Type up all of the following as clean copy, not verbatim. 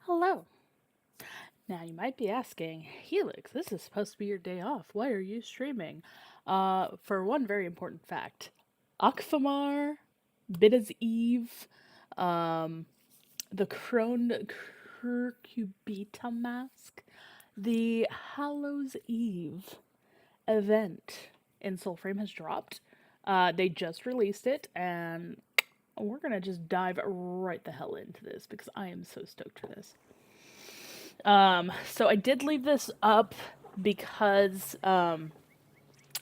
Hello. Now you might be asking, Helix, this is supposed to be your day off. Why are you streaming? For one very important fact, Ocfomar, Bida's Eve, um, the Crone Curcubita mask, the Hallows Eve event in Soulframe has dropped. They just released it, and we're gonna just dive right the hell into this because I am so stoked for this. So I did leave this up because I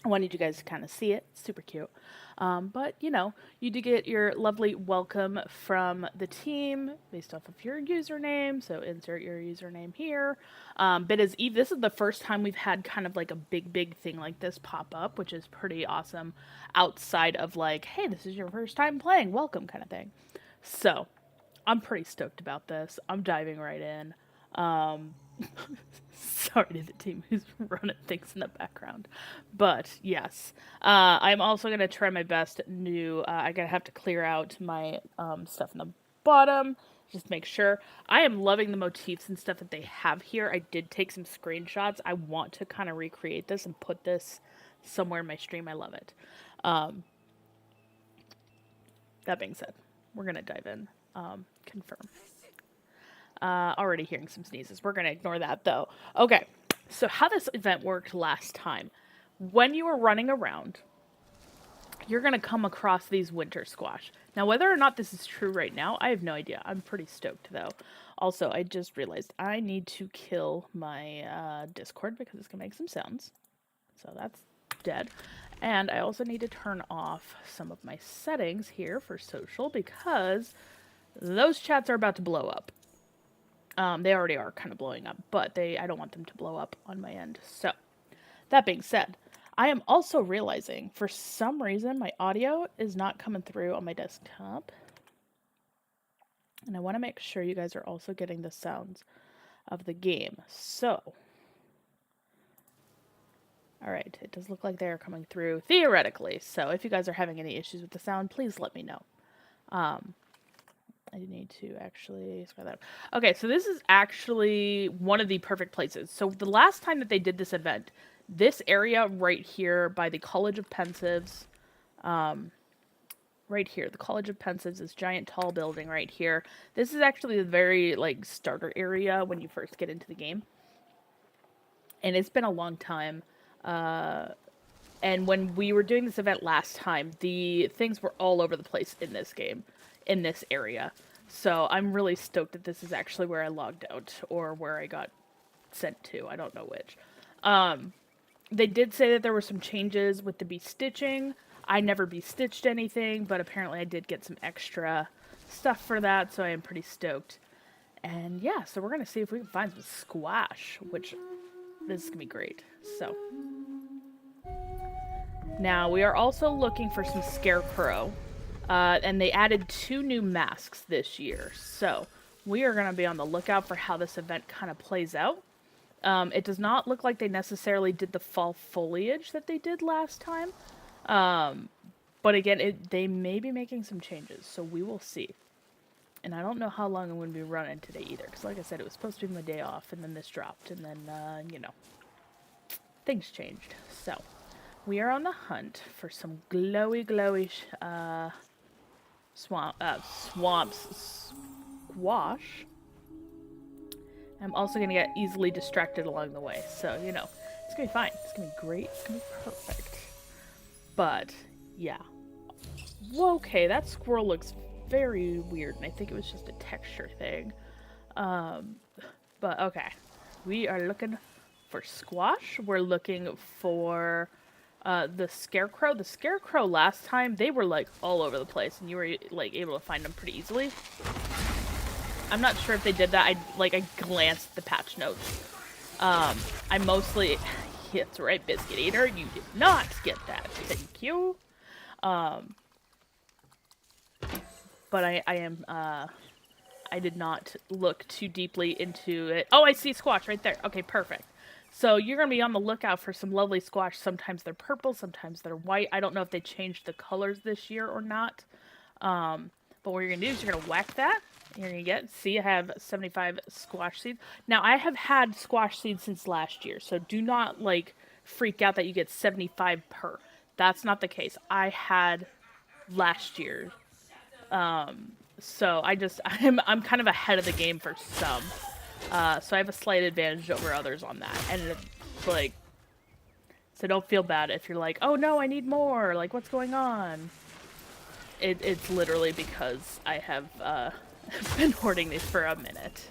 wanted you guys to kind of see it. Super cute. But you do get your lovely welcome from the team based off of your username. So insert your username here. But as Eve, this is the first time we've had kind of like a big thing like this pop up, which is pretty awesome. Outside of like, hey, this is your first time playing, welcome kind of thing. So I'm pretty stoked about this. I'm diving right in. Um, Sorry to the team who's running things in the background. But yes, I'm also going to try my best new. I gotta have to clear out my stuff in the bottom. Just make sure. I am loving the motifs and stuff that they have here. I did take some screenshots. I want to kind of recreate this and put this somewhere in my stream. I love it. Um, that being said, we're going to dive in. Confirm. Already hearing some sneezes. We're going to ignore that though. Okay, so how this event worked last time. When you were running around, you're going to come across these winter squash. Now, whether or not this is true right now, I have no idea. I'm pretty stoked though. Also, I just realized I need to kill my Discord because it's going to make some sounds. So that's dead. And I also need to turn off some of my settings here for social because those chats are about to blow up. They already are kind of blowing up, but I don't want them to blow up on my end. So, that being said, I am also realizing for some reason my audio is not coming through on my desktop. And I want to make sure you guys are also getting the sounds of the game. So, alright, it does look like they are coming through theoretically. So, if you guys are having any issues with the sound, please let me know. I need to actually spread that. Okay, so this is actually one of the perfect places. So the last time that they did this event, this area right here by the College of Pensives, right here, the College of Pensives, this giant tall building right here. This is actually the very like starter area when you first get into the game, and it's been a long time. And when we were doing this event last time, the things were all over the place in this game, in this area. So I'm really stoked that this is actually where I logged out, or where I got sent to. I don't know which. They did say that there were some changes with the be-stitching. I never be-stitched anything, but apparently I did get some extra stuff for that, so I am pretty stoked. And yeah, so we're going to see if we can find some squash, which this is going to be great. So... Now, we are also looking for some Scarecrow, and they added 2 new masks this year, so we are going to be on the lookout for how this event kind of plays out. It does not look like they necessarily did the fall foliage that they did last time, but again, they may be making some changes, so we will see. And I don't know how long I'm going to be running today either, because like I said, it was supposed to be my day off, and then this dropped, and then, things changed, so... We are on the hunt for some glowy swamps squash. I'm also going to get easily distracted along the way. So, it's going to be fine. It's going to be great. It's going to be perfect. But, yeah. Whoa, okay, that squirrel looks very weird, and I think it was just a texture thing. But, okay. We are looking for squash. We're looking for... the Scarecrow. The Scarecrow last time, they were, like, all over the place, and you were, like, able to find them pretty easily. I'm not sure if they did that. I glanced at the patch notes. I mostly... That's right, Biscuit Eater. You did not get that. Thank you. But I did not look too deeply into it. Oh, I see squash right there. Okay, perfect. So you're going to be on the lookout for some lovely squash. Sometimes they're purple, sometimes they're white. I don't know if they changed the colors this year or not. But what you're going to do is you're going to whack that. You're gonna get, see, I have 75 squash seeds. Now, I have had squash seeds since last year, so do not, like, freak out that you get 75 per. That's not the case. I had last year. So I'm kind of ahead of the game for some. So I have a slight advantage over others on that. And it's like, so don't feel bad if you're like, oh no, I need more. Like, what's going on? It's literally because I have been hoarding these for a minute.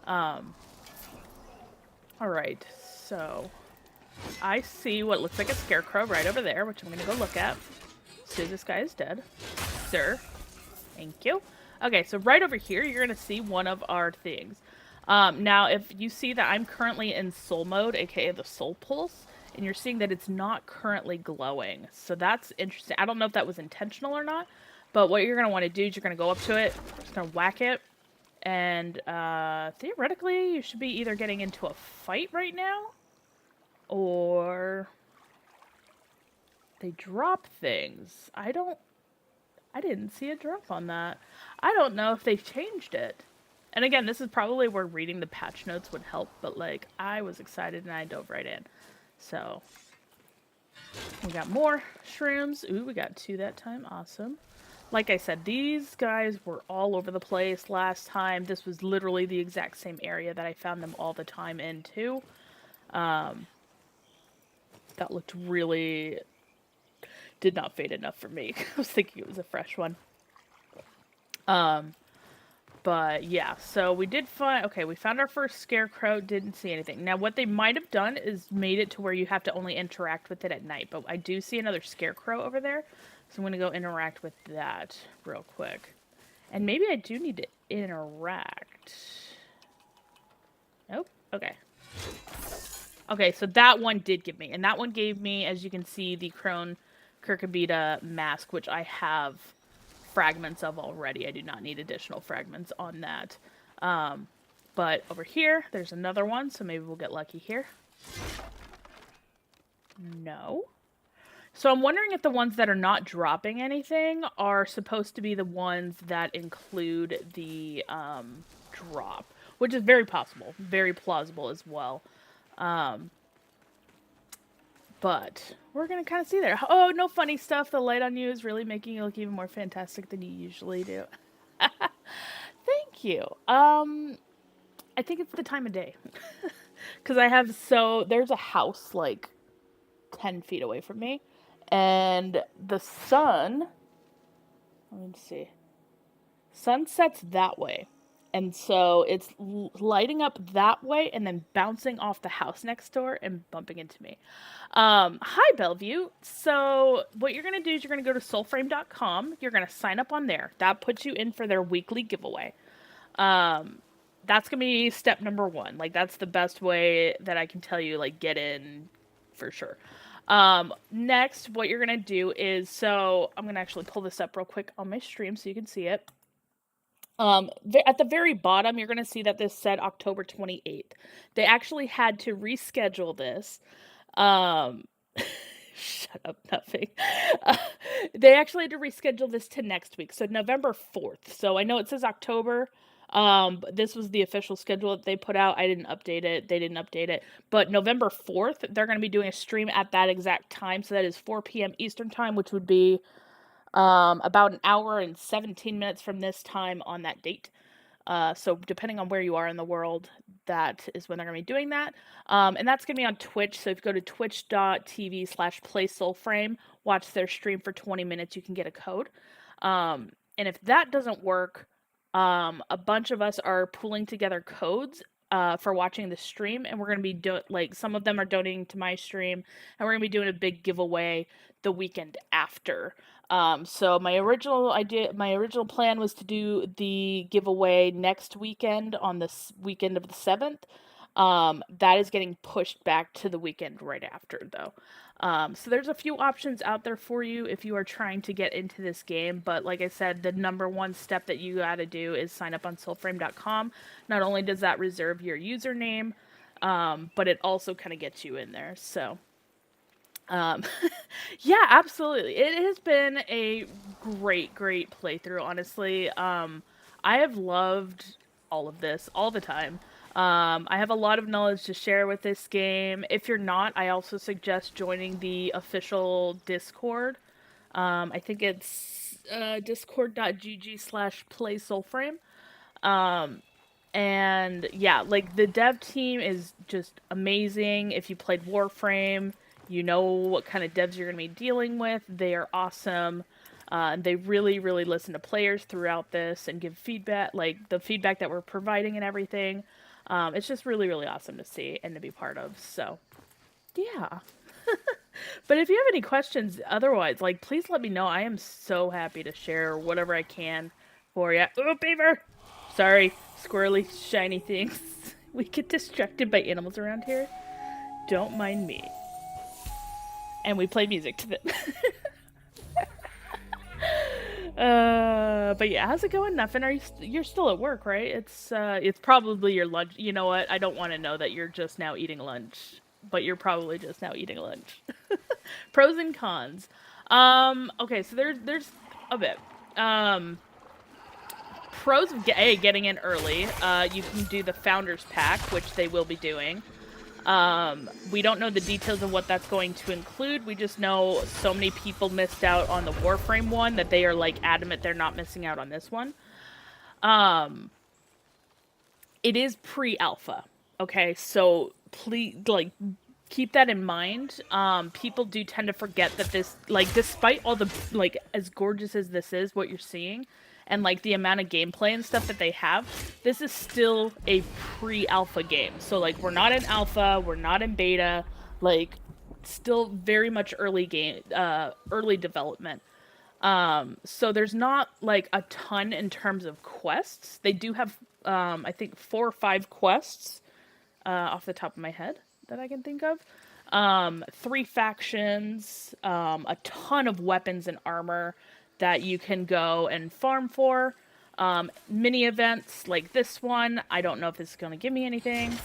All right, so I see what looks like a scarecrow right over there, which I'm going to go look at. See, this guy is dead. Sir. Thank you. Okay, so right over here, you're going to see one of our things. Now, if you see that I'm currently in soul mode, aka the soul pulse, and you're seeing that it's not currently glowing. So that's interesting. I don't know if that was intentional or not, but what you're going to want to do is you're going to go up to it, just going to whack it, and theoretically, you should be either getting into a fight right now, or they drop things. I didn't see a drop on that. I don't know if they've changed it. And again, this is probably where reading the patch notes would help, but like, I was excited and I dove right in. So, we got more shrooms. Ooh, we got 2 that time. Awesome. Like I said, these guys were all over the place last time. This was literally the exact same area that I found them all the time in, too. That looked really... did not fade enough for me. I was thinking it was a fresh one. But yeah, so we did find, okay, we found our first scarecrow, didn't see anything. Now, what they might have done is made it to where you have to only interact with it at night, but I do see another scarecrow over there, so I'm going to go interact with that real quick. And maybe I do need to interact. Nope, okay. Okay, so that one did give me, and that one gave me, as you can see, the Crone Kirkabita mask, which I have fragments of already. I do not need additional fragments on that. But over here, there's another one, so maybe we'll get lucky here. No. So I'm wondering if the ones that are not dropping anything are supposed to be the ones that include the drop, which is very possible, very plausible as well. But we're going to kind of see there. Oh, no funny stuff. The light on you is really making you look even more fantastic than you usually do. Thank you. I think it's the time of day. Because there's a house like 10 feet away from me. And the sun, let me see. Sun sets that way. And so it's lighting up that way and then bouncing off the house next door and bumping into me. Hi, Bellevue. So what you're going to do is you're going to go to soulframe.com. You're going to sign up on there. That puts you in for their weekly giveaway. That's going to be step number 1. Like, that's the best way that I can tell you, like, get in for sure. Next, what you're going to do is, so I'm going to actually pull this up real quick on my stream so you can see it. At the very bottom, you're going to see that this said October 28th. They actually had to reschedule this. Shut up, nothing. They actually had to reschedule this to next week, so November 4th. So I know it says October. But this was the official schedule that they put out. I didn't update it. They didn't update it. But November 4th, they're going to be doing a stream at that exact time. So that is 4 p.m. Eastern time, which would be about an hour and 17 minutes from this time on that date. So depending on where you are in the world, that is when they're going to be doing that. And that's going to be on Twitch. So if you go to twitch.tv/playsoulframe, watch their stream for 20 minutes, you can get a code. And if that doesn't work, a bunch of us are pulling together codes for watching the stream, and we're going to be some of them are donating to my stream, and we're going to be doing a big giveaway the weekend after. So my original plan was to do the giveaway next weekend on this weekend of the 7th. That is getting pushed back to the weekend right after, though. So there's a few options out there for you if you are trying to get into this game, but like I said, the number one step that you gotta do is sign up on soulframe.com. Not only does that reserve your username, but it also kind of gets you in there, so... yeah, absolutely. It has been a great playthrough, honestly. I have loved all of this all the time. I have a lot of knowledge to share with this game. If you're not, I also suggest joining the official Discord. I think it's discord.gg/play Soulframe. And yeah, like the dev team is just amazing. If you played Warframe, you know what kind of devs you're going to be dealing with. They are awesome. They really, really listen to players throughout this and give feedback, like the feedback that we're providing and everything. It's just really, really awesome to see and to be part of. So, yeah. But if you have any questions otherwise, like, please let me know. I am so happy to share whatever I can for you. Oh, beaver! Sorry, squirrely, shiny things. We get distracted by animals around here. Don't mind me. And we play music to them. But yeah, how's it going? Nothing. You're still at work, right? It's probably your lunch. You know what? I don't want to know that you're just now eating lunch, but you're probably just now eating lunch. Pros and cons. Okay, so there's a bit. Pros of getting in early. You can do the Founders Pack, which they will be doing. We don't know the details of what that's going to include. We just know so many people missed out on the Warframe one that they are like adamant they're not missing out on this one. It is pre-alpha. Okay, so please keep that in mind. People do tend to forget that this, like, despite all the, like, as gorgeous as this is, what you're seeing, and, like, the amount of gameplay and stuff that they have, this is still a pre-alpha game. So, like, we're not in alpha, we're not in beta, like, still very much early development. So there's not, like, a ton in terms of quests. They do have, I think, 4 or 5 quests, off the top of my head that I can think of. 3 factions, a ton of weapons and armor that you can go and farm for. Mini events like this one. I don't know if this is going to give me anything.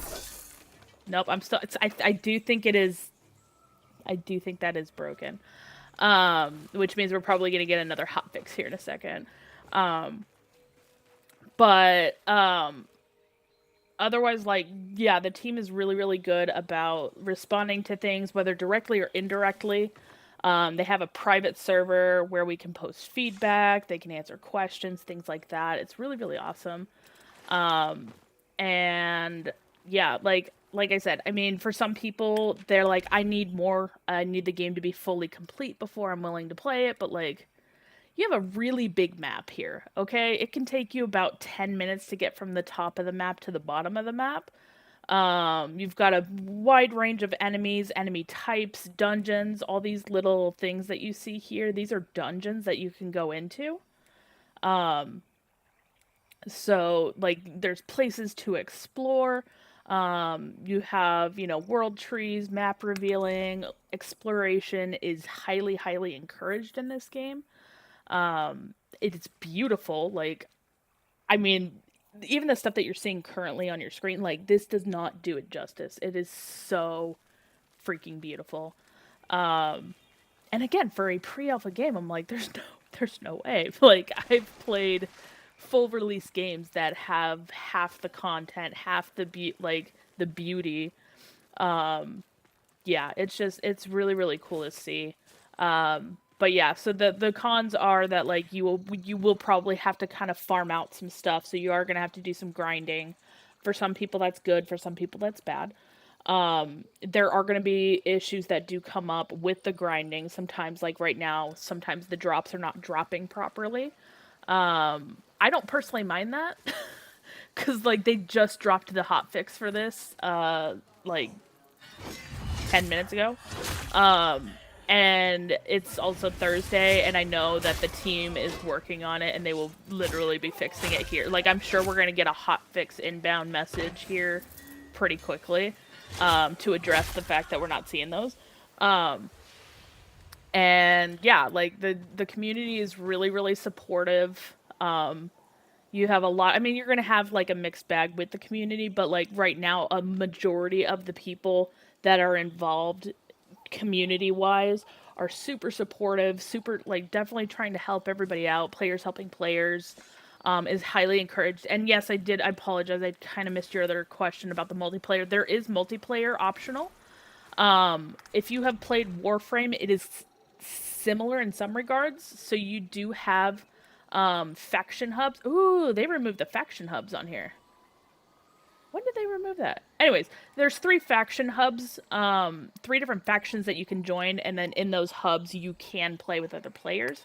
Nope, I'm still... I do think it is... I do think that is broken. Which means we're probably going to get another hotfix here in a second. Otherwise, like, yeah, the team is really, really good about responding to things, whether directly or indirectly. They have a private server where we can post feedback, they can answer questions, things like that. It's really, really awesome. And yeah, like I said, I mean, for some people, they're like, I need more. I need the game to be fully complete before I'm willing to play it. But, like, you have a really big map here, okay? It can take you about 10 minutes to get from the top of the map to the bottom of the map. You've got a wide range of enemies, enemy types, dungeons, all these little things that you see here. These are dungeons that you can go into. So, like, there's places to explore. You have, world trees, map revealing. Exploration is highly, highly encouraged in this game. It's beautiful. Like, I mean, even the stuff that you're seeing currently on your screen, like, this does not do it justice. It is so freaking beautiful. And again, for a pre-alpha game, I'm like, there's no way. Like, I've played full release games that have half the content, half the the beauty. Yeah, it's really, really cool to see. But yeah, so the cons are that, like, you will probably have to kind of farm out some stuff, so you are gonna have to do some grinding. For some people that's good, for some people that's bad. There are gonna be issues that do come up with the grinding. Sometimes, like right now, sometimes the drops are not dropping properly. I don't personally mind that, because, like, they just dropped the hotfix for this, like 10 minutes ago. And it's also Thursday, and I know that the team is working on it, and they will literally be fixing it here. Like, I'm sure we're going to get a hotfix inbound message here pretty quickly, to address the fact that we're not seeing those. And yeah, like, the community is really, really supportive. You have a lot... I mean, you're going to have, like, a mixed bag with the community, but, like, right now, a majority of the people that are involved community-wise are super supportive, super, like, definitely trying to help everybody out, players helping players. is highly encouraged. And yes, I apologize. I kind of missed your other question about the multiplayer. There is multiplayer optional. If you have played Warframe, it is similar in some regards. So you do have faction hubs. Ooh, they removed the faction hubs on here. When did they remove that? Anyways, there's 3 faction hubs, 3 different factions that you can join, and then in those hubs you can play with other players.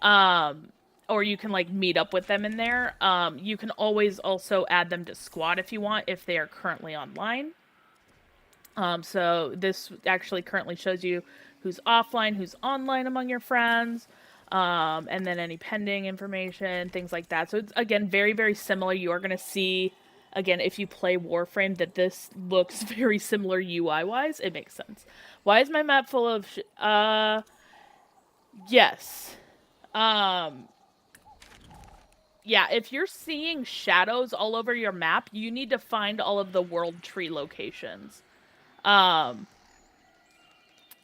Um, or you can like meet up with them in there. You can always also add them to squad if you want, if they are currently online. So this actually currently shows you who's offline, who's online among your friends, and then any pending information, things like that. So it's again very, very similar. You are going to see, again, if you play Warframe, that this looks very similar UI wise. It makes sense. Why is my map full of? Yes. Um, yeah. If you're seeing shadows all over your map, you need to find all of the world tree locations. Um,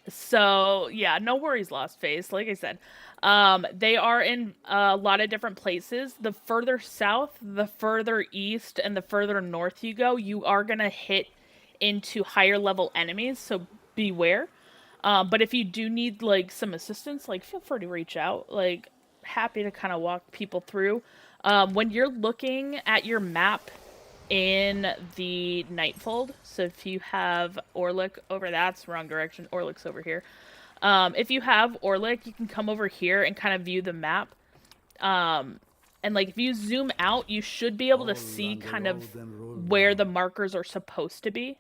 So yeah, no worries, Lost Face. Like I said, they are in a lot of different places. The further south, the further east, and the further north you go, you are gonna hit into higher level enemies. So beware. But if you do need like some assistance, like feel free to reach out. Like happy to kind of walk people through. When you're looking at your map in the Nightfold. So if you have Orlick over, that's wrong direction. Orlick's over here. If you have Orlick, you can come over here and kind of view the map. And like if you zoom out, you should be able to see kind of where the markers are supposed to be.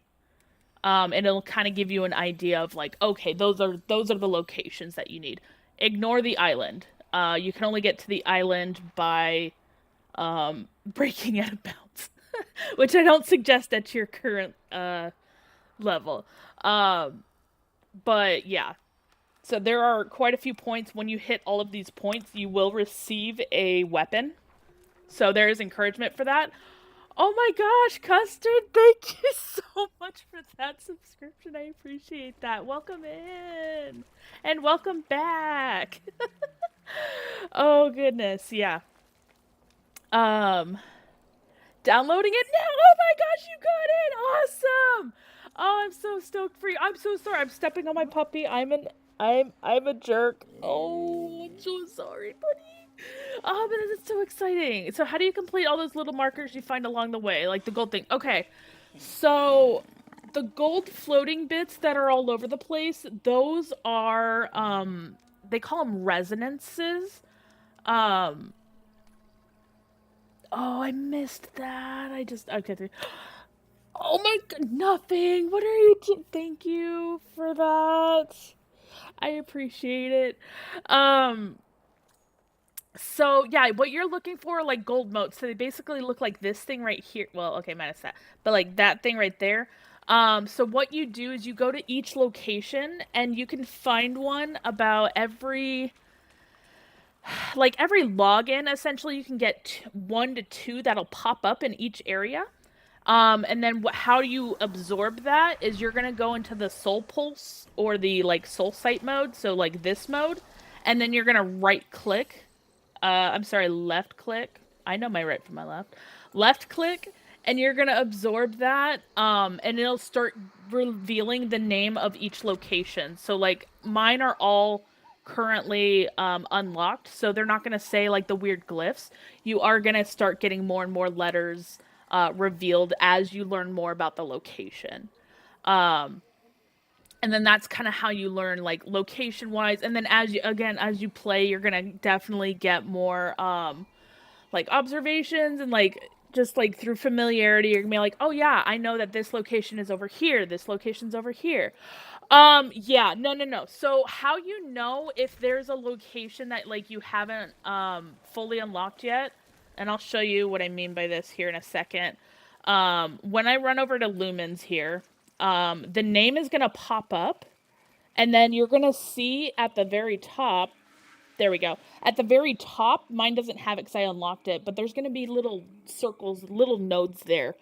And it'll kind of give you an idea of like, okay, those are the locations that you need. Ignore the island. You can only get to the island by breaking out of bounds, which I don't suggest at your current level. Um, but yeah, so there are quite a few points. When you hit all of these points, you will receive a weapon. So there is encouragement for that. Oh my gosh, Custard, thank you so much for that subscription. I appreciate that. Welcome in. And welcome back. Oh goodness, yeah. Um Downloading it now. Oh my gosh, you got it. Awesome. Oh, I'm so stoked for you. I'm so sorry. I'm stepping on my puppy. I'm a jerk. Oh, I'm so sorry, buddy. Oh, but it's so exciting. So how do you complete all those little markers you find along the way? Like the gold thing. Okay. So the gold floating bits that are all over the place, those are they call them resonances. Um Oh, I missed that. I just okay. Oh my god, nothing. What are you? Thank you for that. I appreciate it. Um, so yeah, what you're looking for are like gold motes. So they basically look like this thing right here. Well, okay, minus that, but like that thing right there. So what you do is you go to each location and you can find one about every like every login. Essentially, you can get 1 to 2 that'll pop up in each area. And then how you absorb that is you're gonna go into the soul pulse or the like soul sight mode, so like this mode, and then you're gonna right click. I'm sorry, left click. I know my right from my left. Left click, and you're gonna absorb that. And it'll start revealing the name of each location. So like mine are all currently unlocked, so they're not gonna say like the weird glyphs. You are gonna start getting more and more letters revealed as you learn more about the location. Um, and then that's kind of how you learn like location wise. And then as you play, you're gonna definitely get more like observations and like just like through familiarity, you're gonna be like, oh yeah, I know that this location is over here. This location's over here. Yeah, no. So how you know if there's a location that like you haven't fully unlocked yet, and I'll show you what I mean by this here in a second. When I run over to Lumens here, the name is gonna pop up, and then you're gonna see at the very top. There we go. At the very top, mine doesn't have it because I unlocked it, but there's gonna be little circles, little nodes there.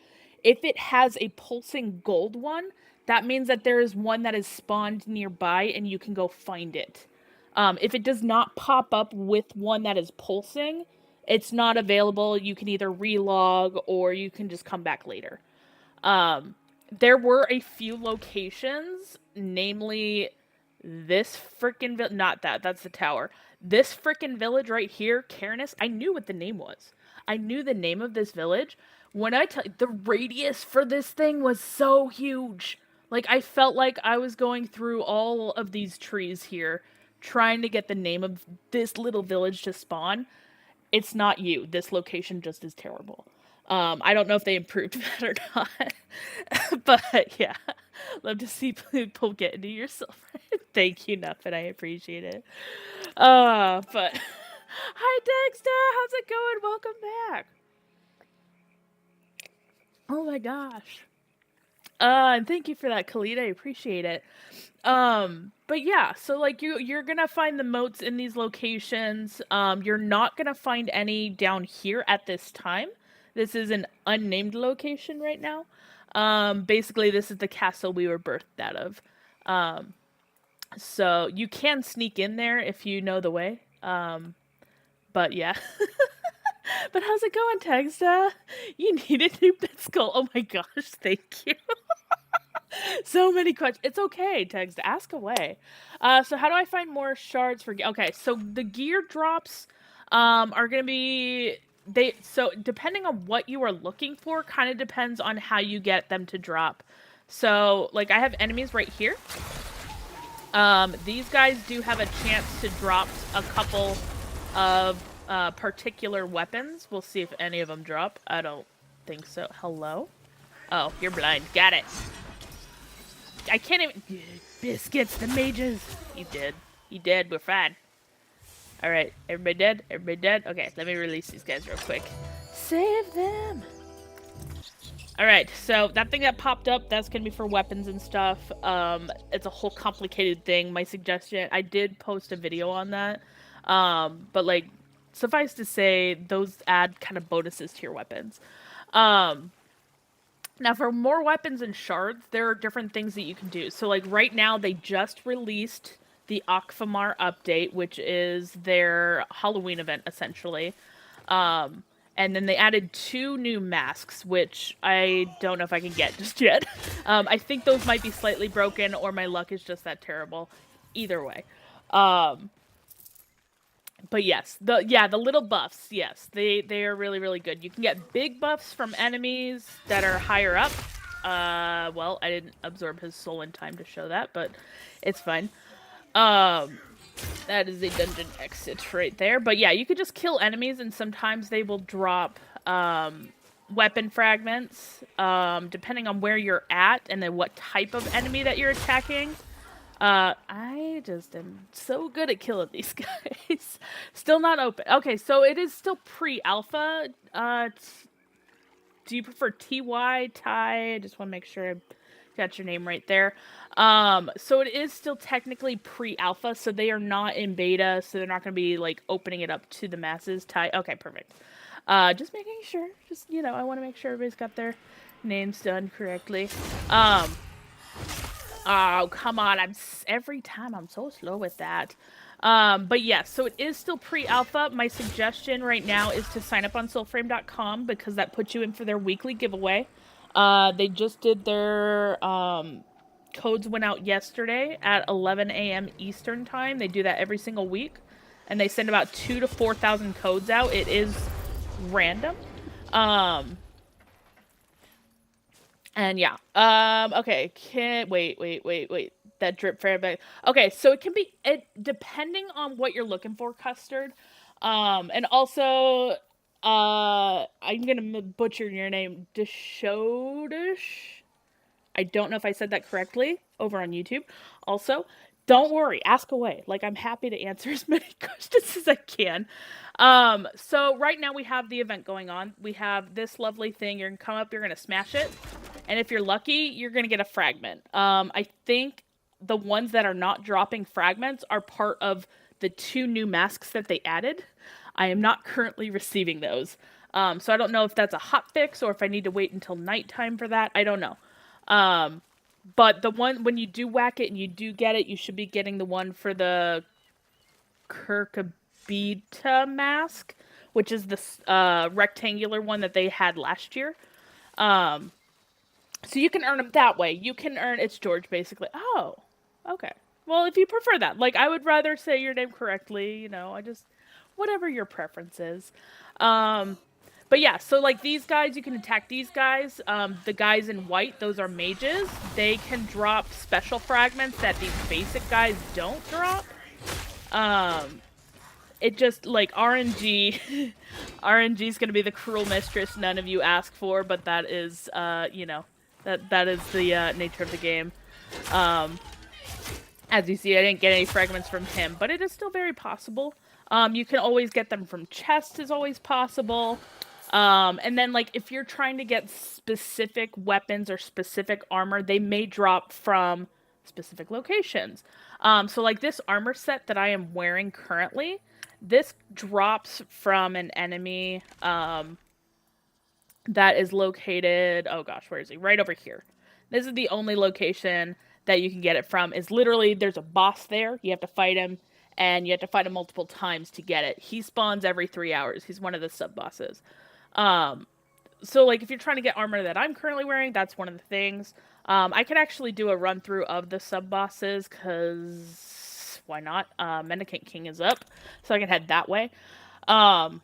If it has a pulsing gold one, that means that there is one that is spawned nearby and you can go find it. If it does not pop up with one that is pulsing, it's not available. You can either relog or you can just come back later. There were a few locations, namely this freaking village. Not that, that's the tower. This freaking village right here, Cairns, I knew what the name was. I knew the name of this village. When I tell you, the radius for this thing was so huge. Like, I felt like I was going through all of these trees here, trying to get the name of this little village to spawn. It's not you. This location just is terrible. I don't know if they improved that or not. But yeah, love to see people get into your Soulframe. Thank you, Nuffin. I appreciate it. But hi, Dexter. How's it going? Welcome back. Oh my gosh. And thank you for that, Khalid. I appreciate it. But yeah, so like you're gonna find the moats in these locations. You're not gonna find any down here at this time. This is an unnamed location right now. Basically this is the castle we were birthed out of. So you can sneak in there if you know the way. But yeah. But how's it going, Tegsta? You need a new bit skull. Oh my gosh, thank you. So many questions. It's okay, Text. Ask away. So how do I find more shards for... Okay, so the gear drops are going to be... So depending on what you are looking for, kind of depends on how you get them to drop. So, like, I have enemies right here. These guys do have a chance to drop a couple of particular weapons. We'll see if any of them drop. I don't think so. Hello? Oh, you're blind. Got it. I can't even... Biscuits, the mages. You did. You did. We're fine. Alright. Everybody dead? Everybody dead? Okay, let me release these guys real quick. Save them! Alright, so that thing that popped up, that's gonna be for weapons and stuff. It's a whole complicated thing. My suggestion... I did post a video on that. But, like, suffice to say, those add kind of bonuses to your weapons. Now, for more weapons and shards, there are different things that you can do. So, like, right now, they just released the Ocfomar update, which is their Halloween event, essentially. And then they added 2 new masks, which I don't know if I can get just yet. I think those might be slightly broken, or my luck is just that terrible. Either way. But yes, the little buffs, yes, they are really, really good. You can get big buffs from enemies that are higher up. Well, I didn't absorb his soul in time to show that, but it's fine. That is a dungeon exit right there. But yeah, you could just kill enemies, and sometimes they will drop weapon fragments, depending on where you're at and then what type of enemy that you're attacking. I just am so good at killing these guys. Still not open. Okay, so it is still pre-alpha. Do you prefer TY, Ty? I just want to make sure I got your name right there. So it is still technically pre-alpha, so they are not in beta, so they're not going to be, like, opening it up to the masses. Ty, okay, perfect. Just making sure. Just, you know, I want to make sure everybody's got their names done correctly. Oh, come on. Every time I'm so slow with that. But yeah, so it is still pre-alpha. My suggestion right now is to sign up on soulframe.com because that puts you in for their weekly giveaway. They just did their codes went out yesterday at 11 a.m. Eastern time. They do that every single week. And they send about 2,000 to 4,000 codes out. It is random. And yeah, okay, wait, that drip for everybody. Okay, so it can be, depending on what you're looking for, Custard, and also, I'm gonna butcher your name, Deshodish. I don't know if I said that correctly over on YouTube. Also, don't worry, ask away. Like, I'm happy to answer as many questions as I can. So right now we have the event going on. We have this lovely thing. You're gonna come up, you're gonna smash it. And if you're lucky, you're gonna get a fragment. I think the ones that are not dropping fragments are part of the 2 new masks that they added. I am not currently receiving those. So I don't know if that's a hot fix or if I need to wait until nighttime for that. I don't know. But the one, when you do whack it and you do get it, you should be getting the one for the beta mask, which is this rectangular one that they had last year. Um, so you can earn them that way. You can earn it's George basically. Oh, okay. Well, if you prefer that, like I would rather say your name correctly. I just whatever your preference is. Um, but yeah, so like these guys, you can attack these guys. The guys in white, those are mages. They can drop special fragments that these basic guys don't drop. Um, it just like RNG, RNG is going to be the cruel mistress none of you ask for, but that is, that is the nature of the game. Um, as you see, I didn't get any fragments from him, but it is still very possible. You can always get them from chests, is always possible. And then, like, if you're trying to get specific weapons or specific armor, they may drop from specific locations. So, like, this armor set that I am wearing currently, this drops from an enemy that is located. Oh gosh, where is he? Right over here. This is the only location that you can get it from. Is literally there's a boss there. You have to fight him, and you have to fight him multiple times to get it. He spawns every 3 hours. He's one of the sub bosses. So like if you're trying to get armor that I'm currently wearing, that's one of the things. I can actually do a run through of the sub bosses because why not? Mendicant King is up, so I can head that way. Um,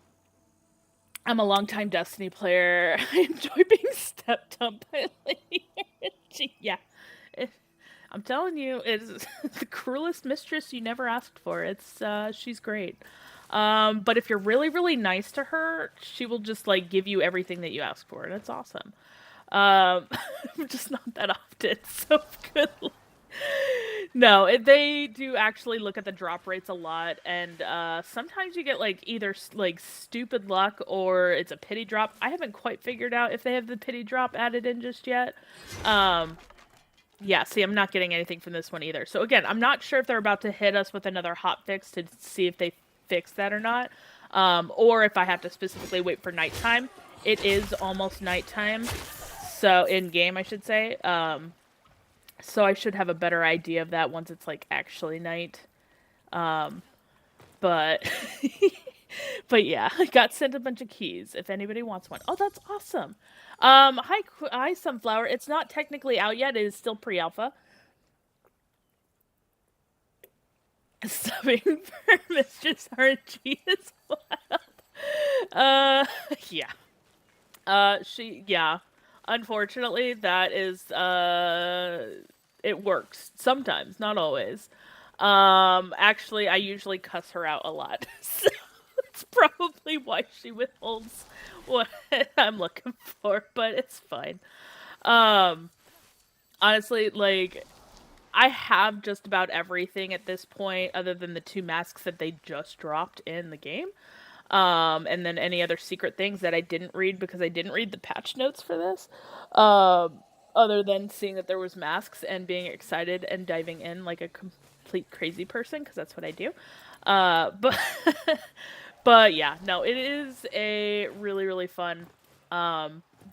I'm a longtime Destiny player. I enjoy being stepped on by Lady. Yeah, I'm telling you, it's the cruelest mistress you never asked for. She's great. But if you're really, really nice to her, she will just like give you everything that you ask for, and it's awesome. Um, just not that often. So good. No, they do actually look at the drop rates a lot, and sometimes you get like either like stupid luck or it's a pity drop. I haven't quite figured out if they have the pity drop added in just yet. Yeah, see, I'm not getting anything from this one either. So again, I'm not sure if they're about to hit us with another hot fix to see if they fix that or not, or if I have to specifically wait for nighttime. It is almost nighttime, so in game, I should say. So I should have a better idea of that once it's like actually night. But but yeah, I got sent a bunch of keys if anybody wants one. Oh, that's awesome. Hi Sunflower. It's not technically out yet. It is still pre-alpha. Subbing for Mistress RNG as well. Yeah. Yeah. Unfortunately, that is, it works. Sometimes, not always. Actually, I usually cuss her out a lot. So that's probably why she withholds what I'm looking for, but it's fine. Um, Honestly, like, I have just about everything at this point, other than the 2 masks that they just dropped in the game. And then any other secret things that I didn't read because I didn't read the patch notes for this. Other than seeing that there was masks and being excited and diving in like a complete crazy person, because that's what I do. But but yeah, no, it is a really, really fun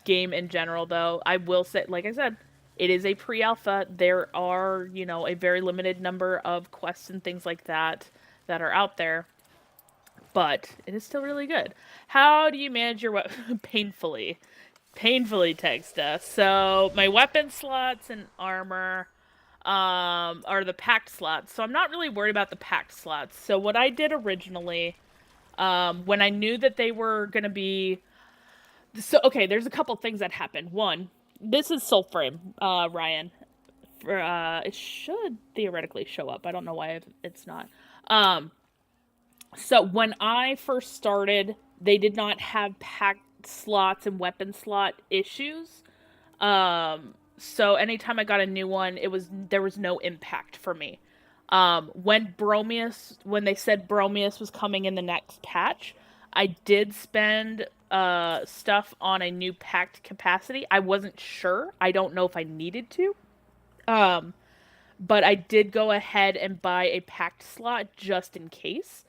game in general, though. I will say, like I said, it is a pre-alpha. There are, a very limited number of quests and things like that that are out there. But it is still really good. How do you manage your weapon? Painfully. Painfully, Texta. So, my weapon slots and armor are the packed slots. So, I'm not really worried about the packed slots. So, what I did originally, when I knew that they were going to be... So, okay, there's a couple things that happened. One, this is Soulframe, Ryan. It should theoretically show up. I don't know why it's not. So when I first started, they did not have packed slots and weapon slot issues. So anytime I got a new one, there was no impact for me. When they said Bromius was coming in the next patch, I did spend stuff on a new packed capacity. I wasn't sure. I don't know if I needed to. But I did go ahead and buy a packed slot just in case.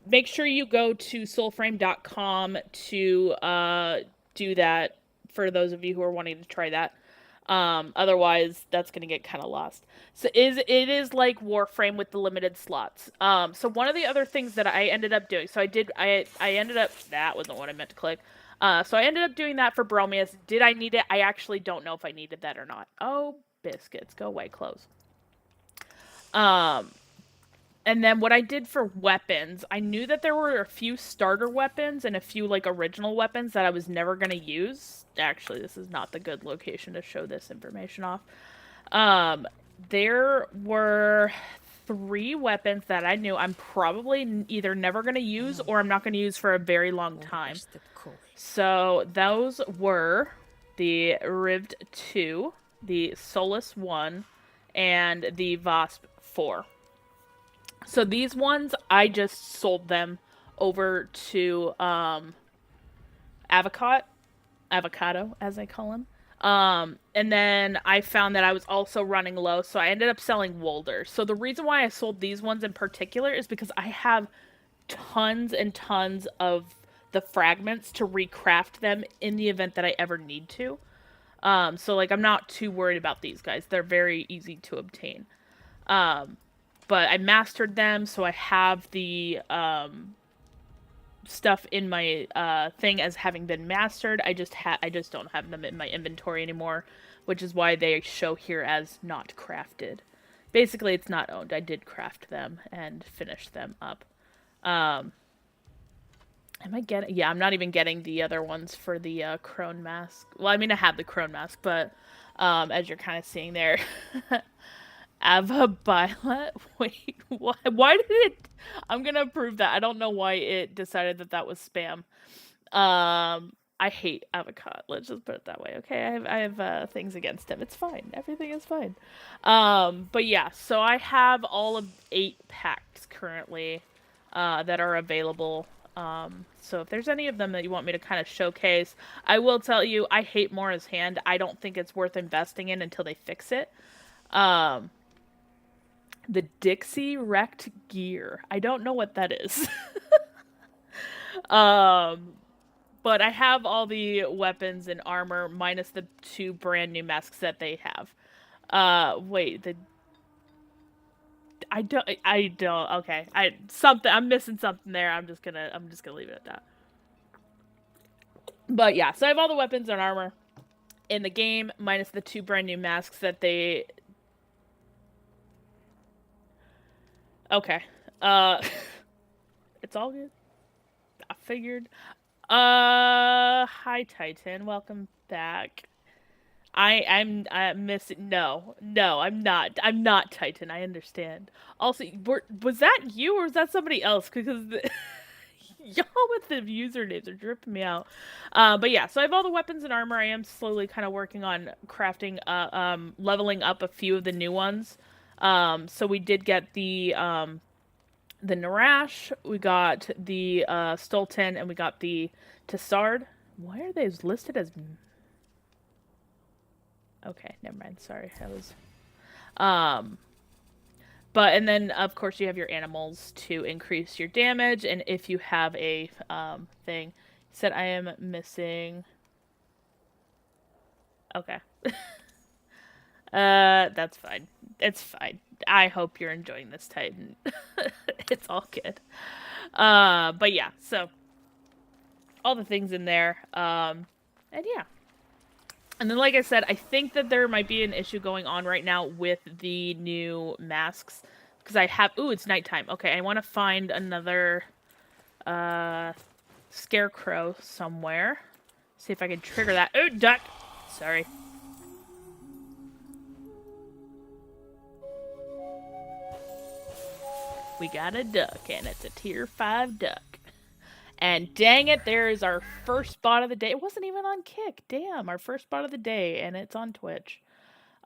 Make sure you go to soulframe.com to do that for those of you who are wanting to try that. Otherwise, that's gonna get kind of lost. So it is like Warframe with the limited slots. So one of the other things that I ended up doing, so I ended up that wasn't what I meant to click. So I ended up doing that for Bromius. Did I need it? I actually don't know if I needed that or not. Oh, biscuits, go away, close. Um, and then what I did for weapons, I knew that there were a few starter weapons and a few like original weapons that I was never gonna use. Actually, this is not the good location to show this information off. Um, there were three weapons that I knew I'm probably either never gonna use or I'm not gonna use for a very long time. So those were the Rived 2, the Solus 1, and the Vasp 4. So these ones, I just sold them over to Avocado, as I call him. And then I found that I was also running low, so I ended up selling Wolder. So the reason why I sold these ones in particular is because I have tons and tons of the fragments to recraft them in the event that I ever need to. So like I'm not too worried about these guys. They're very easy to obtain. Um, but I mastered them, so I have the stuff in my thing as having been mastered. I just don't have them in my inventory anymore, which is why they show here as not crafted. Basically, it's not owned. I did craft them and finish them up. Um, am I getting? Yeah, I'm not even getting the other ones for the crone mask. Well, I mean, I have the crone mask, but as you're kind of seeing there, Avabila? Wait, why? Why did it? I'm gonna approve that. I don't know why it decided that that was spam. I hate avocado. Let's just put it that way. Okay, I have things against him. It's fine. Everything is fine. But yeah. So I have all of 8 packs currently, that are available. So if there's any of them that you want me to kind of showcase, I will tell you I hate Mora's hand. I don't think it's worth investing in until they fix it. Um, the Dixie wrecked gear. I don't know what that is. um, but I have all the weapons and armor minus the 2 brand new masks that they have. Wait, the I don't okay. I'm missing something there. I'm just gonna leave it at that. But yeah, so I have all the weapons and armor in the game minus the 2 brand new masks that they okay. Uh it's all good. I figured. Hi Titan, welcome back. I'm missing. No, I'm not. I'm not Titan. I understand. Also, was that you or was that somebody else? Because y'all with the usernames are dripping me out. But yeah, so I have all the weapons and armor. I am slowly kind of working on crafting, leveling up a few of the new ones. So we did get the Narash, we got the Stolten, and we got the Tessard. Why are they listed as? Okay, never mind. Sorry, I was. Um, but and then of course you have your animals to increase your damage, and if you have a thing, said I am missing. Okay. That's fine. It's fine. I hope you're enjoying this Titan. It's all good. But yeah, so all the things in there. And yeah. And then, like I said, I think that there might be an issue going on right now with the new masks. Because I have... Ooh, it's nighttime. Okay, I want to find another scarecrow somewhere. See if I can trigger that. Oh, duck! Sorry. We got a duck, and it's a tier 5 duck. And dang it, there is our first spot of the day. It wasn't even on Kick. Damn, our first spot of the day, and it's on Twitch.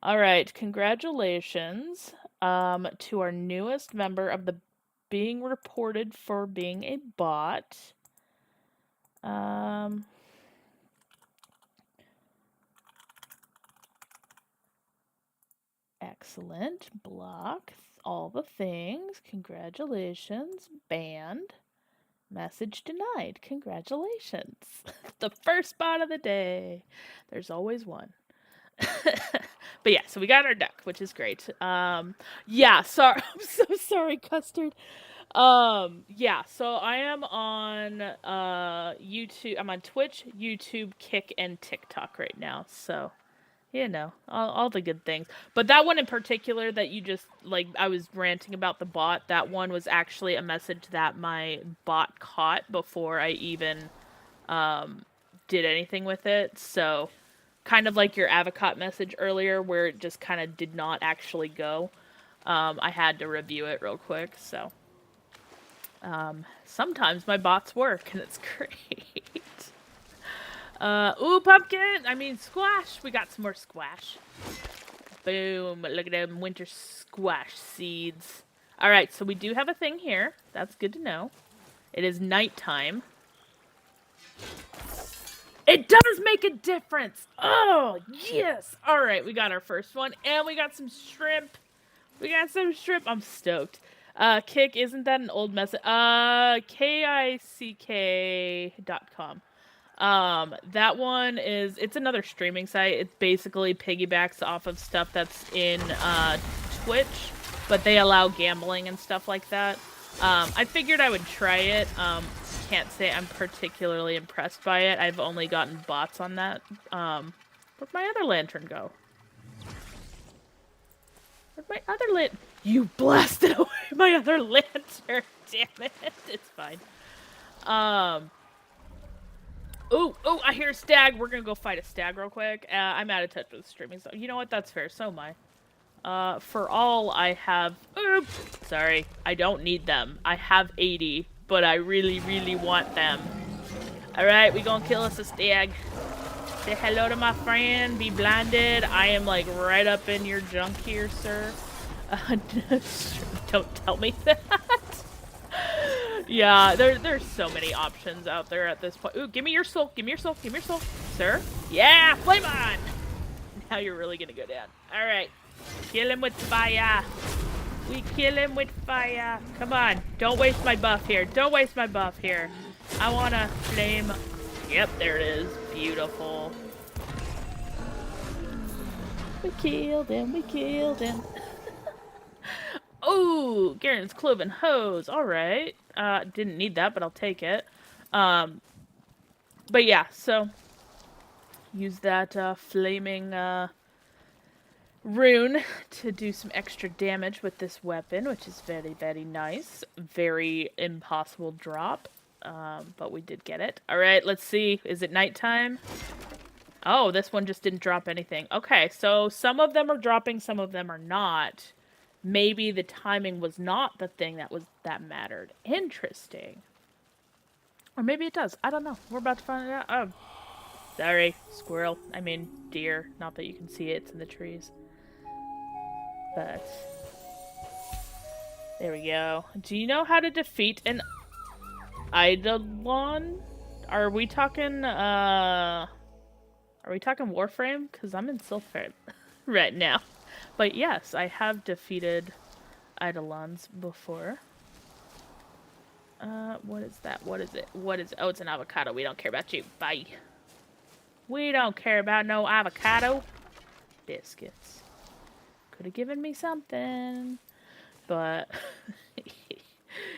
All right, congratulations to our newest member of the being reported for being a bot. Excellent. Block all the things. Congratulations. Banned. Message denied. Congratulations. The first spot of the day. There's always one. But yeah, so we got our duck, which is great. Yeah, sorry. I'm so sorry, Custard. Yeah, so I am on YouTube. I'm on Twitch, YouTube, Kick, and TikTok right now. So, you know, all the good things. But that one in particular that you just, like, I was ranting about the bot, that one was actually a message that my bot caught before I even did anything with it. So, kind of like your Avocot message earlier, where it just kind of did not actually go. I had to review it real quick, so. Sometimes my bots work, and it's great. Ooh, pumpkin! I mean, squash! We got some more squash. Boom. Look at them winter squash seeds. Alright, so we do have a thing here. That's good to know. It is nighttime. It does make a difference! Oh, yes! Alright, we got our first one, and we got some shrimp. We got some shrimp. I'm stoked. Kick, isn't that an old message? KICK.com. That one is, it's another streaming site. It basically piggybacks off of stuff that's in, Twitch, but they allow gambling and stuff like that. I figured I would try it. Can't say I'm particularly impressed by it. I've only gotten bots on that. Where'd my other lantern go? Where'd my other lantern? You blasted away my other lantern. Damn it. It's fine. Oh, I hear a stag. We're gonna go fight a stag real quick. I'm out of touch with streaming, so you know what? That's fair. So am I. For all I have... Oops! Sorry. I don't need them. I have 80, but I really, really want them. Alright, we gonna kill us a stag. Say hello to my friend. Be blinded. I am, like, right up in your junk here, sir. Don't tell me that. Yeah, there's so many options out there at this point. Ooh, give me your soul. Give me your soul. Give me your soul. Sir? Yeah, flame on! Now you're really gonna go down. Alright. Kill him with fire. We kill him with fire. Come on. Don't waste my buff here. Don't waste my buff here. I wanna flame. Yep, there it is. Beautiful. We killed him. We killed him. Oh, Garen's cloven hose. All right. Didn't need that, but I'll take it. But yeah, so use that flaming rune to do some extra damage with this weapon, which is very, very nice. Very impossible drop, but we did get it. All right, let's see. Is it nighttime? Oh, this one just didn't drop anything. Okay, so some of them are dropping, some of them are not. Maybe the timing was not the thing that mattered. Interesting. Or maybe it does. I don't know. We're about to find it out. Oh, sorry, squirrel. I mean, deer. Not that you can see it. It's in the trees. But there we go. Do you know how to defeat an Eidolon? Are we talking Warframe? Because I'm in Soulframe right now. But yes, I have defeated Eidolons before. What is that? What is it? What is it? Oh, it's an avocado. We don't care about you. Bye. We don't care about no avocado. Biscuits. Could have given me something. But...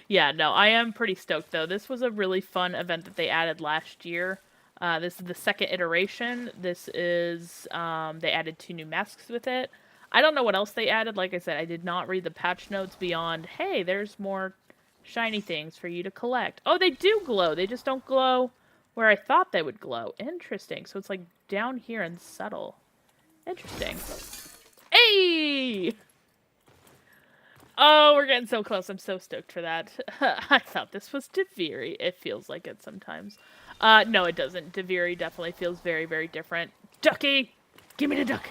yeah, no, I am pretty stoked, though. This was a really fun event that they added last year. This is the second iteration. This is... they added 2 new masks with it. I don't know what else they added. Like I said, I did not read the patch notes beyond, hey, there's more shiny things for you to collect. Oh, they do glow. They just don't glow where I thought they would glow. Interesting. So it's like down here and subtle. Interesting. Hey! Oh, we're getting so close. I'm so stoked for that. I thought this was Deviri. It feels like it sometimes. No, it doesn't. Deviri definitely feels very, very different. Ducky! Give me the duck!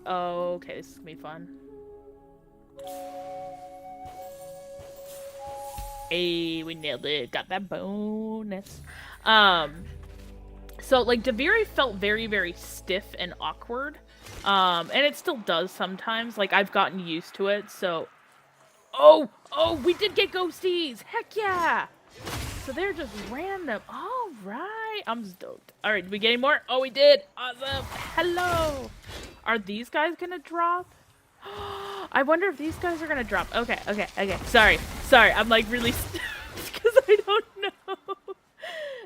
Okay, this is gonna be fun. Hey, we nailed it. Got that bonus. So, like, Deviri felt very, very stiff and awkward. And it still does sometimes. Like, I've gotten used to it, so... Oh, we did get ghosties! Heck yeah! So they're just random. All right. Yay! I'm stoked. Alright, did we get any more? Oh, we did! Awesome! Hello! Are these guys gonna drop? I wonder if these guys are gonna drop. Okay. Sorry. I'm like really because I don't know.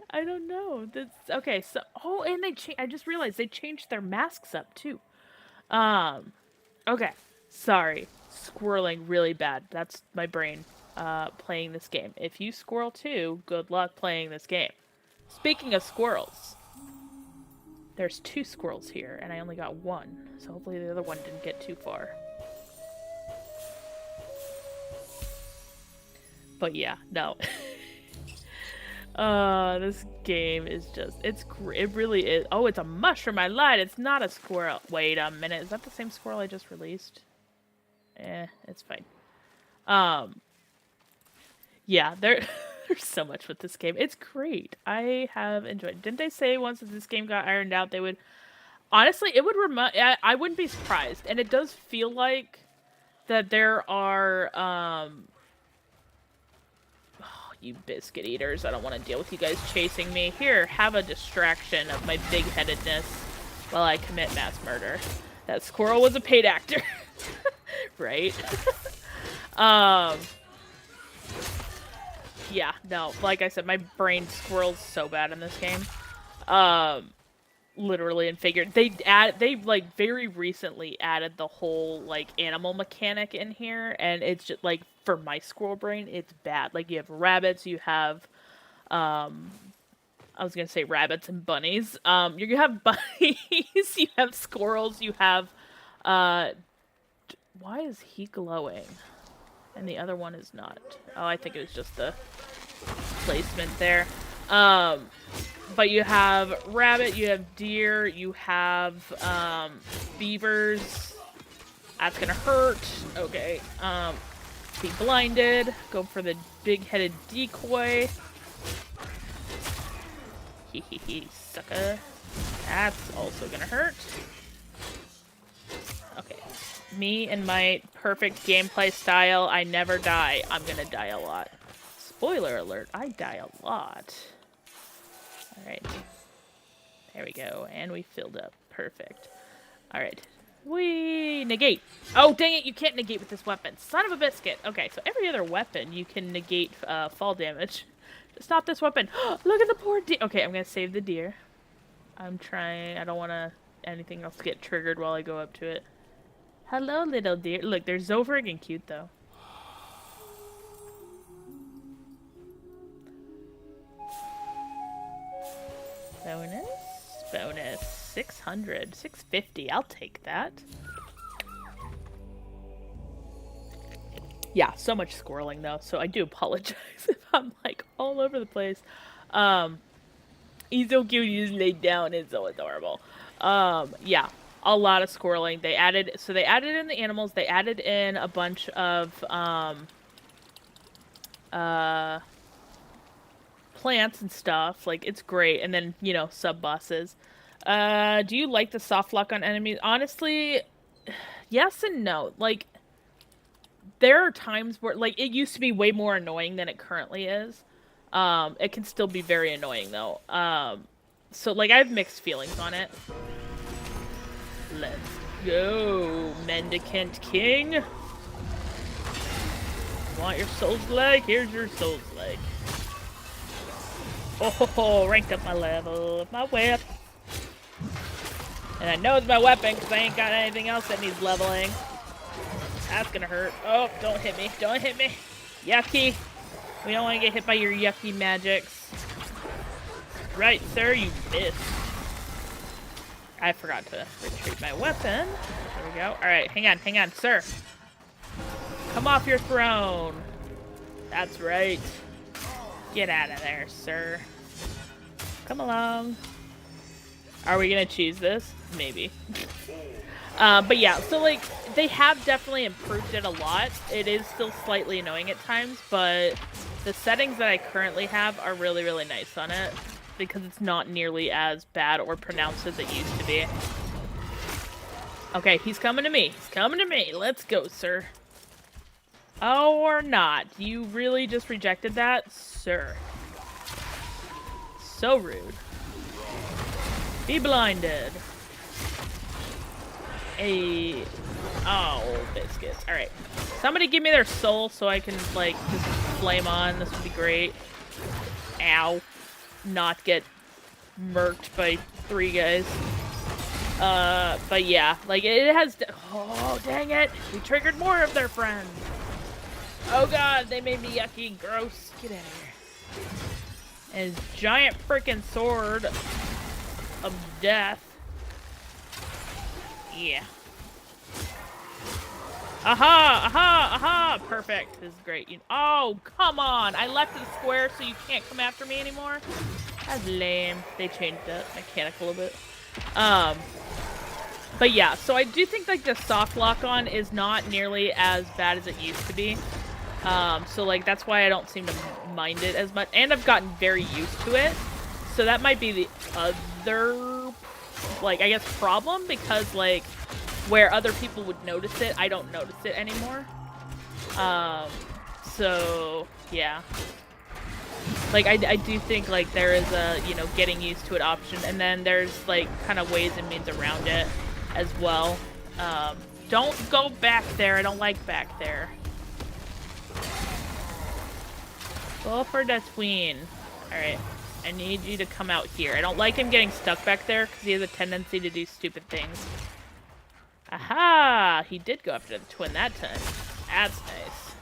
I don't know. Okay. So, oh, and I just realized they changed their masks up too. Okay. Sorry. Squirreling really bad. That's my brain playing this game. If you squirrel too, good luck playing this game. Speaking of squirrels, there's 2 squirrels here, and I only got 1. So hopefully the other one didn't get too far. But yeah, no. This game is just, it really is. Oh, it's a mushroom, I lied, it's not a squirrel. Wait a minute, is that the same squirrel I just released? It's fine. Yeah, there's so much with this game. It's great. I have enjoyed it. Didn't they say once that this game got ironed out, they would... Honestly, it would I wouldn't be surprised. And it does feel like that there are, oh, you biscuit eaters. I don't want to deal with you guys chasing me. Here, have a distraction of my big-headedness while I commit mass murder. That squirrel was a paid actor. Right? Yeah, no, like I said, my brain squirrels so bad in this game. Literally and figured. They like very recently added the whole like animal mechanic in here, and it's just like for my squirrel brain, it's bad. Like you have rabbits, you have I was gonna say rabbits and bunnies. You have bunnies, you have squirrels, you have why is he glowing? And the other one is not. Oh, I think it was just the placement there. But you have rabbit, you have deer, you have beavers. That's gonna hurt. Okay. Be blinded. Go for the big-headed decoy. Hee, sucker. That's also gonna hurt. Okay. Me and my perfect gameplay style, I never die. I'm gonna die a lot. Spoiler alert, I die a lot. Alright. There we go. And we filled up. Perfect. Alright. We negate. Oh, dang it, you can't negate with this weapon. Son of a biscuit. Okay, so every other weapon you can negate fall damage. Just not this weapon. Look at the poor deer. Okay, I'm gonna save the deer. I'm trying. I don't want anything else to get triggered while I go up to it. Hello, little deer. Look, they're so friggin' cute, though. Bonus. 600. 650. I'll take that. Yeah, so much squirreling, though, so I do apologize if I'm, like, all over the place. He's so cute, he just laid down. It's so adorable. Yeah. A lot of squirreling. They added in the animals, they added in a bunch of, plants and stuff. Like, it's great. And then, you know, sub-bosses. Do you like the soft lock on enemies? Honestly, yes and no. Like, there are times where, like, it used to be way more annoying than it currently is. It can still be very annoying, though. So, like, I have mixed feelings on it. Let's go, Mendicant King. Want your soul's leg? Here's your soul's leg. Oh, ranked up my level of my whip. And I know it's my weapon because I ain't got anything else that needs leveling. That's gonna hurt. Oh, don't hit me. Don't hit me. Yucky. We don't want to get hit by your yucky magics. Right, sir, you missed. I forgot to retrieve my weapon. There we go. Alright, hang on, sir. Come off your throne. That's right. Get out of there, sir. Come along. Are we gonna choose this? Maybe. But yeah, so like, they have definitely improved it a lot. It is still slightly annoying at times, but the settings that I currently have are really, really nice on it. Because it's not nearly as bad or pronounced as it used to be. Okay, he's coming to me. He's coming to me. Let's go, sir. Oh, or not. You really just rejected that? Sir. So rude. Be blinded. Hey. Oh, biscuits. Alright. Somebody give me their soul so I can, like, just flame on. This would be great. Ow. Not get murked by 3 guys. But yeah. Like, it has... Oh, dang it. We triggered more of their friends. Oh god, they made me yucky. Gross. Get out of here. And his giant freaking sword of death. Yeah. Aha! Aha! Aha! Perfect. This is great. Oh, come on! I left it square so you can't come after me anymore? That's lame. They changed that mechanic a little bit. But yeah, so I do think, like, the soft lock-on is not nearly as bad as it used to be. So, like, that's why I don't seem to mind it as much. And I've gotten very used to it. So that might be the other, like, I guess problem, because, like, where other people would notice it, I don't notice it anymore. So, yeah. Like, I do think, like, there is a, you know, getting used to it option, and then there's, like, kind of ways and means around it as well. Don't go back there. I don't like back there. Go for the tween. Alright. I need you to come out here. I don't like him getting stuck back there, because he has a tendency to do stupid things. Aha! He did go after the twin that time. That's nice.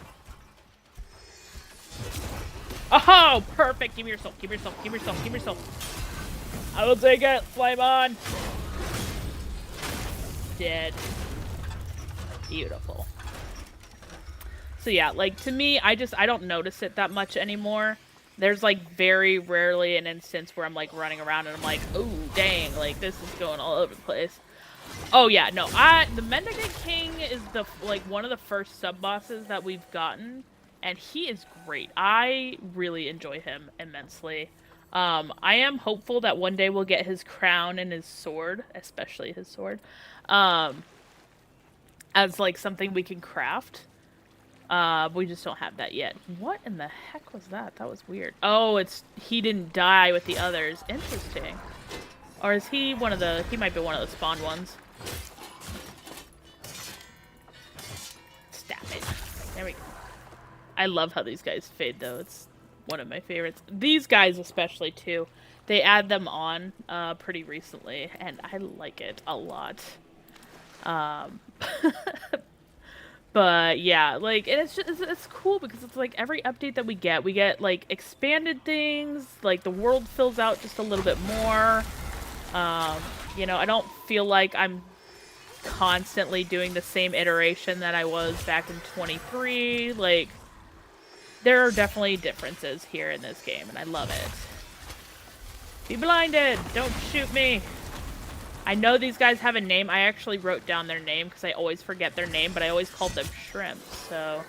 Oh, perfect! Give me your soul, give me your soul, give me your soul, give me your soul. I will take it! Flame on! Dead. Beautiful. So yeah, like, to me, I don't notice it that much anymore. There's, like, very rarely an instance where I'm, like, running around and I'm like, ooh, dang, like, this is going all over the place. Oh yeah, no, the Mendicant King is like one of the first sub-bosses that we've gotten, and he is great. I really enjoy him immensely. I am hopeful that one day we'll get his crown and his sword, especially his sword, as like something we can craft. We just don't have that yet. What in the heck was that? That was weird. Oh, he didn't die with the others. Interesting. Or is he one of the... He might be one of the spawned ones. Stop it. There we go. I love how these guys fade, though. It's one of my favorites. These guys especially, too. They add them on pretty recently, and I like it a lot. But yeah, like, and it's cool because it's like every update that we get like expanded things, like the world fills out just a little bit more. You know, I don't feel like I'm constantly doing the same iteration that I was back in 23. Like, there are definitely differences here in this game, and I love it. Be blinded! Don't shoot me! I know these guys have a name. I actually wrote down their name because I always forget their name, but I always called them shrimp, so...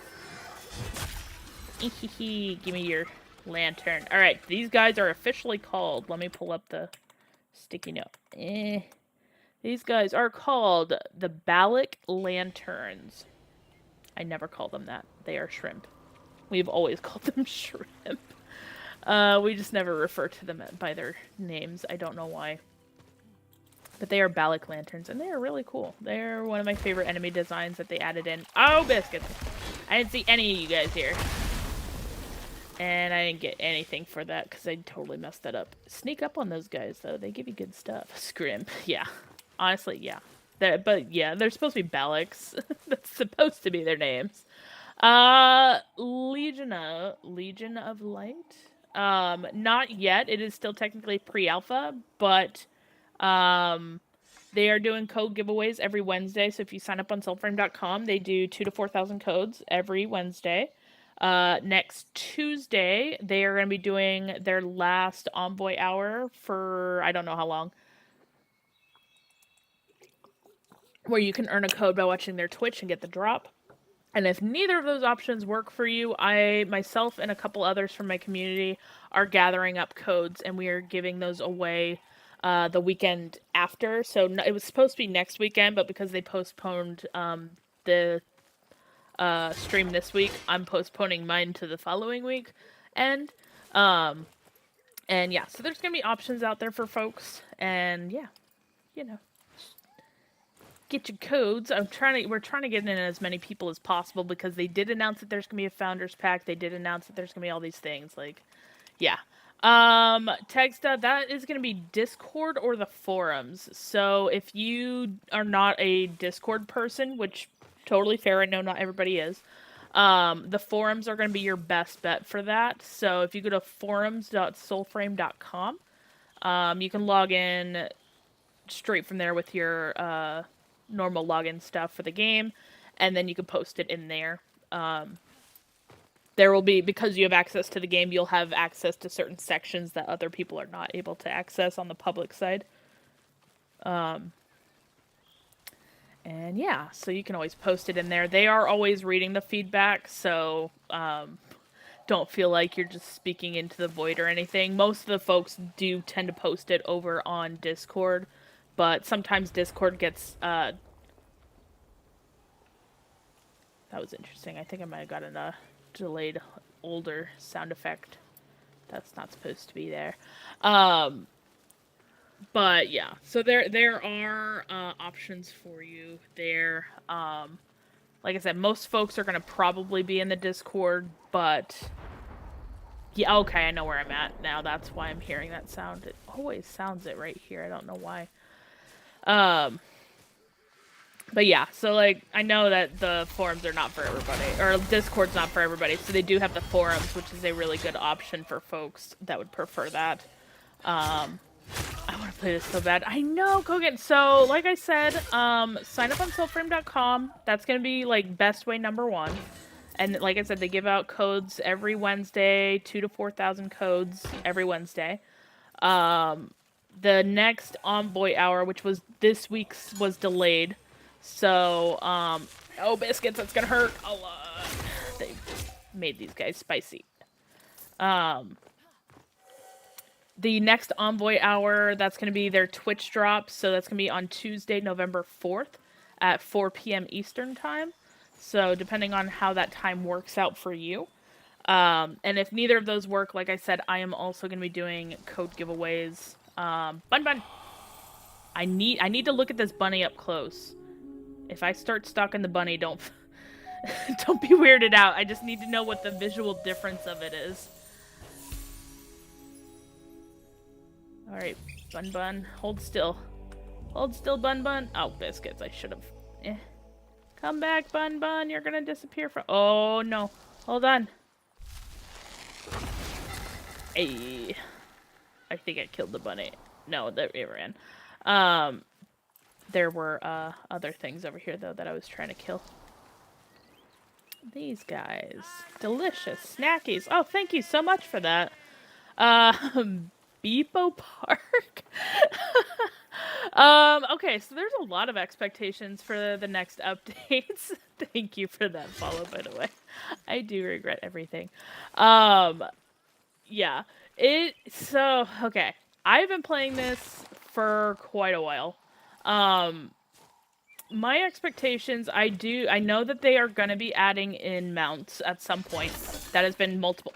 Give me your lantern. Alright, these guys are officially called... Let me pull up the sticky note. These guys are called the Balac Lanterns. I never call them that. They are shrimp. We've always called them shrimp. We just never refer to them by their names. I don't know why. But they are Balac Lanterns, and they are really cool. They're one of my favorite enemy designs that they added in. Oh, biscuits! I didn't see any of you guys here. And I didn't get anything for that, because I totally messed that up. Sneak up on those guys, though. They give you good stuff. Scrimp. Yeah. Honestly, yeah. But, yeah, they're supposed to be Balacs. That's supposed to be their names. Legion of Light? Not yet. It is still technically pre-alpha, but... they are doing code giveaways every Wednesday, so if you sign up on Soulframe.com, they do 2,000 to 4,000 codes every Wednesday. Next Tuesday, they are going to be doing their last Envoy Hour for, I don't know how long, where you can earn a code by watching their Twitch and get the drop. And if neither of those options work for you, I, myself, and a couple others from my community are gathering up codes, and we are giving those away the weekend after. So it was supposed to be next weekend, but because they postponed the stream this week, I'm postponing mine to the following week. And And yeah, so there's gonna be options out there for folks, and yeah, you know, get your codes. We're trying to get in as many people as possible because they did announce that there's gonna be a founders pack. They did announce that there's gonna be all these things. Like, yeah. Texta, that is gonna be Discord or the forums. So if you are not a Discord person, which totally fair, I know not everybody is. The forums are going to be your best bet for that. So if you go to forums.soulframe.com, you can log in straight from there with your normal login stuff for the game, and then you can post it in there. There will be, because you have access to the game, you'll have access to certain sections that other people are not able to access on the public side. And yeah, so you can always post it in there. They are always reading the feedback, so don't feel like you're just speaking into the void or anything. Most of the folks do tend to post it over on Discord, but sometimes Discord gets... that was interesting. I think I might have gotten a delayed older sound effect. That's not supposed to be there. But yeah, so there are options for you there. Like I said, most folks are going to probably be in the Discord, but yeah, okay, I know where I'm at now. That's why I'm hearing that sound. It always sounds it right here. I don't know why. But yeah, so like I know that the forums are not for everybody, or Discord's not for everybody. So they do have the forums, which is a really good option for folks that would prefer that. I want to play this so bad. I know, Kogan. So, like I said, sign up on Soulframe.com. That's going to be, like, best way number one. And like I said, they give out codes every Wednesday, 2,000 to 4,000 codes every Wednesday. The next Envoy Hour, which was this week's, was delayed. So, oh, biscuits, that's going to hurt a lot. They just made these guys spicy. The next Envoy Hour, that's going to be their Twitch drop. So that's going to be on Tuesday, November 4th at 4 p.m. Eastern Time. So depending on how that time works out for you. And if neither of those work, like I said, I am also going to be doing code giveaways. Bun. I need to look at this bunny up close. If I start stalking the bunny, don't don't be weirded out. I just need to know what the visual difference of it is. Alright, Bun. Hold still. Hold still, Bun. Oh, biscuits. I should have. Come back, Bun. You're gonna disappear from... Oh, no. Hold on. Hey. I think I killed the bunny. No, it ran. There were other things over here, though, that I was trying to kill. These guys. Delicious snackies. Oh, thank you so much for that. Beepo Park. Okay, so there's a lot of expectations for the next updates. Thank you for that follow, by the way. I do regret everything. Yeah. Okay. I've been playing this for quite a while. My expectations, I know that they are going to be adding in mounts at some point. That has been multiple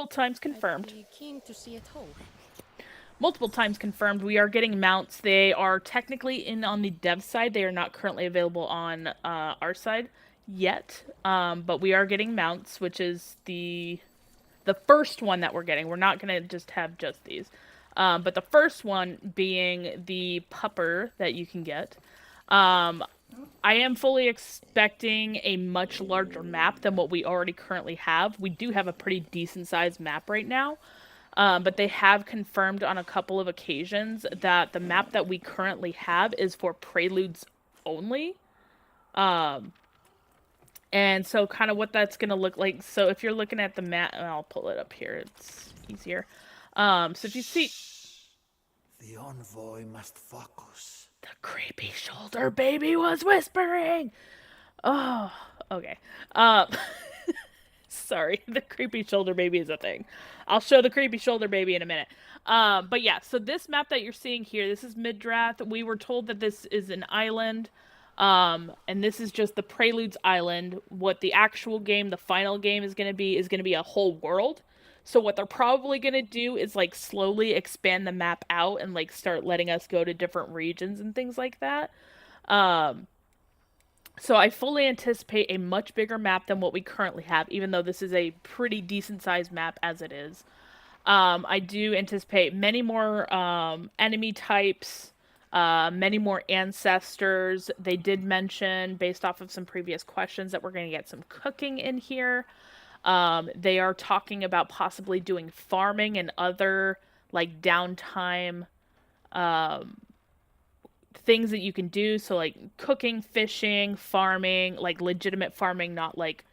times confirmed. I'd be keen to see it whole. Multiple times confirmed. We are getting mounts. They are technically in on the dev side. They are not currently available on our side yet. But we are getting mounts, which is the first one that we're getting. We're not going to just have just these. But the first one being the pupper that you can get. I am fully expecting a much larger map than what we already currently have. We do have a pretty decent sized map right now. But they have confirmed on a couple of occasions that the map that we currently have is for preludes only. And so kind of what that's going to look like. So if you're looking at the map, I'll pull it up here. It's easier. So if you see... The envoy must focus. The creepy shoulder baby was whispering! Oh, okay. Sorry, the creepy shoulder baby is a thing. I'll show the creepy shoulder baby in a minute. But yeah, so this map that you're seeing here, this is Midrath. We were told that this is an island. And this is just the Preludes Island. What the actual game, the final game is going to be a whole world. So what they're probably going to do is like slowly expand the map out and like start letting us go to different regions and things like that. Um, so I fully anticipate a much bigger map than what we currently have, even though this is a pretty decent sized map as it is. I do anticipate many more enemy types, many more ancestors. They did mention, based off of some previous questions, that we're going to get some cooking in here. They are talking about possibly doing farming and other like downtime things that you can do. So like cooking, fishing, farming, like legitimate farming, not like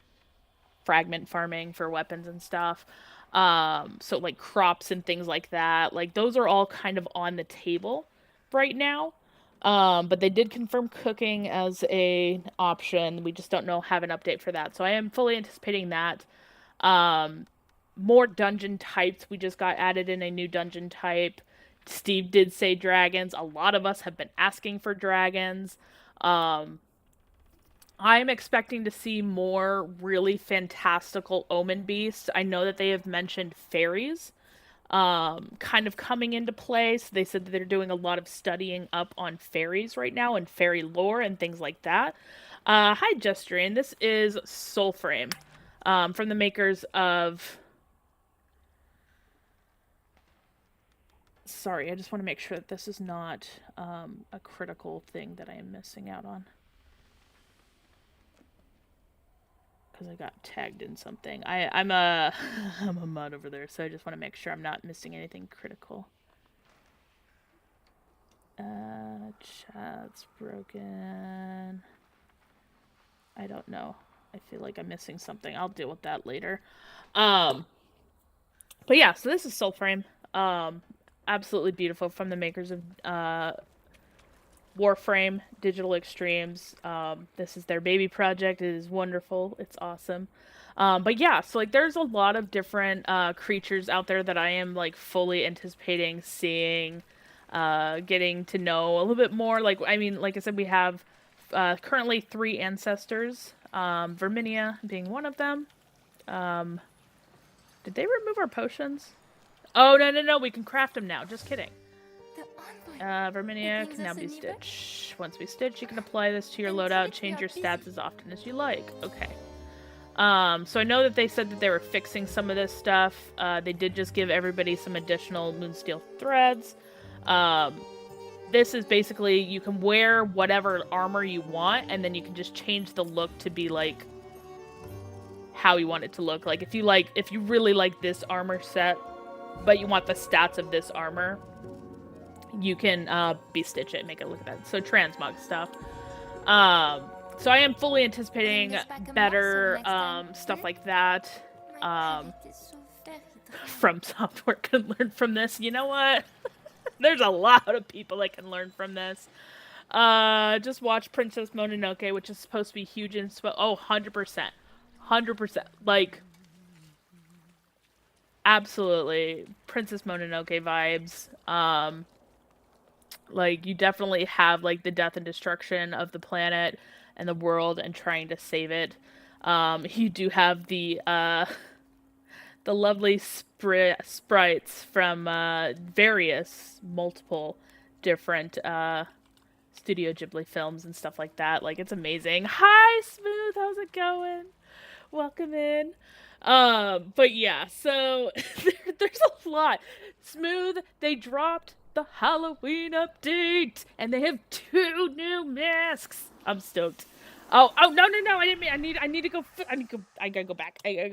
fragment farming for weapons and stuff. So like crops and things like that. Like those are all kind of on the table right now. But they did confirm cooking as a option. We just don't know have an update for that. So I am fully anticipating that. Um, More dungeon types. We just got added in a new dungeon type. Steve did say dragons. A lot of us have been asking for dragons. Um, I'm expecting to see more really fantastical omen beasts. I know that they have mentioned fairies kind of coming into play. So they said that they're doing a lot of studying up on fairies right now and fairy lore and things like that. Hi, Justrian. This is Soulframe from the makers of. Sorry, I just want to make sure that this is not a critical thing that I am missing out on. Because I got tagged in something. I'm a I'm a mod over there, so I just want to make sure I'm not missing anything critical. Chat's broken. I don't know. I feel like I'm missing something. I'll deal with that later. But yeah, so this is Soulframe. Absolutely beautiful from the makers of Warframe Digital Extremes. This is their baby project. It is wonderful. It's awesome. But yeah, so like there's a lot of different creatures out there that I am like fully anticipating seeing, getting to know a little bit more. Like I mean, like I said, we have currently 3 ancestors. Verminia being one of them. Did they remove our potions? Oh no! We can craft them now. Just kidding. Verminia can now be stitched. Once we stitch, you can apply this to your loadout, change your stats as often as you like. Okay. So I know that they said that they were fixing some of this stuff. They did just give everybody some additional Moonsteel threads. This is basically, you can wear whatever armor you want, and then you can just change the look to be like how you want it to look. Like if you really like this armor set, but you want the stats of this armor, you can be-stitch it and make it look better. So transmog stuff. So I am fully anticipating better stuff like that. From software can learn from this. You know what? There's a lot of people that can learn from this. Just watch Princess Mononoke, which is supposed to be huge in 100%. 100%. Like, absolutely. Princess Mononoke vibes. Like, you definitely have, like, the death and destruction of the planet and the world and trying to save it. You do have the lovely sprites from various, multiple different Studio Ghibli films and stuff like that. Like, it's amazing. Hi, Smooth! How's it going? Welcome in. But yeah, so there's a lot. Smooth, they dropped the Halloween update, and they have 2 new masks. I'm stoked. Oh no! I didn't mean. I need to go. I gotta go back. They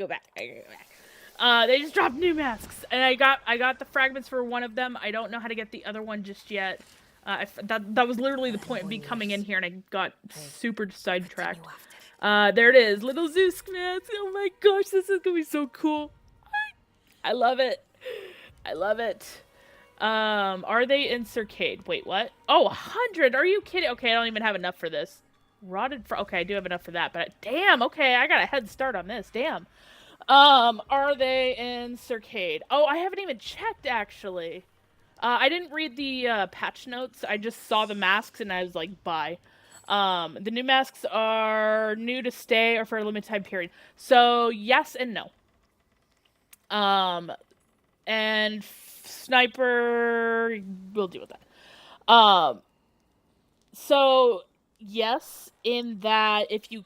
just dropped new masks, and I got the fragments for one of them. I don't know how to get the other one just yet. That was literally the point of me coming in here, and I got super sidetracked. There it is, little Zeus mask. Oh my gosh, this is gonna be so cool. I love it. I love it. Are they in Circade? Wait, what? Oh, 100! Are you kidding? Okay, I don't even have enough for this. Okay, I do have enough for that, but damn, okay, I got a head start on this, damn. Are they in Circade? Oh, I haven't even checked, actually. I didn't read the, patch notes. I just saw the masks, and I was like, bye. The new masks are new to stay or for a limited time period. So, yes and no. Um, and sniper, we'll deal with that. So yes, in that if you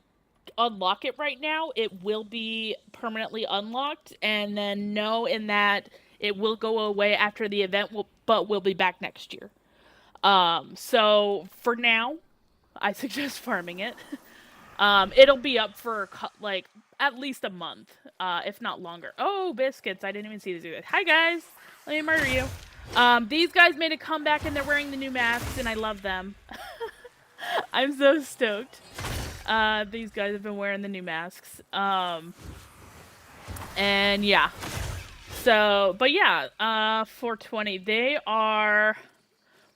unlock it right now, it will be permanently unlocked, and then no, in that it will go away after the event, but will be back next year. So for now, I suggest farming it. It'll be up for like at least a month, if not longer. Oh, biscuits! I didn't even see these. Hi guys, let me murder you. These guys made a comeback and they're wearing the new masks, and I love them. I'm so stoked. These guys have been wearing the new masks. And yeah. So, but yeah, 420. They are.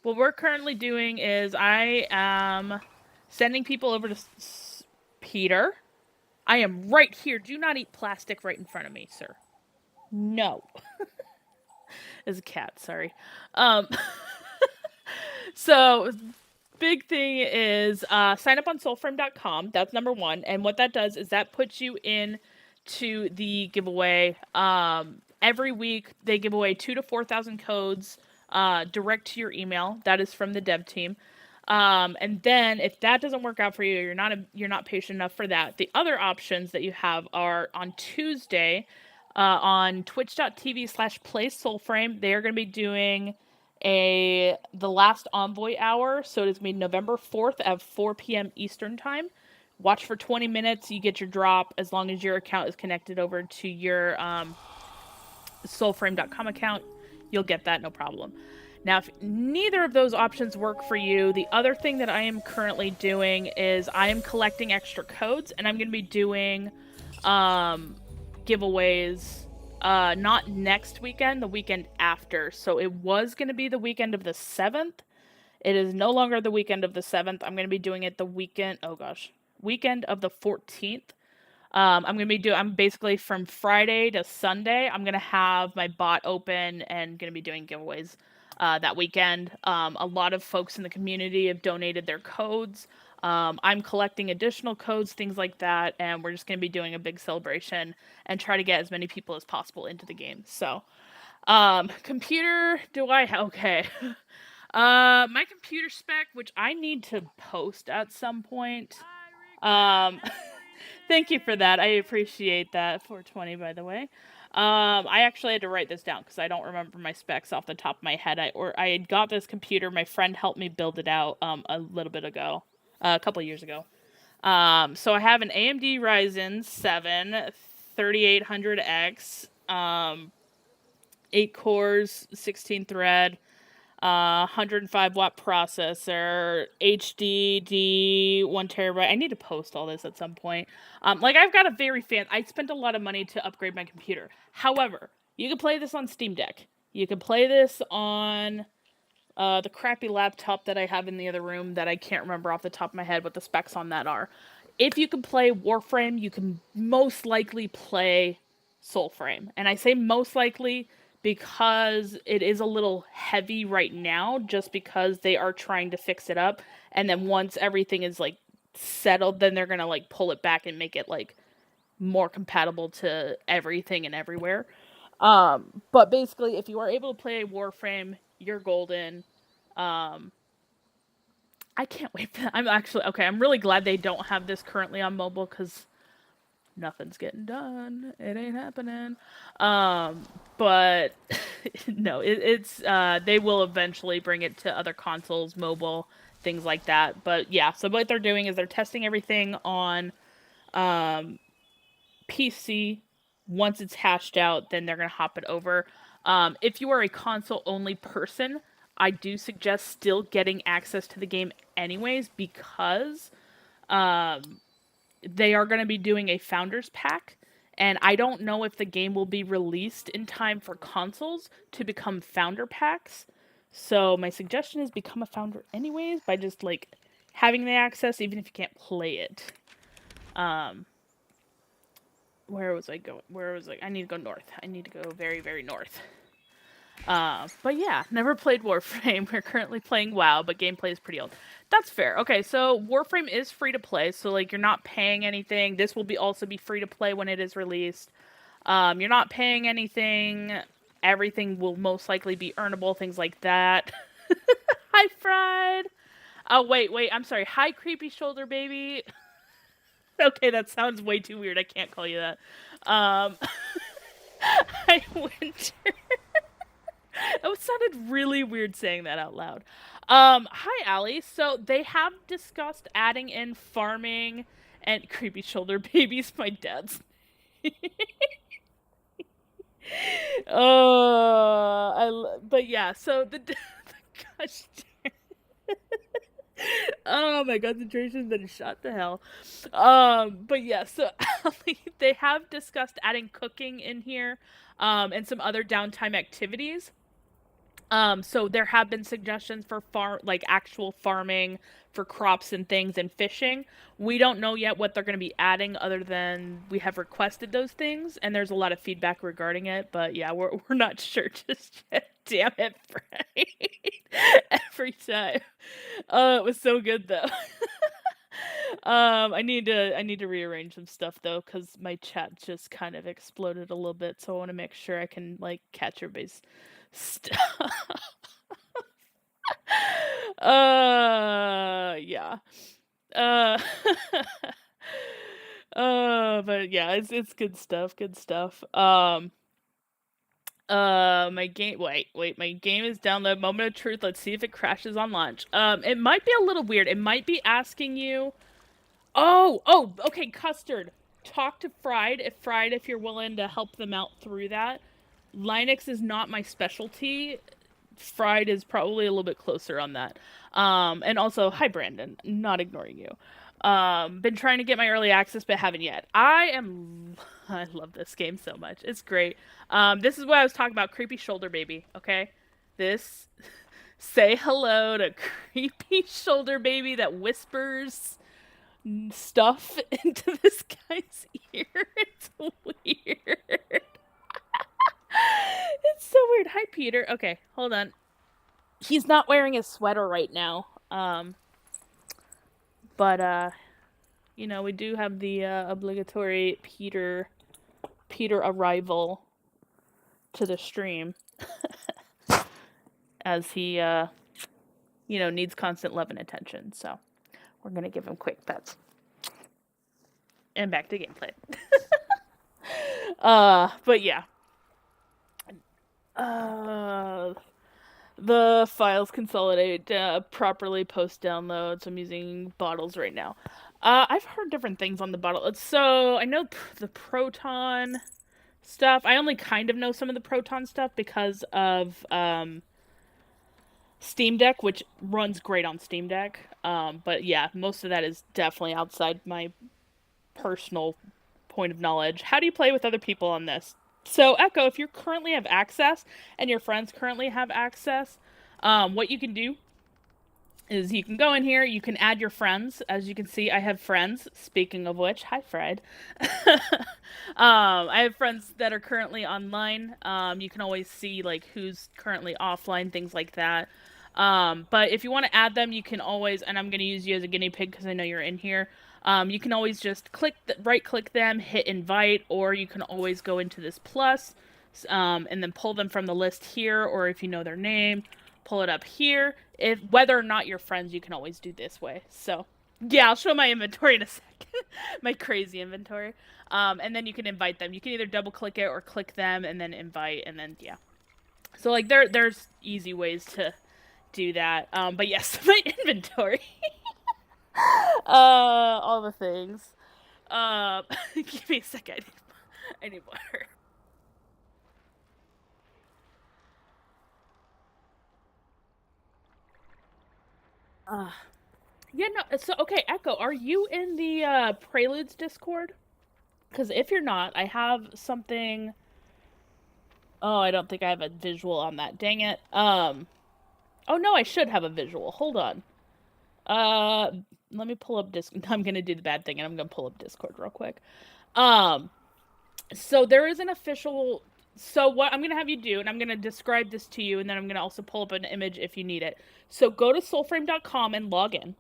What we're currently doing is I am sending people over to Peter. I am right here. Do not eat plastic right in front of me, sir. No. As a cat, sorry. Um, so big thing is sign up on soulframe.com. That's number one. And what that does is that puts you in to the giveaway. Every week they give away 2 to 4,000 codes direct to your email. That is from the dev team. And then if that doesn't work out for you, you're not patient enough for that. The other options that you have are on Tuesday on twitch.tv/play Soulframe. They are going to be doing the last envoy hour, so it's going to be November 4th at 4 p.m. Eastern time. Watch for 20 minutes, you get your drop as long as your account is connected over to your soulframe.com account. You'll get that, no problem. Now, if neither of those options work for you, the other thing that I am currently doing is I am collecting extra codes, and I'm going to be doing giveaways not next weekend, the weekend after. So it was going to be the weekend of the 7th. It is no longer the weekend of the 7th. I'm going to be doing it the weekend of the 14th. I'm basically from Friday to Sunday. I'm gonna have my bot open and gonna be doing giveaways that weekend. A lot of folks in the community have donated their codes. I'm collecting additional codes, things like that, and we're just gonna be doing a big celebration and try to get as many people as possible into the game. So, computer, okay. My computer spec, which I need to post at some point. Um, Thank you for that. I appreciate that. 420, by the way. I actually had to write this down because I don't remember my specs off the top of my head. I had got this computer. My friend helped me build it out a little bit ago, a couple of years ago. So I have an AMD Ryzen 7 3800X, 8 cores, 16 thread, 105-watt processor, HDD, 1 TB. I need to post all this at some point. Like I've got a I spent a lot of money to upgrade my computer. However, you can play this on Steam Deck. You can play this on the crappy laptop that I have in the other room that I can't remember off the top of my head what the specs on that are. If you can play Warframe, you can most likely play Soulframe. And I say most likely because it is a little heavy right now, just because they are trying to fix it up. And then once everything is like settled, then they're gonna like pull it back and make it like more compatible to everything and everywhere. But basically, if you are able to play Warframe, you're golden. I can't wait for that. I'm really glad they don't have this currently on mobile because nothing's getting done. It ain't happening. But no, it's they will eventually bring it to other consoles, mobile, things like that. But yeah, so what they're doing is they're testing everything on PC. Once it's hashed out, then they're gonna hop it over. If you are a console only person, I do suggest still getting access to the game anyways because they are going to be doing a founders pack, and I don't know if the game will be released in time for consoles to become founder packs. So my suggestion is become a founder anyways by just like having the access even if you can't play it. Where was I going? I need to go north. I need to go very, very north. But yeah, never played Warframe. We're currently playing WoW, but gameplay is pretty old. That's fair. Okay, so Warframe is free to play, so like you're not paying anything. This will also be free to play when it is released. You're not paying anything. Everything will most likely be earnable, things like that. Hi, Fried. Oh, wait. I'm sorry. Hi, creepy shoulder baby. Okay, that sounds way too weird. I can't call you that. Um, hi, Winter. It sounded really weird saying that out loud. Hi, Allie. So they have discussed adding in farming and creepy shoulder babies. My dad's. But yeah. So the gosh, oh my concentration's been shot to hell. But yeah. So Allie, they have discussed adding cooking in here, and some other downtime activities. So there have been suggestions for like actual farming for crops and things and fishing. We don't know yet what they're going to be adding other than we have requested those things and there's a lot of feedback regarding it, but yeah, we're not sure just yet. Damn it, Frank. Every time. Oh, it was so good though. I need to rearrange some stuff though cuz my chat just kind of exploded a little bit, so I want to make sure I can like catch everybody's stuff. Yeah. Uh but yeah, it's good stuff, good stuff. My game wait, my game is download moment of truth. Let's see if it crashes on launch. It might be a little weird. It might be asking you. Oh, okay, Custard. Talk to Fried if you're willing to help them out through that. Linux is not my specialty. Fried is probably a little bit closer on that. And also, hi Brandon, not ignoring you. Been trying to get my early access, but haven't yet. I love this game so much. It's great. This is what I was talking about, creepy shoulder baby. Okay, this say hello to creepy shoulder baby that whispers stuff into this guy's ear. It's weird. It's so weird. Hi, Peter. Okay, hold on. He's not wearing his sweater right now. But we do have the obligatory Peter arrival to the stream as he needs constant love and attention. So we're gonna give him quick pets. And back to gameplay. But yeah. The files consolidate properly post downloads. I'm using bottles right now. I've heard different things on the bottle. So I know the Proton stuff. I only kind of know some of the Proton stuff because of Steam Deck, which runs great on Steam Deck. But yeah, most of that is definitely outside my personal point of knowledge. How do you play with other people on this? So, Echo, if you currently have access and your friends currently have access, what you can do is you can go in here, you can add your friends. As you can see, I have friends. Speaking of which, hi, Fred. I have friends that are currently online. You can always see like who's currently offline, things like that. But if you want to add them, you can always, and I'm going to use you as a guinea pig because I know you're in here. You can always just right click them, hit invite, or you can always go into this plus, and then pull them from the list here, or if you know their name, pull it up here. If whether or not you're friends, you can always do this way. So yeah, I'll show my inventory in a second, my crazy inventory. And then you can invite them. You can either double click it or click them and then invite, and then yeah. So like there's easy ways to do that. But yes, my inventory. All the things. Give me a second. I need water. Uh, yeah, no. So okay, Echo, are you in the Preludes Discord? Because if you're not, I have something. Oh, I don't think I have a visual on that. Dang it. Oh no, I should have a visual. Hold on. Uh, Let me pull up Discord. I'm gonna do the bad thing, and I'm gonna pull up Discord real quick. Um, so there is an official. So what I'm gonna have you do, and I'm gonna describe this to you, and then I'm gonna also pull up an image if you need it. So go to soulframe.com and log in.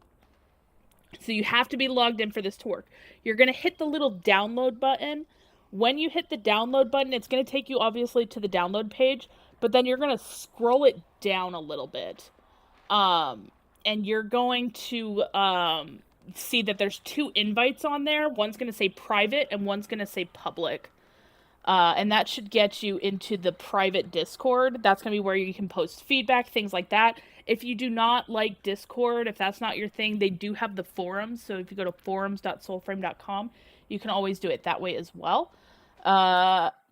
So you have to be logged in for this to work. You're gonna hit the little download button. When you hit the download button, it's going to take you obviously to the download page, but then you're going to scroll it down a little bit. And you're going to see that there's 2 invites on there. One's going to say private and one's going to say public. And that should get you into the private Discord. That's going to be where you can post feedback, things like that. If you do not like Discord, if that's not your thing, they do have the forums. So if you go to forums.soulframe.com, you can always do it that way as well.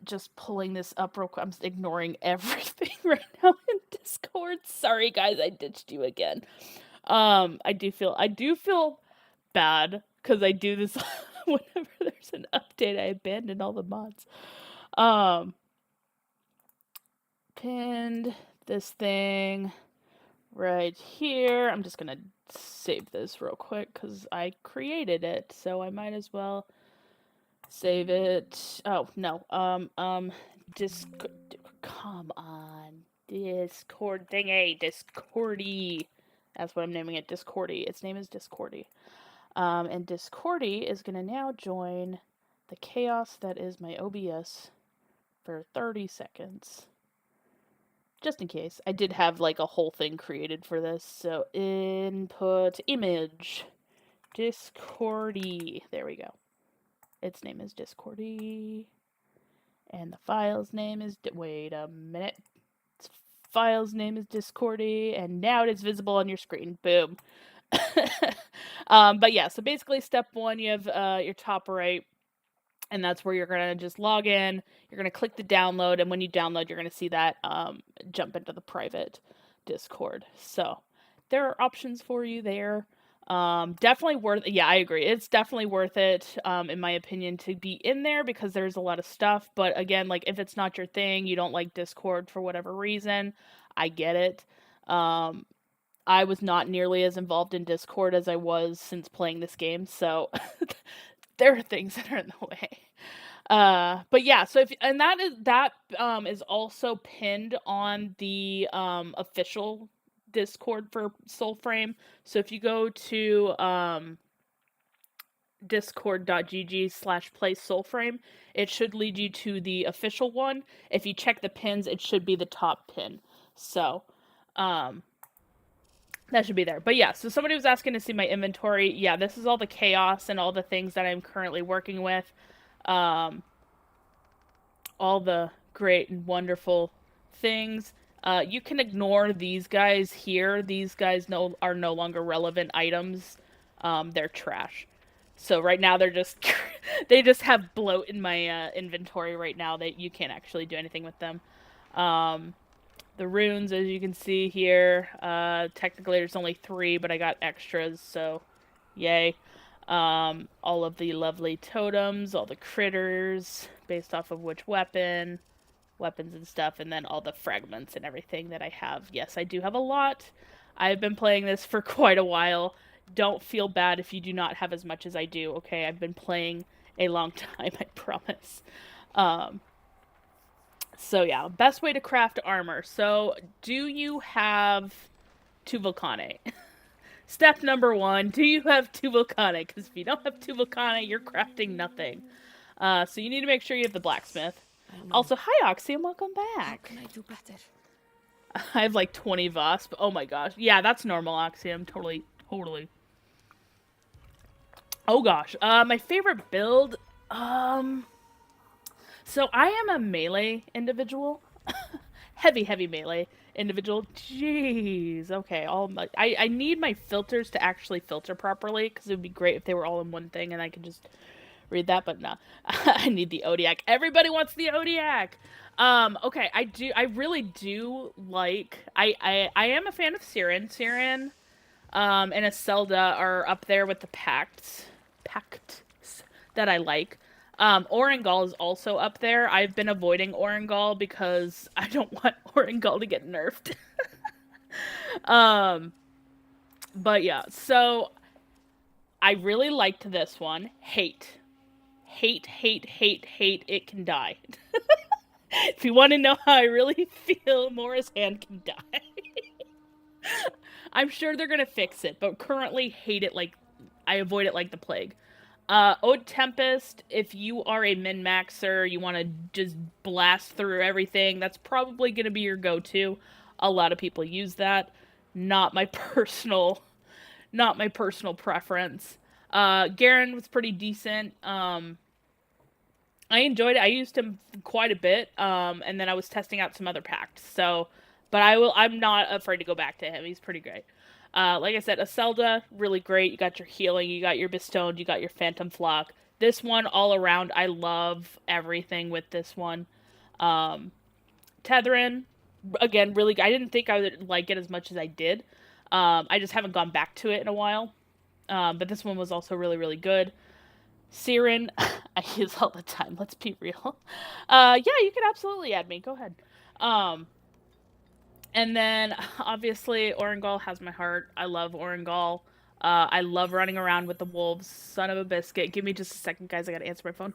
Just pulling this up real quick. I'm ignoring everything right now in Discord. Sorry guys, I ditched you again. I do feel bad because I do this whenever there's an update. I abandon all the mods. Pinned this thing right here. I'm just gonna save this real quick because I created it, so I might as well save it. Oh no. Come on, Discord thingy, Discordy. That's what I'm naming it, Discordy. Its name is Discordy. And Discordy is gonna now join the chaos that is my OBS for 30 seconds. Just in case. I did have like a whole thing created for this. So input image. Discordy. There we go. Its name is Discordy. And the file's name is... Wait a minute. Its file's name is Discordy. And now it is visible on your screen. Boom. But yeah, so basically step 1, you have your top right. And that's where you're going to just log in. You're going to click the download. And when you download, you're going to see that jump into the private Discord. So there are options for you there. Definitely worth it. Yeah, I agree. It's definitely worth it, in my opinion, to be in there because there's a lot of stuff. But again, like if it's not your thing, you don't like Discord for whatever reason, I get it. I was not nearly as involved in Discord as I was since playing this game. So... there are things that are in the way. But yeah, so that is also pinned on the official Discord for Soulframe. So if you go to discord.gg/play Soulframe, it should lead you to the official one. If you check the pins, it should be the top pin. So that should be there. But yeah, so somebody was asking to see my inventory. Yeah, this is all the chaos and all the things that I'm currently working with. All the great and wonderful things. You can ignore these guys here. These guys are no longer relevant items. They're trash. So right now they're just they just have bloat in my inventory right now that you can't actually do anything with them. The runes, as you can see here, technically there's only 3, but I got extras, so yay. All of the lovely totems, all the critters, based off of which weapons and stuff, and then all the fragments and everything that I have. Yes, I do have a lot. I've been playing this for quite a while. Don't feel bad if you do not have as much as I do, okay? I've been playing a long time, I promise. So yeah, best way to craft armor. So, do you have 2 Volcane? Step number 1, do you have 2 Volcane? Because if you don't have 2 Volcane, you're crafting nothing. So you need to make sure you have the blacksmith. Also, hi Oxy, and welcome back. How can I do better? I have like 20 Vasp. Oh my gosh. Yeah, that's normal, Oxy. I'm totally. Oh gosh. My favorite build, so I am a melee individual. heavy melee individual. Jeez. Okay. I need my filters to actually filter properly because it would be great if they were all in one thing and I could just read that, but no. I need the Odiac. Everybody wants the Odiac. Okay, I really do like I am a fan of Siren. Siren and Iselda are up there with the pacts that I like. Orengal is also up there. I've been avoiding Orengal because I don't want Orengal to get nerfed. But yeah, so I really liked this one. Hate, it can die. If you want to know how I really feel, Morris Hand can die. I'm sure they're gonna fix it, but currently hate it like I avoid it like the plague. Ode Tempest, if you are a min maxer, you want to just blast through everything, that's probably going to be your go to. A lot of people use that. Not my personal preference. Garen was pretty decent. I enjoyed it. I used him quite a bit. And then I was testing out some other packs. So, but I'm not afraid to go back to him. He's pretty great. Like I said, Aselda, really great. You got your healing, you got your bestowed, you got your phantom flock. This one all around, I love everything with this one. Um, Tetherin, again, really. I didn't think I would like it as much as I did. I just haven't gone back to it in a while. But this one was also really, really good. Siren, I use all the time. Let's be real. Yeah, you can absolutely add me. Go ahead. Um, and then obviously Orengal has my heart. I love Orengal. I love running around with the wolves. Son of a biscuit. Give me just a second, guys. I gotta answer my phone.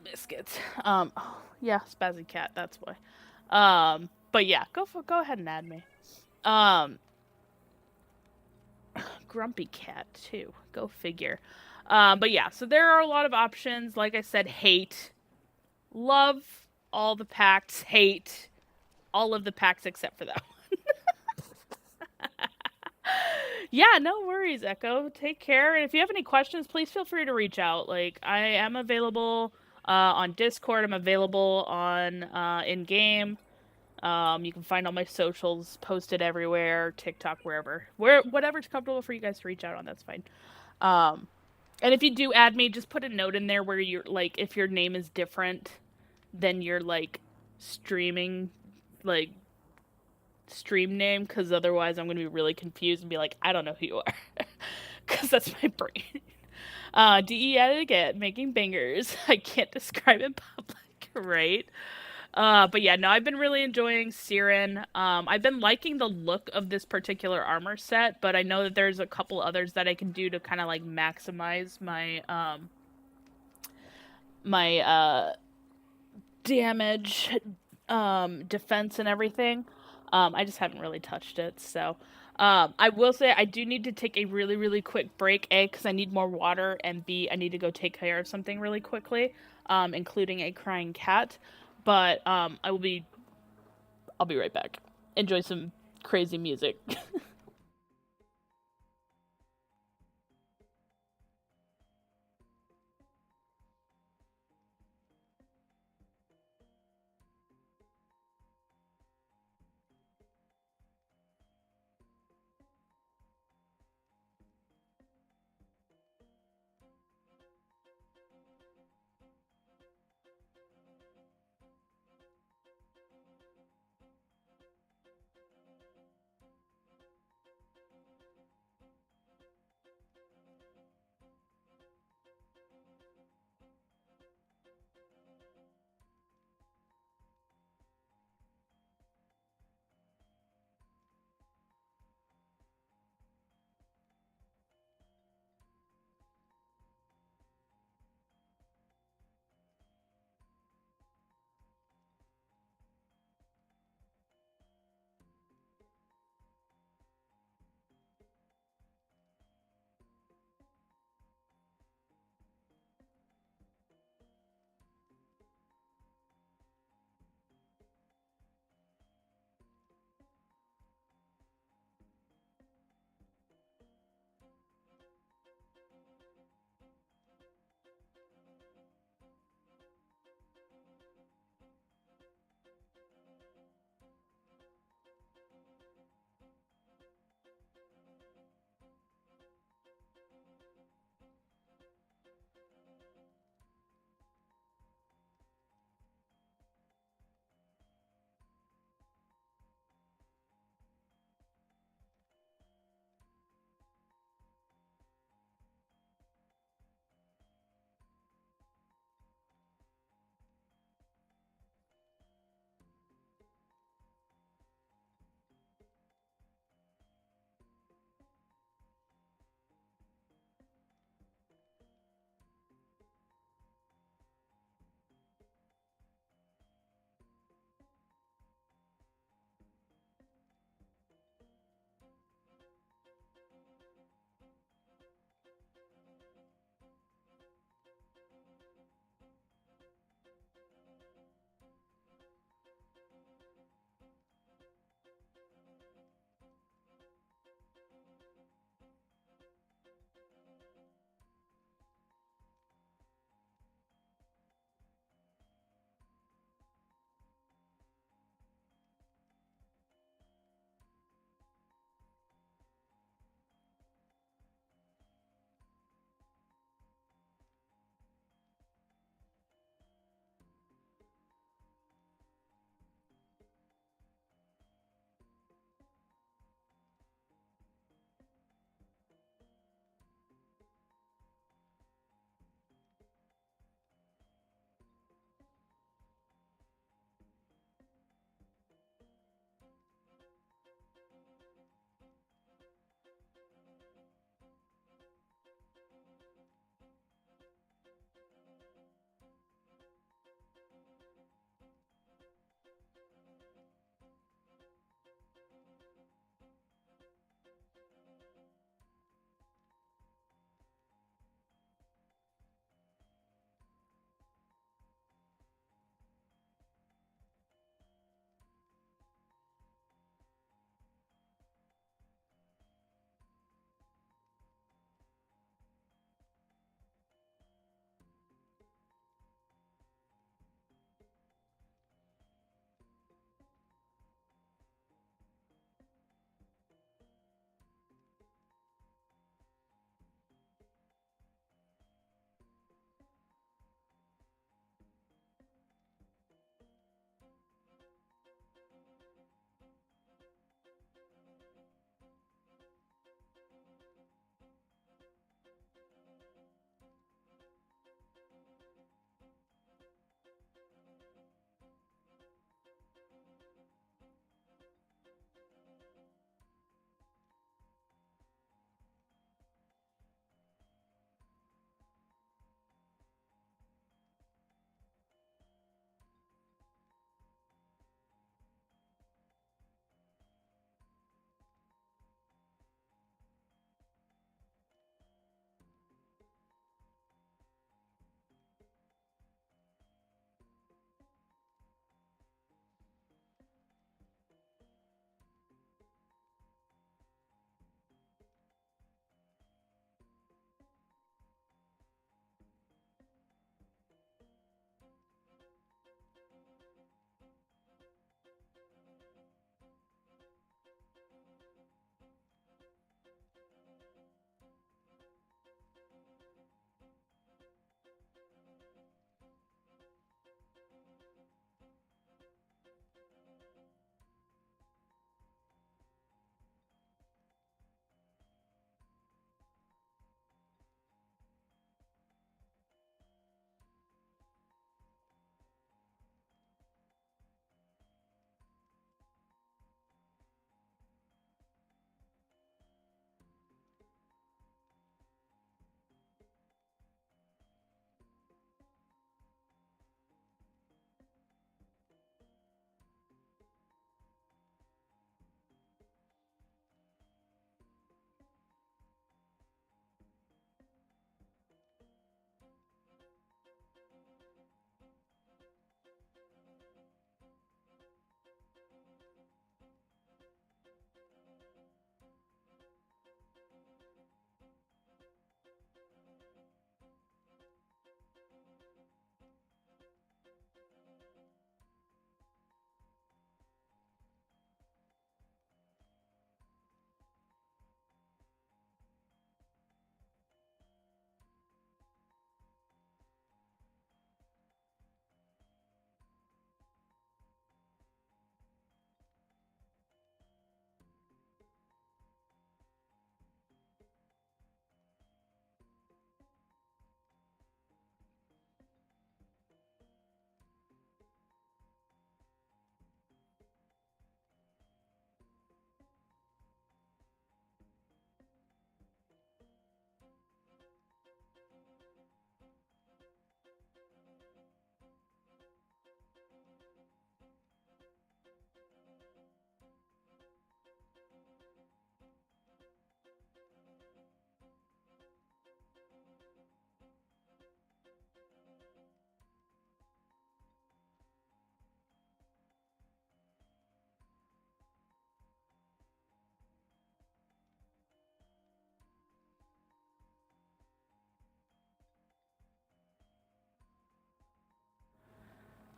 Biscuits. Oh, yeah, Spazzy Cat. That's why. But yeah, go ahead and add me. Um, Grumpy Cat too. Go figure. But yeah, so there are a lot of options. Like I said, hate, love all the packs, hate all of the packs except for that. Yeah, no worries, Echo. Take care. And if you have any questions, please feel free to reach out. Like I am available on Discord. I'm available on in game. You can find all my socials posted everywhere, TikTok, whatever's comfortable for you guys to reach out on. That's fine. Um, and if you do add me, just put a note in there where you're like, if your name is different than your like streaming, like stream name, because otherwise I'm gonna be really confused and be like, I don't know who you are, because that's my brain. DE at it again, making bangers. I can't describe in public, right? But yeah, no, I've been really enjoying Siren. I've been liking the look of this particular armor set, but I know that there's a couple others that I can do to kind of like maximize my damage, defense and everything. I just haven't really touched it, so I will say I do need to take a really, really quick break. A, because I need more water, and B, I need to go take care of something really quickly, including a crying cat. But I'll be right back. Enjoy some crazy music.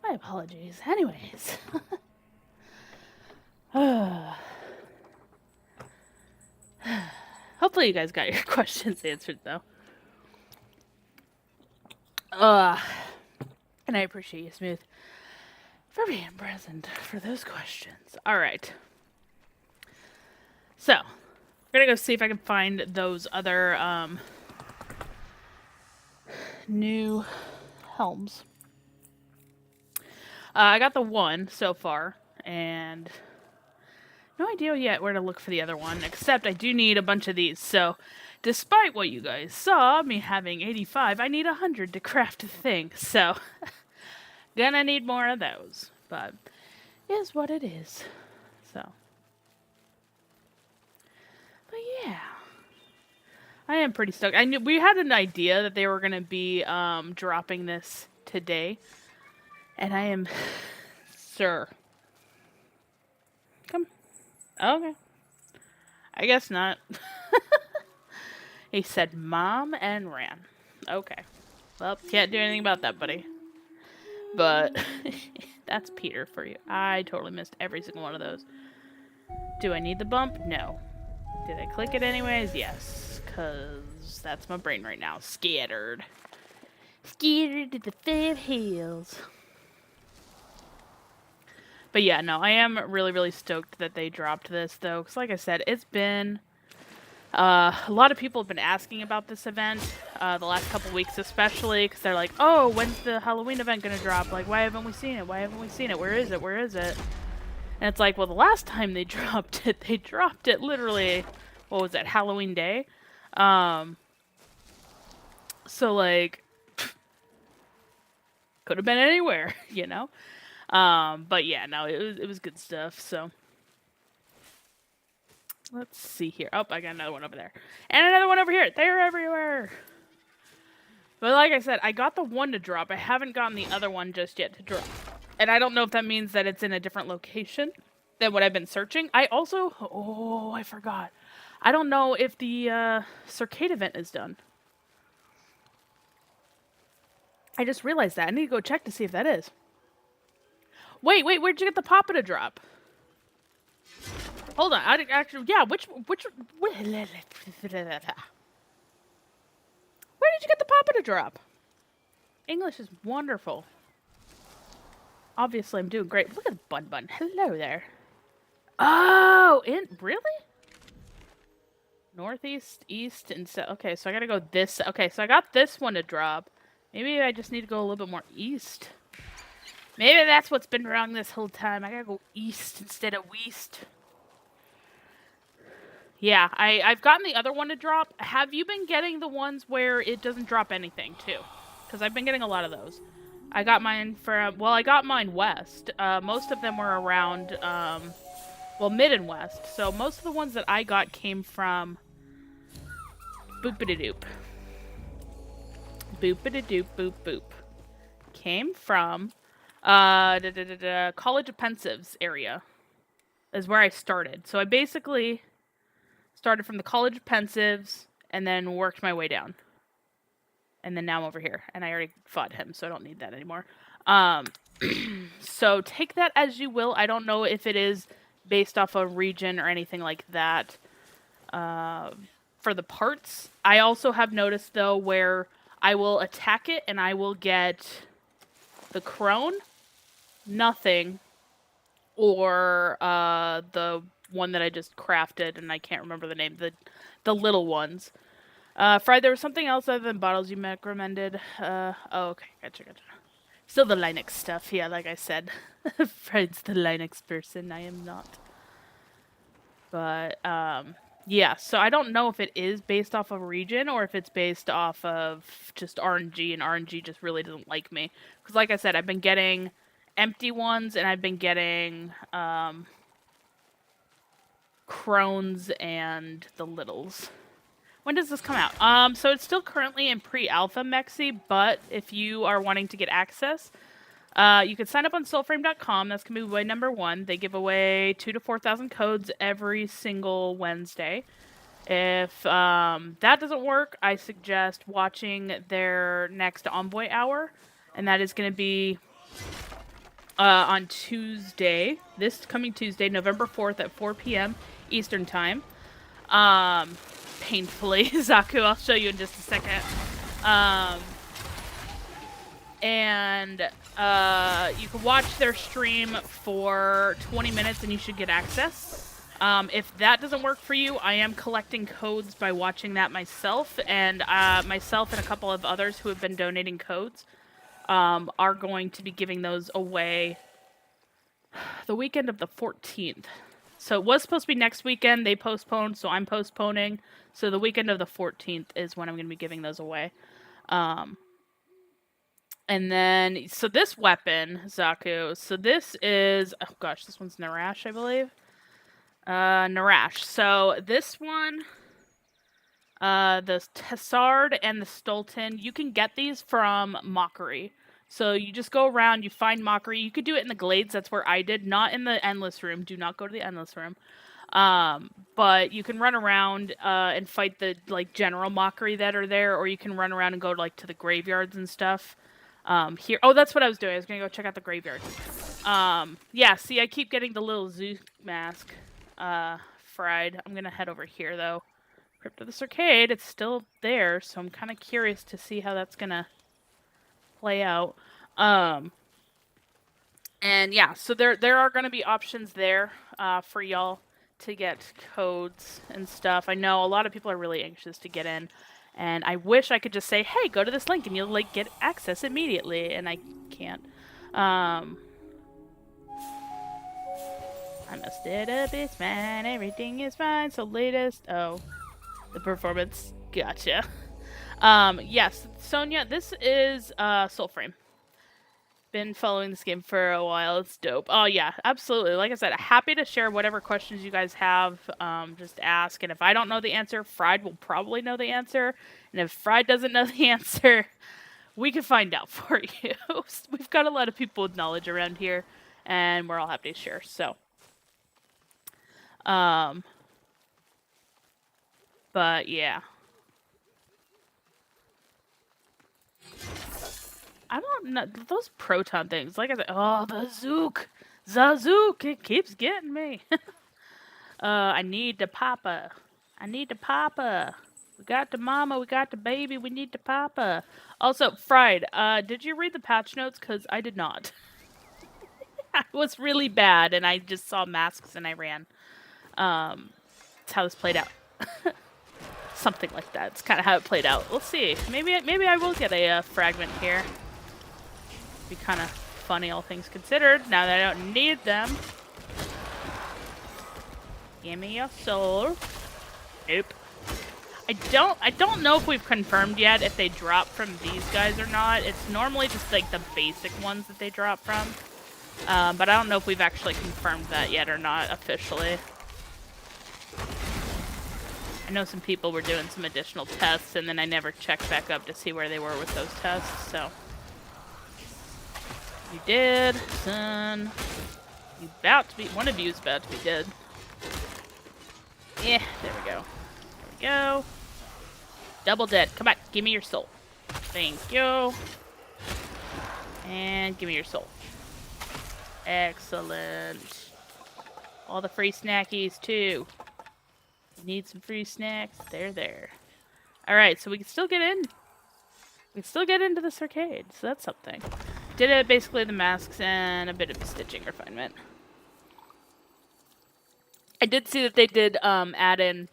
My apologies. Anyways. Hopefully you guys got your questions answered, though. And I appreciate you, Smooth, for being present for those questions. All right. So, we're gonna go see if I can find those other new helms. I got the one so far, and no idea yet where to look for the other one, except I do need a bunch of these. So, despite what you guys saw, me having 85, I need 100 to craft a thing. So, gonna need more of those. But, is what it is. So. But yeah. I am pretty stoked. I knew we had an idea that they were gonna be dropping this today. And I am sir. Come. Okay. I guess not. He said mom and ran. Okay. Well, can't do anything about that, buddy. But that's Peter for you. I totally missed every single one of those. Do I need the bump? No. Did I click it anyways? Yes. Because that's my brain right now. Scattered. Scattered to the 5 hills. But yeah, no, I am really, really stoked that they dropped this, though. Because like I said, it's been... a lot of people have been asking about this event, the last couple weeks especially, because they're like, oh, when's the Halloween event going to drop? Like, why haven't we seen it? Why haven't we seen it? Where is it? Where is it? And it's like, well, the last time they dropped it literally, what was it, Halloween Day? So, like, could have been anywhere, you know? But yeah, no, it was good stuff, so... Let's see here. Oh, I got another one over there. And another one over here. They're everywhere. But like I said, I got the one to drop. I haven't gotten the other one just yet to drop. And I don't know if that means that it's in a different location than what I've been searching. I also... Oh, I forgot. I don't know if the Circade event is done. I just realized that. I need to go check to see if that is. Wait, where'd you get the Papa to drop? Hold on, actually, yeah, where did you get the Papa to drop? English is wonderful. Obviously, I'm doing great. Look at Bun. Hello there. Oh, really? Northeast, east, and south. Okay, so I gotta go this. Okay, so I got this one to drop. Maybe I just need to go a little bit more east. Maybe that's what's been wrong this whole time. I gotta go east instead of west. Yeah, I've gotten the other one to drop. Have you been getting the ones where it doesn't drop anything, too? Because I've been getting a lot of those. I got mine from... Well, I got mine west. Most of them were around, well, mid and west. So most of the ones that I got came from... Boop-a-da-doop. Boop-a-da-doop, boop-boop. Came from... College of Pensives area. Is where I started. So I basically... started from the College of Pensives, and then worked my way down. And then now I'm over here. And I already fought him, so I don't need that anymore. So take that as you will. I don't know if it is based off a region or anything like that for the parts. I also have noticed, though, where I will attack it, and I will get the crone, nothing, or the... one that I just crafted, and I can't remember the name. The little ones. Fried, there was something else other than bottles you recommended. Oh, okay. Gotcha. Still the Linux stuff, yeah, like I said. Fried's the Linux person. I am not. But, yeah, so I don't know if it is based off of region or if it's based off of just RNG, and RNG just really doesn't like me. Because, like I said, I've been getting empty ones, and I've been getting, Crones and the Littles. When does this come out? So it's still currently in pre-alpha, Mexi, but if you are wanting to get access, you can sign up on Soulframe.com. That's going to be way number 1. They give away 2,000 to 4,000 codes every single Wednesday. If that doesn't work, I suggest watching their next Envoy Hour, and that is going to be on Tuesday, this coming Tuesday, November 4th at 4 p.m. Eastern Time. Painfully, Zaku, I'll show you in just a second. And you can watch their stream for 20 minutes and you should get access. If that doesn't work for you, I am collecting codes by watching that myself, and myself and a couple of others who have been donating codes are going to be giving those away the weekend of the 14th. So it was supposed to be next weekend. They postponed, so I'm postponing. So the weekend of the 14th is when I'm going to be giving those away. And then, so this weapon, Zaku, so this is, oh gosh, this one's Narash, I believe. Narash. So this one, the Tessard and the Stolten, you can get these from Mockery. So you just go around, you find Mockery. You could do it in the Glades, that's where I did, not in the Endless Room. Do not go to the Endless Room. But you can run around and fight the like general Mockery that are there, or you can run around and go like to the graveyards and stuff. Here, oh, that's what I was doing. I was gonna go check out the graveyard. Yeah, see, I keep getting the little zoo mask fried. I'm gonna head over here though. Crypt of the Circade, it's still there, so I'm kind of curious to see how that's gonna play out. And yeah, so there are gonna be options there for y'all to get codes and stuff. I know a lot of people are really anxious to get in, and I wish I could just say, hey, go to this link and you'll like get access immediately, and I can't. I'm a database man, everything is fine, so latest, oh, the performance, gotcha. Yes, Sonia, this is Soulframe. Been following this game for a while. It's dope. Oh yeah, absolutely. Like I said, happy to share whatever questions you guys have. Just ask, and if I don't know the answer, Fried will probably know the answer. And if Fried doesn't know the answer, we can find out for you. We've got a lot of people with knowledge around here, and we're all happy to share. So, but yeah. I don't know, those proton things, like I said, oh, the Zook, it keeps getting me. I need the papa. We got the mama, we got the baby, we need the papa. Also, Fried, did you read the patch notes? Because I did not. It was really bad, and I just saw masks and I ran. That's how this played out. Something like that. It's kind of how it played out. We'll see. Maybe I will get a fragment here. Be kind of funny, all things considered. Now that I don't need them. Give me your soul. Nope. I don't know if we've confirmed yet if they drop from these guys or not. It's normally just like the basic ones that they drop from. But I don't know if we've actually confirmed that yet or not officially. I know some people were doing some additional tests, and then I never checked back up to see where they were with those tests, so. You did, son. You about to be, one of you is about to be dead. Yeah, there we go. There we go. Double dead. Come on, give me your soul. Thank you. And give me your soul. Excellent. All the free snackies, too. You need some free snacks? They're there. Alright, so we can still get in. We can still get into this arcade, so that's something. Did it basically the masks and a bit of stitching refinement. I did see that they did add in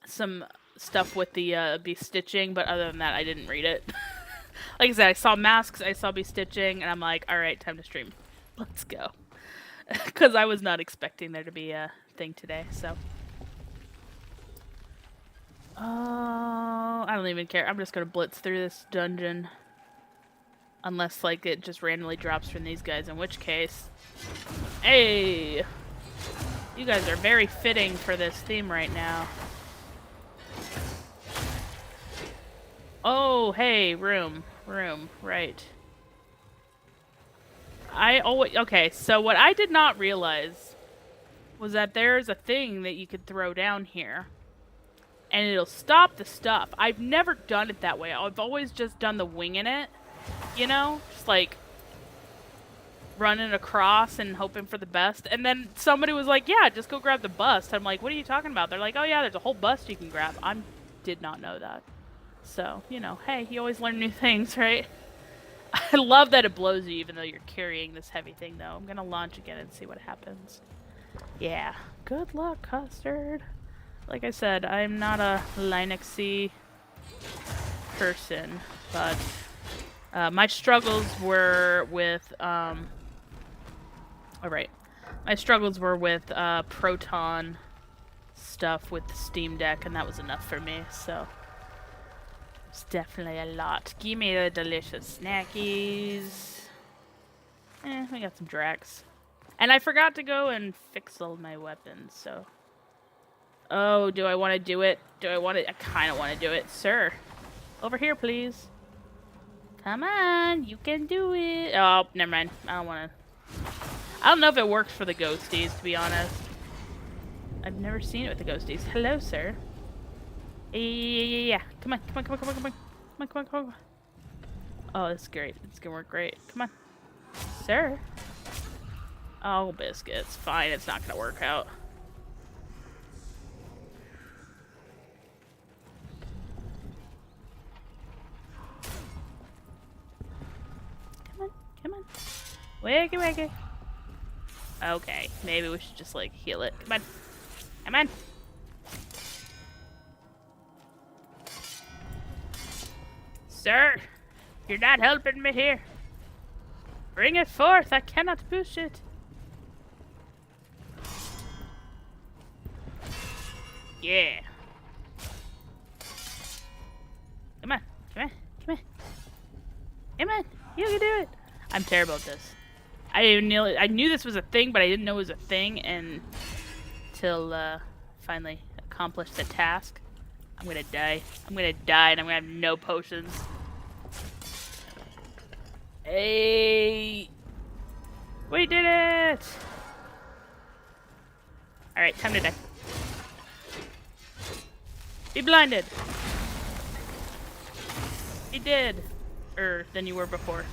some stuff with the stitching, but other than that, I didn't read it. Like I said, I saw masks, I saw stitching, and I'm like, alright, time to stream. Let's go. Because I was not expecting there to be a thing today, so. Oh, I don't even care. I'm just gonna blitz through this dungeon. Unless, like, it just randomly drops from these guys, in which case... Hey! You guys are very fitting for this theme right now. Oh, hey, room, right. Okay, so what I did not realize was that there's a thing that you could throw down here. And it'll stop the stuff. I've never done it that way. I've always just done the wing in it. You know? Just like running across and hoping for the best. And then somebody was like, yeah, just go grab the bust. I'm like, what are you talking about? They're like, oh yeah, there's a whole bust you can grab. I did not know that. So, you know, hey, you always learn new things, right? I love that it blows you even though you're carrying this heavy thing, though. I'm going to launch again and see what happens. Yeah. Good luck, Custard. Like I said, I'm not a Linuxy person, but my struggles were with... Alright. My struggles were with Proton stuff with the Steam Deck, and that was enough for me, so... It's definitely a lot. Give me the delicious snackies. We got some Drax. And I forgot to go and fix all my weapons, so... Oh, do I want to do it? Do I want to... I kind of want to do it. Sir, over here, please. Come on, you can do it. Oh, never mind. I don't want to... I don't know if it works for the ghosties, to be honest. I've never seen it with the ghosties. Hello, sir. Yeah. Come on. Come on. Oh, this is great. It's gonna work great. Come on. Sir. Oh, biscuits. Fine, it's not gonna work out. Come on. Wakey. Okay, maybe we should just, like, heal it. Come on. Sir, you're not helping me here. Bring it forth. I cannot push it. Yeah. Come on. You can do it. I'm terrible at this. I knew this was a thing, but I didn't know it was a thing until finally accomplished the task. I'm gonna die. And I'm gonna have no potions. Hey! We did it! Alright, time to die. Be blinded! Be dead. Than you were before.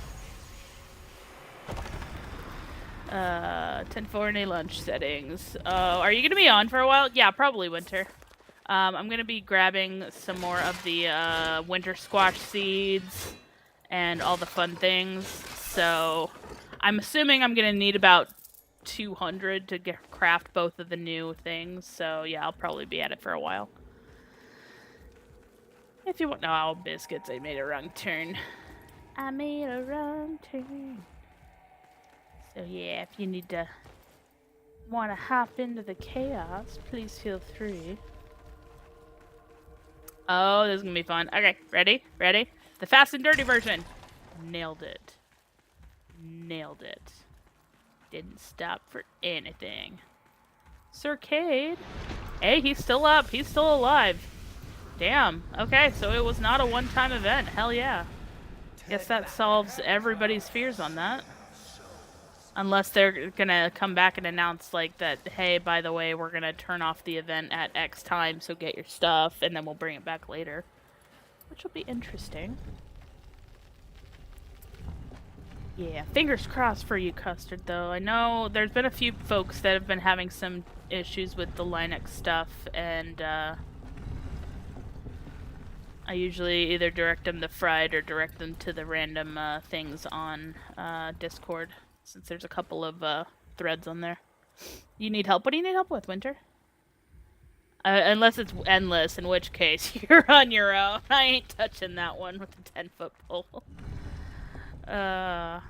10:40 lunch settings. Are you gonna be on for a while? Yeah, probably Winter. I'm gonna be grabbing some more of the winter squash seeds and all the fun things. So I'm assuming I'm gonna need about 200 to craft both of the new things. So yeah, I'll probably be at it for a while. If you want, no, biscuits. I made a wrong turn. So yeah, if you need to want to hop into the chaos, please feel free. Oh, this is gonna be fun. Okay, ready? The fast and dirty version. Nailed it. Didn't stop for anything. Sircade. Hey, he's still up. He's still alive. Damn. Okay, so it was not a one-time event. Hell yeah. Guess that solves everybody's fears on that. Unless they're gonna come back and announce, like, that, hey, by the way, we're gonna turn off the event at X time, so get your stuff, and then we'll bring it back later. Which will be interesting. Yeah, fingers crossed for you, Custard, though. I know there's been a few folks that have been having some issues with the Linux stuff, and, I usually either direct them to Fried or direct them to the random things on Discord, since there's a couple of threads on there. You need help? What do you need help with, Winter? Unless it's endless, in which case you're on your own. I ain't touching that one with the 10-foot pole. But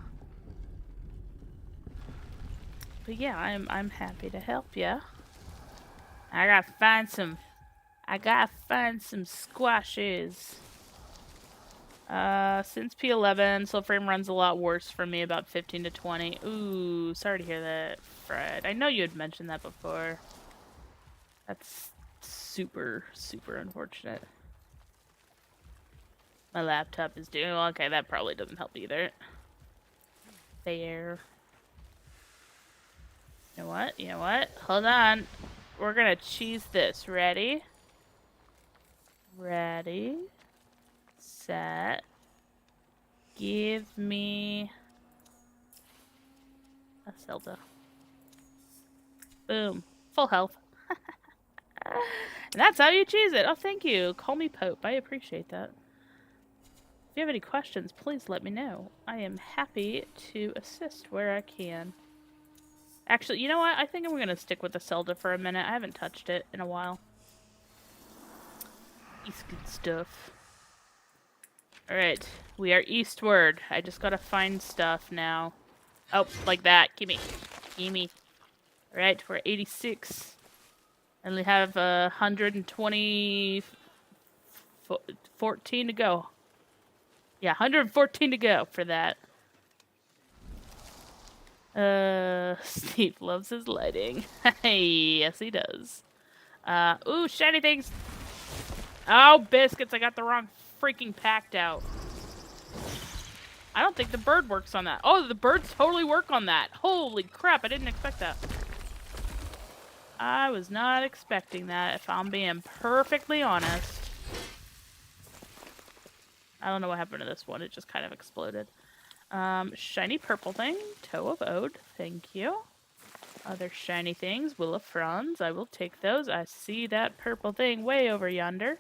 yeah, I'm happy to help ya. I gotta find some squashes. Since P11, Soulframe runs a lot worse for me, about 15 to 20. Ooh, sorry to hear that, Fred. I know you had mentioned that before. That's super, super unfortunate. My laptop is doing... Okay, that probably doesn't help either. There. You know what? Hold on. We're gonna cheese this. Ready? Set. Give me Zelda. Boom. Full health. And that's how you choose it. Oh, thank you. Call me Pope. I appreciate that. If you have any questions, please let me know. I am happy to assist where I can. Actually, you know what? I think I'm going to stick with the Zelda for a minute. I haven't touched it in a while. It's good stuff. Alright, we are eastward. I just gotta find stuff now. Oh, like that. Gimme. Gimme. Alright, we're 86. And we have 120... 14 to go. Yeah, 114 to go for that. Steve loves his lighting. Yes, he does. Ooh, shiny things! Oh, biscuits, I got the wrong freaking packed out. I don't think the bird works on that. Oh, the birds totally work on that. Holy crap, I didn't expect that. I was not expecting that, if I'm being perfectly honest. I don't know what happened to this one. It just kind of exploded. Shiny purple thing. Toe of Ode. Thank you. Other shiny things. Will of Fronds. I will take those. I see that purple thing way over yonder.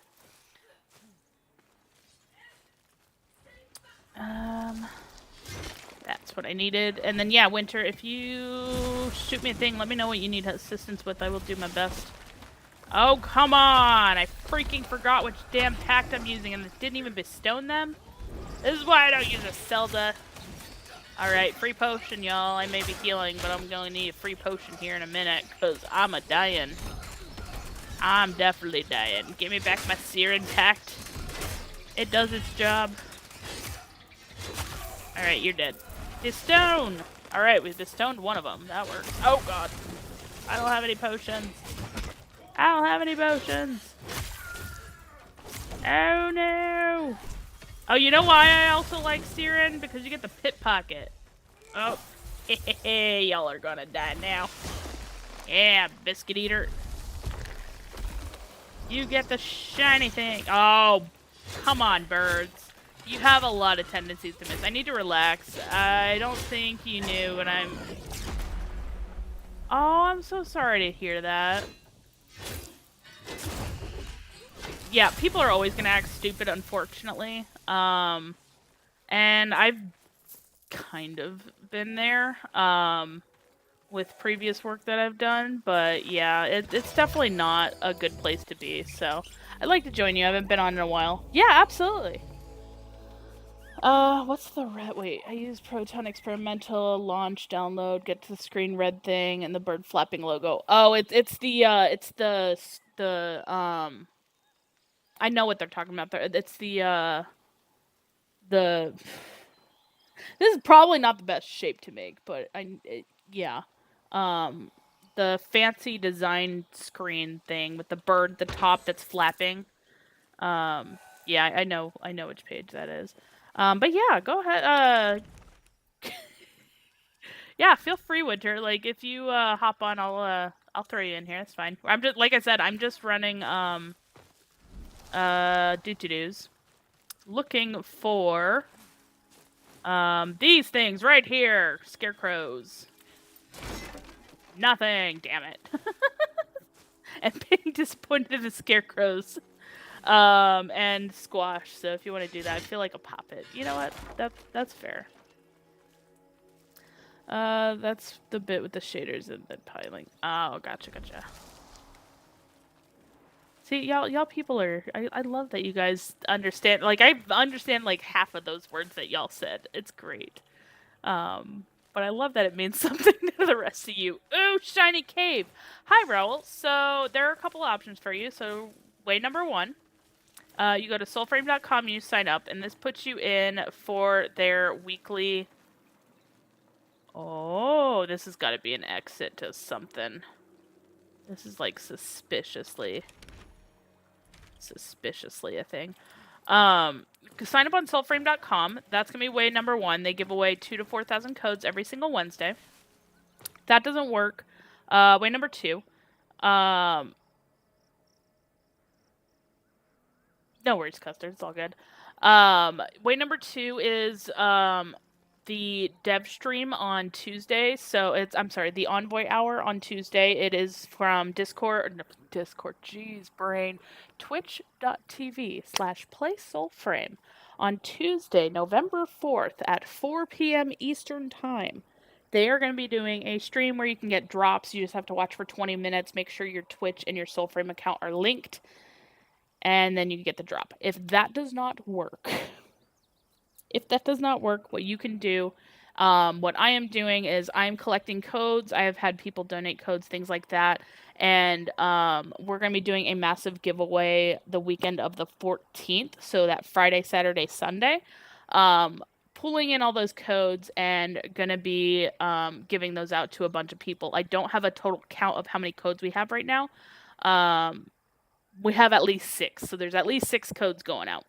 That's what I needed. And then, yeah, Winter, if you shoot me a thing, let me know what you need assistance with. I will do my best. Oh, come on! I freaking forgot which damn pact I'm using and didn't even bestow them. This is why I don't use a Zelda. Alright, free potion, y'all. I may be healing, but I'm going to need a free potion here in a minute, because I'm a-dying. I'm definitely dying. Give me back my Siren pact. It does its job. Alright, you're dead. Bestone! Alright, we bestoned one of them. That works. Oh, God. I don't have any potions. I don't have any potions. Oh, no. Oh, you know why I also like Siren? Because you get the pit pocket. Oh. Y'all are gonna die now. Yeah, biscuit eater. You get the shiny thing. Oh, come on, birds. You have a lot of tendencies to miss. I need to relax. I don't think you knew when I'm... Oh, I'm so sorry to hear that. Yeah, people are always gonna act stupid, unfortunately. And I've kind of been there, with previous work that I've done, but yeah, it's definitely not a good place to be, so I'd like to join you. I haven't been on in a while. Yeah, absolutely. What's the red? Wait, I use Proton Experimental, launch, download, get to the screen red thing, and the bird flapping logo. Oh, it's the I know what they're talking about. It's the this is probably not the best shape to make, but yeah. The fancy design screen thing with the bird at the top that's flapping. Yeah, I know which page that is. But yeah, go ahead. Yeah, feel free, Winter. Like, if you hop on, I'll throw you in here. That's fine. I'm just, like I said, I'm just running doo-to-doos, looking for these things right here, scarecrows. Nothing, damn it. And being disappointed in the scarecrows. And squash. So if you want to do that, I feel like a poppet. You know what? That's fair. That's the bit with the shaders and the piling. Oh, gotcha. See, y'all people are... I love that you guys understand. Like, I understand, like, half of those words that y'all said. It's great. But I love that it means something to the rest of you. Ooh, shiny cave! Hi, Raoul. So, there are a couple options for you. So, way number one. You go to soulframe.com, you sign up, and this puts you in for their weekly... Oh, this has got to be an exit to something. This is, like, suspiciously a thing. Sign up on soulframe.com. That's going to be way number one. They give away 2,000 to 4,000 codes every single Wednesday. That doesn't work. Way number two. No worries, Custard. It's all good. Way number two is the dev stream on Tuesday. So I'm sorry, the Envoy Hour on Tuesday. It is from Discord, jeez, brain, twitch.tv/play Soulframe on Tuesday, November 4th at 4 p.m. Eastern Time. They are going to be doing a stream where you can get drops. You just have to watch for 20 minutes. Make sure your Twitch and your Soulframe account are linked, and then you can get the drop. If that does not work, what you can do, what I am doing is I'm collecting codes. I have had people donate codes, things like that. And we're going to be doing a massive giveaway the weekend of the 14th. So that Friday, Saturday, Sunday. Pulling in all those codes and going to be giving those out to a bunch of people. I don't have a total count of how many codes we have right now. We have at least 6. So there's at least 6 codes going out.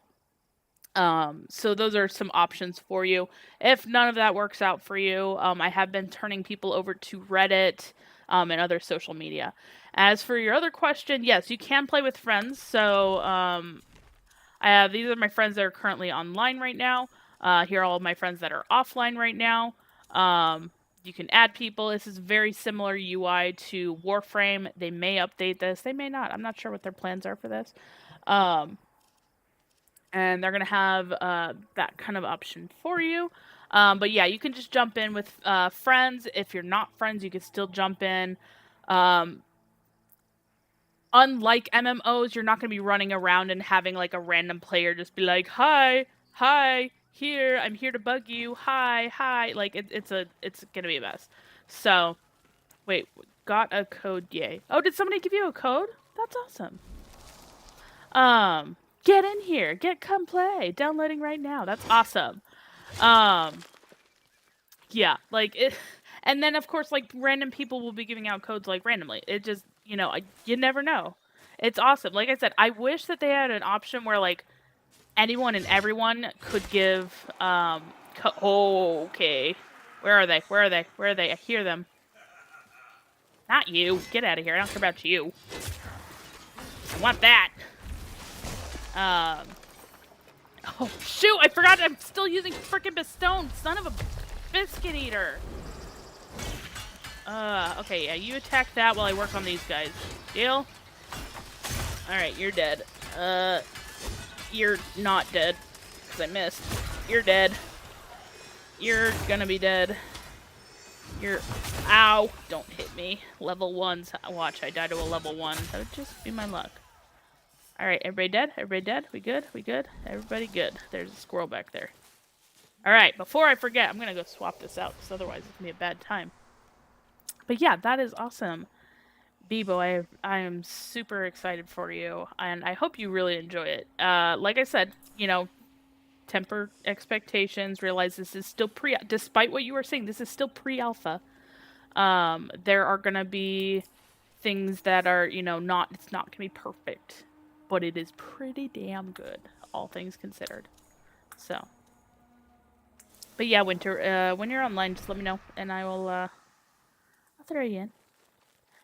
So those are some options for you. If none of that works out for you, I have been turning people over to Reddit and other social media. As for your other question, yes, you can play with friends. So these are my friends that are currently online right now. Here are all of my friends that are offline right now. You can add people. This is very similar UI to Warframe. They may update this. They may not. I'm not sure what their plans are for this. And they're going to have that kind of option for you. But yeah, you can just jump in with friends. If you're not friends, you can still jump in. Unlike MMOs, you're not going to be running around and having like a random player just be like, hi, here, I'm here to bug you, hi. Like, it's going to be a mess. So, wait, got a code, yay. Oh, did somebody give you a code? That's awesome. Get in here. Come play. Downloading right now. That's awesome. Yeah, like it. And then, of course, like, random people will be giving out codes, like, randomly. It just, you never know. It's awesome. Like I said, I wish that they had an option where, like, anyone and everyone could give, okay. Where are they? I hear them. Not you. Get out of here. I don't care about you. I want that. Oh, shoot! I forgot I'm still using frickin' Bestone! Son of a biscuit eater! Okay, yeah, you attack that while I work on these guys. Deal? Alright, you're dead. You're not dead. Because I missed. You're dead. You're gonna be dead. Ow! Don't hit me. Level 1s. Watch, I die to a level 1. That would just be my luck. Alright, everybody dead? We good? Everybody good. There's a squirrel back there. Alright, before I forget, I'm gonna go swap this out, because otherwise it's gonna be a bad time. But yeah, that is awesome. Bebo, I am super excited for you, and I hope you really enjoy it. Like I said, temper expectations, realize this is still despite what you were saying, this is still pre-alpha. There are gonna be things that are, it's not gonna be perfect. But it is pretty damn good, all things considered. So. But yeah, Winter, when you're online, just let me know, and I will, I'll throw you in.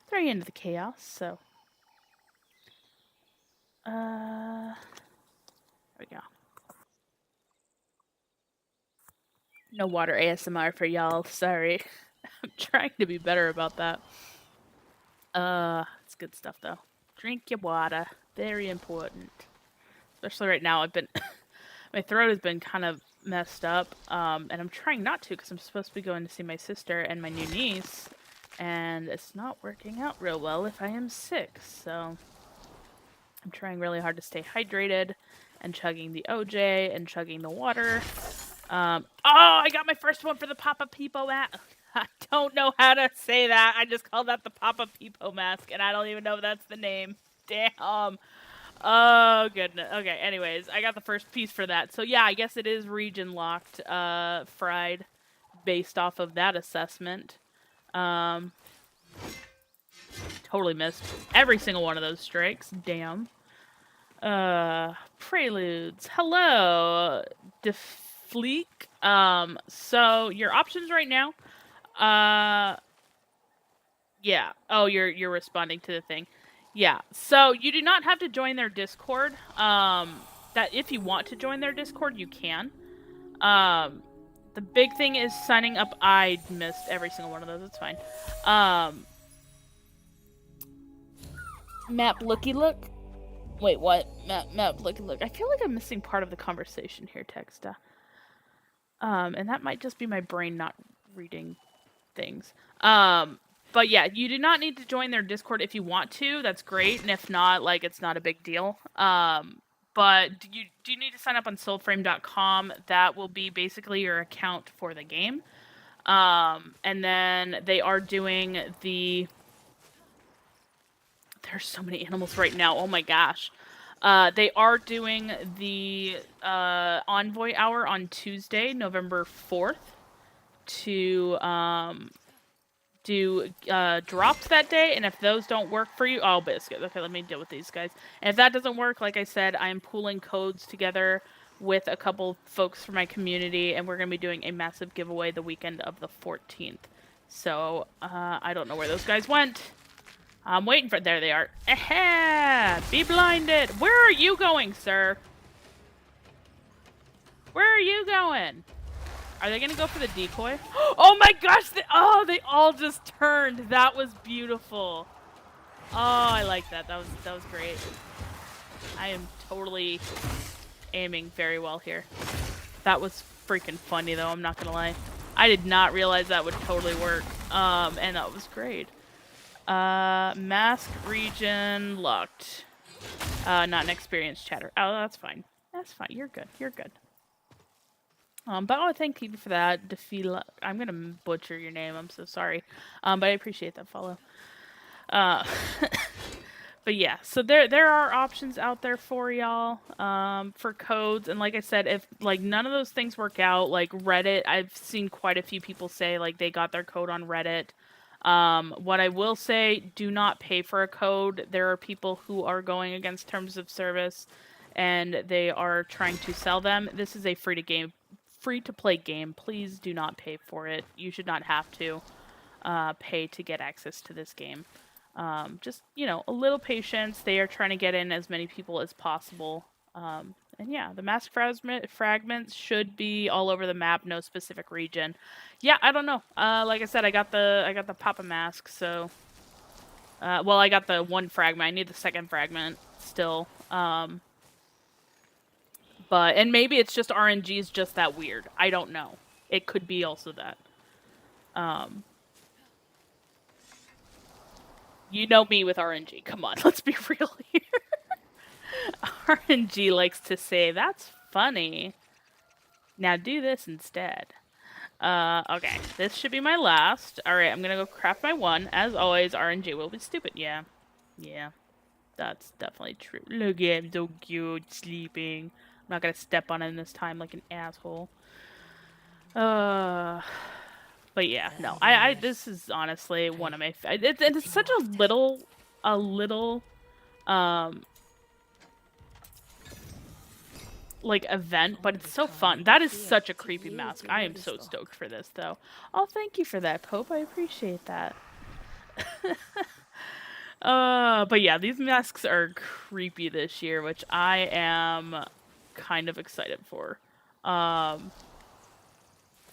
Throw you into the chaos, so. There we go. No water ASMR for y'all, sorry. I'm trying to be better about that. It's good stuff, though. Drink your water. Very important. Especially right now, my throat has been kind of messed up, and I'm trying not to because I'm supposed to be going to see my sister and my new niece, and it's not working out real well if I am sick, so I'm trying really hard to stay hydrated and chugging the OJ and chugging the water. Oh, I got my first one for the Papa Peepo mask. I don't know how to say that. I just call that the Papa Peepo mask, and I don't even know if that's the name. Damn. Oh, goodness. Okay, anyways, I got the first piece for that. So, yeah, I guess it is region locked, fried, based off of that assessment. Totally missed every single one of those strikes. Damn. Preludes. Hello, Defleek. So, your options right now, yeah. Oh, you're responding to the thing. Yeah, so you do not have to join their Discord. That if you want to join their Discord, you can. The big thing is signing up. I missed every single one of those. It's fine. Map looky look. Wait, what? Map looky look. I feel like I'm missing part of the conversation here, Texta. And that might just be my brain not reading things. But yeah, you do not need to join their Discord if you want to. That's great, and if not, like, it's not a big deal. But you do need to sign up on Soulframe.com. That will be basically your account for the game. And then they are doing the... There's so many animals right now. Oh my gosh. They are doing the Envoy Hour on Tuesday, November 4th, to do drops that day. And if those don't work for you... Oh, biscuit. Okay, let me deal with these guys. And if that doesn't work, like I said, I'm pooling codes together with a couple folks from my community, and we're going to be doing a massive giveaway the weekend of the 14th. So, I don't know where those guys went. I'm waiting for... There they are. Aha! Be blinded! Where are you going, sir? Where are you going? Are they gonna go for the decoy? Oh my gosh! They all just turned. That was beautiful. Oh, I like that. That was great. I am totally aiming very well here. That was freaking funny, though. I'm not gonna lie. I did not realize that would totally work. And that was great. Mask region locked. Not an experienced chatter. Oh, that's fine. That's fine. You're good. You're good. But I thank you for that. Defila. I'm gonna butcher your name. I'm so sorry. But I appreciate that follow. But yeah, so there are options out there for y'all, for codes. And like I said, if like none of those things work out, like Reddit, I've seen quite a few people say like they got their code on Reddit. What I will say, do not pay for a code. There are people who are going against terms of service, and they are trying to sell them. This is a free-to-play game. Please do not pay for it. You should not have to pay to get access to this game. Just, you know, a little patience. They are trying to get in as many people as possible. And yeah, the mask fragments should be all over the map, no specific region. Yeah, I don't know. Like I said, I got the Papa mask, so well, I got the one fragment. I need the second fragment still. But and maybe it's just RNG is just that weird. I don't know. It could be also that. You know me with RNG. Come on, let's be real here. RNG likes to say, that's funny. Now do this instead. Okay. This should be my last. Alright, I'm gonna go craft my one. As always, RNG will be stupid. Yeah. Yeah. That's definitely true. Look at him, so cute, sleeping. I'm not gonna step on him this time like an asshole. But yeah, no. This is honestly one of my... It's such a little... like event, but it's so fun. That is such a creepy mask. I am so stoked for this, though. Oh, thank you for that, Pope. I appreciate that. But yeah, these masks are creepy this year, which I am kind of excited for.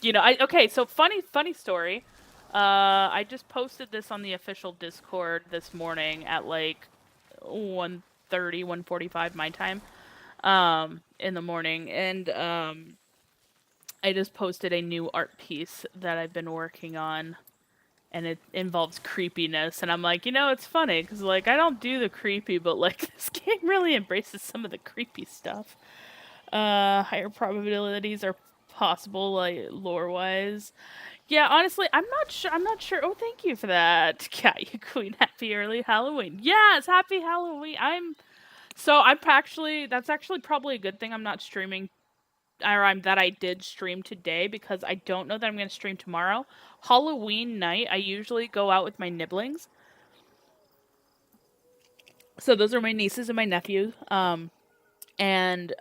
You know, okay, so funny story. I just posted this on the official Discord this morning at like 1:30, 1:45 my time. In the morning, and I just posted a new art piece that I've been working on, and it involves creepiness, and I'm like, you know, it's funny, because, like, I don't do the creepy, but, like, this game really embraces some of the creepy stuff. Higher probabilities are possible, like, lore-wise. Yeah, honestly, I'm not sure. Oh, thank you for that. Cat, you queen. Happy early Halloween. Yes, happy Halloween. That's actually probably a good thing I'm not streaming, or that I did stream today, because I don't know that I'm going to stream tomorrow. Halloween night, I usually go out with my nibblings. So those are my nieces and my nephews. And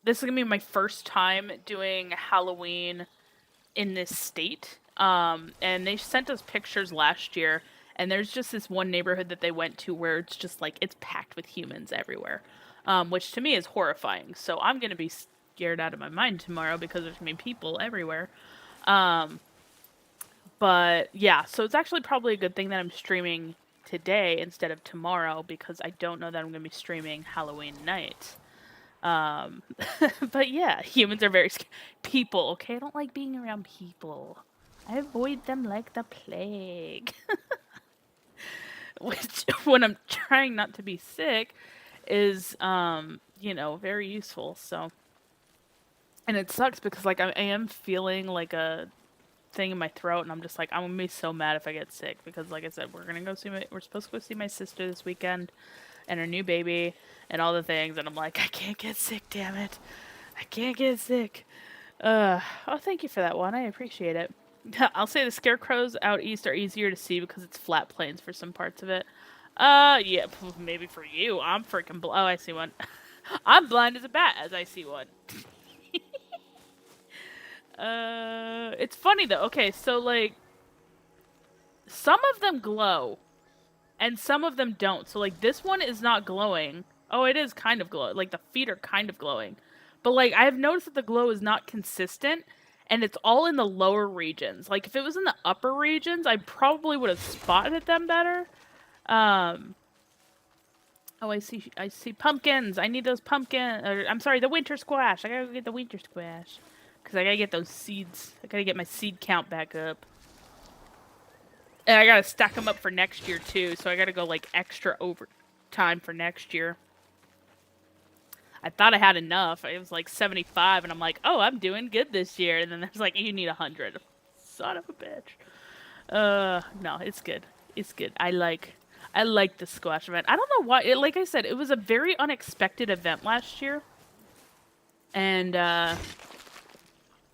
this is going to be my first time doing Halloween in this state. And they sent us pictures last year. And there's just this one neighborhood that they went to where it's just like, it's packed with humans everywhere. Which to me is horrifying. So I'm going to be scared out of my mind tomorrow because there's gonna be people everywhere. But yeah, so it's actually probably a good thing that I'm streaming today instead of tomorrow because I don't know that I'm gonna be streaming Halloween night. But yeah, humans are very people. Okay, I don't like being around people. I avoid them like the plague. Which, when I'm trying not to be sick, is very useful. So, and it sucks because like I am feeling like a thing in my throat, and I'm just like I'm gonna be so mad if I get sick because like I said, we're supposed to go see my sister this weekend, and her new baby, and all the things, and I'm like I can't get sick, damn it, I can't get sick. Oh, thank you for that one. I appreciate it. I'll say the scarecrows out east are easier to see because it's flat plains for some parts of it. Yeah, maybe for you. I'm freaking oh, I see one. I'm blind as a bat as I see one. It's funny though. Okay, so like, some of them glow, and some of them don't. So like, this one is not glowing. Oh, it is kind of glow. Like the feet are kind of glowing, but like I've noticed that the glow is not consistent, and it's all in the lower regions. Like if it was in the upper regions, I probably would have spotted them better. Um. Oh, I see pumpkins. I need those pumpkins. I'm sorry, the winter squash. I gotta go get the winter squash. Because I gotta get those seeds. I gotta get my seed count back up. And I gotta stack them up for next year, too. So I gotta go, like, extra overtime for next year. I thought I had enough. It was, like, 75. And I'm like, oh, I'm doing good this year. And then there's like, you need 100. Son of a bitch. No, it's good. It's good. I like the squash event. I don't know why. Like I said, it was a very unexpected event last year. And,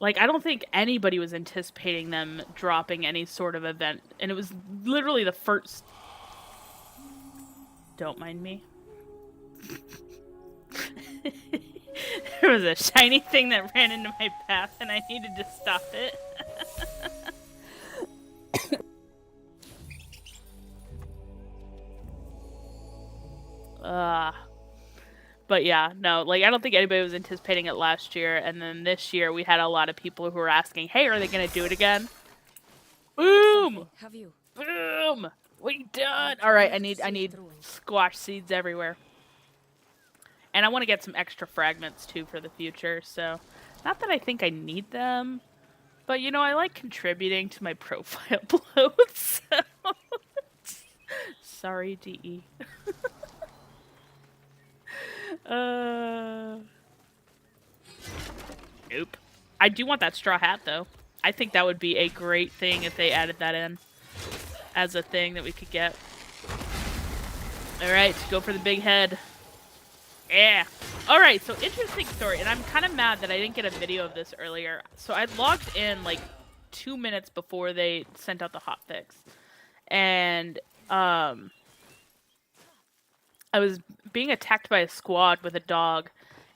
like, I don't think anybody was anticipating them dropping any sort of event. And it was literally the first... Don't mind me. There was a shiny thing that ran into my path and I needed to stop it. But yeah, no, like I don't think anybody was anticipating it last year, and then this year we had a lot of people who were asking, "Hey, are they gonna do it again?" Boom! Have you? Boom! We done. All right, I need squash seeds everywhere, and I want to get some extra fragments too for the future. So, not that I think I need them, but you know, I like contributing to my profile uploads. So. Sorry, DE. Nope. I do want that straw hat, though. I think that would be a great thing if they added that in as a thing that we could get. Alright, go for the big head. Yeah. Alright, so interesting story, and I'm kind of mad that I didn't get a video of this earlier. So I logged in, like, 2 minutes before they sent out the hotfix. And, I was being attacked by a squad with a dog,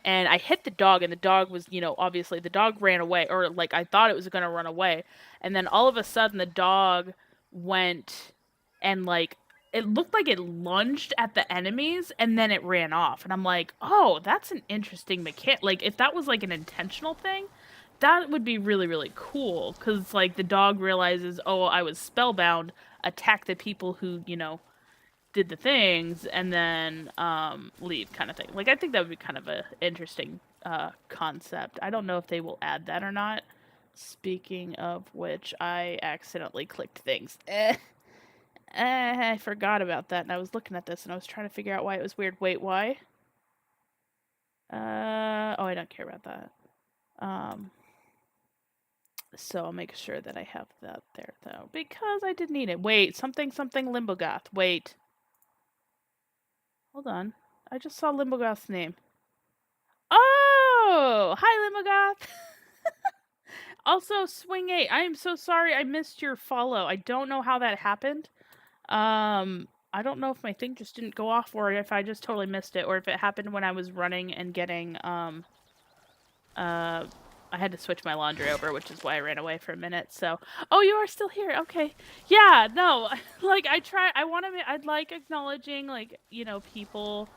and I hit the dog, and the dog was, you know, obviously the dog ran away, or like I thought it was going to run away. And then all of a sudden the dog went and like, it looked like it lunged at the enemies and then it ran off. And I'm like, oh, that's an interesting mechanic. Like if that was like an intentional thing, that would be really, really cool. Cause like the dog realizes, oh, I was spellbound, attack the people who, you know, did the things, and then leave, kind of thing. Like I think that would be kind of a interesting concept. I don't know if they will add that or not. Speaking of which, I accidentally clicked things. I forgot about that, and I was looking at this, and I was trying to figure out why it was weird. Wait, why? Oh, I don't care about that. So I'll make sure that I have that there, though, because I did need it. Wait, something Limbogoth. Wait. Hold on. I just saw Limbogoth's name. Oh! Hi, Limbogoth! Also, Swing 8, I am so sorry I missed your follow. I don't know how that happened. I don't know if my thing just didn't go off, or if I just totally missed it, or if it happened when I was running and getting, I had to switch my laundry over, which is why I ran away for a minute, so... Oh, you are still here, okay. Yeah, no, like, I like acknowledging, like, you know, people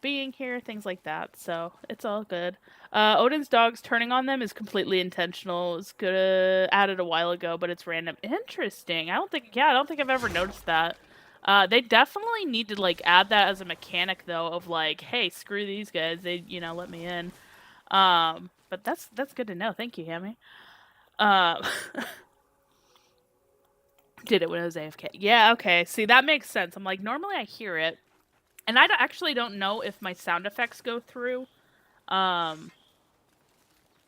being here, things like that. So it's all good. Odin's dogs turning on them is completely intentional. It's good added a while ago, but it's random. Interesting. I don't think I've ever noticed that. They definitely need to like add that as a mechanic though of like, hey, screw these guys. They, let me in. But that's good to know. Thank you, Hammy. Uh, did it when I was AFK. Yeah, okay. See, that makes sense. I'm like, normally I hear it, and actually don't know if my sound effects go through um,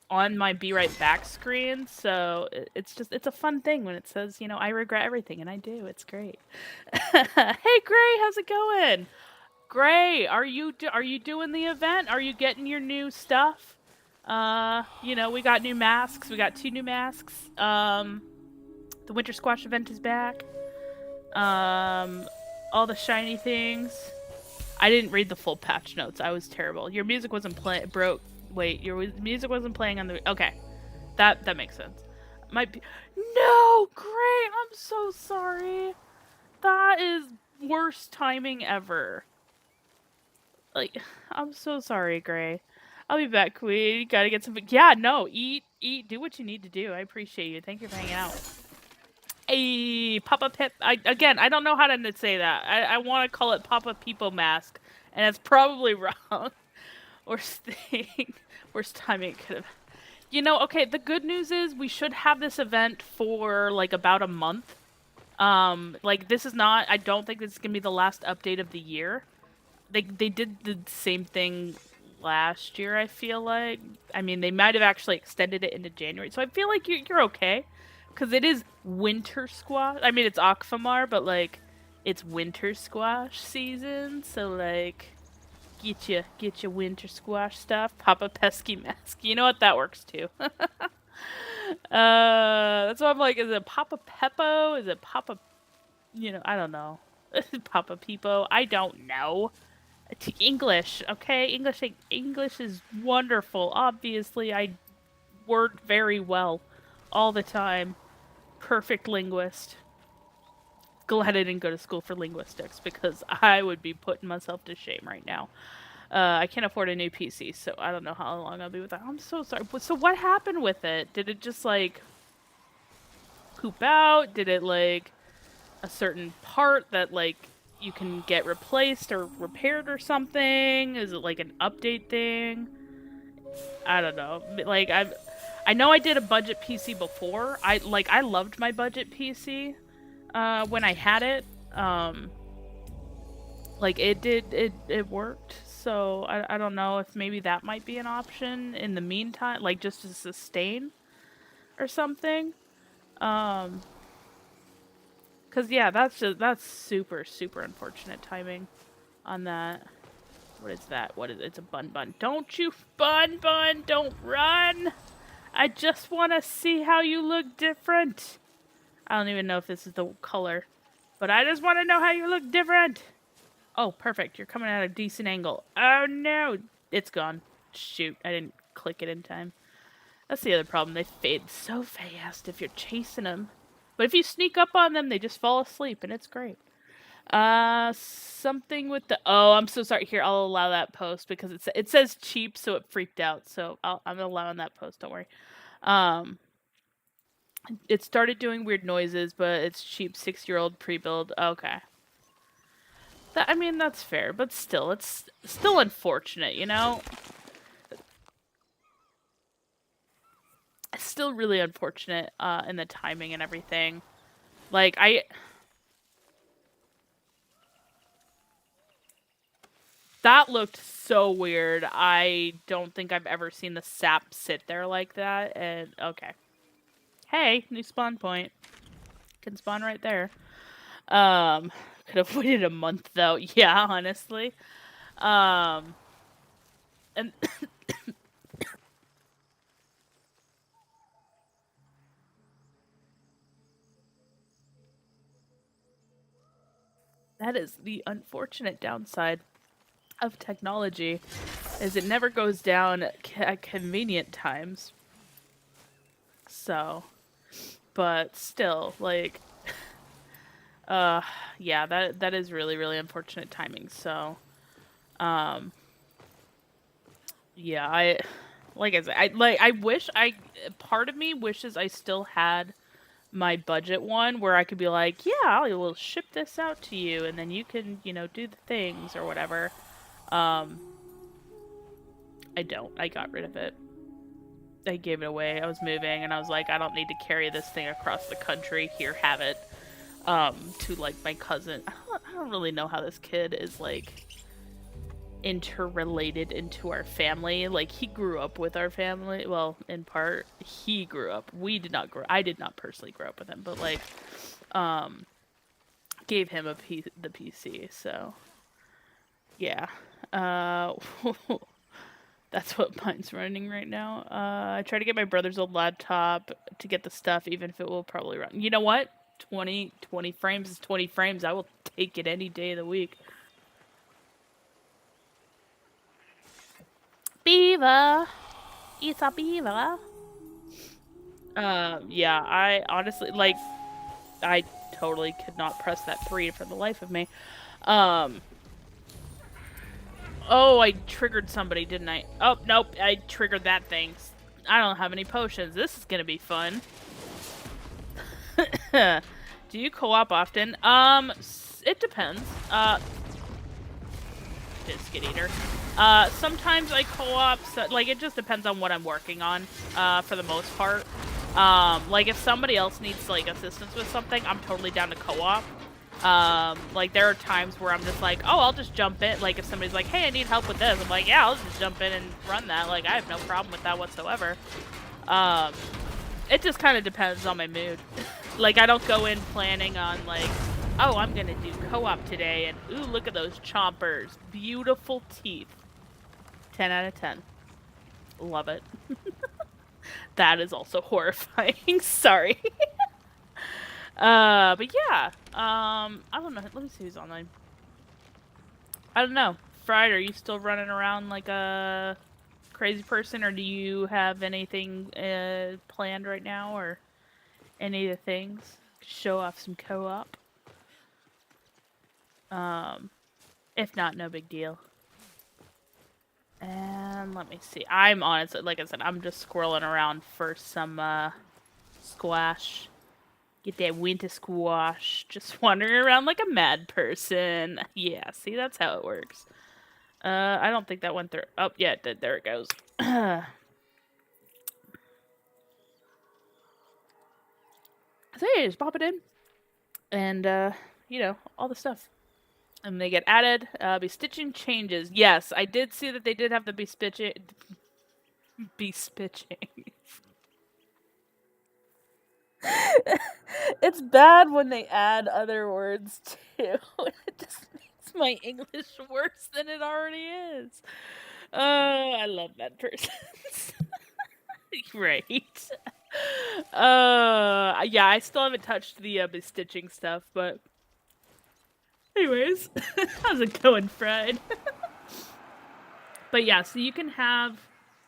on my Be Right Back screen. So it's a fun thing when it says, I regret everything, and I do. It's great. Hey, Gray, how's it going? Gray, are you doing the event? Are you getting your new stuff? We got new masks. We got 2 new masks. The Winter Squash event is back. All the shiny things. I didn't read the full patch notes. I was terrible. Your music wasn't playing. Broke. Wait, your music wasn't playing on the. Okay, that makes sense. Might be. No, Gray. I'm so sorry. That is worst timing ever. Like, I'm so sorry, Gray. I'll be back, Queen. You gotta get some. Yeah, no, eat, do what you need to do. I appreciate you. Thank you for hanging out. Hey, Papa Pip. I don't know how to say that. I want to call it Papa Peepo Mask, and it's probably wrong. Worst thing, worst timing could have. Okay. The good news is we should have this event for like about a month. Like this is not. I don't think this is gonna be the last update of the year. They did the same thing last year. I feel like. I mean, they might have actually extended it into January, so I feel like you're okay. Because it is winter squash. I mean, it's Ocfomar, but, like, it's winter squash season. So, like, get your winter squash stuff. Papa Pesky Mask. You know what? That works, too. That's why I'm like, is it Papa Peppo? Is it Papa... I don't know. Papa Peepo? I don't know. English, okay? English is wonderful. Obviously, I word very well all the time. Perfect linguist. Glad I didn't go to school for linguistics because I would be putting myself to shame right now. I can't afford a new PC, so I don't know how long I'll be with that. I'm so sorry. So what happened with it? Did it just like poop out? Did it like a certain part that like you can get replaced or repaired or something? Is it like an update thing? I don't know. Like I know I did a budget PC before. I loved my budget PC when I had it. Like it worked. So I don't know if maybe that might be an option in the meantime, like just to sustain or something. Cause yeah, that's super unfortunate timing on that. What is that? What is it? It's a bun. Don't you bun, don't run. I just want to see how you look different. I don't even know if this is the color, but I just want to know how you look different. Oh, perfect. You're coming at a decent angle. Oh no, it's gone. Shoot, I didn't click it in time. That's the other problem. They fade so fast if you're chasing them. But if you sneak up on them, they just fall asleep, and it's great. Something with the... Oh, I'm so sorry. Here, I'll allow that post because it says cheap, so it freaked out. So I'm allowing that post. Don't worry. It started doing weird noises, but it's cheap 6-year-old pre-build. Okay. I mean, that's fair, but still, it's still unfortunate, It's still really unfortunate in the timing and everything. Like, that looked so weird. I don't think I've ever seen the sap sit there like that, and okay. Hey, new spawn point. Can spawn right there. Could have waited a month though. Yeah, honestly. And that is the unfortunate downside of technology, is it never goes down at convenient times. So, but still, like, yeah, that is really unfortunate timing. So, Yeah, like I said, part of me wishes I still had my budget one where I could be like, yeah, I will ship this out to you and then you can, do the things or whatever. I don't. I got rid of it. I gave it away. I was moving and I was like, I don't need to carry this thing across the country. Here, have it. To like my cousin. I don't really know how this kid is like interrelated into our family. Like he grew up with our family. Well, in part, he grew up. We did not grow. I did not personally grow up with him, but like, gave him the PC. So, yeah. That's what mine's running right now. I try to get my brother's old laptop to get the stuff, even if it will probably run. You know what? 20 frames is 20 frames. I will take it any day of the week. Beaver! It's a beaver! Yeah, I honestly, like, I totally could not press that 3 for the life of me. Oh, I triggered somebody, didn't I? Oh, nope, I triggered that thing. I don't have any potions. This is gonna be fun. Do you co-op often? It depends. Biscuit eater. Sometimes I co-op, so, like, it just depends on what I'm working on, for the most part. Like, if somebody else needs, like, assistance with something, I'm totally down to co-op. Like, there are times where I'm just like, oh, I'll just jump in. Like, if somebody's like, hey, I need help with this, I'm like, yeah, I'll just jump in and run that. Like, I have no problem with that whatsoever. It just kind of depends on my mood. Like, I don't go in planning on, like, oh, I'm gonna do co-op today, and ooh, look at those chompers. Beautiful teeth. 10 out of 10. Love it. That is also horrifying. Sorry. But yeah. I don't know. Let me see who's online. I don't know. Fried, are you still running around like a crazy person, or do you have anything planned right now, or any of the things? Show off some co-op. If not, no big deal. And let me see. I'm honestly, like I said, I'm just scrolling around for some squash. Get that winter squash. Just wandering around like a mad person. Yeah, see, that's how it works. I don't think that went through. Oh, yeah, it did. There it goes. So yeah, just pop it in. And, all the stuff. And they get added. Be-stitching changes. Yes, I did see that they did have the be-stitching. Be-stitching. It's bad when they add other words, too. It just makes my English worse than it already is. I love that person. Right. Yeah, I still haven't touched the be-stitching stuff, but anyways, how's it going, Fred? But yeah, so you can have...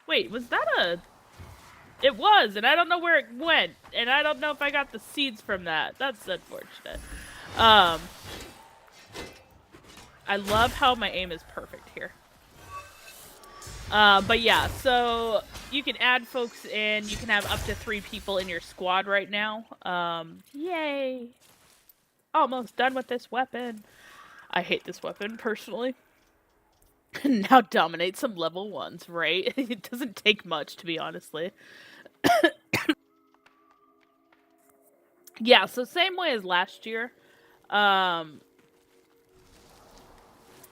Wait, was that a... It was, and I don't know where it went, and I don't know if I got the seeds from that. That's unfortunate. I love how my aim is perfect here. But yeah, so you can add folks in. You can have up to 3 people in your squad right now. Yay! Almost done with this weapon. I hate this weapon, personally. Now dominate some level 1s, right? It doesn't take much, to be honestly. Yeah, so same way as last year.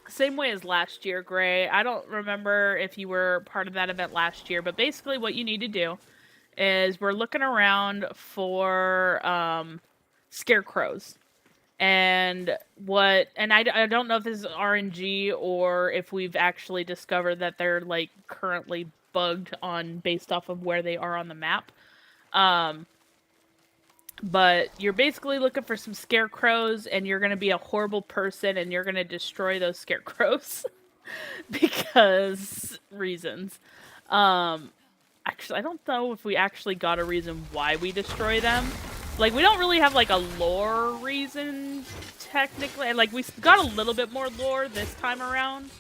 Same way as last year, Gray. I don't remember if you were part of that event last year, but basically what you need to do is we're looking around for scarecrows. And I don't know if this is RNG or if we've actually discovered that they're like currently bugged on based off of where they are on the map. But you're basically looking for some scarecrows, and you're going to be a horrible person, and you're going to destroy those scarecrows. Because reasons. Actually, I don't know if we actually got a reason why we destroy them. Like, we don't really have, like, a lore reason, technically. Like, we got a little bit more lore this time around.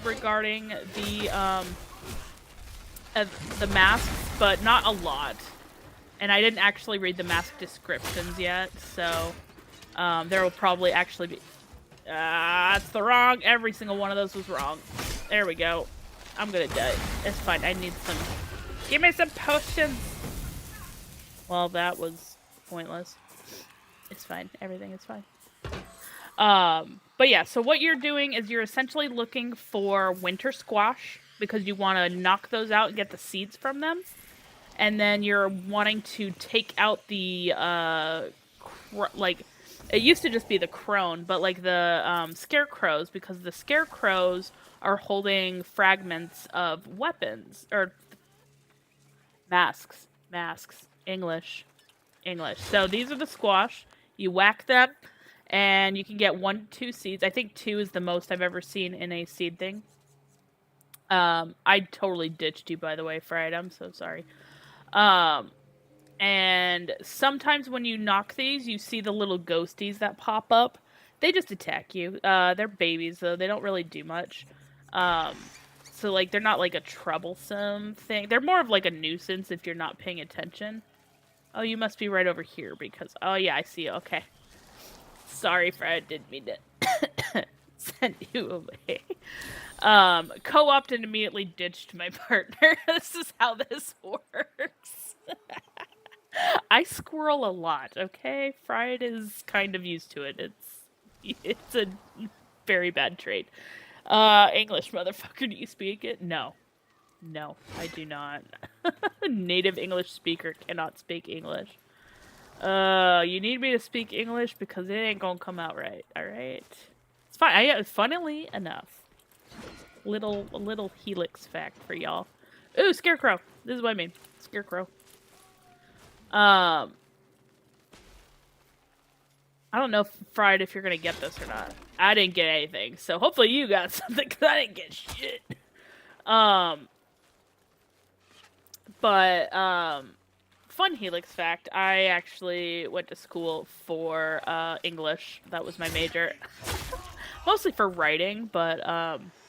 regarding the masks, but not a lot. And I didn't actually read the mask descriptions yet, so there will probably actually be. That's the wrong. Every single one of those was wrong. There we go. I'm gonna die. It's fine. I need some. Give me some potions. Well, that was pointless. It's fine. Everything is fine. But yeah, so what you're doing is you're essentially looking for winter squash because you want to knock those out and get the seeds from them. And then you're wanting to take out the, like, it used to just be the crone, but like the scarecrows, because the scarecrows are holding fragments of weapons, or masks. English. So these are the squash. You whack them, and you can get 1 to 2 seeds. I think 2 is the most I've ever seen in a seed thing. I totally ditched you, by the way, Fried. I'm so sorry. And sometimes when you knock these, you see the little ghosties that pop up. They just attack you. They're babies, though. They don't really do much. So, like, they're not, like, a troublesome thing. They're more of, like, a nuisance if you're not paying attention. Oh, you must be right over here because... Oh, yeah, I see you. Okay. Sorry, Fred. Didn't mean to send you away. Co-opted and immediately ditched my partner. This is how this works. I squirrel a lot, okay? Fried is kind of used to it. It's a very bad trait. English, motherfucker, do you speak it? No. No, I do not. Native English speaker cannot speak English. You need me to speak English because it ain't gonna come out right, alright? It's fine. Funnily enough, a little helix fact for y'all. Ooh, scarecrow. This is what I mean. Scarecrow. I don't know, Fried, if you're gonna get this or not. I didn't get anything, so hopefully you got something, because I didn't get shit. Fun helix fact, I actually went to school for, English. That was my major. Mostly for writing, but,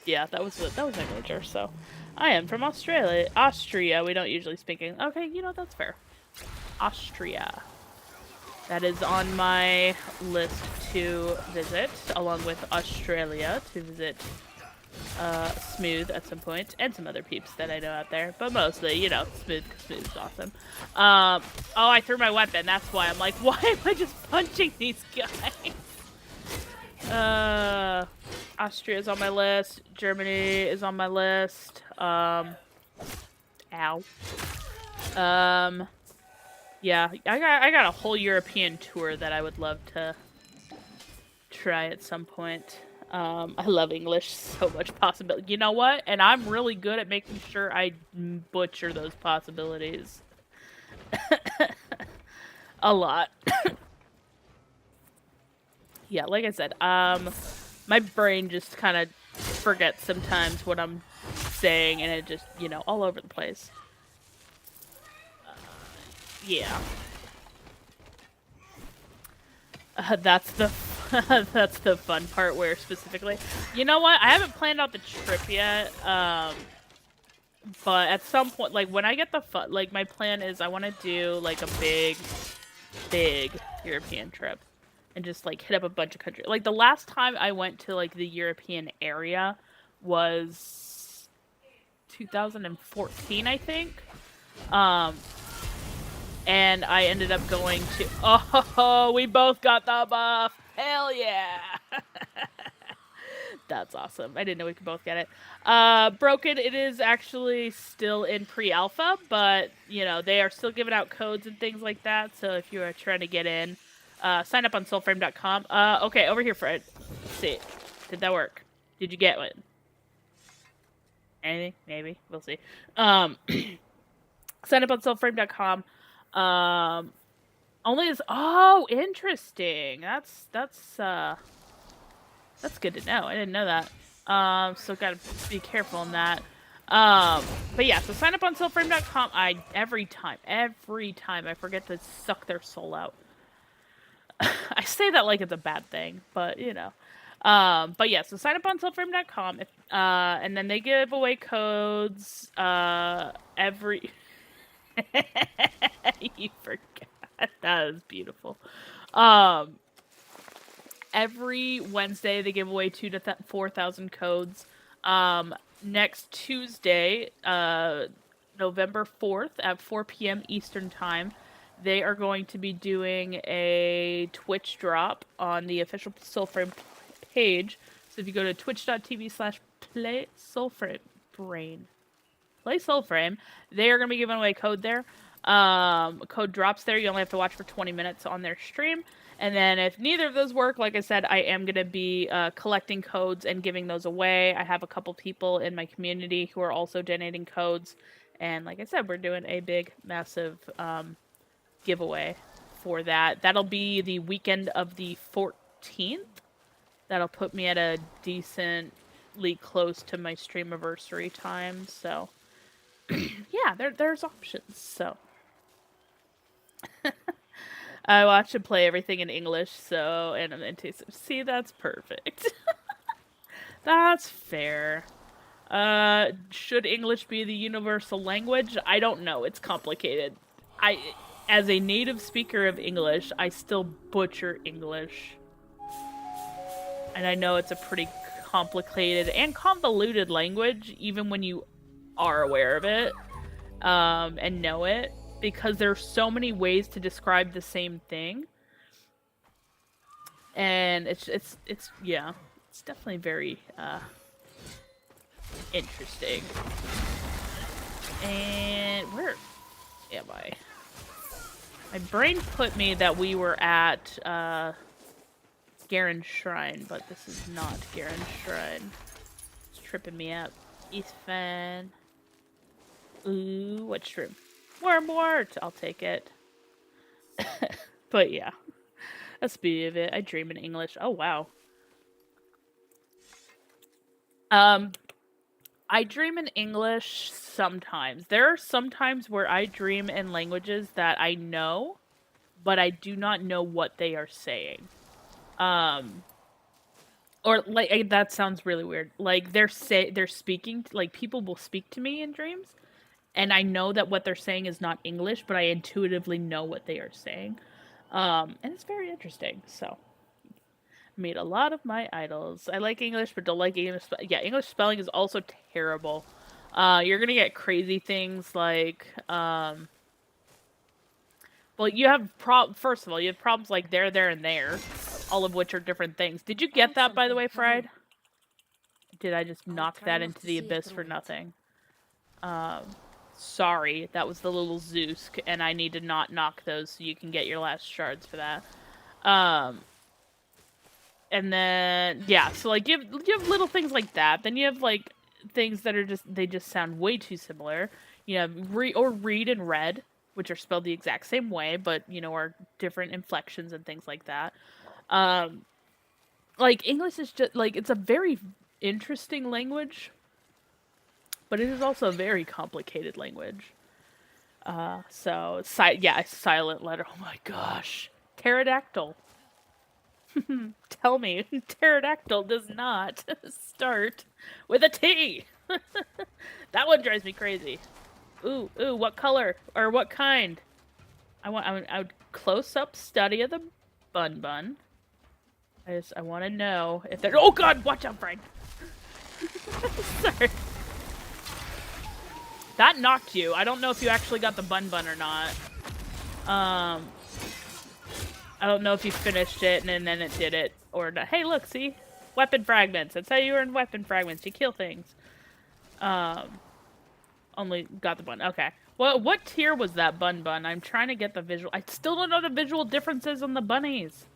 yeah, that was my major, so. I am from Australia. Austria, we don't usually speak English. Okay, you know, that's fair. Austria. That is on my list to visit, along with Australia to visit Smooth at some point, and some other peeps that I know out there, but mostly, you know, Smooth, because Smooth is awesome. Oh, I threw my weapon, that's why I'm like, why am I just punching these guys? Austria's on my list, Germany is on my list, ow. Yeah, I got a whole European tour that I would love to try at some point. I love English, so much possibility. You know what? And I'm really good at making sure I butcher those possibilities. A lot. Yeah, like I said, my brain just kind of forgets sometimes what I'm saying, and it just, you know, all over the place. Yeah. That's the that's the fun part where specifically, you know what? I haven't planned out the trip yet. But at some point, like when I get the like my plan is I want to do like a big European trip and just like hit up a bunch of countries. Like the last time I went to like the European area was 2014, I think. And I ended up going to... Oh, we both got the buff! Hell yeah! That's awesome. I didn't know we could both get it. Broken, it is actually still in pre-alpha, but, you know, they are still giving out codes and things like that, so if you are trying to get in, sign up on Soulframe.com. Okay, over here, Fred. Let's see. Did that work? Did you get one? Anything? Maybe. We'll see. Sign up on Soulframe.com. Only is... Oh, interesting. That's good to know. I didn't know that. So gotta be careful on that. But yeah, so sign up on Soulframe.com. Every time I forget to suck their soul out. I say that like it's a bad thing, but you know. But yeah, so sign up on soulframe.com, and then they give away codes every. You forgot. That is beautiful. Um, every Wednesday they give away 4,000 codes. Next Tuesday, November 4th at 4 p.m. Eastern Time, they are going to be doing a Twitch drop on the official Soulframe page. So if you go to twitch.tv/play Soulframe, play Soulframe, they are going to be giving away code there. Code drops there. You only have to watch for 20 minutes on their stream. And then if neither of those work, like I said, I am going to be collecting codes and giving those away. I have a couple people in my community who are also donating codes. And like I said, we're doing a big, massive giveaway for that. That'll be the weekend of the 14th. That'll put me at a decently close to my stream anniversary time. So, yeah, there's options. So. I watch and play everything in English, so, and I'm into, see, that's perfect. That's fair. Should English be the universal language? I don't know, it's complicated. As a native speaker of English, I still butcher English. And I know it's a pretty complicated and convoluted language, even when you are aware of it, and know it. Because there's so many ways to describe the same thing, and it's yeah, it's definitely very interesting. And where am I? My brain put me that we were at Garen's Shrine, but this is not Garen's Shrine. It's tripping me up. Ethan. Ooh, which room? Wormwort! I'll take it. But yeah. That's the beauty of it. I dream in English. Oh, wow. I dream in English sometimes. There are some times where I dream in languages that I know, but I do not know what they are saying. Or, like, that sounds really weird. Like, they're speaking, like, people will speak to me in dreams, and I know that what they're saying is not English, but I intuitively know what they are saying. And it's very interesting, so. Made a lot of my idols. I like English, but don't like English. Yeah, English spelling is also terrible. You're gonna get crazy things like, well, you have first of all, you have problems like there, and there, all of which are different things. Did you get that, by the way, Fried? Did I just knock that into the abyss for nothing? Sorry, that was the little Zeus, and I need to not knock those so you can get your last shards for that. And then, yeah, so, like, you have little things like that. Then you have, like, things that are they just sound way too similar. You know, read and read, which are spelled the exact same way, but, you know, are different inflections and things like that. Like, English is just, like, it's a very interesting language, but it is also a very complicated language. So, yeah, silent letter. Oh my gosh. Pterodactyl. Tell me, pterodactyl does not start with a T. That one drives me crazy. Ooh, what color or what kind? I would close up study of the bun. I want to know if they're. Oh God! Watch out, Frank. Sorry. That knocked you. I don't know if you actually got the bun or not. I don't know if you finished it and then it did it or not. Hey, look, see? Weapon fragments. That's how you earn weapon fragments. You kill things. Only got the bun. Okay. Well, what tier was that bun? I'm trying to get the visual. I still don't know the visual differences on the bunnies.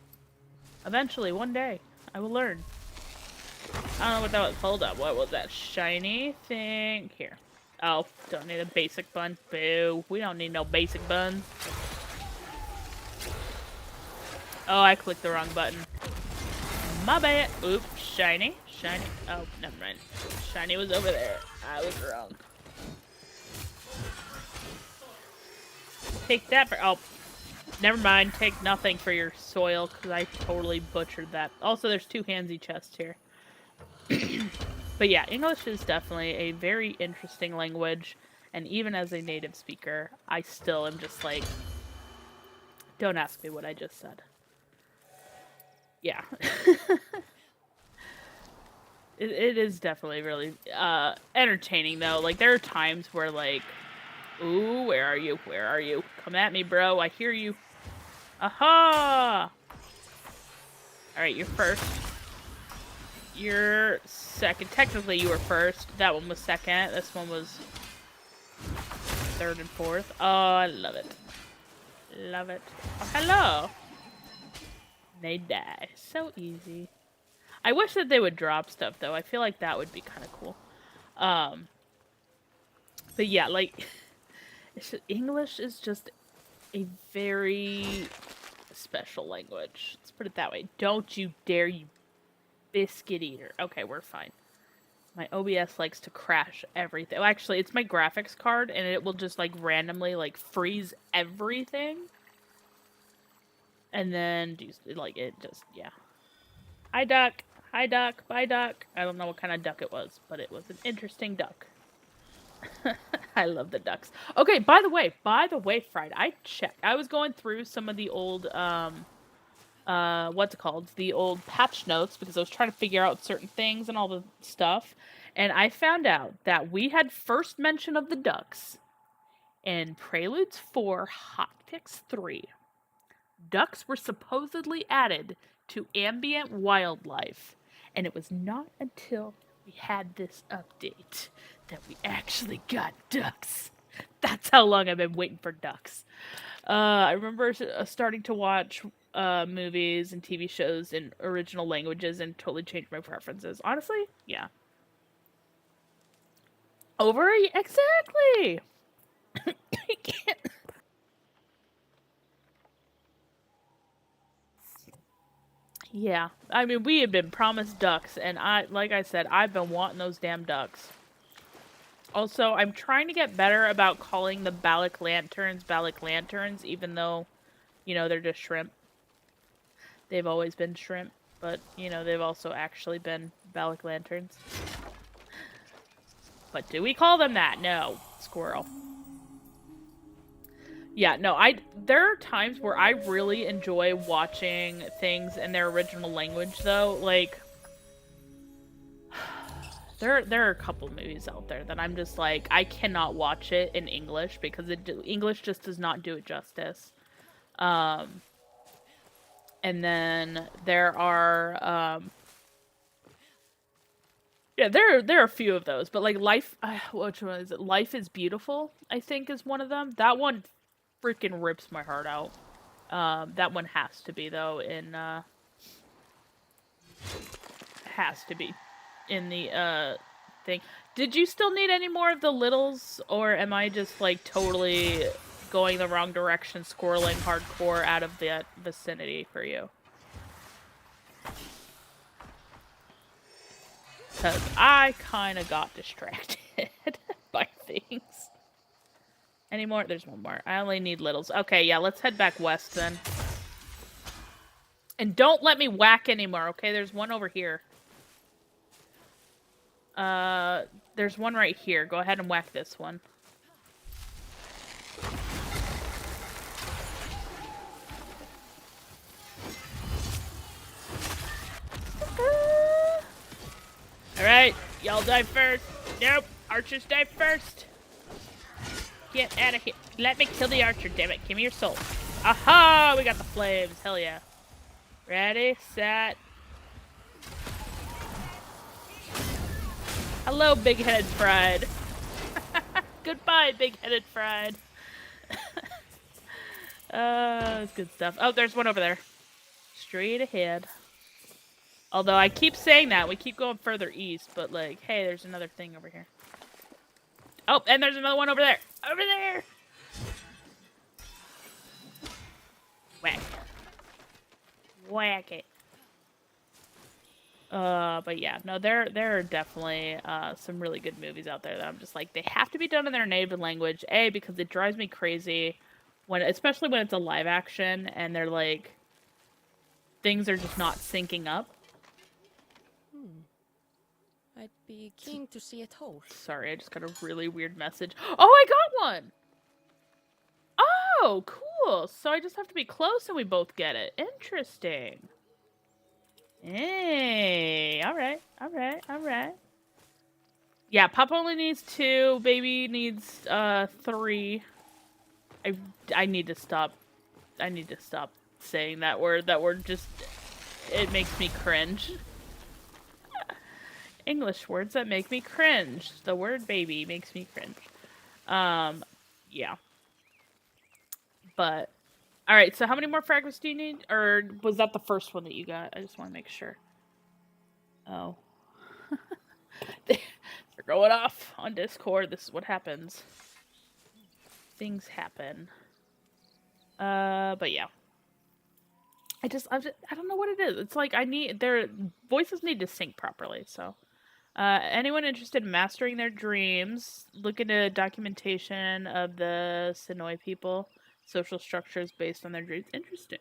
Eventually, one day, I will learn. I don't know what that was. Hold up. What was that shiny thing? Here. Oh, don't need a basic bun. Boo. We don't need no basic buns. Oh, I clicked the wrong button. My bad. Oops, shiny. Oh, never mind. Shiny was over there. I was wrong. Take that for. Oh, Never mind, take nothing for your soil, because I totally butchered that. Also, there's 2 handsy chests here. But yeah, English is definitely a very interesting language, and even as a native speaker, I still am just like, don't ask me what I just said. Yeah. It is definitely really entertaining, though. Like, there are times where, like, ooh, where are you? Where are you? Come at me, bro. I hear you. Aha! Alright, you're first. You're second. Technically, you were first. That one was second. This one was third and fourth. Oh, I love it. Love it. Oh, hello. They die. So easy. I wish that they would drop stuff, though. I feel like that would be kind of cool. But yeah, like, English is just a very special language. Let's put it that way. Don't you dare, you biscuit eater. Okay, we're fine. My OBS likes to crash everything. Well, actually, it's my graphics card, and it will just, like, randomly, like, freeze everything. And then, like, it just, yeah. Hi, duck. Hi, duck. Bye, duck. I don't know what kind of duck it was, but it was an interesting duck. I love the ducks. Okay, by the way, Fried, I checked. I was going through some of the old, what's it called? The old patch notes, because I was trying to figure out certain things and all the stuff. And I found out that we had first mention of the ducks in Preludes 4, Hotfix 3. Ducks were supposedly added to ambient wildlife, and it was not until we had this update that we actually got ducks. That's how long I've been waiting for ducks. I remember starting to watch movies and TV shows in original languages and totally changed my preferences. Honestly, yeah. Exactly. I can't. Yeah, I mean, we had been promised ducks, and like I said, I've been wanting those damn ducks. Also, I'm trying to get better about calling the Balic Lanterns, even though, they're just shrimp. They've always been shrimp, but, they've also actually been Balic Lanterns. But do we call them that? No. Squirrel. Yeah, no, there are times where I really enjoy watching things in their original language, though. Like, there are a couple movies out there that I'm just like, I cannot watch it in English because English just does not do it justice. And then there are, yeah, there are a few of those, but like which one is it? Life is Beautiful, I think, is one of them. That one freaking rips my heart out. That one has to be, though, has to be in the thing. Did you still need any more of the littles, or am I just like totally going the wrong direction, squirreling hardcore out of that vicinity for you? Because I kind of got distracted by things. Any more? There's one more. I only need littles. Okay, yeah, let's head back west then. And don't let me whack anymore, okay? There's one over here. There's one right here. Go ahead and whack this one. Alright, y'all die first. Nope, archers die first. Get out of here. Let me kill the archer, damn it. Give me your soul. Aha! We got the flames. Hell yeah. Ready, set. Hello, big-headed fried. Goodbye, big-headed fried. That's good stuff. Oh, there's one over there. Straight ahead. Although I keep saying that. We keep going further east, but like, hey, there's another thing over here. Oh, and there's another one over there. Over there! Whack. Whack it. But yeah, no, there are definitely some really good movies out there that I'm just like, they have to be done in their native language. A, because it drives me crazy especially when it's a live action and they're like things are just not syncing up. I'd be keen to see it whole. Sorry, I just got a really weird message. Oh, I got one! Oh, cool. So I just have to be close and we both get it. Interesting. Hey, alright, alright, alright. Yeah, Papa only needs 2, baby needs 3. I need to stop. I need to stop saying that word. That word just it makes me cringe. English words that make me cringe. The word baby makes me cringe. Yeah. But all right, so how many more fragments do you need? Or was that the first one that you got? I just want to make sure. Oh. They're going off on Discord. This is what happens. Things happen. But yeah. I don't know what it is. It's like their voices need to sync properly, so. Anyone interested in mastering their dreams, look into documentation of the Sonoy people, social structures based on their dreams. Interesting.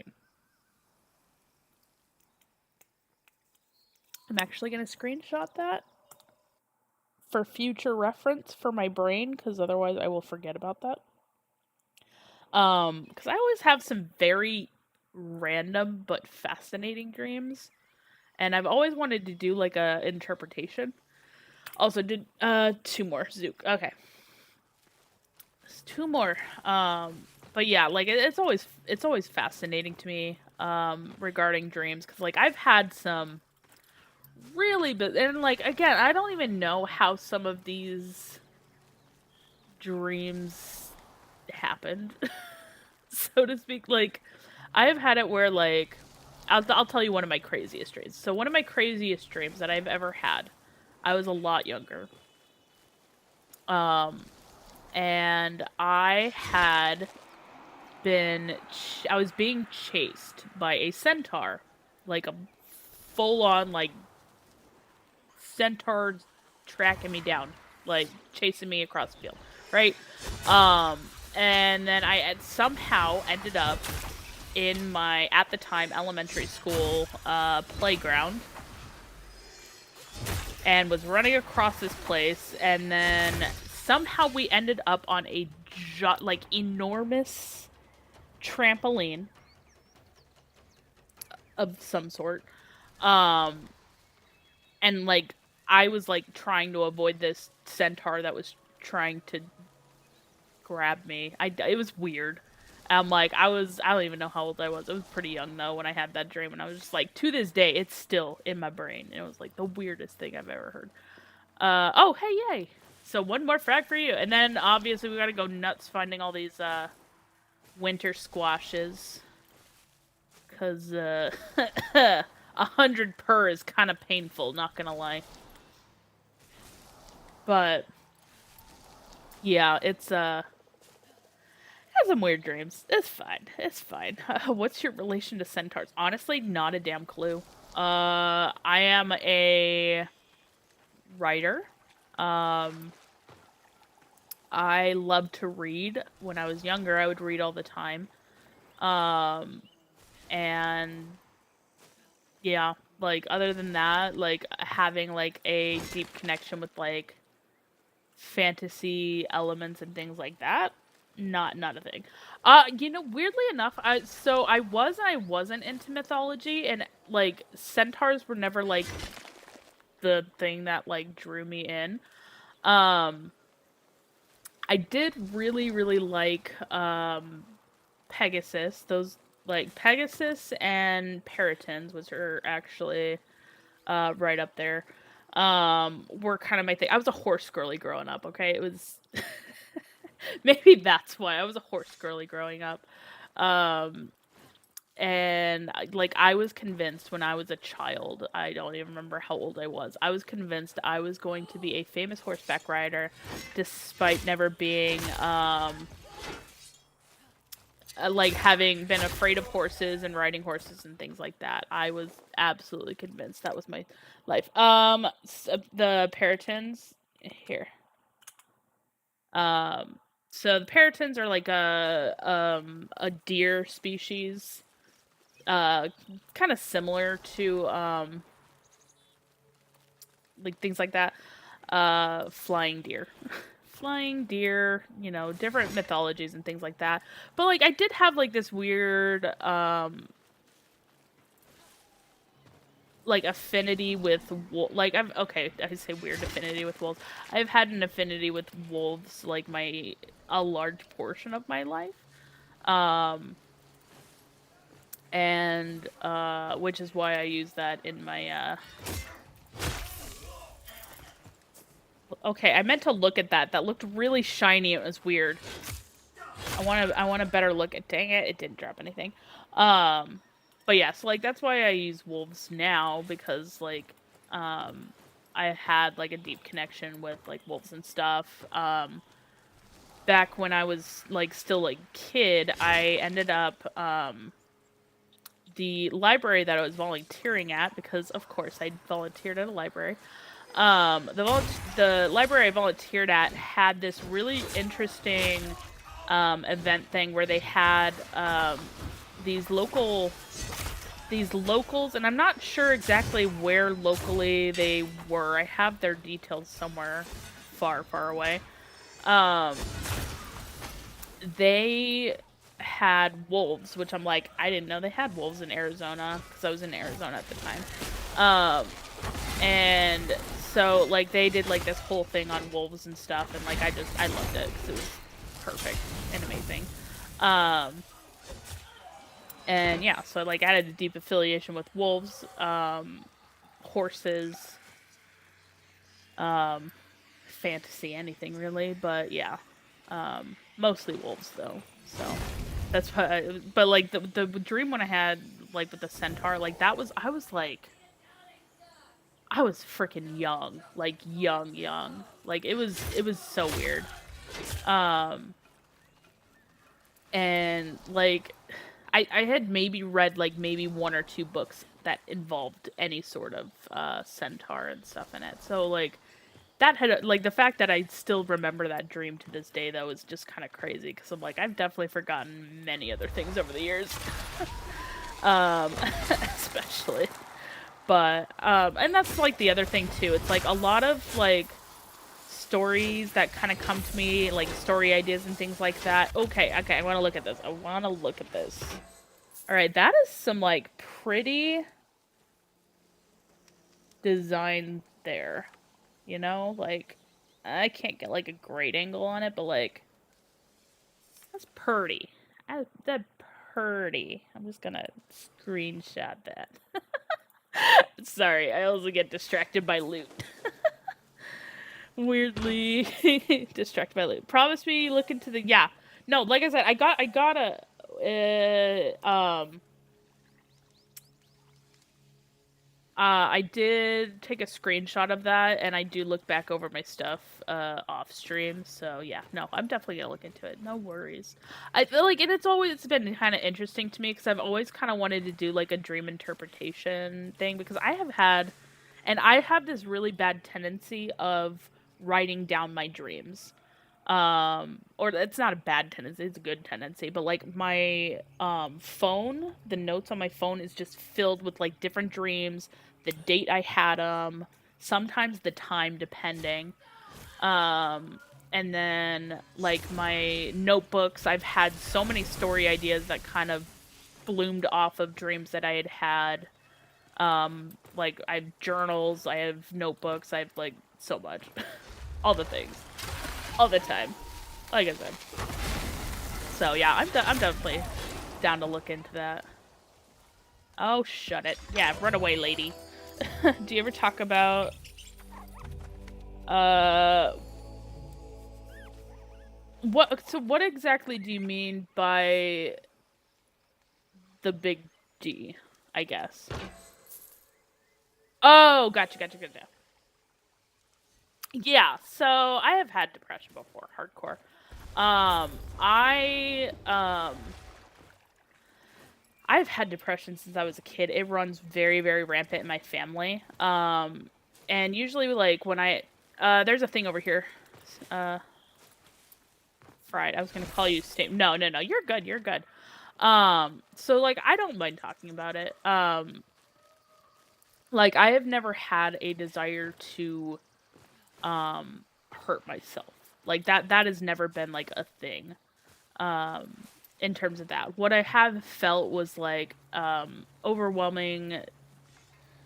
I'm actually going to screenshot that for future reference for my brain, because otherwise I will forget about that. Because I always have some very random but fascinating dreams, and I've always wanted to do like a interpretation. Also did 2 more Zook. Okay. 2 more. But yeah, like it's always fascinating to me regarding dreams, cuz like I've had some really and like again, I don't even know how some of these dreams happened. So to speak. Like I've had it where like I'll tell you one of my craziest dreams. So one of my craziest dreams that I've ever had, I was a lot younger. And I was being chased by a centaur, like a full-on like centaur tracking me down, like chasing me across the field, right? And then I had somehow ended up in my, at the time, elementary school playground, and was running across this place, and then somehow we ended up on a like enormous trampoline of some sort. And like I was like trying to avoid this centaur that was trying to grab me. It was weird. Like I don't even know how old I was. I was pretty young though when I had that dream, and I was just like, to this day it's still in my brain. It was like the weirdest thing I've ever heard. Oh, hey, yay. So one more frag for you. And then obviously we gotta go nuts finding all these winter squashes. Cause 100 per is kind of painful, not gonna lie. But yeah, it's has some weird dreams. It's fine. It's fine. What's your relation to centaurs? Honestly, not a damn clue. I am a writer. I love to read. When I was younger, I would read all the time. And yeah, like other than that, like having like a deep connection with like fantasy elements and things like that, not a thing. Weirdly enough, I wasn't into mythology, and like centaurs were never like the thing that like drew me in. I did really like Pegasus. Those like Pegasus and Peritons, which are actually right up there, were kind of my thing. I was a horse girly growing up, okay? It was maybe that's why I was a horse girly growing up. And like I was convinced when I was a child, I don't even remember how old I was convinced I was going to be a famous horseback rider, despite never being like having been afraid of horses and riding horses and things like that. I was absolutely convinced that was my life. The Peritons here. So the peritons are like a deer species, kind of similar to like things like that. Flying deer. Flying deer, you know, different mythologies and things like that. But like I did have like this weird like affinity with like I've okay, I say weird affinity with wolves. I've had an affinity with wolves like a large portion of my life. Um and which is why I use that in my okay, I meant to look at that. That looked really shiny. It was weird. I want a better look at. Dang it, it didn't drop anything. But yeah, so like that's why I use wolves now because like I had like a deep connection with like wolves and stuff. Back when I was like still like kid, I ended up the library that I was volunteering at because of course I volunteered at a library. The library I volunteered at had this really interesting event thing where they had these locals, and I'm not sure exactly where locally they were. I have their details somewhere far, far away. Um, they had wolves, which I'm like, I didn't know they had wolves in Arizona because I was in Arizona at the time. And so like they did like this whole thing on wolves and stuff, and like I loved it because it was perfect and amazing. And yeah, so like I had a deep affiliation with wolves, horses, fantasy, anything really, but yeah, mostly wolves though. So that's why. But like the dream one I had like with the centaur, like that was I was freaking young, like young. Like it was so weird. Um and like I had maybe read like maybe one or two books that involved any sort of centaur and stuff in it. So like that had like the fact that I still remember that dream to this day though is just kind of crazy because I'm like I've definitely forgotten many other things over the years. Especially. But and that's like the other thing too. It's like a lot of like stories that kind of come to me, like story ideas and things like that. Okay, I want to look at this. I want to look at this. All right, that is some like pretty design there. You know, like I can't get like a great angle on it, but like that's pretty. That pretty. I'm just gonna screenshot that. Sorry, I also get distracted by loot. Weirdly distracted by loot. Promise me look into the yeah. No, like I said, I got I did take a screenshot of that, and I do look back over my stuff off stream. So yeah, no, I'm definitely gonna look into it. No worries. I feel like, and it's always been kind of interesting to me because I've always kind of wanted to do like a dream interpretation thing because I have this really bad tendency of writing down my dreams. Or it's not a bad tendency, it's a good tendency, but like my phone, the notes on my phone is just filled with like different dreams, the date I had them, sometimes the time depending. And then like my notebooks, I've had so many story ideas that kind of bloomed off of dreams that I had had. Like I have journals, I have notebooks, I have like so much. All the things. All the time. Like I said. So yeah, I'm definitely down to look into that. Oh, shut it. Yeah, run away, lady. Do you ever talk about uh what exactly do you mean by the big D, I guess? Oh, gotcha. Yeah, so I have had depression before, hardcore. I've had depression since I was a kid. It runs very, very rampant in my family. And usually, like, when there's a thing over here. Uh, fried. I was gonna call you steam. No, you're good, you're good. So like I don't mind talking about it. Like I have never had a desire to hurt myself. Like that has never been like a thing. In terms of that. What I have felt was like overwhelming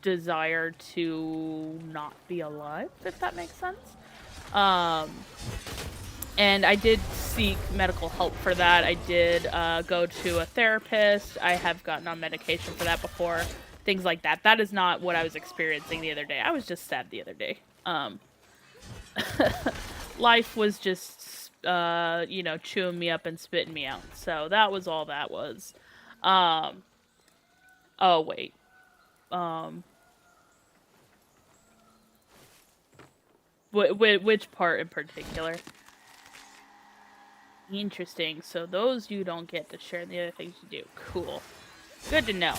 desire to not be alive, if that makes sense. And I did seek medical help for that. I did go to a therapist. I have gotten on medication for that before. Things like that. That is not what I was experiencing the other day. I was just sad the other day. Life was just, you know, chewing me up and spitting me out. So that was all that was. Oh, wait. Which part in particular? Interesting. So those you don't get to share, and the other things you do. Cool. Good to know.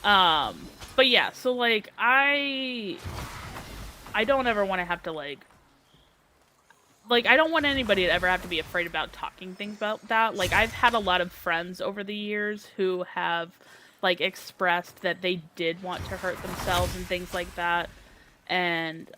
But yeah, so like I don't ever want to have to like I don't want anybody to ever have to be afraid about talking things about that. Like I've had a lot of friends over the years who have like expressed that they did want to hurt themselves and things like that. And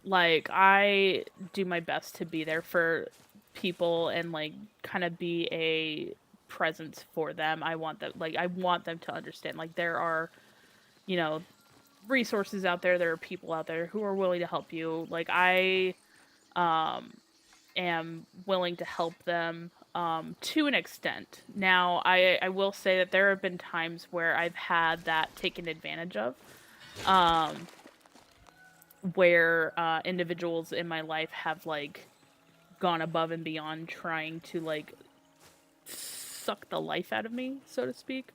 like I do my best to be there for people and like kind of be a presence for them. I want them to understand like there are, you know, resources out there, there are people out there who are willing to help you. Like I am willing to help them to an extent. Now, I will say that there have been times where I've had that taken advantage of, where individuals in my life have like gone above and beyond trying to like suck the life out of me, so to speak,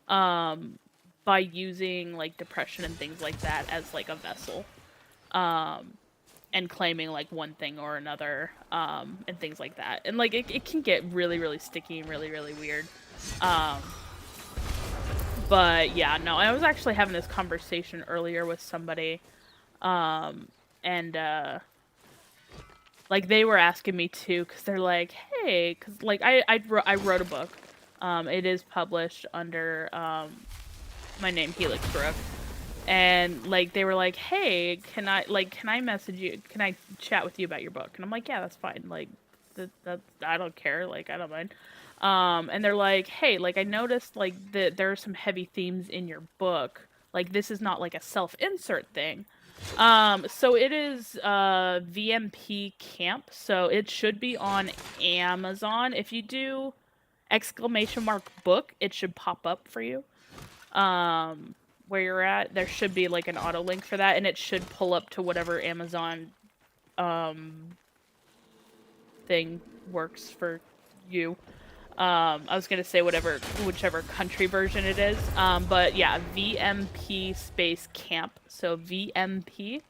by using like depression and things like that as like a vessel. And claiming like one thing or another, and things like that. And like it can get really, really sticky and really, really weird. But yeah, no, I was actually having this conversation earlier with somebody, and like they were asking me too, because they're like, hey, because like I wrote a book. It is published under my name, Helix Brooke. And like they were like, hey, can I message you, can I chat with you about your book? And I'm like, yeah, that's fine, like that I don't care, like I don't mind. And they're like, hey, like I noticed like that there are some heavy themes in your book, like this is not like a self-insert thing. So it is VMP Camp, so it should be on Amazon. If you do !book, it should pop up for you. Where you're at, there should be like an auto link for that, and it should pull up to whatever Amazon thing works for you. I was gonna say whichever country version it is. But yeah, VMP space camp. So VMP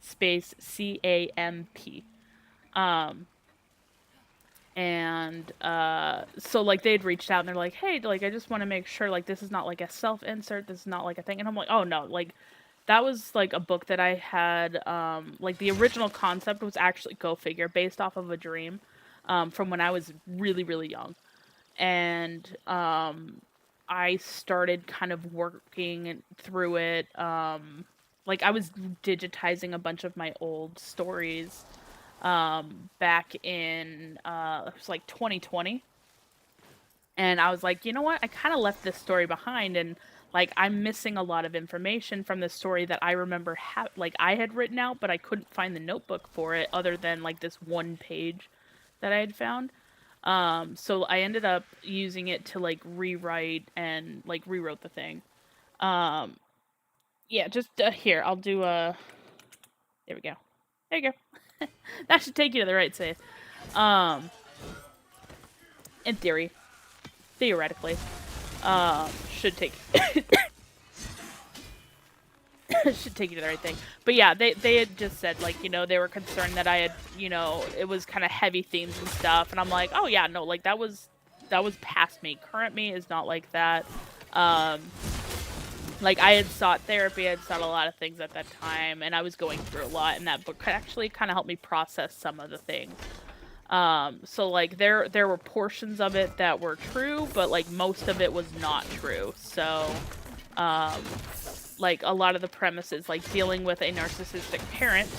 space CAMP. And so like they'd reached out and they're like, hey, like I just want to make sure like this is not like a self-insert, this is not like a thing. And I'm like, oh no, like that was like a book that I had, like the original concept was actually, go figure, based off of a dream from when I was really, really young. And I started kind of working through it. Like I was digitizing a bunch of my old stories back in it was like 2020, and I was like, you know what, I kind of left this story behind, and like I'm missing a lot of information from the story that I remember like I had written out, but I couldn't find the notebook for it other than like this one page that I had found. So I ended up using it to like rewrite and like rewrote the thing. Yeah, just here, I'll do there we go. There you go. That should take you to the right save. In theory. Theoretically. Should take should take you to the right thing. But yeah, they had just said, like, you know, they were concerned that I had, you know, it was kind of heavy themes and stuff, and I'm like, oh yeah, no, like that was past me. Current me is not like that. Like I had sought therapy, I had sought a lot of things at that time, and I was going through a lot, and that book actually kind of helped me process some of the things. So like there were portions of it that were true, but like most of it was not true. So like a lot of the premises, like dealing with a narcissistic parent,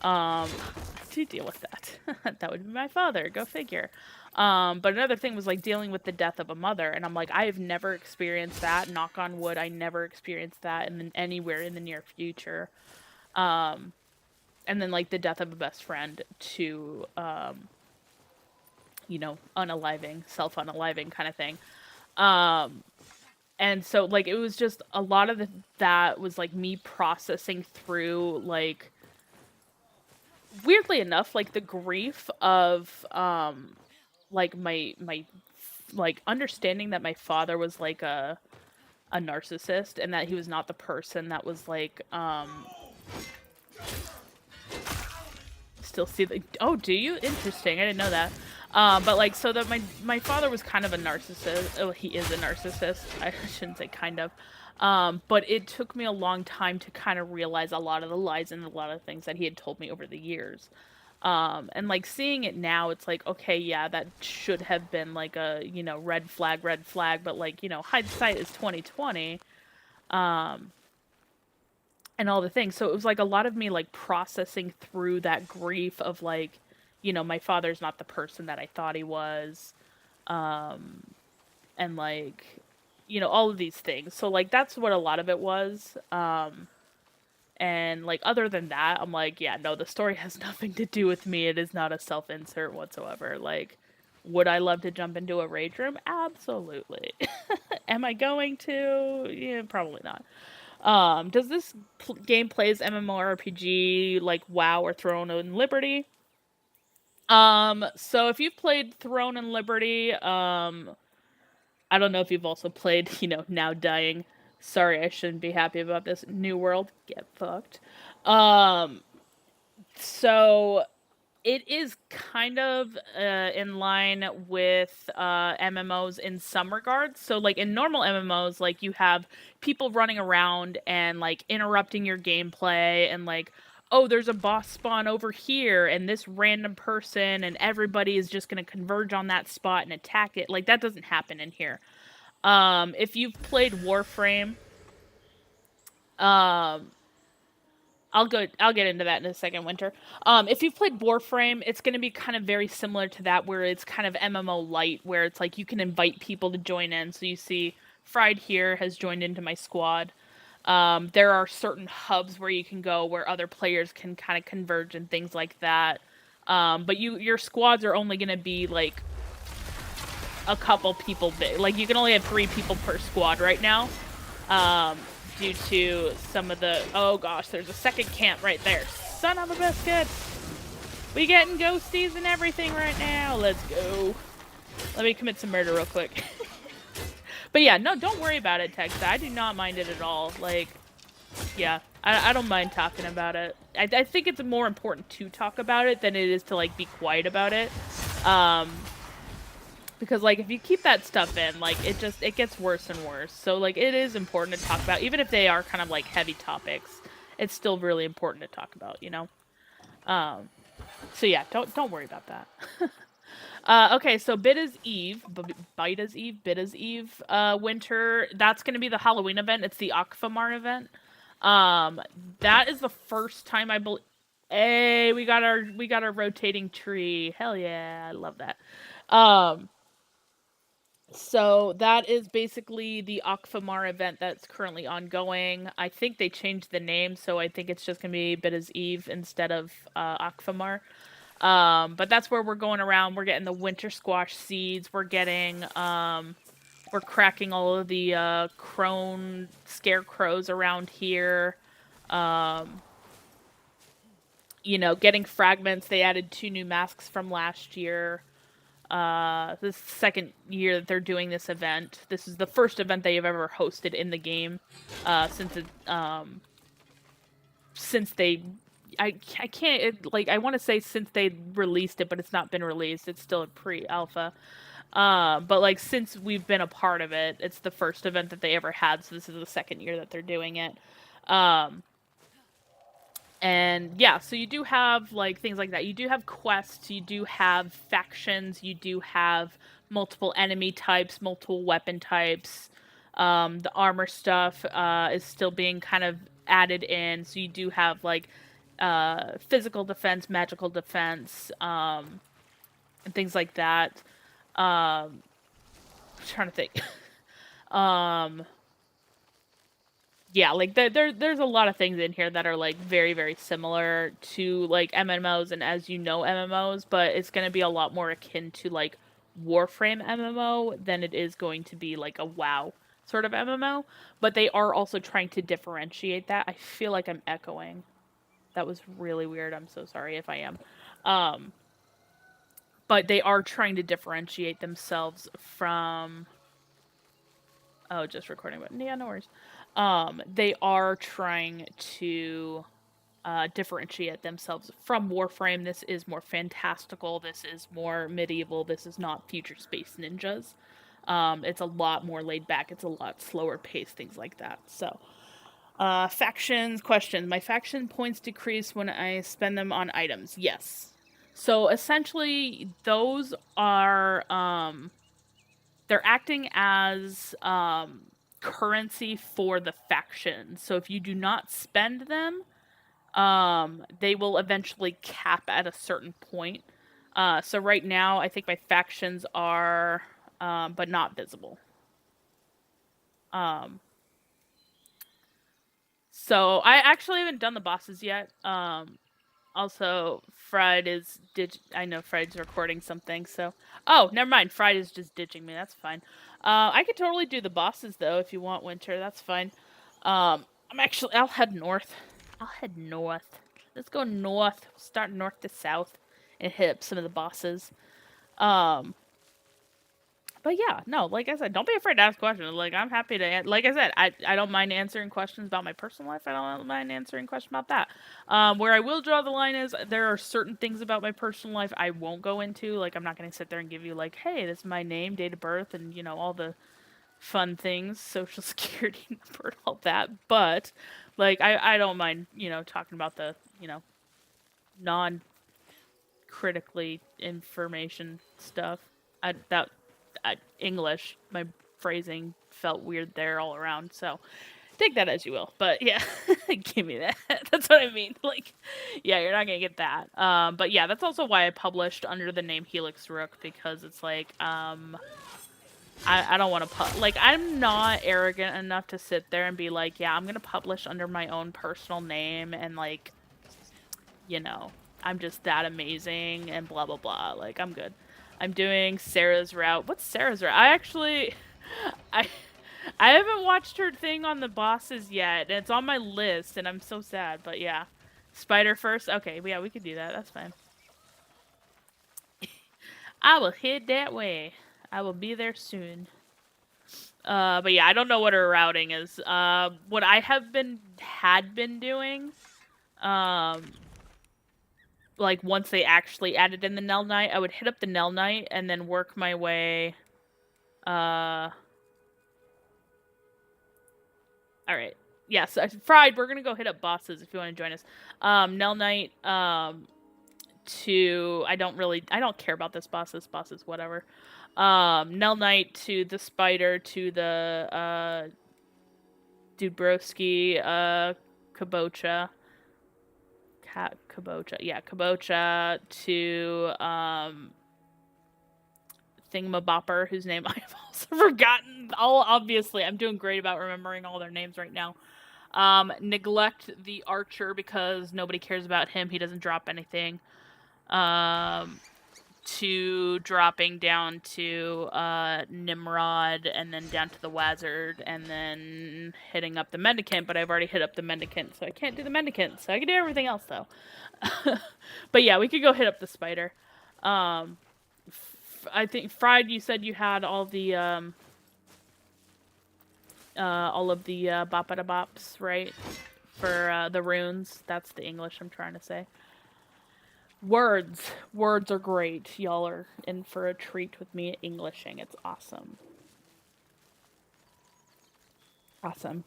to deal with that. That would be my father, go figure. But another thing was like dealing with the death of a mother, and I'm like, I have never experienced that. Knock on wood, I never experienced that anywhere in the near future. And then like the death of a best friend to unaliving, self-unaliving kind of thing. And so like it was just a lot of that was like me processing through, like, weirdly enough, like the grief of like my like understanding that my father was like a narcissist, and that he was not the person that was like still see the, oh, do you? Interesting. I didn't know that. But like, so that my father was kind of a narcissist. Oh, he is a narcissist. I shouldn't say kind of. But it took me a long time to kind of realize a lot of the lies and a lot of things that he had told me over the years. And like seeing it now, it's like, okay, yeah, that should have been like a, red flag, but like, hindsight is 2020. And all the things. So it was like a lot of me like processing through that grief of like, my father's not the person that I thought he was. And like, all of these things. So like that's what a lot of it was. And like other than that, I'm like, yeah, no, the story has nothing to do with me. It is not a self-insert whatsoever. Like, would I love to jump into a rage room? Absolutely. Am I going to? Yeah, probably not. Does this game play as MMORPG like WoW or Throne and Liberty? So if you've played Throne and Liberty, I don't know if you've also played, Now Dying. Sorry, I shouldn't be happy about this. New World, get fucked. So it is kind of in line with MMOs in some regards. So, like in normal MMOs, like you have people running around and like interrupting your gameplay, and like, oh, there's a boss spawn over here, and this random person, and everybody is just going to converge on that spot and attack it. Like that doesn't happen in here. If you've played Warframe, um, I'll get into that in a second, Winter. If you've played Warframe, it's going to be kind of very similar to that, where it's kind of MMO light, where it's like you can invite people to join in. So you see Fried here has joined into my squad. There are certain hubs where you can go where other players can kind of converge and things like that. But your squads are only going to be like a couple people big. Like you can only have 3 people per squad right now. Due to some of the... Oh gosh, there's a second camp right there. Son of a biscuit! We getting ghosties and everything right now. Let's go. Let me commit some murder real quick. But yeah, no, don't worry about it, Texa. I do not mind it at all. Like, yeah, I don't mind talking about it. I think it's more important to talk about it than it is to, like, be quiet about it. Because, like, if you keep that stuff in, like, it gets worse and worse. So, like, it is important to talk about. Even if they are kind of, like, heavy topics, it's still really important to talk about, So, yeah, don't worry about that. Okay, so Bitta's Eve, Winter, that's going to be the Halloween event. It's the Ocfomar event. That is the first time I believe... Hey, we got our rotating tree. Hell yeah, I love that. So that is basically the Ocfomar event that's currently ongoing. I think they changed the name, so I think it's just going to be Bitta's Eve instead of Ocfomar. But that's where we're going around. We're getting the winter squash seeds. We're getting, we're cracking all of the crone scarecrows around here. Getting fragments. They added 2 new masks from last year. This is the second year that they're doing this event. This is the first event they have ever hosted in the game, since they, I can't, I want to say since they released it, but it's not been released. It's still a pre-alpha. But like since we've been a part of it, it's the first event that they ever had. So this is the second year that they're doing it. And yeah, so you do have like things like that. You do have quests, you do have factions, you do have multiple enemy types, multiple weapon types. The armor stuff is still being kind of added in, so you do have like physical defense, magical defense, and things like that. I'm trying to think. um, yeah, like there's a lot of things in here that are like very very similar to like MMOs and as you know MMOs, but it's going to be a lot more akin to like Warframe MMO than it is going to be like a WoW sort of MMO, but they are also trying to differentiate that. I feel like I'm echoing. That was really weird. I'm so sorry if I am. Um but they are trying to differentiate themselves from oh, just recording, but yeah, no worries. They are trying to differentiate themselves from Warframe. This is more fantastical. This is more medieval. This is not future space ninjas. It's a lot more laid back. It's a lot slower paced, things like that. So, factions, questions. My faction points decrease when I spend them on items. Yes. So essentially, those are they're acting as currency for the faction. So if you do not spend them, they will eventually cap at a certain point. So right now, I think my factions are, but not visible. Um, so I actually haven't done the bosses yet. Also, Fried is I know Fried's recording something, so oh, never mind. Fried is just ditching me. That's fine. I could totally do the bosses though if you want, Winter. That's fine. I'll head north. I'll head north. Let's go north. Start north to south, and hit up some of the bosses. Um, but yeah, no, like I said, don't be afraid to ask questions. Like I'm happy to, like I said, I don't mind answering questions about my personal life. I don't mind answering questions about that. Where I will draw the line is there are certain things about my personal life I won't go into. Like I'm not going to sit there and give you like, hey, this is my name, date of birth, and you know all the fun things, social security number, and all that. But like I don't mind talking about the non critically information stuff. English, my phrasing felt weird there all around. So take that as you will. But yeah, give me that. That's what I mean. Like, yeah, you're not gonna get that. But yeah, that's also why I published under the name Helix Rook because it's like, I don't want to like I'm not arrogant enough to sit there and be like, yeah, I'm gonna publish under my own personal name and like, I'm just that amazing and blah blah blah. Like I'm good. I'm doing Sarah's route. What's Sarah's route? I I haven't watched her thing on the bosses yet. It's on my list, and I'm so sad. But yeah, Spider first. Okay, yeah, we could do that. That's fine. I will head that way. I will be there soon. But yeah, I don't know what her routing is. What I had been doing, like once they actually added in the Nell Knight, I would hit up the Nell Knight and then work my way. All right. Yes, Fried. We're gonna go hit up bosses if you want to join us. Nell Knight. To I don't care about this boss. This boss is whatever. Nell Knight to the Spider to the Dubrowski Kabocha. Kabocha. Yeah, Kabocha to Thingamabopper, whose name I have also forgotten. Obviously, I'm doing great about remembering all their names right now. Neglect the Archer because nobody cares about him. He doesn't drop anything. To dropping down to Nimrod and then down to the Wazard and then hitting up the Mendicant, but I've already hit up the Mendicant, so I can't do the Mendicant, so I can do everything else though. But yeah, we could go hit up the Spider. I think Fried, you said you had all of the bop-a-da-bops, right? For the runes. That's the English I'm trying to say. Words are great. Y'all are in for a treat with me Englishing. It's awesome. Awesome.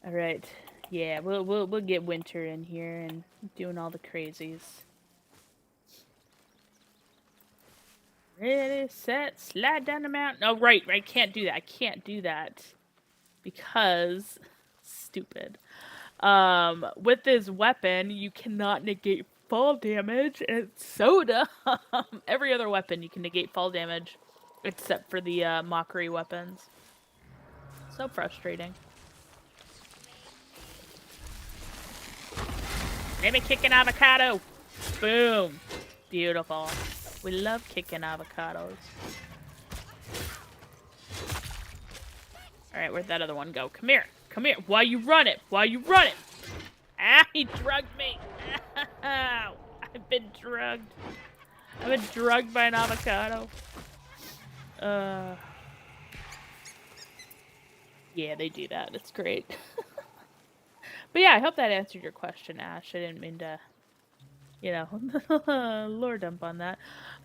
All right. Yeah, we'll get Winter in here and doing all the crazies. Ready, set, slide down the mountain. Oh, right, I can't do that. I can't do that because stupid. With this weapon, you cannot negate fall damage, and it's so dumb. Every other weapon you can negate fall damage, except for the mockery weapons. So frustrating. Let me kick an avocado. Boom. Beautiful. We love kicking avocados. Alright, where'd that other one go? Come here. Come here. Why you run it? Why you run it? Ah, he drugged me. Ow. I've been drugged. I've been drugged by an avocado. Yeah, they do that. It's great. But yeah, I hope that answered your question, Ash. I didn't mean to, lore dump on that.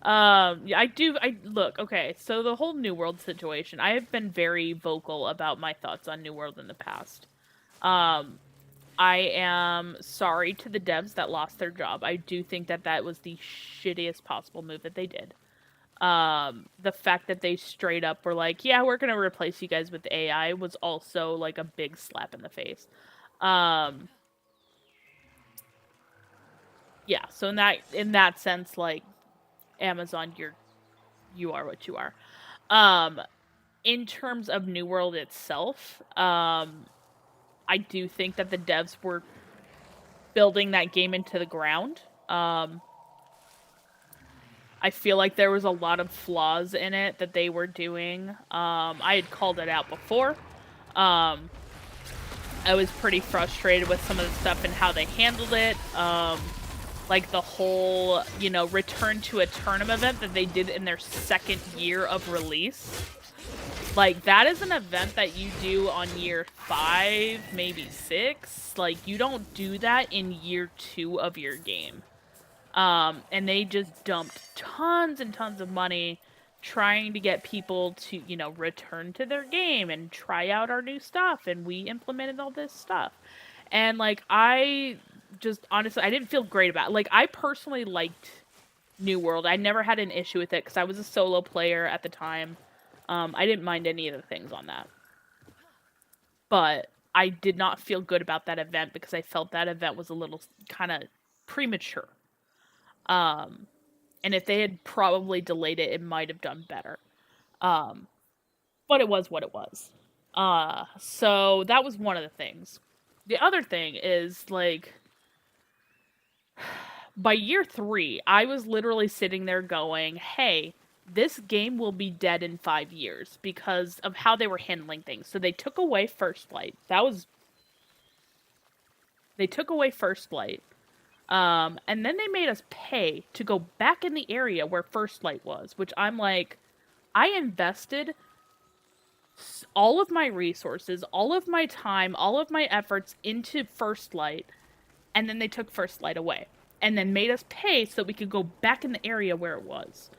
Yeah, I look, okay, so the whole New World situation, I have been very vocal about my thoughts on New World in the past. I am sorry to the devs that lost their job. I do think that that was the shittiest possible move that they did. The fact that they straight up were like, yeah, we're gonna replace you guys with AI was also like a big slap in the face. Yeah, so in that sense, like, Amazon, you are what you are. In terms of New World itself, I do think that the devs were building that game into the ground. I feel like there was a lot of flaws in it that they were doing. I had called it out before. I was pretty frustrated with some of the stuff and how they handled it. Like the whole, return to a tournament event that they did in their second year of release. Like, that is an event that you do on year 5, maybe 6. Like, you don't do that in year 2 of your game. And they just dumped tons and tons of money trying to get people to, return to their game and try out our new stuff. And we implemented all this stuff. And, like, I just, honestly, I didn't feel great about it. Like, I personally liked New World. I never had an issue with it because I was a solo player at the time. I didn't mind any of the things on that. But I did not feel good about that event because I felt that event was a little kind of premature. And if they had probably delayed it, it might have done better. But it was what it was. So that was one of the things. The other thing is, like, by year 3, I was literally sitting there going, hey, this game will be dead in 5 years because of how they were handling things. So they took away First Light. They took away First Light. And then they made us pay to go back in the area where First Light was, which I'm like, I invested all of my resources, all of my time, all of my efforts into First Light, and then they took First Light away. And then made us pay so that we could go back in the area where it was.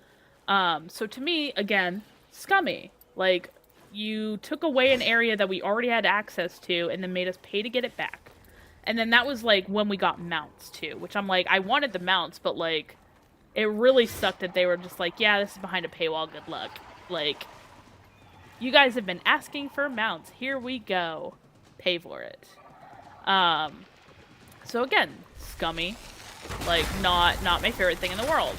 So to me, again, scummy. Like, you took away an area that we already had access to and then made us pay to get it back. And then that was, like, when we got mounts, too. Which I'm like, I wanted the mounts, but, like, it really sucked that they were just like, yeah, this is behind a paywall, good luck. Like, you guys have been asking for mounts. Here we go. Pay for it. So again, scummy. Like, not my favorite thing in the world.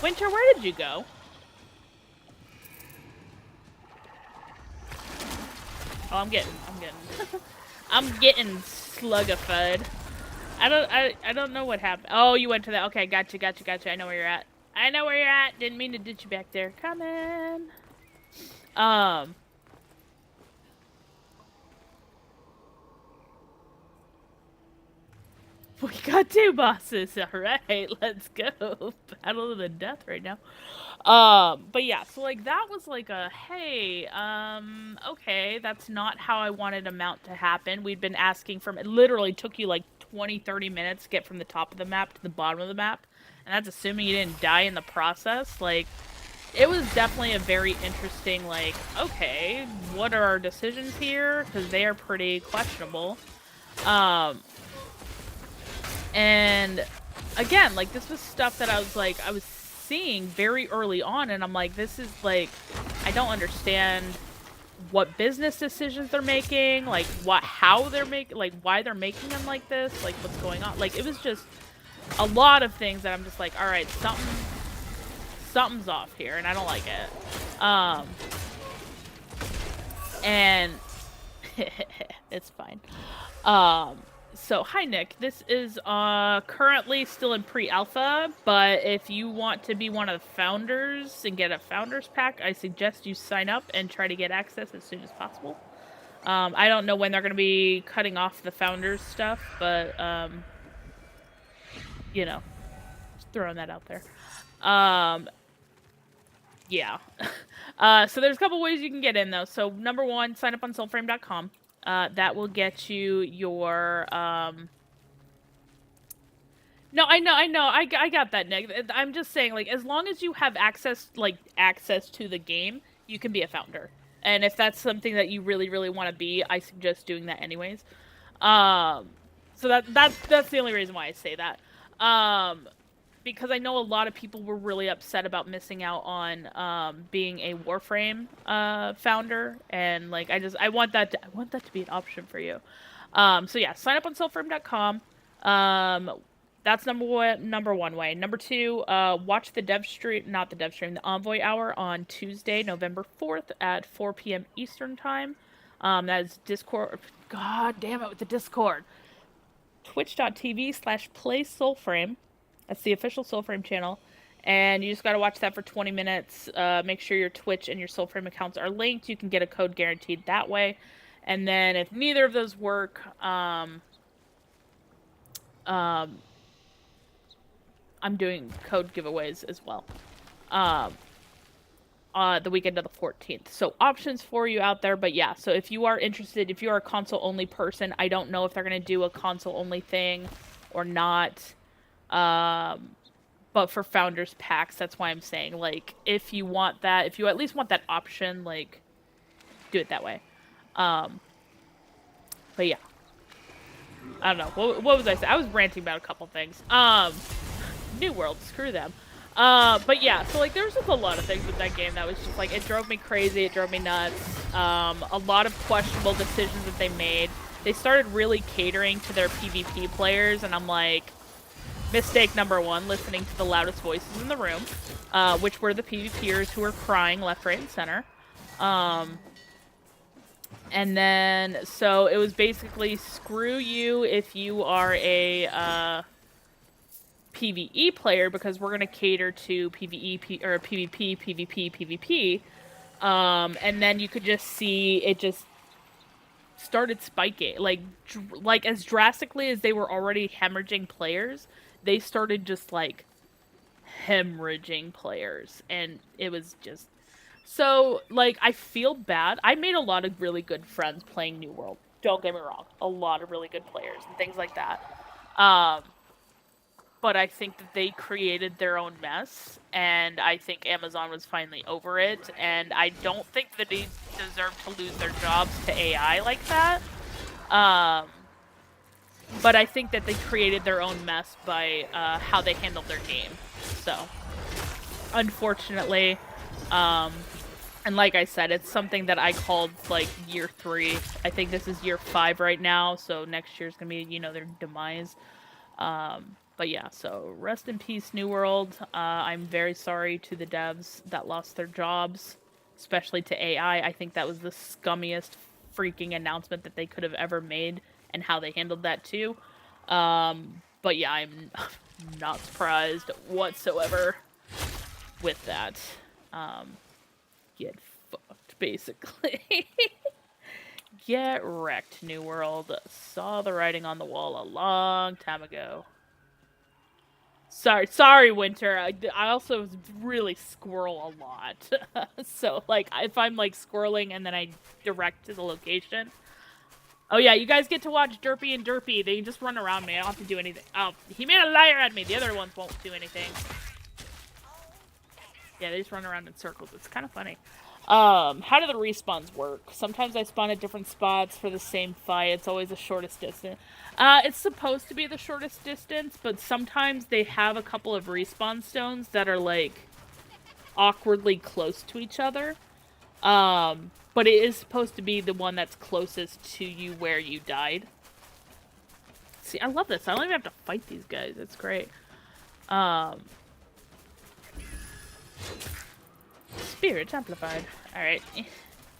Winter, where did you go? Oh, I'm getting I'm getting slugified. I don't know what happened. Oh, you went to that. Okay, gotcha. I know where you're at. Didn't mean to ditch you back there. Come in. We got 2 bosses. Alright, let's go. Battle to the death right now. But yeah, so like that was like a, hey, okay, that's not how I wanted a mount to happen. We'd been asking for, it literally took you like 20-30 minutes to get from the top of the map to the bottom of the map. And that's assuming you didn't die in the process. Like, it was definitely a very interesting, like, okay, what are our decisions here? Because they are pretty questionable. And again, like, this was stuff that I was seeing very early on, and I'm like, this is like, I don't understand what business decisions they're making, like how they're making, like why they're making them like this, like what's going on. Like, it was just a lot of things that I'm just like, all right, something's off here, and I don't like it. And it's fine. So hi Nick, this is currently still in pre-alpha, but if you want to be one of the founders and get a founders pack, I suggest you sign up and try to get access as soon as possible. I don't know when they're going to be cutting off the founders stuff, but you know, just throwing that out there. Yeah. So there's a couple ways you can get in, though. So number one, sign up on soulframe.com. That will get you your No, I know. I got that, Nick. I'm just saying, like, as long as you have access to the game, you can be a founder. And if that's something that you really, really want to be, I suggest doing that anyways. So that's the only reason why I say that. Because I know a lot of people were really upset about missing out on being a Warframe founder, and like I want that to be an option for you. So yeah, sign up on Soulframe.com. That's number one way. Number two, watch the the Envoy Hour on Tuesday, November 4th at 4 p.m. Eastern Time. That is Discord. God damn it with the Discord. Twitch.tv/PlaySoulframe. That's the official Soulframe channel. And you just got to watch that for 20 minutes. Make sure your Twitch and your Soulframe accounts are linked. You can get a code guaranteed that way. And then if neither of those work, I'm doing code giveaways as well. The weekend of the 14th. So options for you out there, but yeah, so if you are interested, if you are a console-only person, I don't know if they're going to do a console-only thing or not. But for Founders Packs, that's why I'm saying, like, if you want that, if you at least want that option, like, do it that way. But yeah. I don't know. What was I saying? I was ranting about a couple things. New World, screw them. But yeah, so like there was just a lot of things with that game that was just like, it drove me crazy, it drove me nuts. A lot of questionable decisions that they made. They started really catering to their PvP players, and I'm like, mistake number one, listening to the loudest voices in the room, which were the PvPers who were crying left, right, and center. And then, so it was basically, screw you if you are a PvE player, because we're going to cater to PvE, or PvP, PvP, PvP. And then you could just see it just started spiking. Like as drastically as they were already hemorrhaging players, they started just, like, hemorrhaging players. And it was just... So, like, I feel bad. I made a lot of really good friends playing New World. Don't get me wrong. A lot of really good players and things like that. But I think that they created their own mess, and I think Amazon was finally over it, and I don't think that they deserve to lose their jobs to AI like that. But I think that they created their own mess by how they handled their game. So, unfortunately, and like I said, it's something that I called, like, year 3. I think this is year 5 right now, so next year's gonna be, you know, their demise. But yeah, so rest in peace, New World. I'm very sorry to the devs that lost their jobs, especially to AI. I think that was the scummiest freaking announcement that they could have ever made, and how they handled that too. But yeah, I'm not surprised whatsoever with that. Get fucked, basically. Get wrecked, New World. Saw the writing on the wall a long time ago. Sorry, Winter. I also really squirrel a lot. So, like, if I'm, like, squirreling and then I direct to the location. Oh, yeah, you guys get to watch Derpy and Derpy. They just run around me. I don't have to do anything. Oh, he made a liar at me. The other ones won't do anything. Yeah, they just run around in circles. It's kind of funny. How do the respawns work? Sometimes I spawn at different spots for the same fight. It's always the shortest distance. It's supposed to be the shortest distance, but sometimes they have a couple of respawn stones that are, like, awkwardly close to each other. But it is supposed to be the one that's closest to you where you died. See, I love this. I don't even have to fight these guys. It's great. Spirit amplified. Alright.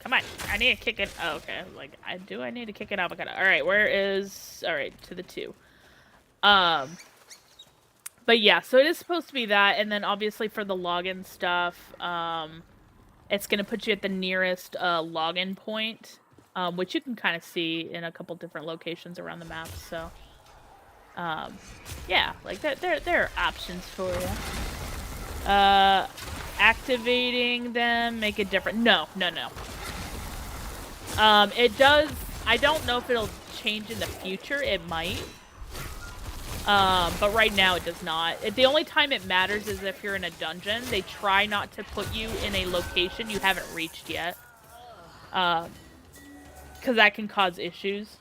Come on. I need to kick it. Oh, okay. Like, I need to kick it avocado. Alright, where is... Alright, to the 2. But yeah, so it is supposed to be that, and then obviously for the login stuff, it's gonna put you at the nearest, login point, which you can kind of see in a couple different locations around the map, so... yeah, like, there are options for you. Activating them, make it different. No. It does... I don't know if it'll change in the future. It might. But right now it does not. The only time it matters is if you're in a dungeon. They try not to put you in a location you haven't reached yet. Because that can cause issues.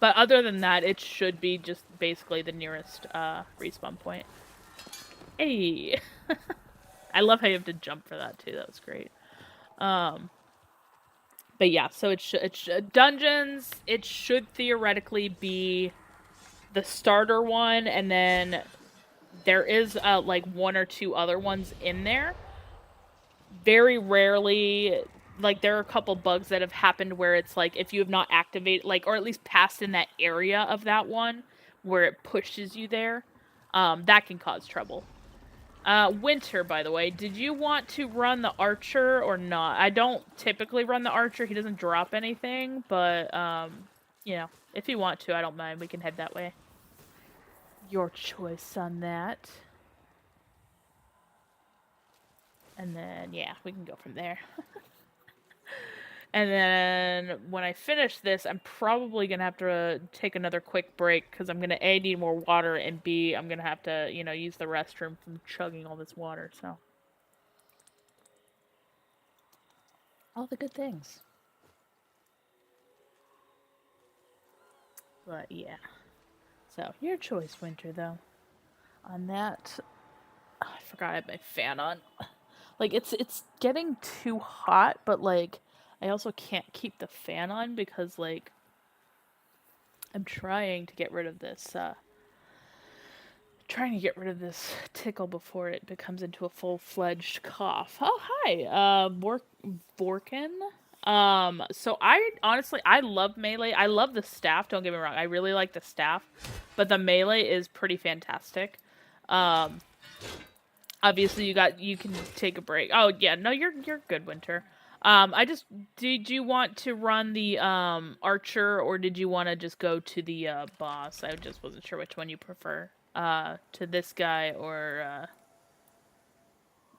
But other than that, it should be just basically the nearest respawn point. Hey! I love how you have to jump for that too. That was great. But yeah, so dungeons, it should theoretically be the starter one, and then there is like 1 or 2 other ones in there. Very rarely, like, there are a couple bugs that have happened where it's like if you have not activated, like, or at least passed in that area of that one where it pushes you there, that can cause trouble. Winter, by the way, did you want to run the archer or not? I don't typically run the archer. He doesn't drop anything, but, you know, if you want to, I don't mind. We can head that way. Your choice on that. And then, yeah, we can go from there. And then when I finish this, I'm probably going to have to take another quick break because I'm going to A, need more water, and B, I'm going to have to, you know, use the restroom from chugging all this water, so. All the good things. But, yeah. So, your choice, Winter, though. On that, oh, I forgot I had my fan on. Like, it's getting too hot, but, like, I also can't keep the fan on because, like, I'm trying to get rid of this, tickle before it becomes into a full-fledged cough. Oh, hi, Vorkin. So I love melee. I love the staff, don't get me wrong. I really like the staff, but the melee is pretty fantastic. Obviously you can take a break. Oh, yeah, no, you're good, Winter. Did you want to run the, archer, or did you want to just go to the, boss? I just wasn't sure which one you prefer. To this guy or,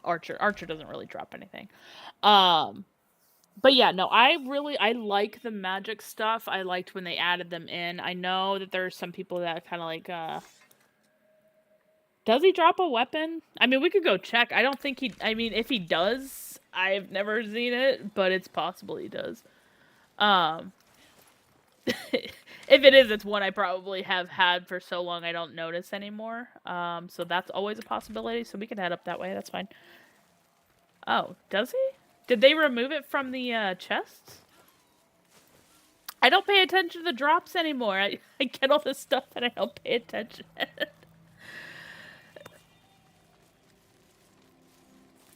archer. Archer doesn't really drop anything. But yeah, no, I like the magic stuff. I liked when they added them in. I know that there are some people that kind of like, does he drop a weapon? I mean, we could go check. I don't think if he does, I've never seen it, but it's possible he does. If it is, it's one I probably have had for so long I don't notice anymore. So that's always a possibility, so we can head up that way, that's fine. Oh, does he? Did they remove it from the, chests? I don't pay attention to the drops anymore. I get all this stuff and I don't pay attention.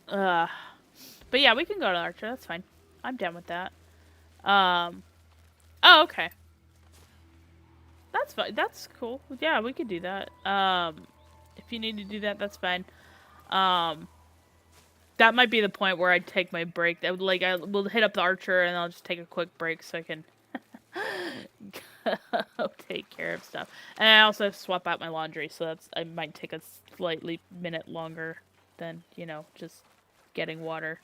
But yeah, we can go to Archer. That's fine. I'm down with that. Oh, okay. That's fine. That's cool. Yeah, we could do that. If you need to do that, that's fine. That might be the point where I take my break. We'll hit up the Archer and I'll just take a quick break so I can go take care of stuff. And I also have to swap out my laundry, so I might take a slightly minute longer than, you know, just getting water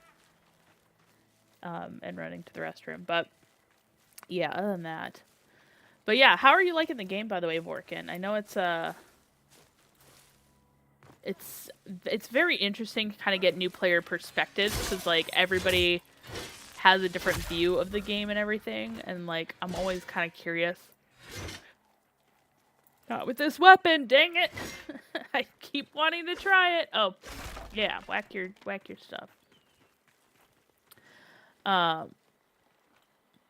and running to the restroom. But yeah, other than that. But yeah, how are you liking the game, by the way, Vorkin? I know it's it's very interesting to kind of get new player perspectives because like everybody has a different view of the game and everything, and like I'm always kind of curious. Not with this weapon, dang it! I keep wanting to try it. Oh, yeah, whack your stuff.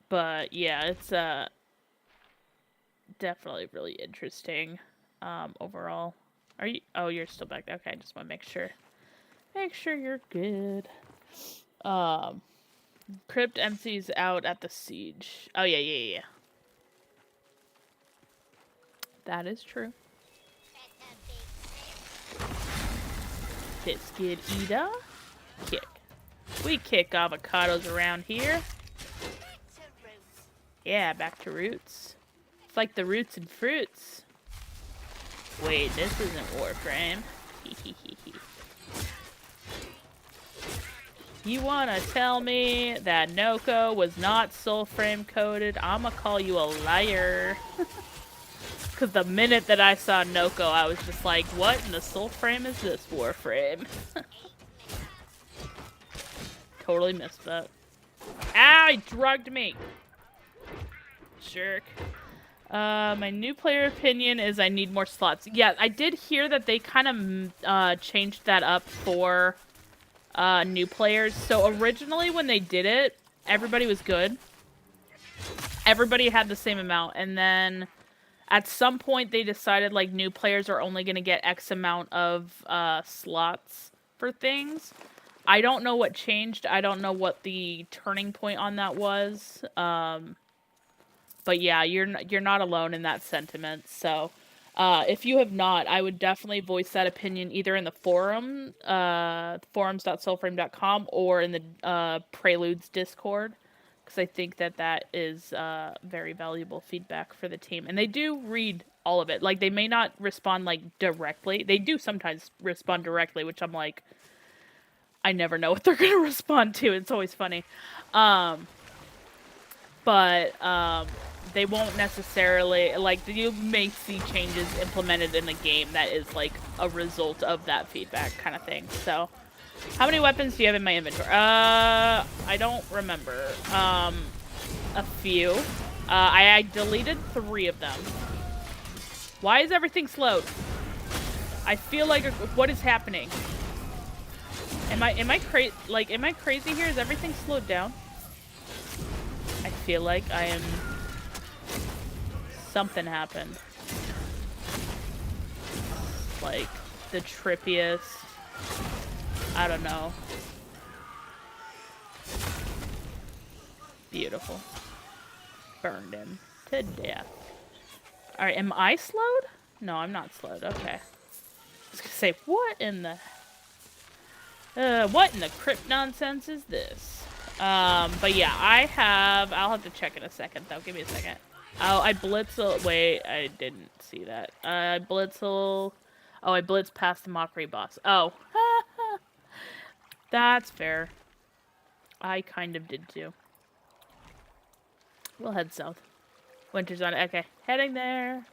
But yeah, it's definitely really interesting. Overall, are you? Oh, you're still back there. Okay, I just want to make sure. Make sure you're good. Crypt MC's out at the siege. Oh yeah. That is true. Biscuit eater. Kick. We kick avocados around here. Yeah, back to roots. It's like the roots and fruits. Wait, this isn't Warframe. You wanna tell me that Noko was not Soulframe coded? I'ma call you a liar. Because the minute that I saw Noko, I was just like, what in the Soulframe is this Warframe? Totally missed that. Ow, he drugged me! Jerk. My new player opinion is I need more slots. Yeah, I did hear that they kind of changed that up for new players. So originally when they did it, everybody was good. Everybody had the same amount. And then at some point they decided like new players are only going to get X amount of slots for things. I don't know what changed. I don't know what the turning point on that was. But yeah, you're not alone in that sentiment. So, if you have not, I would definitely voice that opinion either in the forum, forums.soulframe.com, or in the Preludes Discord, because I think that is very valuable feedback for the team. And they do read all of it. Like, they may not respond, like, directly. They do sometimes respond directly, which I'm like, I never know what they're going to respond to. It's always funny. They won't necessarily, like, you may see changes implemented in the game that is, like, a result of that feedback kind of thing. So, how many weapons do you have in my inventory? I don't remember. A few. I deleted 3 of them. Why is everything slowed? I feel like, what is happening? Am I crazy here? Is everything slowed down? I feel like I am... Something happened. Like, the trippiest... I don't know. Beautiful. Burned him to death. Alright, am I slowed? No, I'm not slowed. Okay. I was gonna say, what in the crypt nonsense is this? But yeah, I'll have to check in a second, though. Give me a second. Oh, I blitzel. Wait, I didn't see that. I blitzel. Oh, I blitzed past the mockery boss. Oh. That's fair. I kind of did too. We'll head south. Winter's on it. Okay, heading there.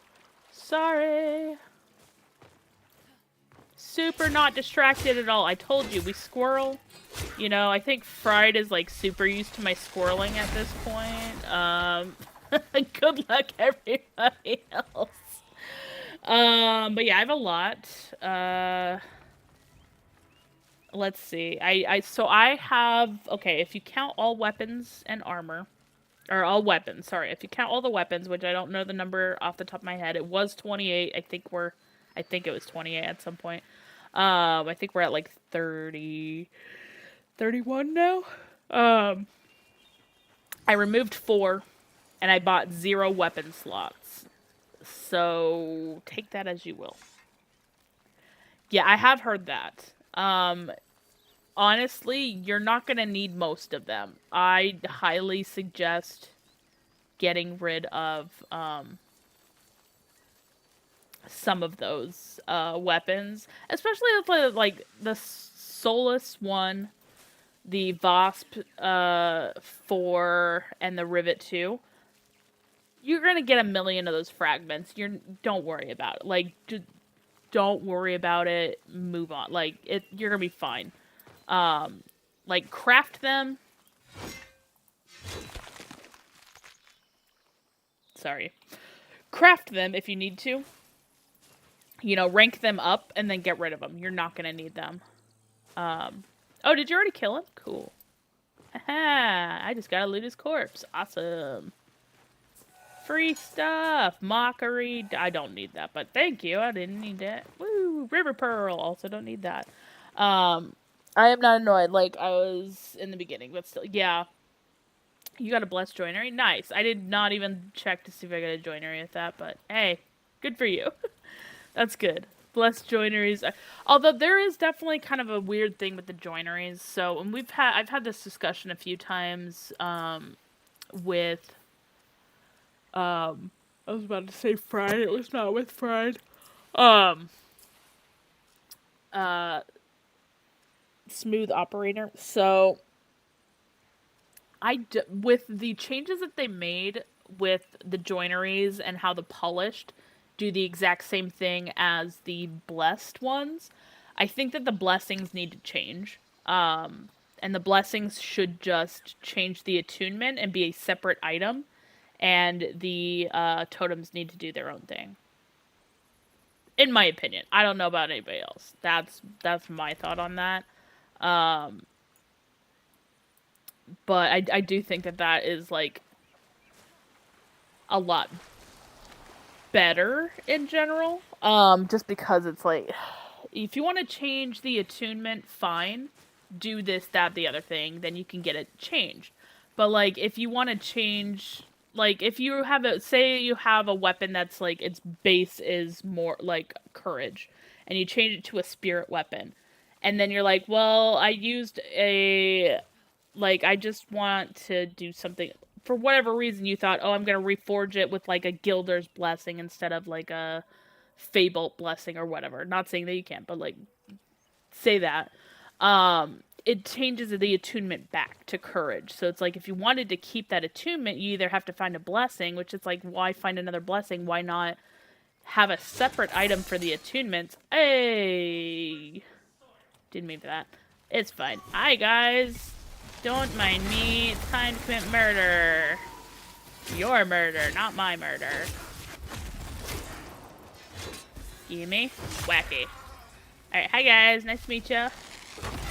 Sorry. Super not distracted at all. I told you, we squirrel. You know, I think Fried is like super used to my squirreling at this point. Good luck, everybody else. But yeah, I have a lot. Let's see. So I have, okay, if you count all weapons and armor, or all weapons, sorry. If you count all the weapons, which I don't know the number off the top of my head, it was 28. I think it was 28 at some point. I think we're at like 30, 31 now. I removed 4. And I bought 0 weapon slots. So, take that as you will. Yeah, I have heard that. Honestly, you're not going to need most of them. I highly suggest getting rid of some of those weapons. Especially with, like, the Solus one, the Vasp 4, and the Rivet 2. You're gonna get a million of those fragments. Don't worry about it. Like, don't worry about it. Move on. Like, you're gonna be fine. Like, craft them. Sorry. Craft them if you need to. You know, rank them up and then get rid of them. You're not gonna need them. Oh, did you already kill him? Cool. Aha! I just gotta loot his corpse. Awesome. Free stuff. Mockery. I don't need that, but thank you. I didn't need that. Woo! River Pearl. Also don't need that. I am not annoyed like I was in the beginning, but still, yeah. You got a blessed joinery? Nice. I did not even check to see if I got a joinery with that, but hey, good for you. That's good. Blessed joineries. Although there is definitely kind of a weird thing with the joineries. So, and I've had this discussion a few times with I was about to say Fried. It was not with Fried. Smooth operator. So with the changes that they made with the joineries and how the polished do the exact same thing as the blessed ones, I think that the blessings need to change. And the blessings should just change the attunement and be a separate item, and the totems need to do their own thing. In my opinion, I don't know about anybody else. That's my thought on that. But I do think that is like a lot better in general. Just because it's like, if you want to change the attunement, fine. Do this, that, the other thing, then you can get it changed. But like, if you want to change, like, if you have say you have a weapon that's like, its base is more like courage, and you change it to a spirit weapon, and then you're like, well, I used I just want to do something, for whatever reason you thought, oh, I'm going to reforge it with like a Gilder's Blessing instead of like a Fable Blessing or whatever. Not saying that you can't, but like, say that. It changes the attunement back to courage. So it's like, if you wanted to keep that attunement, you either have to find a blessing, which is like, why find another blessing? Why not have a separate item for the attunements? Hey! Didn't mean for that. It's fine. Hi, guys! Don't mind me. It's time to commit murder. Your murder, not my murder. Give me? Wacky. Alright, hi guys. Nice to meet ya.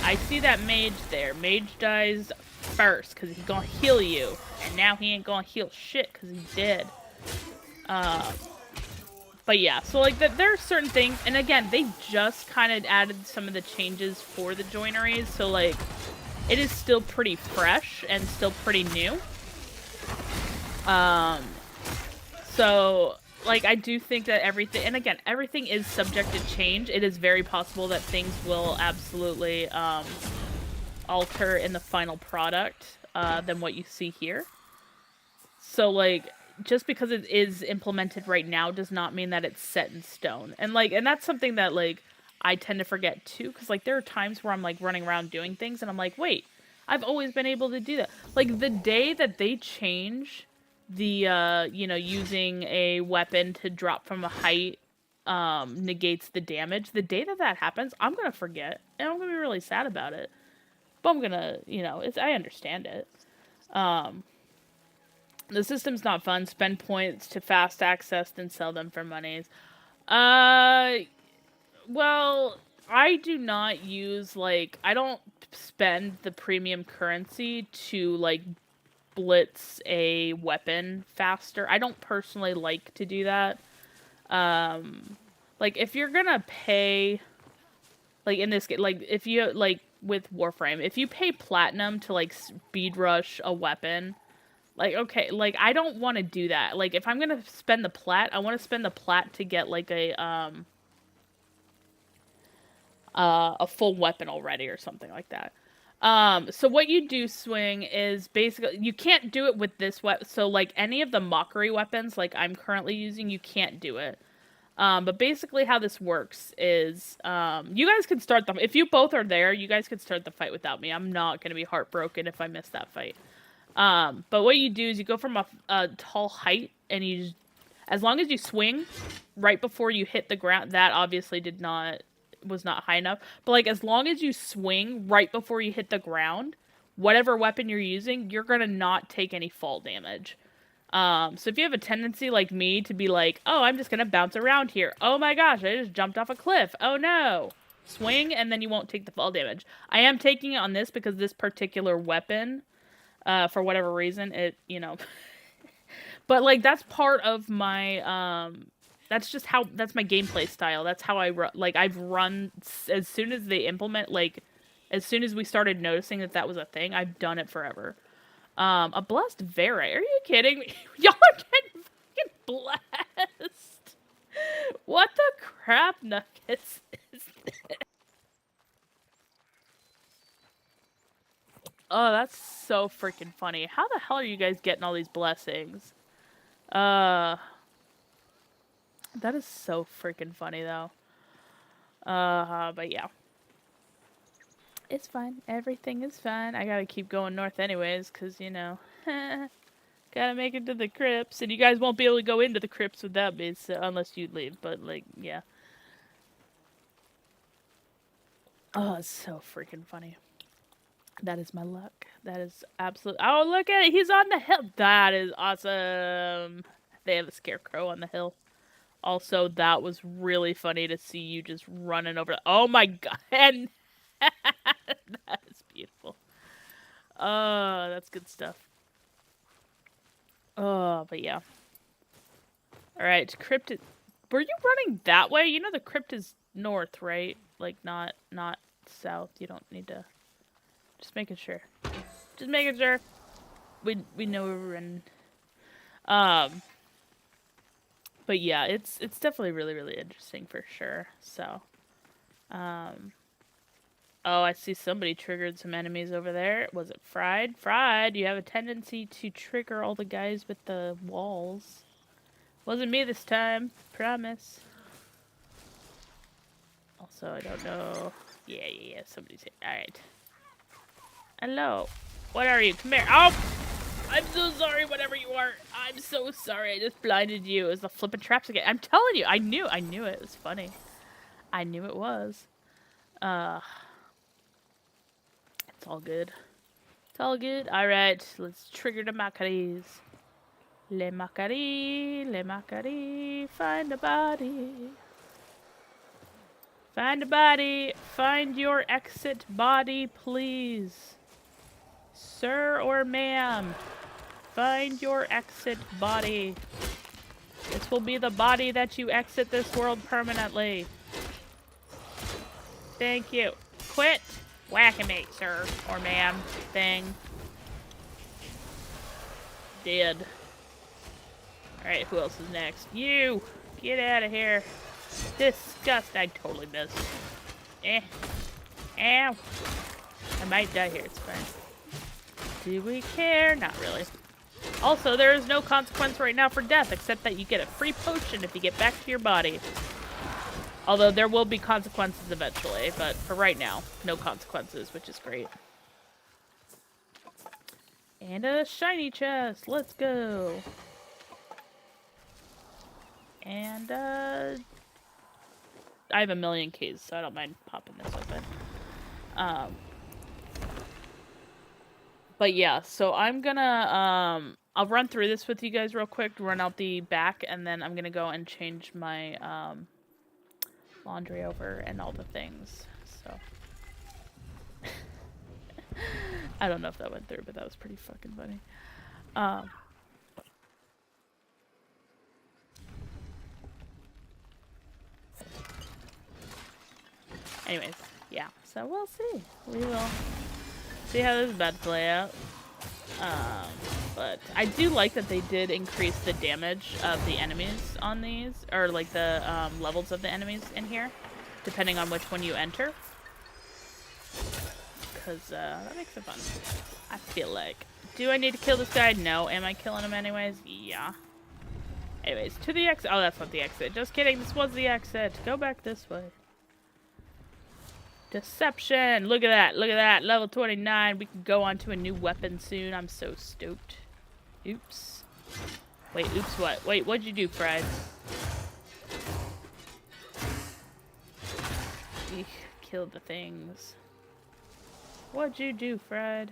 I see that mage there. Mage dies first, because he's gonna heal you. And now he ain't gonna heal shit, because he's dead. But yeah, so like, there are certain things, and again, they just kind of added some of the changes for the joineries, so like, it is still pretty fresh and still pretty new. So, like, I do think that everything, and again, everything is subject to change. It is very possible that things will absolutely alter in the final product than what you see here. So, like, just because it is implemented right now does not mean that it's set in stone. And, like, and that's something that, like, I tend to forget, too. Because, like, there are times where I'm, like, running around doing things, and I'm like, wait, I've always been able to do that. Like, the day that they change the, you know, using a weapon to drop from a height negates the damage, the day that happens, I'm gonna forget. And I'm gonna be really sad about it. But I'm gonna, you know, I understand it. The system's not fun. Spend points to fast access and sell them for monies. Well, I do not use, like, I don't spend the premium currency to, like, blitz a weapon faster. I don't personally like to do that. Like, if you're gonna pay, like, in this, like, if you, like, with Warframe, if you pay platinum to, like, speed rush a weapon, like, okay, like, I don't want to do that. Like, if I'm gonna spend the plat, I want to spend the plat to get, like, a full weapon already or something like that. So what you do, Swing, is basically, you can't do it with this weapon. So, like, any of the mockery weapons, like I'm currently using, you can't do it. But basically how this works is, you guys can start if you both are there, you guys can start the fight without me. I'm not going to be heartbroken if I miss that fight. But what you do is you go from a tall height, and you just, As long as you swing right before you hit the ground, that obviously was not high enough. But like, as long as you swing right before you hit the ground, whatever weapon you're using, you're gonna not take any fall damage. So if you have a tendency like me to be like, oh, I'm just gonna bounce around here. Oh my gosh, I just jumped off a cliff. Oh no. Swing, and then you won't take the fall damage. I am taking it on this because this particular weapon, for whatever reason, but like that's part of my, that's just how, that's my gameplay style. That's how I run, like I've run, as soon as they implement, like, as soon as we started noticing that that was a thing, I've done it forever. A blessed Vera. Are you kidding me? Y'all are getting fucking blessed. What the crap nuggets is this? Oh, that's so freaking funny. How the hell are you guys getting all these blessings? That is so freaking funny though. But yeah. It's fine. Everything is fine. I gotta keep going north anyways, because, you know, gotta make it to the crypts. And you guys won't be able to go into the crypts without me, so, unless you leave. But, like, yeah. Oh, it's so freaking funny. That is my luck. That is absolute. Oh, look at it. He's on the hill. That is awesome. They have a scarecrow on the hill. Also, that was really funny to see you just running over. Oh my god. And that is beautiful. Oh, that's good stuff. Oh, but yeah. Alright, crypt is... Were you running that way? You know the crypt is north, right? Like, not south. You don't need to... Just making sure. Just making sure. We know we're running. But yeah, it's definitely really, really interesting for sure. So, oh, I see somebody triggered some enemies over there. Was it Fried? Fried, you have a tendency to trigger all the guys with the walls. Wasn't me this time. Promise. Also, I don't know. Yeah, somebody's here. Alright. Hello. What are you? Come here. Oh! I'm so sorry, whatever you are. I'm so sorry. I just blinded you. It was the flipping traps again. I'm telling you, I knew it. It was funny. I knew it was. It's all good. It's all good. Alright, let's trigger the Macaris. Le Macari, find a body. Find a body. Find your exit body, please. Sir or ma'am, find your exit body. This will be the body that you exit this world permanently. Thank you. Quit whacking me, sir or ma'am thing. Dead. Alright, who else is next? You! Get out of here. Disgust. I totally missed. Ow. I might die here. It's fine. Do we care? Not really. Also, there is no consequence right now for death, except that you get a free potion if you get back to your body. Although there will be consequences eventually, but for right now, no consequences, which is great. And a shiny chest. Let's go. And, I have a million keys, so I don't mind popping this open. But yeah, so I'm gonna, I'll run through this with you guys real quick, run out the back, and then I'm gonna go and change my, laundry over and all the things, so. I don't know if that went through, but that was pretty fucking funny. Anyways, yeah, so we'll see. We will see how this is about to play out. But I do like that they did increase the damage of the enemies on these, or like the levels of the enemies in here, depending on which one you enter. Because that makes it fun. I feel like. Do I need to kill this guy? No. Am I killing him anyways? Yeah. Anyways, to the exit. Oh, that's not the exit. Just kidding. This was the exit. Go back this way. Deception! Look at that, look at that. Level 29. We can go on to a new weapon soon. I'm so stoked. Oops. Wait, oops, what? Wait, what'd you do, Fred? Eek, killed the things. What'd you do, Fred?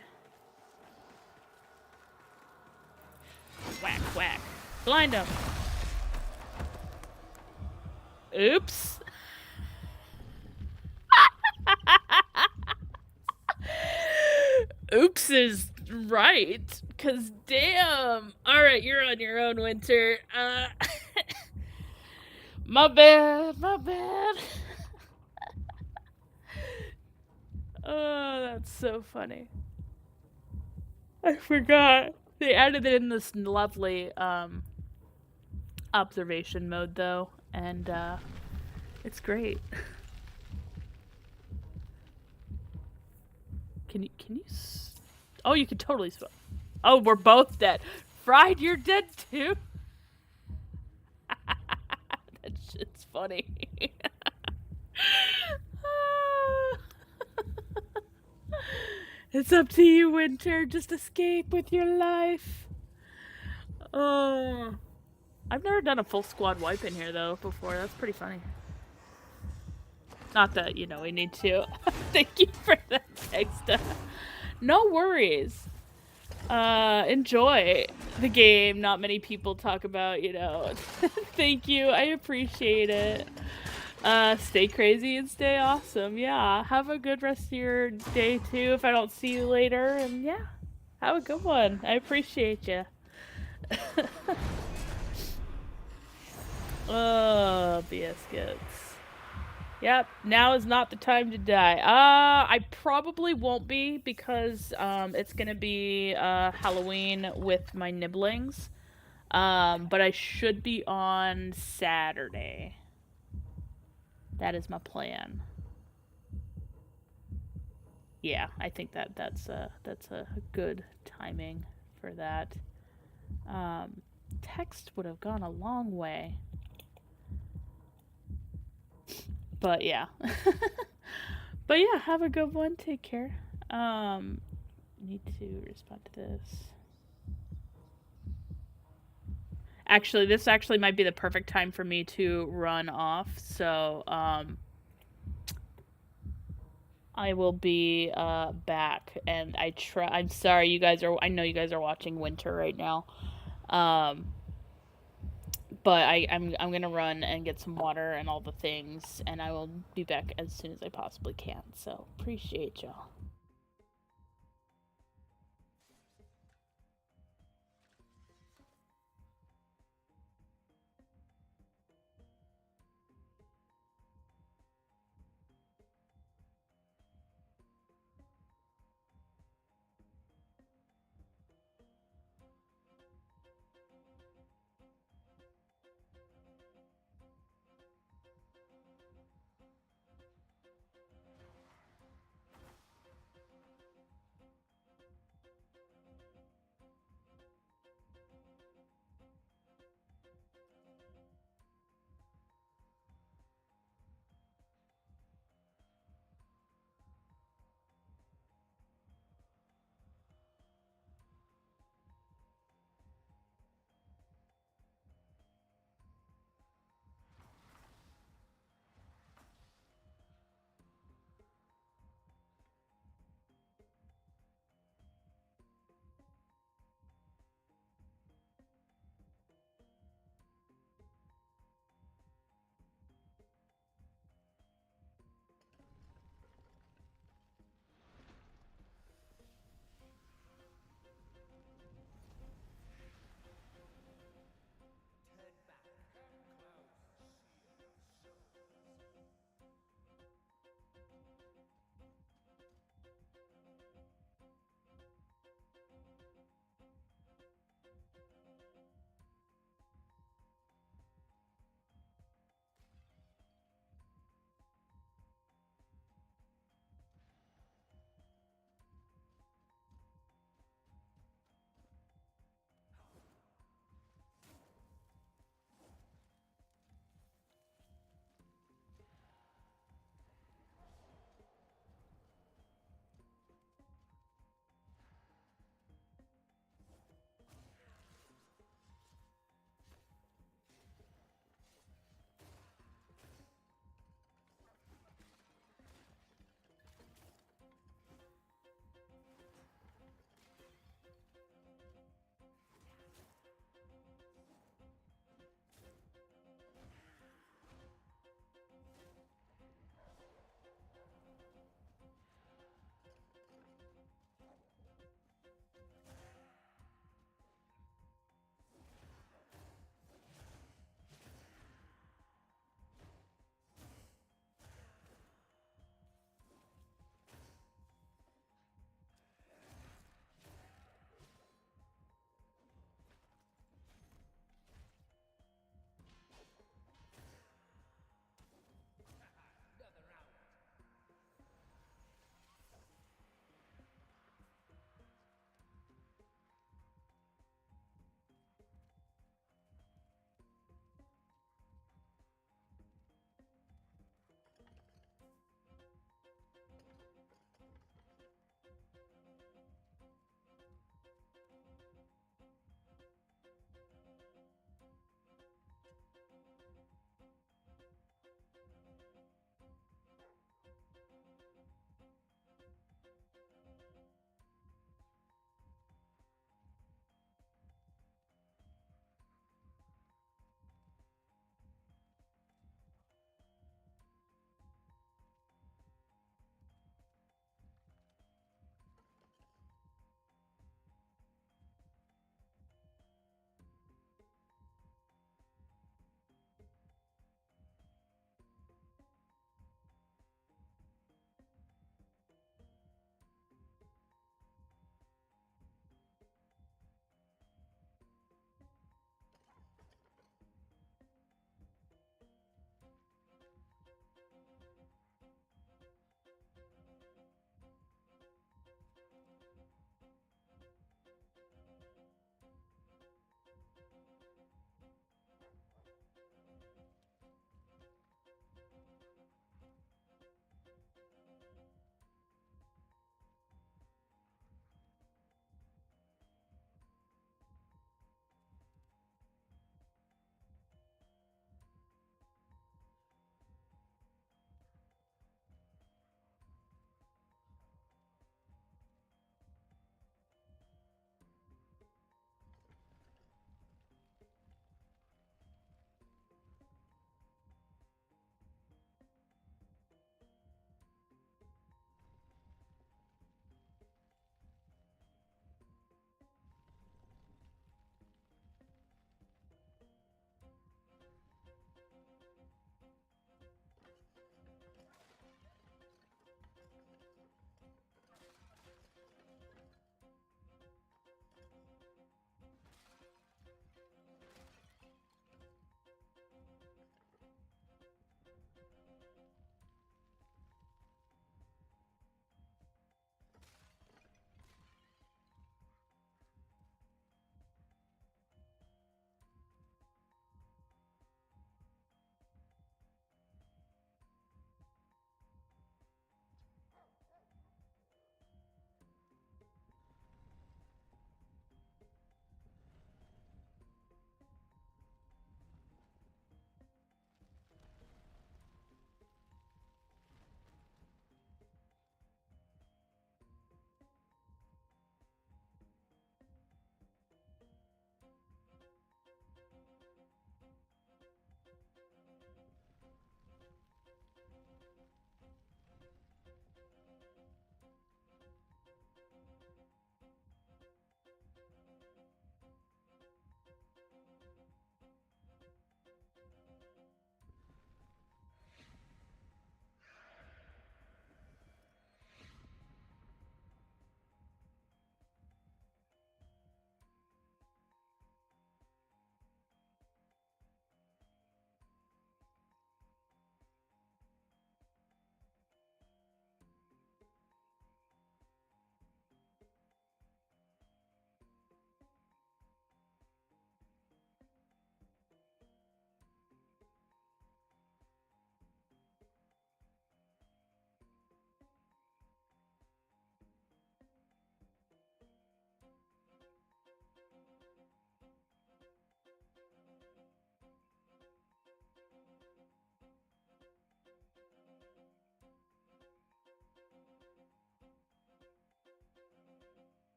Whack, whack. Blind him. Oops. Oops is right. Cause damn. Alright, you're on your own, Winter. My bad, my bad. Oh, that's so funny. I forgot. They added it in this lovely observation mode though, and it's great. Can you oh, you can totally swim. Oh, we're both dead. Fried, you're dead too? That shit's funny. It's up to you, Winter. Just escape with your life. Oh. I've never done a full squad wipe in here, though, before. That's pretty funny. Not that, you know, we need to. Thank you for that text. No worries. Enjoy the game. Not many people talk about, you know. Thank you. I appreciate it. Stay crazy and stay awesome. Yeah. Have a good rest of your day, too, if I don't see you later. And yeah, have a good one. I appreciate you. Oh, biscuits. Yep, now is not the time to die. I probably won't be because it's gonna be Halloween with my nibblings. But I should be on Saturday. That is my plan. Yeah, I think that's a good timing for that. Text would have gone a long way. But yeah. But yeah, have a good one. Take care. Need to respond to this. Actually, this actually might be the perfect time for me to run off. So, I will be back, and I'm sorry, you guys are. I know you guys are watching Winter right now. But I'm gonna run and get some water and all the things, and I will be back as soon as I possibly can. So appreciate y'all.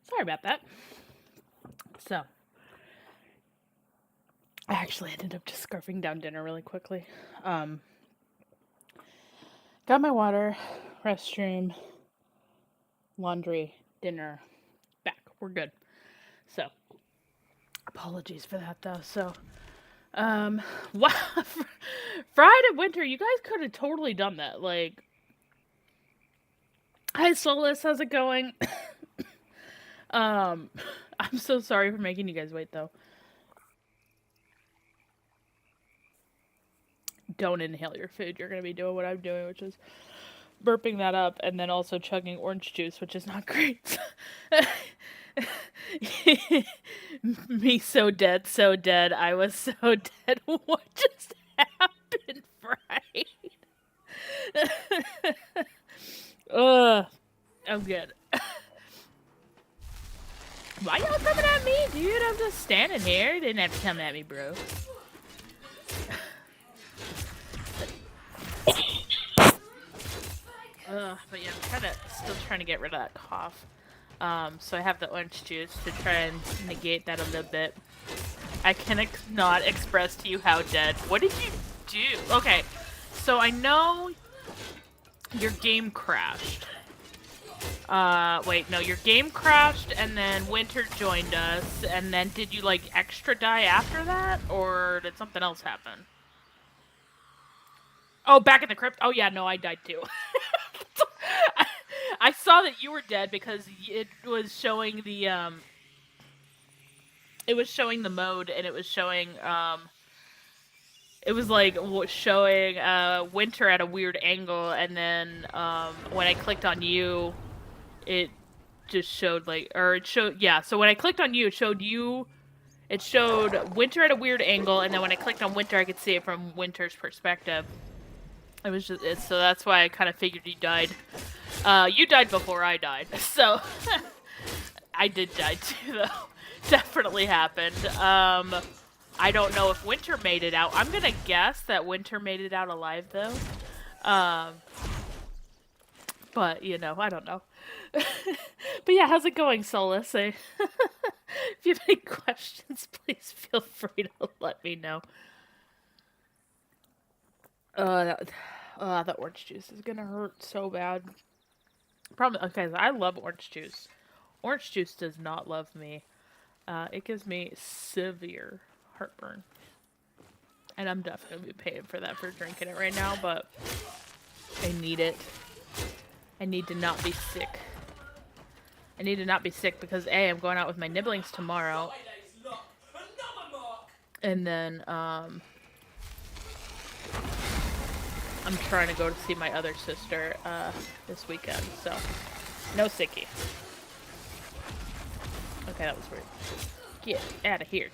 Sorry about that. So, I actually ended up just scarfing down dinner really quickly. Got my water, restroom, laundry, dinner, back. We're good. So, apologies for that though. So, wow, Friday Winter, you guys could have totally done that. Like, hi Solus, how's it going? I'm so sorry for making you guys wait though. Don't inhale your food. You're gonna be doing what I'm doing, which is burping that up and then also chugging orange juice, which is not great. Me so dead, so dead. I was so dead. What just happened, Fried? Ugh. I'm good. Why y'all coming at me, dude? I'm just standing here. You didn't have to come at me, bro. But yeah, I'm still trying to get rid of that cough. So I have the orange juice to try and negate that a little bit. I cannot express to you how dead. What did you do? Okay, so I know your game crashed. Wait, no, your game crashed and then Winter joined us, and then did you, like, extra die after that? Or did something else happen? Oh, back in the crypt? Oh, yeah, no, I died too. I saw that you were dead because it was showing the, it was showing the mode, and it was showing, it was like showing, Winter at a weird angle, and then, when I clicked on you, it just showed, like, or it showed, yeah, so when I clicked on you, it showed Winter at a weird angle, and then when I clicked on Winter, I could see it from Winter's perspective. It was just, so that's why I kind of figured you died. You died before I died, so I did die too, though. Definitely happened. I don't know if Winter made it out. I'm gonna guess that Winter made it out alive, though. But, you know, I don't know. But yeah, how's it going, Solus? If you have any questions, please feel free to let me know. That orange juice is gonna hurt so bad. Probably, okay, I love orange juice. Orange juice does not love me. It gives me severe heartburn. And I'm definitely gonna be paying for that for drinking it right now, but I need it. I need to not be sick. I need to not be sick because A, I'm going out with my nibblings tomorrow. And then, I'm trying to go to see my other sister, this weekend, so no sickie. Okay, that was weird. Get out of here.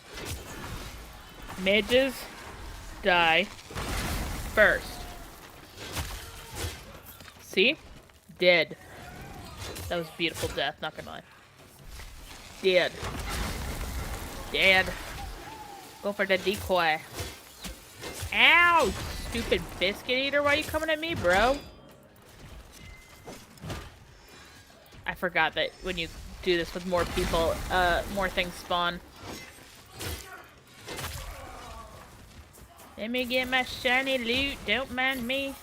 Midges die first. See? Dead. That was a beautiful death, not gonna lie. Dead. Dead. Go for the decoy. Ow! Stupid biscuit eater, why are you coming at me, bro? I forgot that when you do this with more people, more things spawn. Let me get my shiny loot, don't mind me.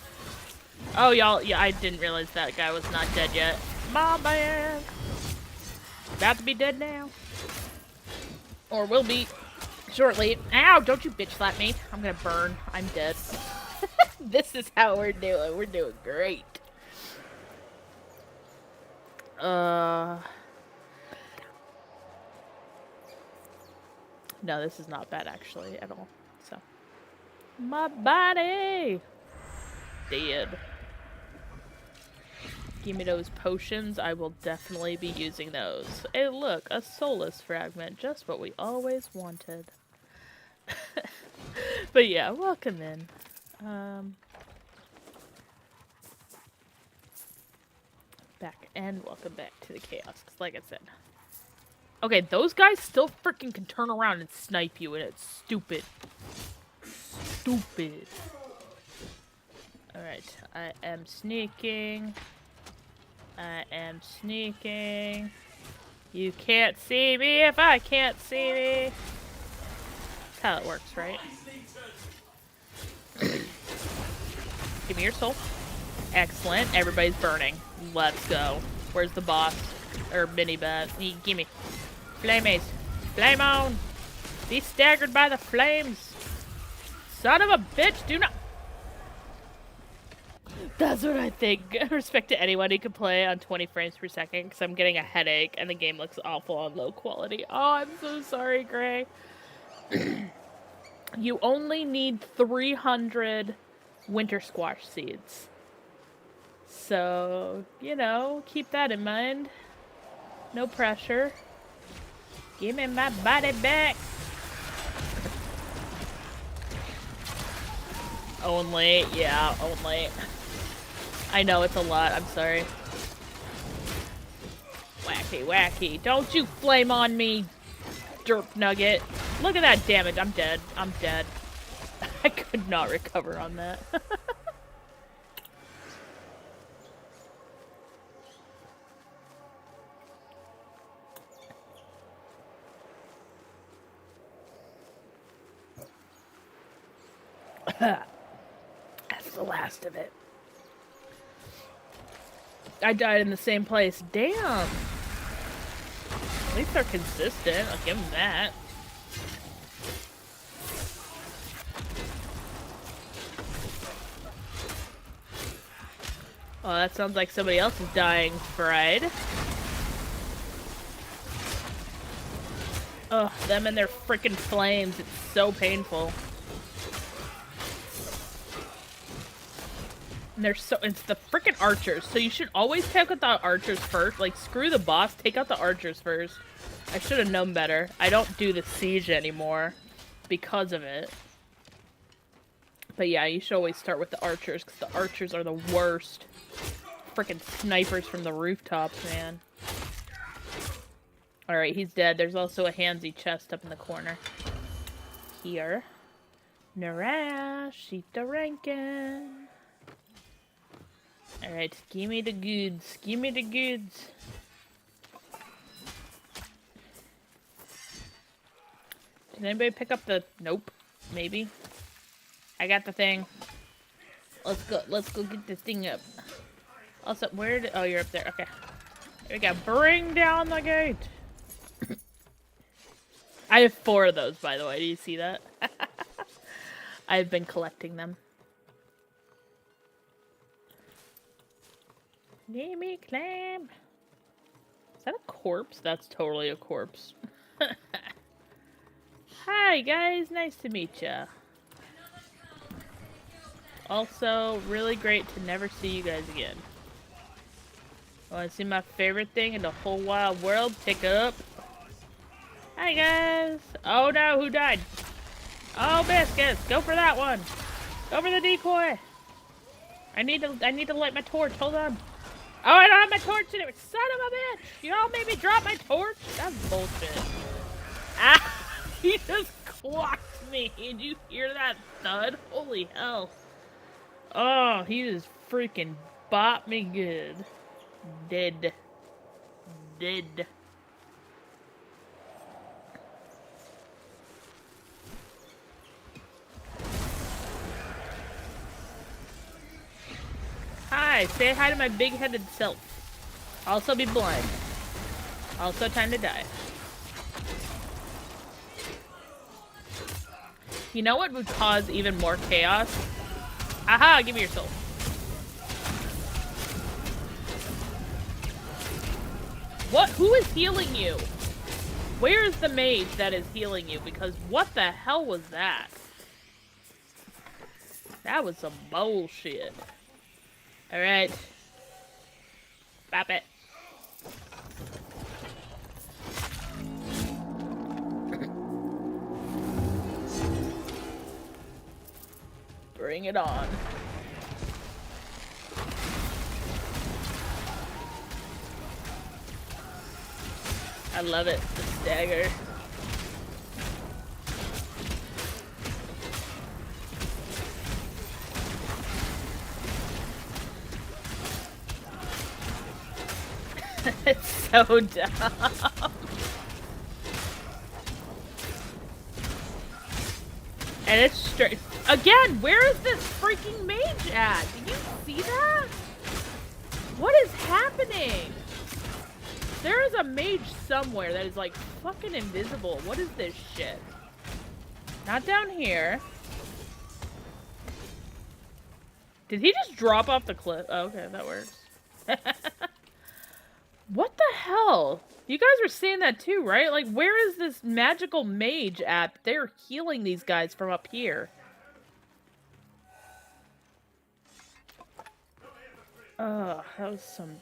Oh, y'all, yeah, I didn't realize that guy was not dead yet. My bad. About to be dead now. Or will be shortly. Ow, don't you bitch slap me. I'm gonna burn. I'm dead. This is how we're doing. We're doing great. No, this is not bad actually at all. So, my body dead. Give me those potions. I will definitely be using those. Hey, look, a soulless fragment. Just what we always wanted. But yeah, welcome in. Back and welcome back to the chaos. 'Cause like I said. Okay, those guys still freaking can turn around and snipe you, and it's stupid. Stupid. Alright, I am sneaking. I am sneaking. You can't see me if I can't see me. That's how it works, right? Give me your soul. Excellent. Everybody's burning. Let's go. Where's the boss? Or mini-bat? Gimme. Flame ace. Flame on! Be staggered by the flames! Son of a bitch, do not... That's what I think. Respect to anyone who can play on 20 frames per second, because I'm getting a headache and the game looks awful on low quality. Oh, I'm so sorry, Gray. You only need 300 winter squash seeds. So, you know, keep that in mind. No pressure. Give me my body back. Only, yeah, only. I know it's a lot, I'm sorry. Wacky, wacky. Don't you flame on me, derp nugget. Look at that damage. I'm dead. I'm dead. I could not recover on that. That's the last of it. I died in the same place. Damn. At least they're consistent. I'll give them that. Oh, that sounds like somebody else is dying, fried. Ugh, them and their freaking flames. It's so painful. And they're so, it's the freaking archers, so you should always take out the archers first. Like, screw the boss, take out the archers first. I should have known better. I don't do the siege anymore because of it. But yeah, you should always start with the archers, because the archers are the worst. Freaking snipers from the rooftops, man. Alright, he's dead. There's also a handsy chest up in the corner. Here. Narash, eat the Rankin. Alright, give me the goods. Give me the goods. Did anybody pick up the... Nope. Maybe. I got the thing. Let's go get this thing up. Also, where did... Oh, you're up there. Okay. Here we go. Bring down the gate. I have 4 of those, by the way. Do you see that? I've been collecting them. Gimme clam. Is that a corpse? That's totally a corpse. Hi guys, nice to meet ya. Also, really great to never see you guys again. Want to see my favorite thing in the whole wide world? Pick up. Hi guys. Oh no, who died? Oh, biscuits. Go for that one. Go for the decoy. I need to light my torch. Hold on. Oh, I don't have my torch anymore. Son of a bitch! You all made me drop my torch? That's bullshit. Ah! He just clocked me. Did you hear that thud? Holy hell. Oh, he just freaking bought me good. Dead. Dead. Hi, say hi to my big-headed self. Also be blind. Also time to die. You know what would cause even more chaos? Aha, give me your soul. What? Who is healing you? Where is the mage that is healing you? Because what the hell was that? That was some bullshit. Alright. Bop it. Bring it on. I love it. The stagger. It's so dumb. And it's straight. Again, where is this freaking mage at? Do you see that? What is happening? There is a mage somewhere that is like fucking invisible. What is this shit? Not down here. Did he just drop off the cliff? Oh, okay, that works. What the hell? You guys were seeing that too, right? Like, where is this magical mage at? They're healing these guys from up here. Ugh, that was some...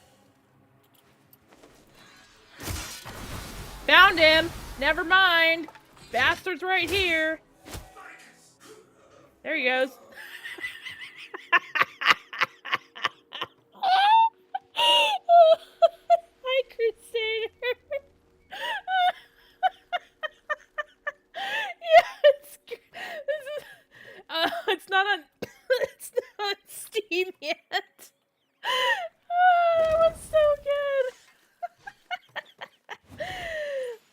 Found him! Never mind! Bastard's right here! There he goes. Hi, Crusader! Yeah, it's not on... it's not on Steam yet. Oh, that was so good.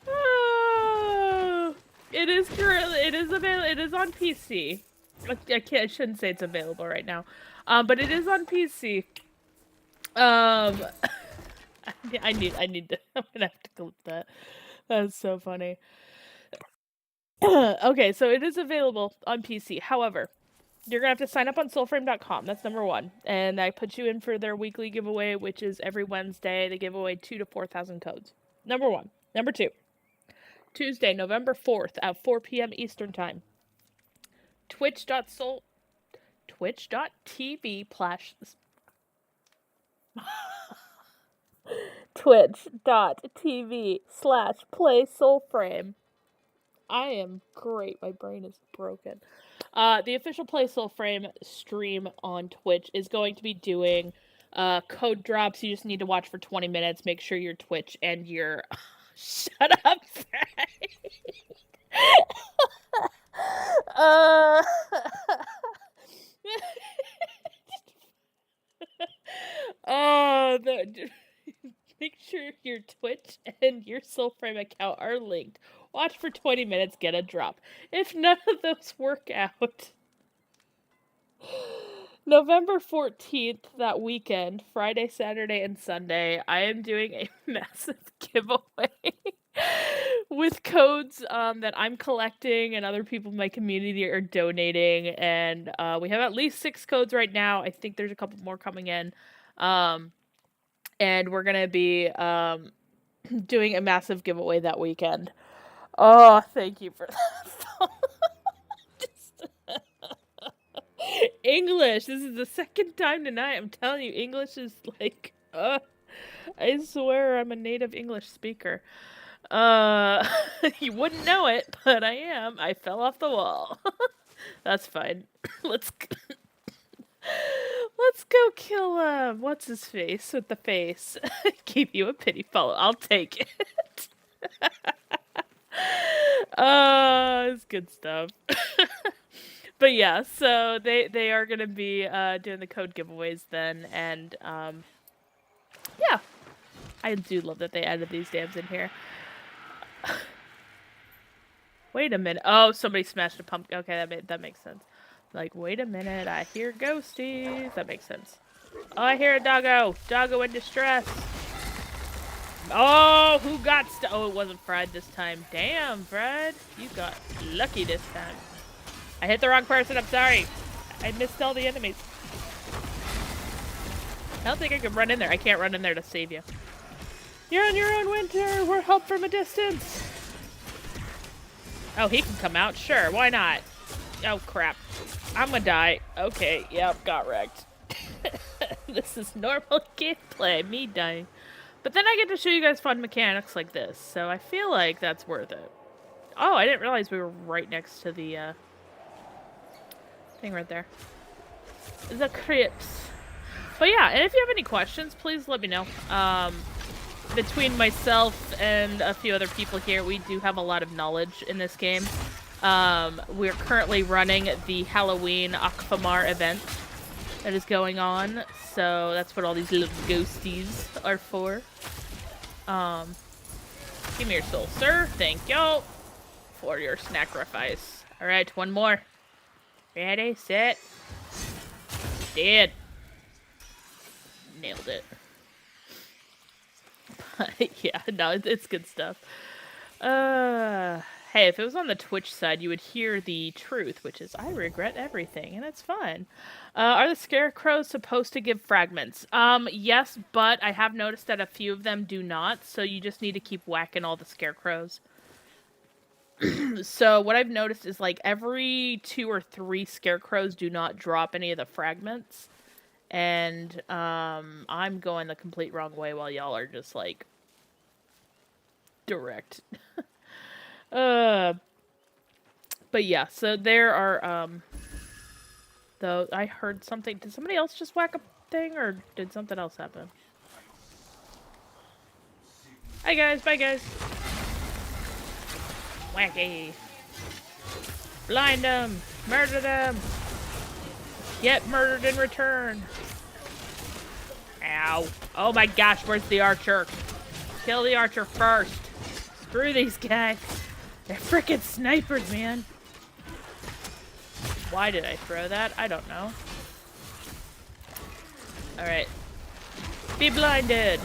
Oh, it is currently, it is available, it is on PC. I shouldn't say it's available right now. But it is on PC. I need to, I'm gonna have to clip that. That's so funny. Okay, so it is available on PC. However, you're gonna have to sign up on Soulframe.com. That's number one, and that puts you in for their weekly giveaway, which is every Wednesday. They give away 2,000 to 4,000 codes. Number one. Number two. Tuesday, November 4th at 4 p.m. Eastern Time. Twitch.tv Twitch.tv/play Soulframe. I am great. My brain is broken. The official Play Soulframe stream on Twitch is going to be doing code drops. You just need to watch for 20 minutes. Make sure your Twitch and your... Shut up, Fred. Make sure your Twitch and your Soulframe account are linked. Watch for 20 minutes, get a drop. If none of those work out, November 14th, that weekend, Friday, Saturday, and Sunday, I am doing a massive giveaway with codes that I'm collecting and other people in my community are donating. And we have at least 6 codes right now. I think there's a couple more coming in. And we're going to be doing a massive giveaway that weekend. Oh, thank you for that. English. This is the second time tonight. I'm telling you, English is like, I swear I'm a native English speaker. You wouldn't know it, but I am. I fell off the wall. That's fine. Let's go kill, what's his face with the face. Give you a pity follow. I'll take it. It's good stuff. But yeah, so they are gonna be doing the code giveaways then, and yeah, I do love that they added these dams in here. Wait a minute. Oh, somebody smashed a pumpkin. Okay, that makes sense. Like, wait a minute, I hear ghosties. That makes sense. Oh, I hear a doggo. Doggo in distress. Oh, who got oh, it wasn't Fred this time. Damn, Fred. You got lucky this time. I hit the wrong person, I'm sorry. I missed all the enemies. I don't think I can run in there. I can't run in there to save you. You're on your own, Winter. We're help from a distance. Oh, he can come out? Sure, why not? Oh, crap. I'm gonna die. Okay, yep, got wrecked. This is normal gameplay, me dying. But then I get to show you guys fun mechanics like this, so I feel like that's worth it. Oh, I didn't realize we were right next to the, thing right there. The crypts. But yeah, and if you have any questions, please let me know. Between myself and a few other people here, we do have a lot of knowledge in this game. We're currently running the Halloween Ocfomar event that is going on, so that's what all these little ghosties are for. Give me your soul, sir. Thank you for your sacrifice. Alright, one more. Ready, set. Dead. Nailed it. Yeah, no, it's good stuff. Hey, if it was on the Twitch side, you would hear the truth, which is I regret everything, and it's fine. Are the scarecrows supposed to give fragments? Yes, but I have noticed that a few of them do not, so you just need to keep whacking all the scarecrows. So what I've noticed is like every 2 or 3 scarecrows do not drop any of the fragments. And I'm going the complete wrong way while y'all are just like direct. But yeah, so there are though I heard something. Did somebody else just whack a thing or did something else happen? Hi guys, bye guys. Wacky. Blind them, murder them. Get murdered in return. Ow. Oh my gosh, where's the archer? Kill the archer first. Screw these guys. They're frickin' snipers, man. Why did I throw that? I don't know. Alright. Be blinded.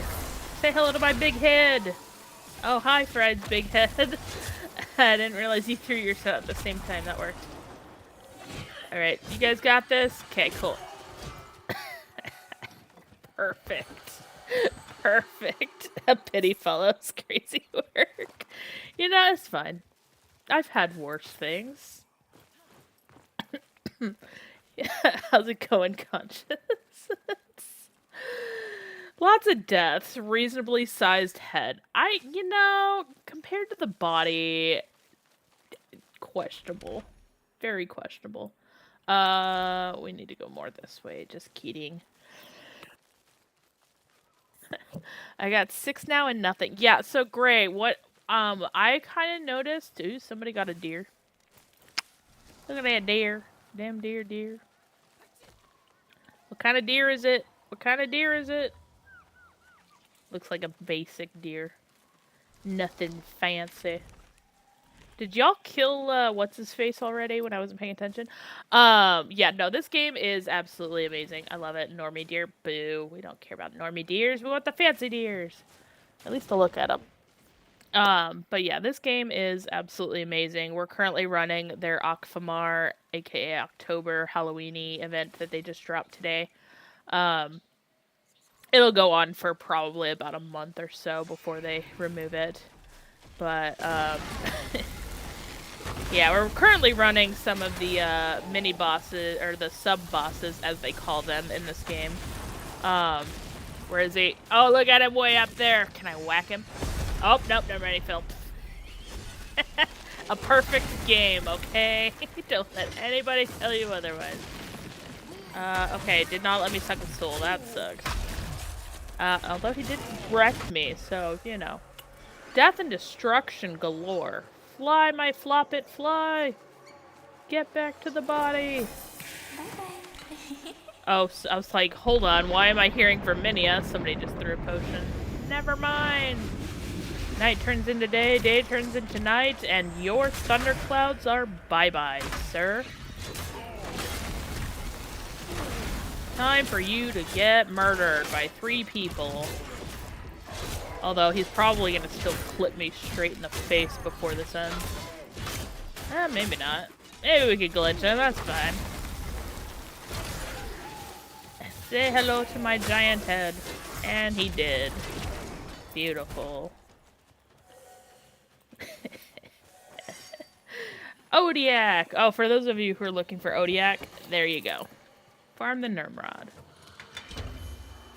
Say hello to my big head. Oh, hi, Fred's big head. I didn't realize you threw yourself at the same time. That worked. Alright, you guys got this? Okay, cool. Perfect. Perfect. A pity follows crazy work. You know, it's fine. I've had worse things. How's it going, conscious? Lots of deaths, reasonably sized head. Compared to the body, questionable. Very questionable. We need to go more this way, just kidding. I got 6 now and nothing. Yeah, so Gray, what I kind of noticed, ooh, somebody got a deer. Look at that deer. Damn deer. What kind of deer is it? What kind of deer is it? Looks like a basic deer. Nothing fancy. Did y'all kill, what's-his-face already when I wasn't paying attention? Yeah, no, this game is absolutely amazing. I love it. Normie deer, boo. We don't care about normie deers. We want the fancy deers. At least to look at them. But yeah, this game is absolutely amazing. We're currently running their Ocfomar, aka October Halloweeny event that they just dropped today. It'll go on for probably about a month or so before they remove it. But, yeah, we're currently running some of the, mini bosses, or the sub-bosses, as they call them in this game. Where is he? Oh, look at him way up there. Can I whack him? Oh, nope, never mind, he fell. A perfect game, okay? Don't let anybody tell you otherwise. Okay, did not let me suck his soul. That sucks. Although he did wreck me, so, you know. Death and destruction galore. Fly, my floppet, fly! Get back to the body! Oh, so I was like, hold on, why am I hearing Verminia? Somebody just threw a potion. Never mind! Night turns into day, day turns into night, and your thunderclouds are bye-bye, sir. Time for you to get murdered by 3 people. Although he's probably gonna still clip me straight in the face before this ends. Maybe not. Maybe we could glitch him, that's fine. Say hello to my giant head. And he did. Beautiful. Odiak! Oh, for those of you who are looking for Odiak, there you go. Farm the Nimrod.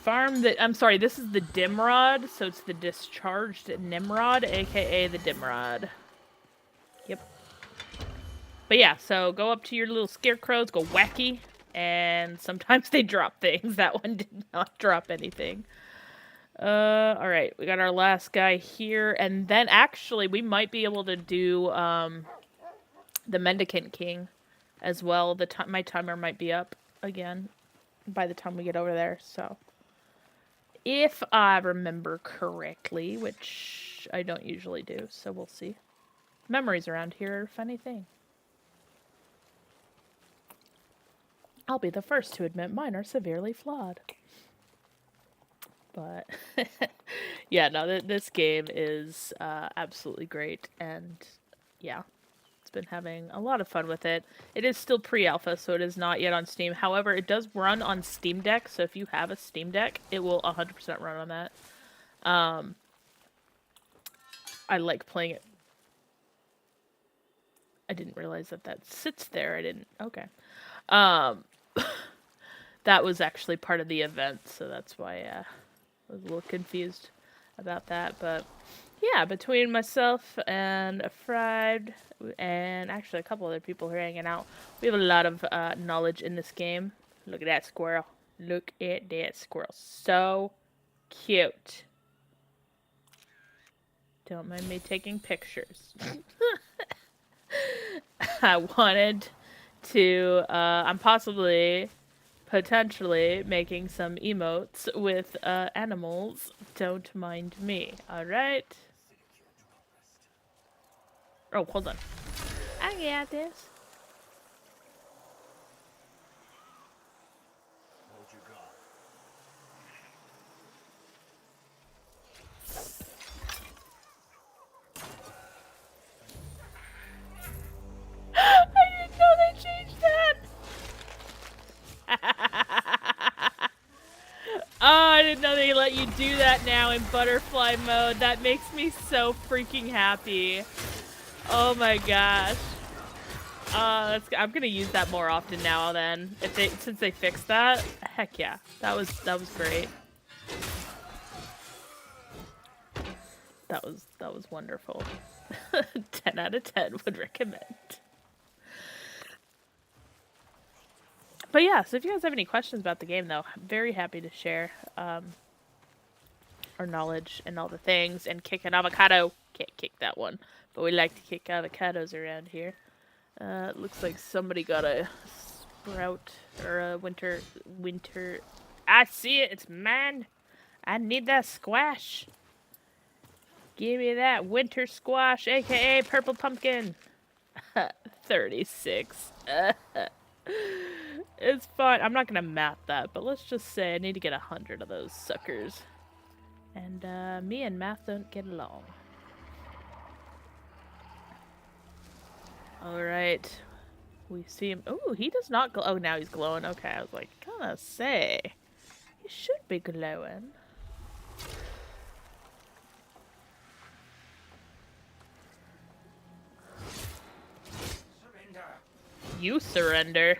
I'm sorry, this is the Dimrod, so it's the discharged Nimrod, aka the Dimrod. Yep. But yeah, so go up to your little scarecrows, go wacky, and sometimes they drop things. That one did not drop anything. Alright, we got our last guy here, and then actually we might be able to do, the Mendicant King as well. My timer might be up again by the time we get over there, so. If I remember correctly, which I don't usually do, so we'll see. Memories around here are a funny thing. I'll be the first to admit mine are severely flawed. But yeah, no, this game is absolutely great, and yeah, it's been having a lot of fun with it. It is still pre-alpha, so it is not yet on Steam. However, it does run on Steam Deck, so if you have a Steam Deck, it will 100% run on that. I like playing it. I didn't realize that sits there. I didn't. Okay. That was actually part of the event, so that's why I was a little confused about that. But yeah, between myself and Fried, and actually a couple other people who are hanging out, we have a lot of knowledge in this game. Look at that squirrel. Look at that squirrel. So cute. Don't mind me taking pictures. I wanted to, I'm potentially making some emotes with animals. Don't mind me, alright? Oh, hold on. I got this. What you got? I didn't know they changed that! Oh, I didn't know they let you do that now in butterfly mode. That makes me so freaking happy. Oh my gosh. I'm gonna use that more often now then. Since they fixed that. Heck yeah. That was great. That was wonderful. 10 out of 10 would recommend. But yeah, so if you guys have any questions about the game, though, I'm very happy to share our knowledge and all the things. And kick an avocado. Can't kick that one. But we like to kick avocados around here. Looks like somebody got a sprout or a winter. I see it. It's mine. I need that squash. Give me that winter squash, aka purple pumpkin. 36. It's fine. I'm not gonna math that, but let's just say I need to get 100 of those suckers. And me and math don't get along. Alright. We see him. Oh, he does not glow. Oh, now he's glowing. Okay, I was like, gonna say. He should be glowing. You surrender.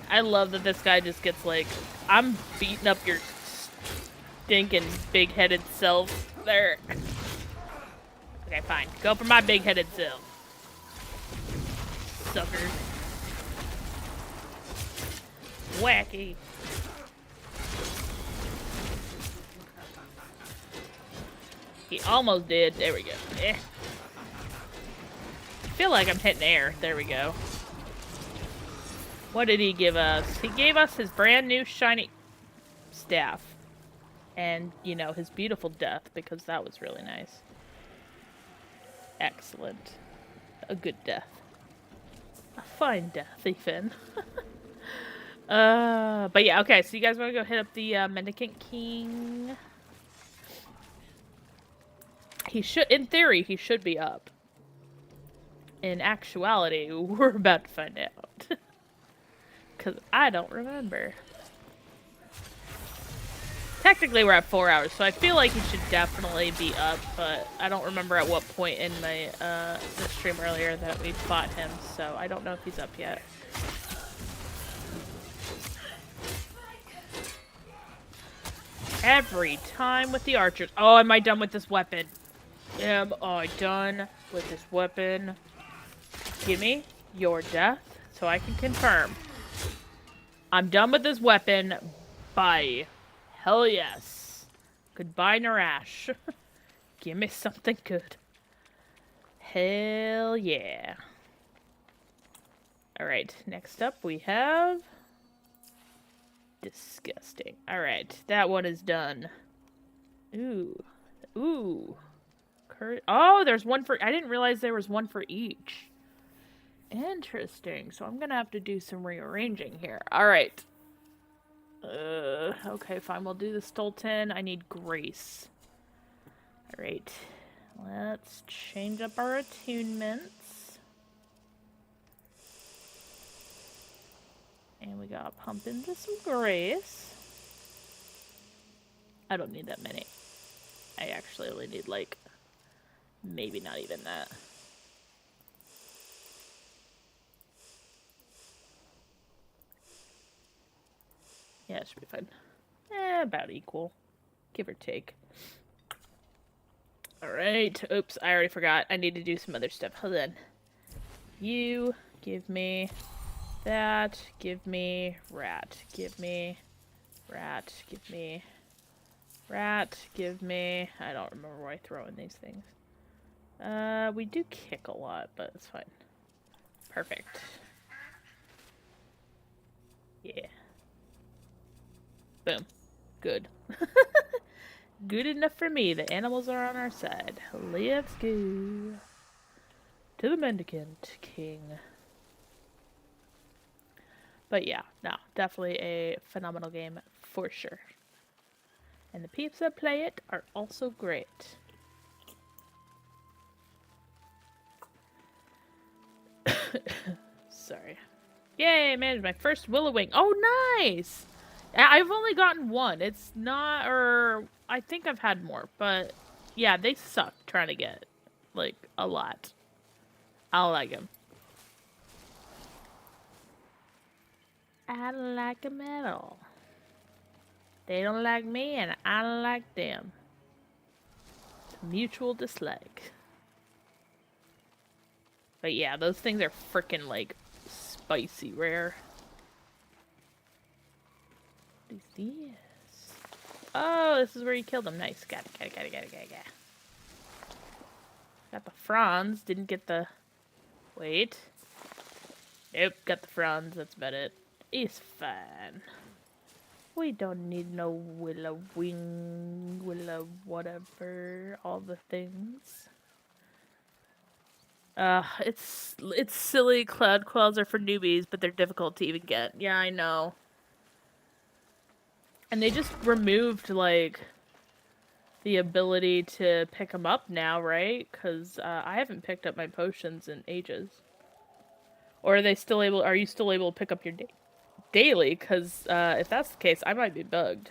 I love that this guy just gets like, I'm beating up your stinking big-headed self there. Okay, fine. Go for my big-headed self. Sucker. Wacky. He almost did. There we go. Eh. I feel like I'm hitting air. There we go. What did he give us? He gave us his brand new shiny staff. And, you know, his beautiful death, because that was really nice. Excellent. A good death. A fine death, even. But yeah, okay, so you guys want to go hit up the Mendicant King? He should, in theory, he should be up. In actuality, we're about to find out. Because I don't remember. Technically, we're at 4 hours, so I feel like he should definitely be up, but I don't remember at what point in my the stream earlier that we fought him, so I don't know if he's up yet. Every time with the archers. Oh, am I done with this weapon? Am I done with this weapon? Give me your death so I can confirm. I'm done with this weapon. Bye. Hell yes. Goodbye, Narash. Give me something good. Hell yeah. Alright, next up we have... Disgusting. Alright, that one is done. Ooh. Ooh. Oh, there's one for... I didn't realize there was one for each. Interesting. So I'm gonna have to do some rearranging here. Alright. Okay, fine. We'll do the Stolten. I need Grace. Alright. Let's change up our attunements. And we gotta pump into some Grace. I don't need that many. I actually only need, like, maybe not even that. Yeah, it should be fine. About equal. Give or take. Alright. Oops, I already forgot. I need to do some other stuff. Hold on. You give me that. Give me rat. Give me rat. Give me rat. Give me... I don't remember why I throw in these things. We do kick a lot, but it's fine. Perfect. Yeah. Boom. Good. Good enough for me. The animals are on our side. Let's go to the Mendicant King. But yeah, no, definitely a phenomenal game for sure. And the peeps that play it are also great. Sorry. Yay, man, my first Will-O-Wing. Oh, nice! I've only gotten one. It's not, or I think I've had more, but yeah, they suck trying to get, like, a lot. I don't like them. I don't like them at all. They don't like me, and I don't like them. It's a mutual dislike. But yeah, those things are freaking, like, spicy rare. What is this? Oh, this is where you killed them. Nice. Got it. Got the fronds. Didn't get the... Wait. Nope, got the fronds. That's about it. It's fine. We don't need no Will-O-Wing, whatever, all the things. It's silly. Cloud Quells are for newbies, but they're difficult to even get. Yeah, I know. And they just removed, like, the ability to pick them up now, right? Because I haven't picked up my potions in ages. Or are they still able? Are you still able to pick up your daily? Because if that's the case, I might be bugged.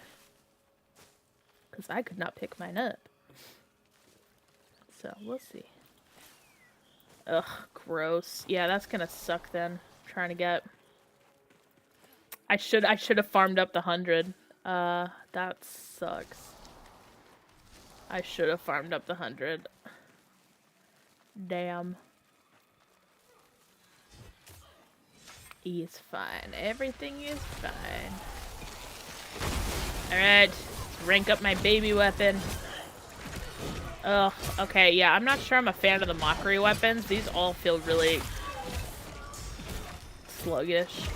Because I could not pick mine up. So we'll see. Ugh, gross. Yeah, that's gonna suck then. Trying to get. I should have farmed up the 100. That sucks. I should have farmed up the 100. Damn. He's fine. Everything is fine. Alright. Let's rank up my baby weapon. Ugh. Okay, yeah, I'm not sure I'm a fan of the mockery weapons. These all feel really sluggish.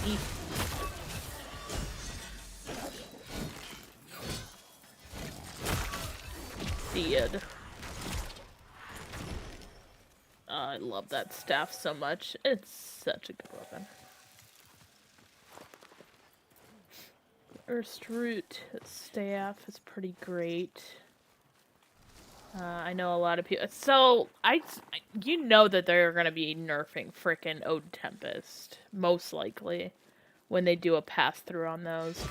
Eek. Dead. I love that staff so much. It's such a good weapon. Earth's Root staff is pretty great. I know a lot of people. So you know that they're gonna be nerfing frickin' Ode Tempest most likely when they do a pass through on those.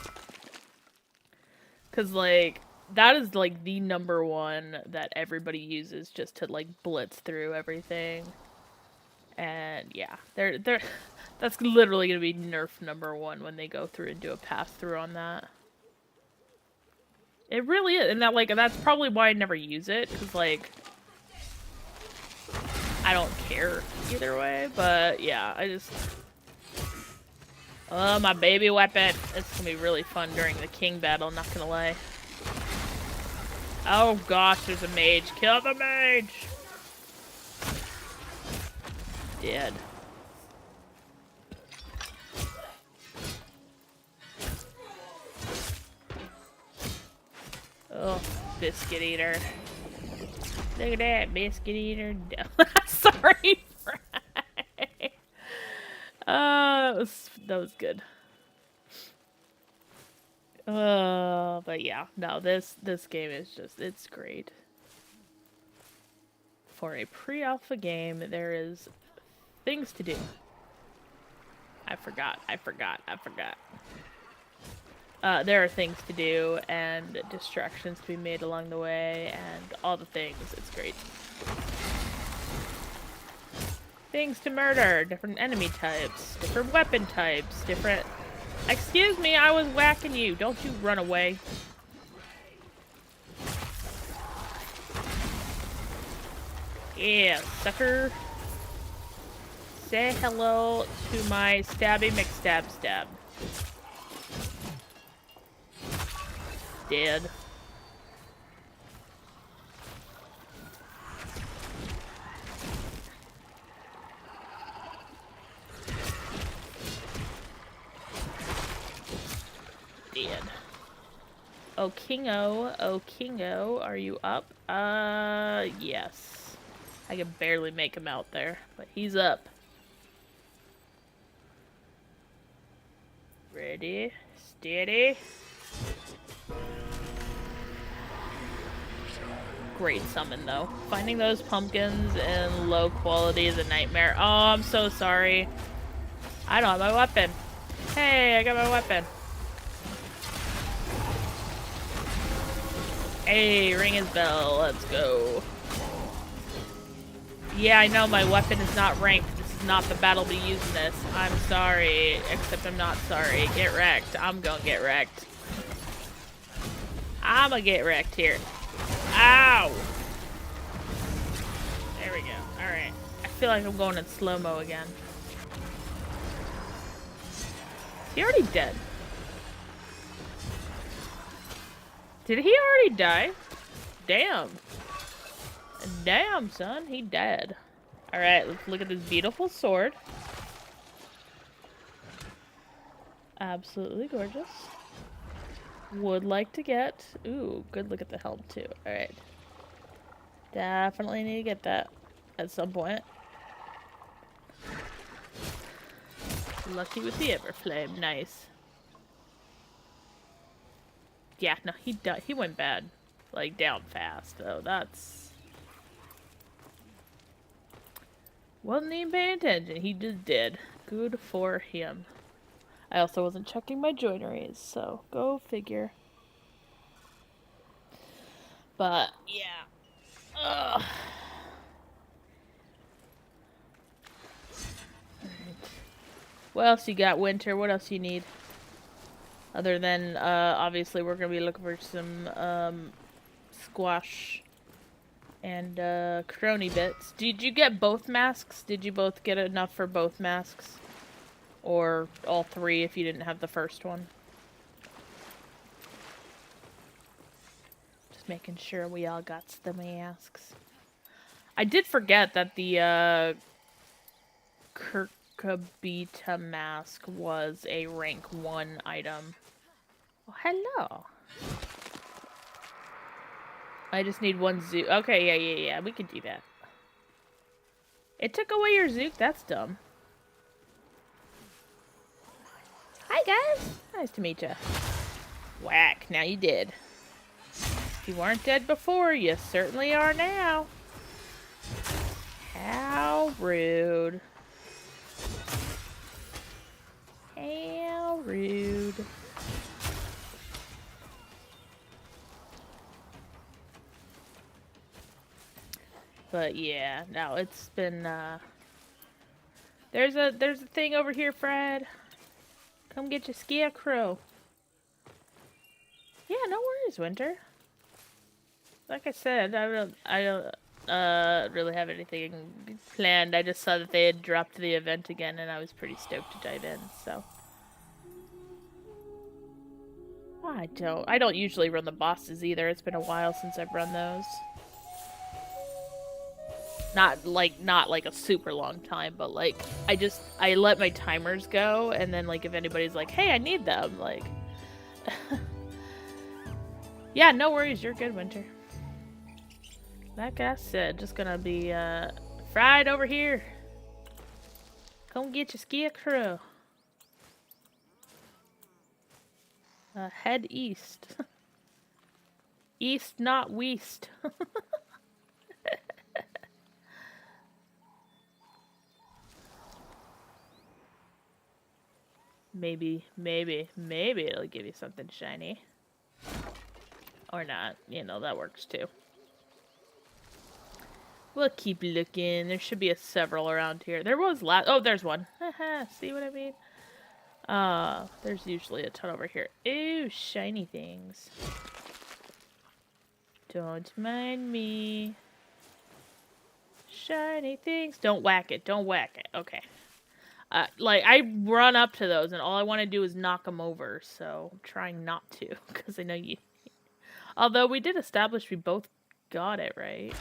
Cause like that is like the #1 that everybody uses just to like blitz through everything. And yeah, they're that's literally gonna be nerf #1 when they go through and do a pass through on that. It really is, and that's probably why I never use it, because like I don't care either way. But yeah, I just my baby weapon. It's gonna be really fun during the king battle. Not gonna lie. Oh gosh, there's a mage. Kill the mage. Dead. Oh, biscuit eater. Look at that, biscuit eater. Sorry, Fry. That was good. But yeah, no, this game is just, it's great. For a pre-alpha game, there is things to do. I forgot. There are things to do and distractions to be made along the way and all the things. It's great. Things to murder, different enemy types, different weapon types, different... Excuse me, I was whacking you. Don't you run away. Yeah, sucker. Say hello to my stabby McStab stab. Dead. Dead. Oh Kingo, are you up? Yes. I can barely make him out there, but he's up. Ready, steady. Great summon, though. Finding those pumpkins in low quality is a nightmare. Oh, I'm so sorry. I don't have my weapon. Hey, I got my weapon. Hey, ring his bell. Let's go. Yeah, I know my weapon is not ranked. This is not the battle to be using this. I'm sorry. Except I'm not sorry. Get wrecked. I'm gonna get wrecked. I'm gonna get wrecked here. Ow! There we go. Alright. I feel like I'm going in slow-mo again. Is he already dead? Did he already die? Damn. Damn, son. He dead. Alright, let's look at this beautiful sword. Absolutely gorgeous. Would like to get... Ooh, good look at the helm, too. Alright. Definitely need to get that at some point. Lucky with the Everflame. Nice. Yeah, no, he died. He went bad. Like, down fast. Oh, that's... Wasn't even paying attention. He just did. Good for him. I also wasn't checking my joineries, so go figure. But, yeah. Ugh. Alright. What else you got, Winter? What else you need? Other than, obviously, we're gonna be looking for some, squash and, crony bits. Did you get both masks? Did you both get enough for both masks? Or all three if you didn't have the first one? Just making sure we all got the masks. I did forget that the, Kirkabita mask was a rank 1 item. Oh, hello. I just need one Zook. Okay, yeah, we can do that. It took away your Zook? That's dumb. Hi, guys. Nice to meet you. Whack. Now you did. If you weren't dead before, you certainly are now. How rude. How rude. But yeah, no, it's been there's a thing over here, Fred. Come get your scarecrow. Yeah, no worries, Winter. Like I said, I don't really have anything planned. I just saw that they had dropped the event again and I was pretty stoked to dive in, so I don't usually run the bosses either. It's been a while since I've run those. Not like a super long time, but like I let my timers go, and then like if anybody's like, hey, I need them, like yeah, no worries, you're good, Winter. Like I said, just gonna be fried over here. Come get your scarecrow. Head east. East, not west. maybe it'll give you something shiny. Or not. You know, that works too. We'll keep looking. There should be several around here. There was oh, there's one. See what I mean? There's usually a ton over here. Ooh, shiny things. Don't mind me. Shiny things. Don't whack it. Don't whack it. Okay. Like, I run up to those, and all I want to do is knock them over, so I'm trying not to, because I know you... Although, we did establish we both got it, right?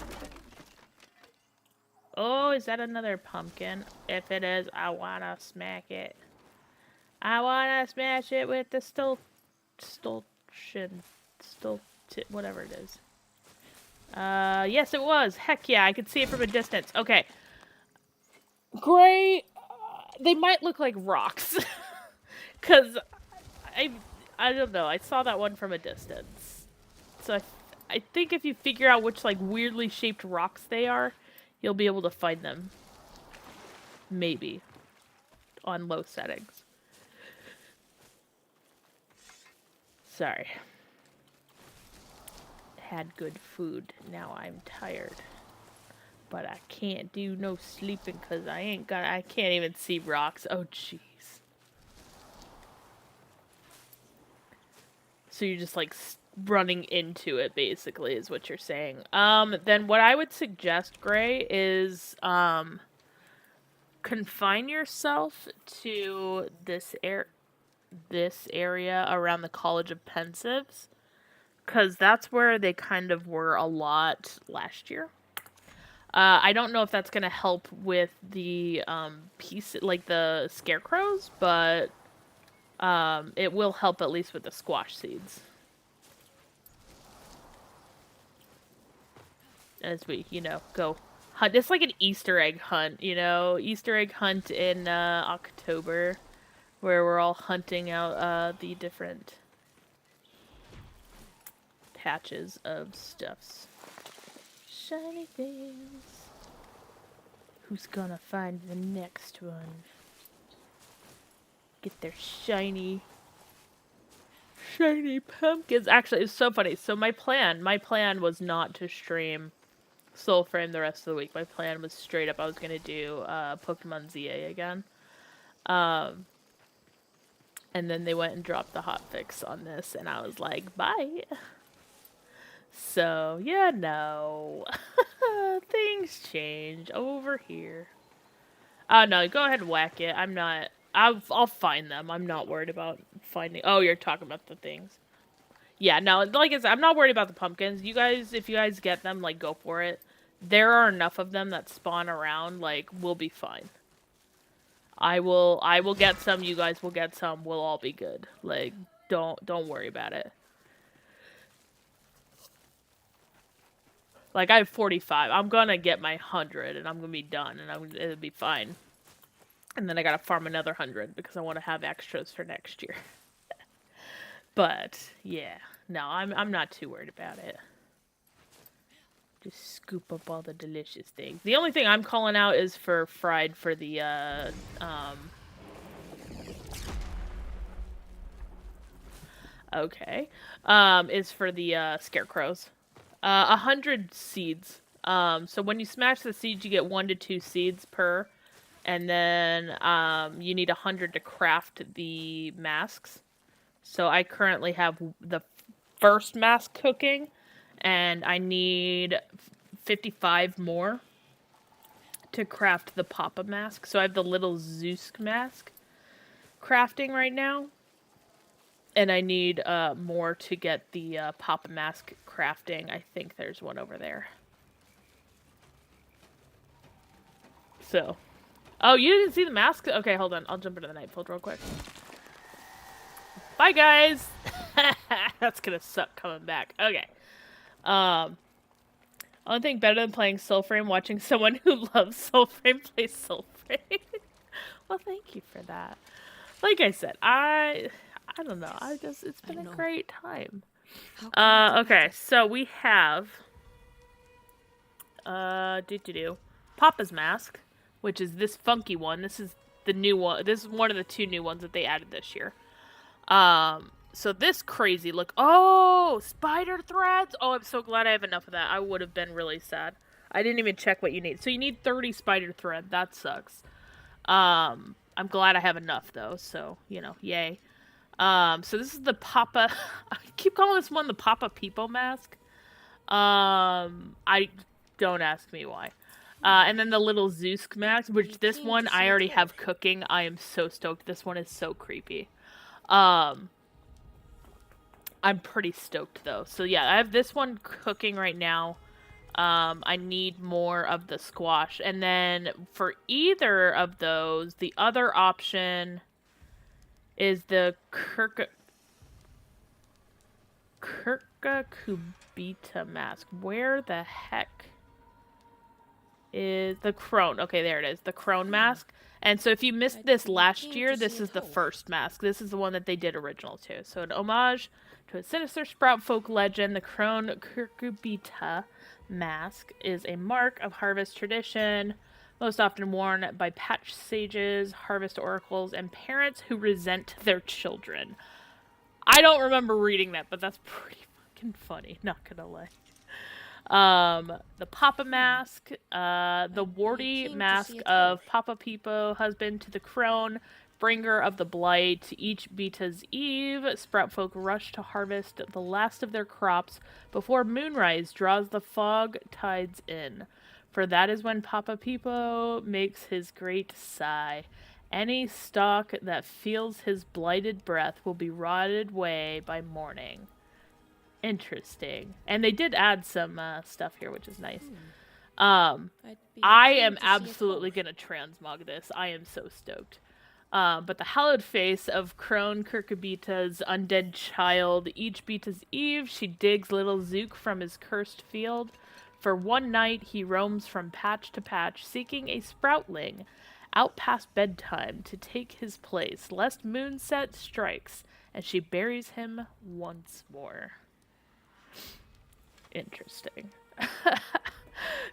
Oh, is that another pumpkin? If it is, I want to smack it. I want to smash it with the whatever it is. Yes, it was. Heck yeah, I could see it from a distance. Okay. Gray, they might look like rocks. Because I don't know, I saw that one from a distance. So I think if you figure out which, like, weirdly shaped rocks they are, you'll be able to find them. Maybe. On low settings. Sorry. Had good food. Now I'm tired. But I can't do no sleeping because I can't even see rocks. Oh, jeez. So you're just, like, running into it, basically, is what you're saying. Then what I would suggest, Gray, is, confine yourself to this area around the College of Pensives. Because that's where they kind of were a lot last year. I don't know if that's going to help with the, like the scarecrows, but, it will help at least with the squash seeds. As we, you know, go hunt. It's like an Easter egg hunt, you know? Easter egg hunt in, October, where we're all hunting out, the different patches of stuffs. Shiny things. Who's gonna find the next one? Get their shiny pumpkins. Actually, it's so funny. So my plan was not to stream Soulframe the rest of the week. My plan was straight up I was gonna do Pokemon ZA again. And then they went and dropped the hotfix on this, and I was like, bye. So, yeah, no. Things change over here. No, go ahead and whack it. I'm not... I'll find them. I'm not worried about finding... Oh, you're talking about the things. Yeah, no, like I said, I'm not worried about the pumpkins. You guys, if you guys get them, like, go for it. There are enough of them that spawn around, like, we'll be fine. I will get some, you guys will get some, we'll all be good. Like, don't worry about it. Like, I have 45. I'm gonna get my 100, and I'm gonna be done, and it'll be fine. And then I gotta farm another 100, because I want to have extras for next year. But, yeah. No, I'm not too worried about it. Just scoop up all the delicious things. The only thing I'm calling out is for fried for the, okay. Is for the, scarecrows. 100 seeds. So when you smash the seeds, you get 1 to 2 seeds per. And then, you need 100 to craft the masks. So I currently have the first mask cooking. And I need 55 more to craft the Papa mask. So I have the little Zeus mask crafting right now. And I need more to get the Papa mask crafting. I think there's one over there. So. Oh, you didn't see the mask? Okay, hold on. I'll jump into the Nightfold real quick. Bye, guys! That's gonna suck coming back. Okay. Only thing better than playing Soulframe, watching someone who loves Soulframe play Soulframe. Well, thank you for that. Like I said, I don't know. It's been a great time. How can I do Okay, better? so we have Papa's Mask, which is this funky one. This is the new one. This is one of the 2 new ones that they added this year. So this crazy look. Oh, spider threads. Oh, I'm so glad I have enough of that. I would have been really sad. I didn't even check what you need. So you need 30 spider thread. That sucks. I'm glad I have enough though. So, you know, yay. So this is the Papa. I keep calling this one the Papa Peepo mask. I don't ask me why. And then the little Zeus mask, which this one I already have cooking. I am so stoked. This one is so creepy. I'm pretty stoked though. So yeah, I have this one cooking right now. I need more of the squash. And then for either of those, the other option is the Kubita mask. Where the heck is the crone? Okay, there it is. The crone mask. And so if you missed this last year, this is the first mask. This is the one that they did original too. So an homage to a sinister sprout folk legend, the crone Kurkubita mask is a mark of harvest tradition, most often worn by patch sages, harvest oracles, and parents who resent their children. I don't remember reading that, but that's pretty fucking funny, not gonna lie. The Papa mask, the warty mask of Papa Peepo, husband to the crone, bringer of the blight. To each Beta's Eve, sprout folk rush to harvest the last of their crops before moonrise draws the fog tides in. For that is when Papa Peepo makes his great sigh. Any stalk that feels his blighted breath will be rotted away by morning. Interesting. And they did add some stuff here, which is nice. I am absolutely going to transmog this. I am so stoked. But the hallowed face of Crone Kirkabita's undead child, each Beta's Eve, she digs little Zook from his cursed field. For one night, he roams from patch to patch, seeking a sproutling, out past bedtime to take his place, lest moonset strikes, and she buries him once more. Interesting.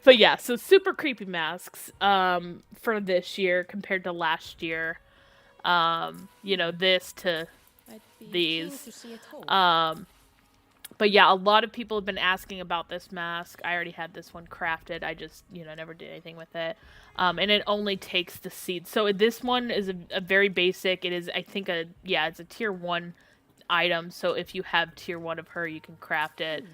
But yeah, so super creepy masks for this year compared to last year. You know, this to these. But yeah, a lot of people have been asking about this mask. I already had this one crafted. I just, you know, never did anything with it. And it only takes the seeds. So this one is a very basic. It is, I think, it's a tier 1 item. So if you have tier 1 of her, you can craft it.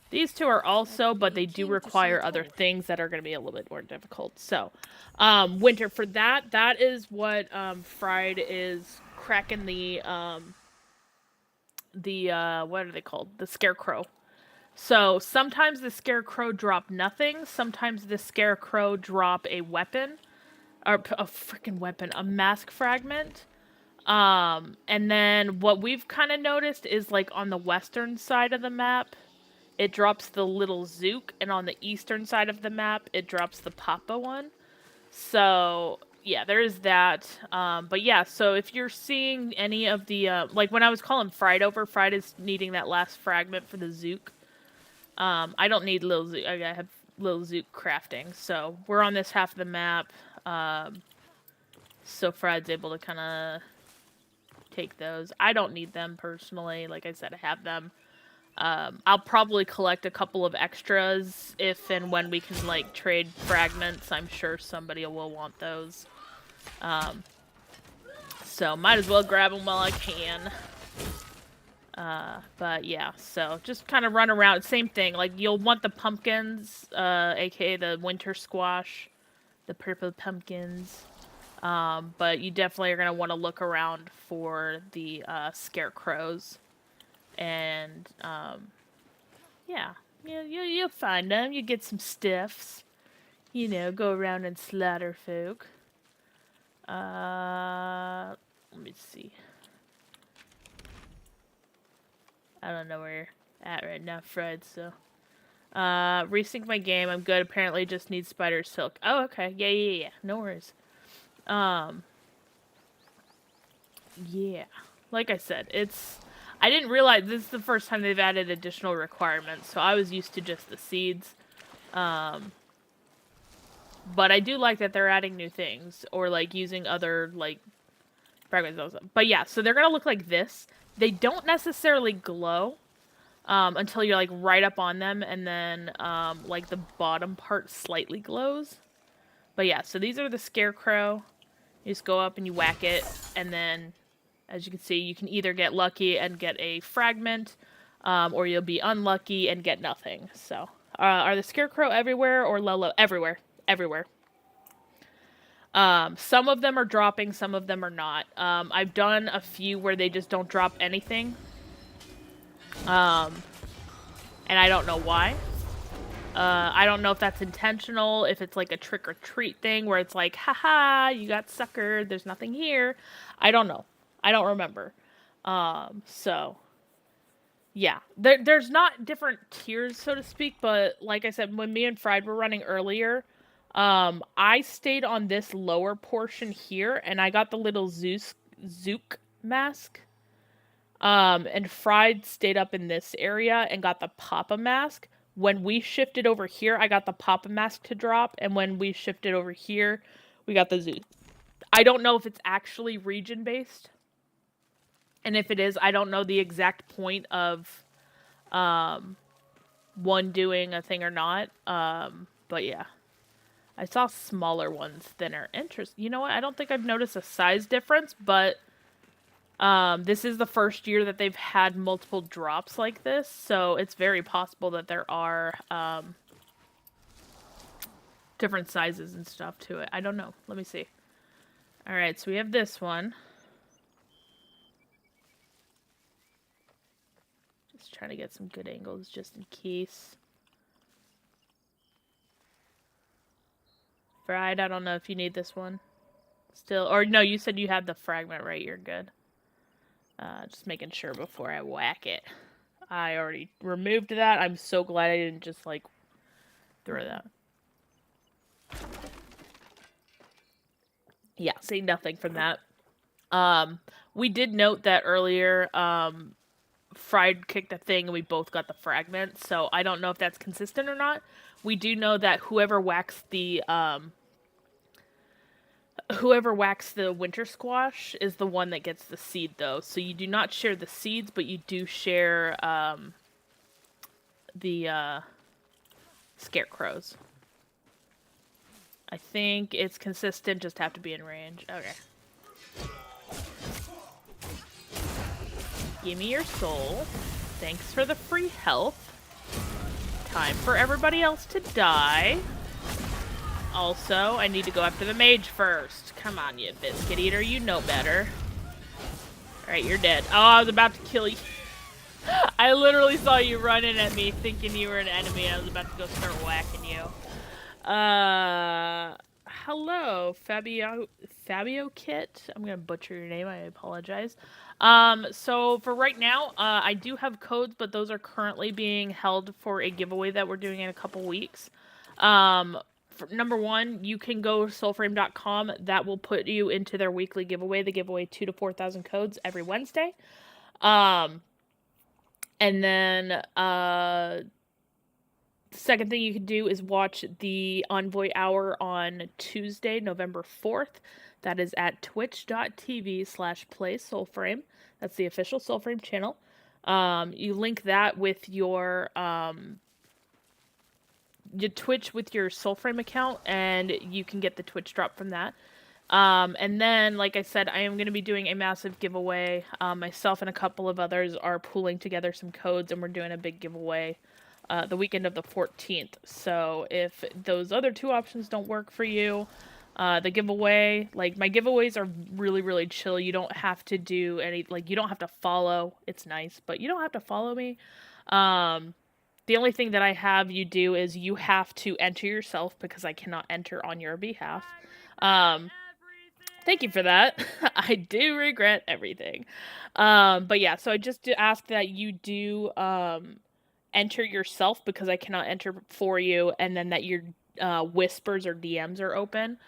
These 2 are also, but they do require other things that are going to be a little bit more difficult. So, Winter, for that is what Fried is cracking the what are they called? The Scarecrow. So sometimes the Scarecrow drop nothing. Sometimes the Scarecrow drop a weapon. Or a freaking weapon. A mask fragment. And then what we've kind of noticed is like on the western side of the map, it drops the little Zook, and on the eastern side of the map, it drops the Papa one. So, yeah, there is that. But yeah, so if you're seeing any of the, like when I was calling Fried over, Fried is needing that last fragment for the Zook. I don't need little Zook. I have little Zook crafting. So, we're on this half of the map. So Fried's able to kind of take those. I don't need them personally. Like I said, I have them. I'll probably collect a couple of extras if and when we can, like, trade fragments. I'm sure somebody will want those. So might as well grab them while I can. But yeah, so just kind of run around. Same thing, like, you'll want the pumpkins, aka the winter squash, the purple pumpkins. But you definitely are going to want to look around for the scarecrows. And, yeah, you'll find them. You get some stiffs. You know, go around and slaughter folk. Let me see. I don't know where you're at right now, Fred, so Resync my game. I'm good. Apparently just need spider silk. Oh, okay. Yeah. No worries. Yeah. Like I said, I didn't realize this is the first time they've added additional requirements, so I was used to just the seeds. But I do like that they're adding new things, or, like, using other, like, fragments. But yeah, so they're gonna look like this. They don't necessarily glow, until you're, like, right up on them, and then, like, the bottom part slightly glows. But yeah, so these are the scarecrow. You just go up and you whack it, and then, as you can see, you can either get lucky and get a fragment, or you'll be unlucky and get nothing. So, are the scarecrow everywhere or Lolo? Everywhere. Everywhere. Some of them are dropping, some of them are not. I've done a few where they just don't drop anything. And I don't know why. I don't know if that's intentional, if it's like a trick or treat thing where it's like, haha, you got suckered, there's nothing here. I don't know. I don't remember. So, yeah. There's not different tiers, so to speak, but like I said, when me and Fried were running earlier, I stayed on this lower portion here, and I got the little Zook mask. And Fried stayed up in this area and got the Papa mask. When we shifted over here, I got the Papa mask to drop, and when we shifted over here, we got the Zoo. I don't know if it's actually region-based, and if it is, I don't know the exact point of one doing a thing or not. But yeah. I saw smaller ones than are interesting. You know what? I don't think I've noticed a size difference, but this is the first year that they've had multiple drops like this, so it's very possible that there are different sizes and stuff to it. I don't know. Let me see. Alright, so we have this one. Just trying to get some good angles just in case. Fried, I don't know if you need this one. Still, or no, you said you had the fragment, right? You're good. Just making sure before I whack it. I already removed that. I'm so glad I didn't just, like, throw that. Yeah, see nothing from that. We did note that earlier, Fried kicked a thing and we both got the fragment, so I don't know if that's consistent or not. We do know that whoever whacks the winter squash is the one that gets the seed, though. So you do not share the seeds, but you do share the scarecrows. I think it's consistent, just have to be in range. Okay. Give me your soul. Thanks for the free health. Time for everybody else to die. Also, I need to go after the mage first. Come on, you biscuit eater. You know better. Alright, you're dead. Oh, I was about to kill you. I literally saw you running at me thinking you were an enemy. I was about to go start whacking you. Hello, Fabio Kit. I'm gonna butcher your name. I apologize. So for right now, I do have codes, but those are currently being held for a giveaway that we're doing in a couple weeks. Number one, you can go to soulframe.com. That will put you into their weekly giveaway. They give away 2,000 to 4,000 codes every Wednesday. And then, second thing you can do is watch the Envoy Hour on Tuesday, November 4th. That is at twitch.tv/playsoulframe. That's the official Soulframe channel. You link that with your Twitch with your Soulframe account, and you can get the Twitch drop from that. And then, like I said, I am going to be doing a massive giveaway. Myself and a couple of others are pooling together some codes, and we're doing a big giveaway the weekend of the 14th. So if those other two options don't work for you, the giveaway, like, my giveaways are really, really chill. You don't have to do any, like, you don't have to follow. It's nice, but you don't have to follow me. The only thing that I have you do is you have to enter yourself, because I cannot enter on your behalf. Thank you for that. I do regret everything. But yeah, so I just ask that you do enter yourself because I cannot enter for you, and then that your whispers or DMs are open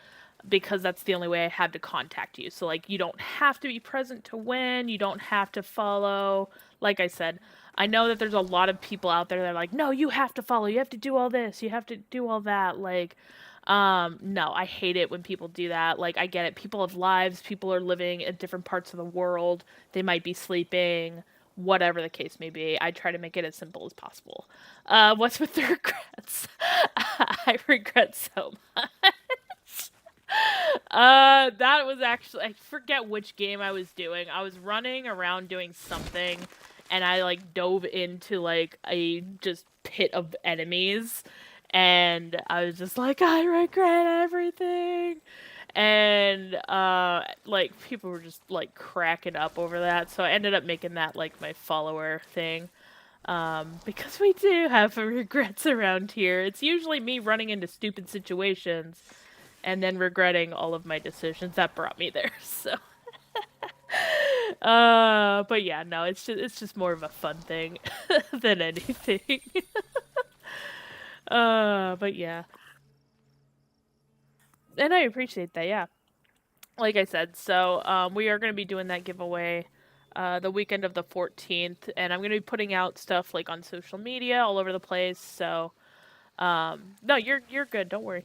because that's the only way I have to contact you. So like you don't have to be present to win, you don't have to follow. Like I said, I know that there's a lot of people out there that are like, "No, you have to follow. You have to do all this. You have to do all that." Like no, I hate it when people do that. Like I get it. People have lives, people are living in different parts of the world. They might be sleeping, whatever the case may be. I try to make it as simple as possible. What's with the regrets? I regret so much. That was actually, I forget which game I was doing. I was running around doing something, and I like dove into like a just pit of enemies, and I was just like, I regret everything. And like people were just like cracking up over that, so I ended up making that like my follower thing. Because we do have regrets around here. It's usually me running into stupid situations and then regretting all of my decisions that brought me there. So, but yeah, no, it's just more of a fun thing than anything. But yeah, and I appreciate that. Yeah, like I said, so we are going to be doing that giveaway. The weekend of the 14th, and I'm gonna be putting out stuff like on social media all over the place. So, no, you're good. Don't worry.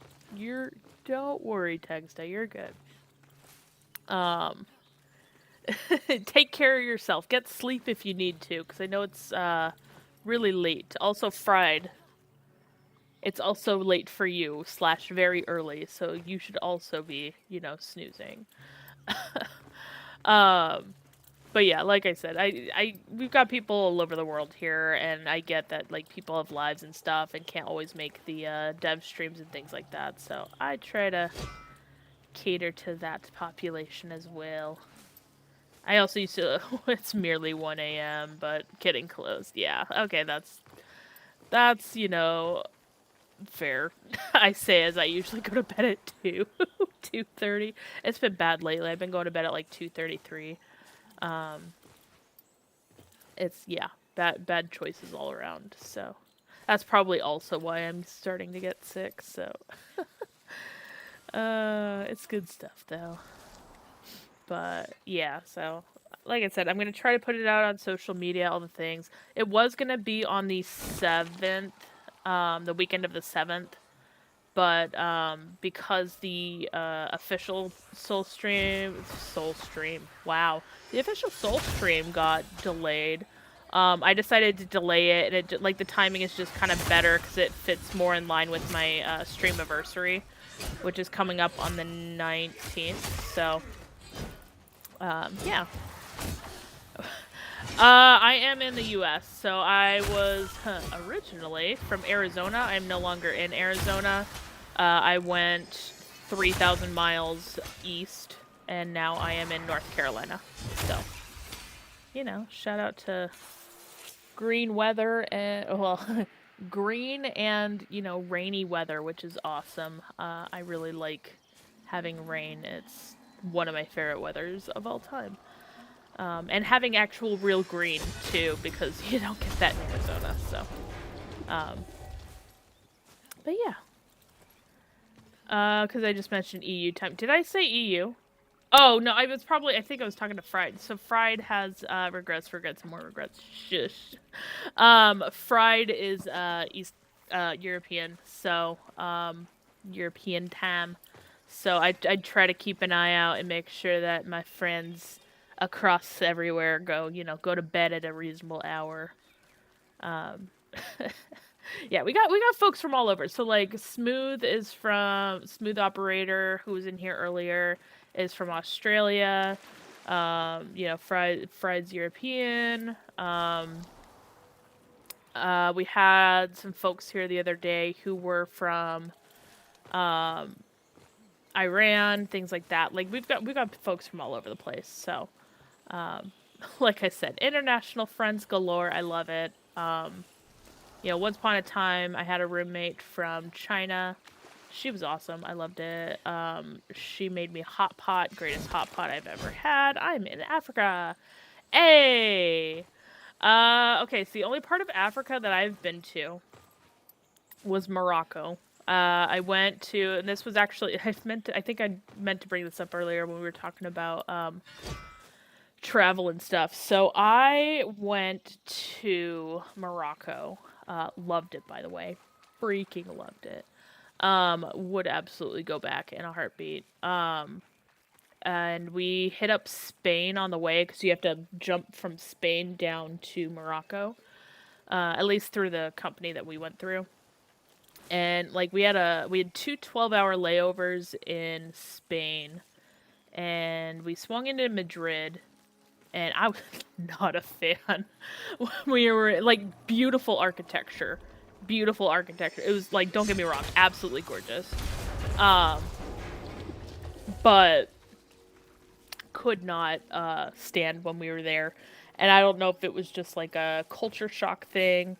Don't worry, Tegsta. You're good. Um, take care of yourself. Get sleep if you need to, because I know it's really late. Also fried. It's also late for you / very early, so you should also be, snoozing. um, but yeah, like I said, we've got people all over the world here, and I get that like people have lives and stuff and can't always make the dev streams and things like that. So I try to cater to that population as well. I also used to. It's merely 1 a.m., but getting close. Yeah, okay, that's fair. I say as I usually go to bed at 2:30. It's been bad lately. I've been going to bed at like 2:33. It's bad choices all around. So that's probably also why I'm starting to get sick. So it's good stuff though. But yeah, so like I said, I'm gonna try to put it out on social media, all the things. It was gonna be on the 7th, the weekend of the 7th, but because the official Soul Stream, wow, the official Soul Stream got delayed. I decided to delay it, and like the timing is just kind of better because it fits more in line with my stream anniversary, which is coming up on the 19th. So, yeah. I am in the U.S., so I was originally from Arizona. I'm no longer in Arizona. I went 3,000 miles east, and now I am in North Carolina. So, shout out to green weather and, well, green and, rainy weather, which is awesome. I really like having rain. It's one of my favorite weathers of all time. And having actual real green, too, because you don't get that in Arizona, so. But yeah. Because I just mentioned EU time. Did I say EU? Oh, no, I think I was talking to Fried. So Fried has, regrets, and more regrets. Shush. Fried is, East, European, so, European time. So I try to keep an eye out and make sure that my friends across everywhere go to bed at a reasonable hour. Yeah, we got folks from all over. So like Smooth Operator, who was in here earlier, is from Australia. Fried's European. We had some folks here the other day who were from Iran, things like that. Like we've got folks from all over the place. So like I said, international friends galore. I love it. Once upon a time, I had a roommate from China. She was awesome. I loved it. She made me hot pot, greatest hot pot I've ever had. I'm in Africa. Hey! Okay, so the only part of Africa that I've been to was Morocco. I went to, and this was actually, I think I meant to bring this up earlier when we were talking about travel and stuff. So I went to Morocco. Loved it, by the way. Freaking loved it. Would absolutely go back in a heartbeat. And we hit up Spain on the way because you have to jump from Spain down to Morocco, at least through the company that we went through. And like we had two 12-hour layovers in Spain, and we swung into Madrid, and I was not a fan. We were like beautiful architecture. It was like, don't get me wrong, absolutely gorgeous. Um, but could not stand when we were there, and I don't know if it was just like a culture shock thing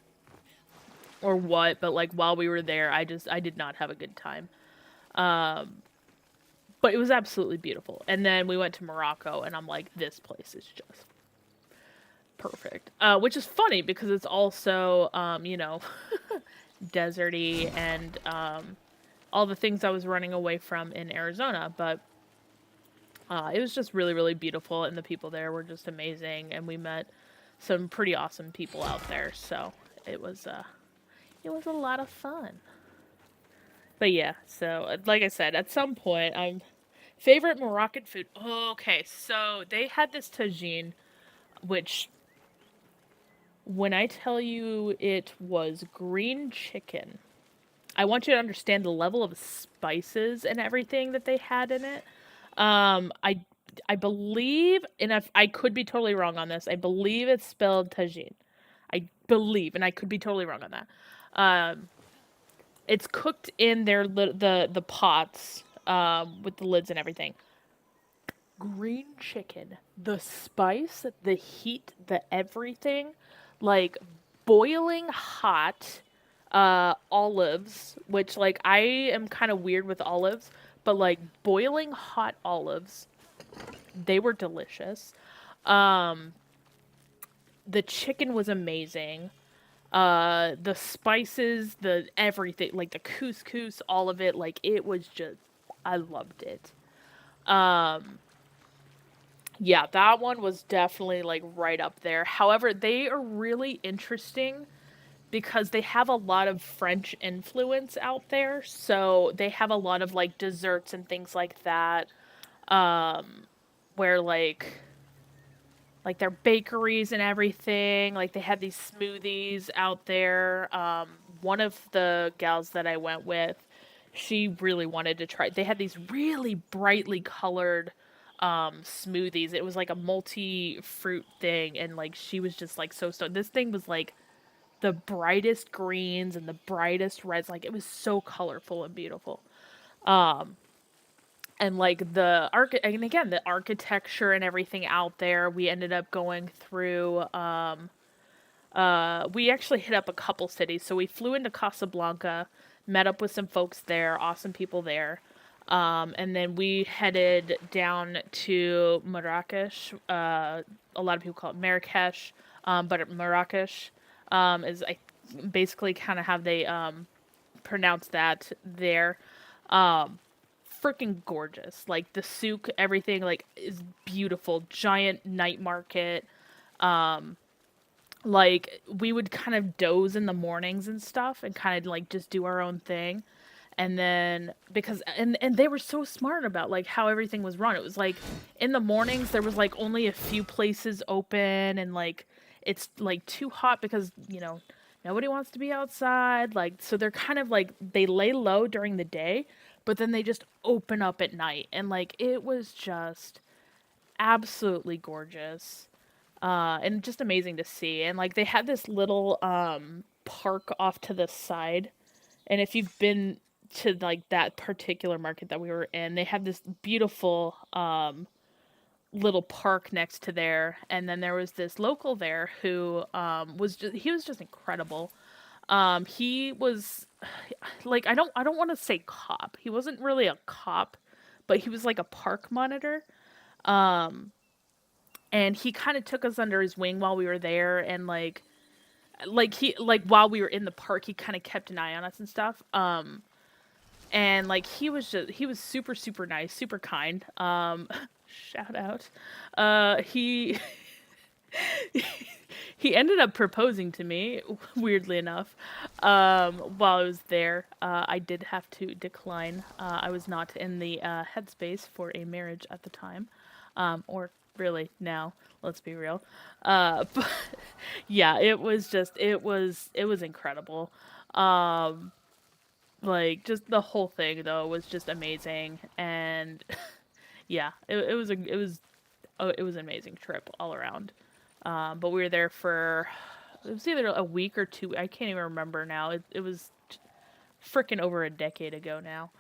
or what, but like while we were there, I did not have a good time. But it was absolutely beautiful. And then we went to Morocco, and I'm like, this place is just perfect. Which is funny because it's also, deserty and all the things I was running away from in Arizona. But it was just really, really beautiful, and the people there were just amazing. And we met some pretty awesome people out there. So it was a lot of fun. But yeah, so like I said, at some point, I'm favorite Moroccan food. Oh, okay, so they had this tagine, which when I tell you it was green chicken, I want you to understand the level of spices and everything that they had in it. I believe, and if I could be totally wrong on this, I believe it's spelled tagine. I believe, and I could be totally wrong on that. Um, it's cooked in the pots with the lids and everything. Green chicken, the spice, the heat, the everything, like boiling hot olives, which like I am kind of weird with olives, but like boiling hot olives, they were delicious. Um the chicken was amazing. The spices, the everything, like the couscous, all of it, like it was just I loved it. Um Yeah, that one was definitely like right up there. However, they are really interesting because they have a lot of French influence out there. So they have a lot of like desserts and things like that. Where like their bakeries and everything, like they had these smoothies out there. One of the gals that I went with, she really wanted to try. They had these really brightly colored smoothies. It was like a multi fruit thing, and like she was just like so stoned. This thing was like the brightest greens and the brightest reds. Like it was so colorful and beautiful. And like and again, the architecture and everything out there. We ended up going through. We actually hit up a couple cities. So we flew into Casablanca, met up with some folks there, awesome people there. And then we headed down to Marrakesh. A lot of people call it Marrakesh, but Marrakesh is basically kind of how they pronounce that there. Freaking gorgeous. Like the souk, everything like is beautiful. Giant night market. Like we would kind of doze in the mornings and stuff and kind of like just do our own thing. And then because and they were so smart about like how everything was run. It was like in the mornings there was like only a few places open, and like it's like too hot because, nobody wants to be outside. Like so they're kind of like they lay low during the day, but then they just open up at night, and like it was just absolutely gorgeous. And just amazing to see. And like they had this little park off to the side, and if you've been to like that particular market that we were in, they have this beautiful little park next to there. And then there was this local there who he was just incredible. He was like I don't want to say cop. He wasn't really a cop, but he was like a park monitor. and he kind of took us under his wing while we were there, and while we were in the park, he kind of kept an eye on us and stuff. And like he was super super nice, super kind. Shout out. He he ended up proposing to me, weirdly enough, while I was there. I did have to decline. I was not in the headspace for a marriage at the time, or really now. Let's be real. But yeah, it was incredible. Um, like just the whole thing though was just amazing, and yeah, it was an amazing trip all around. But we were there for it was either a week or two. I can't even remember now. It was freaking over a decade ago now.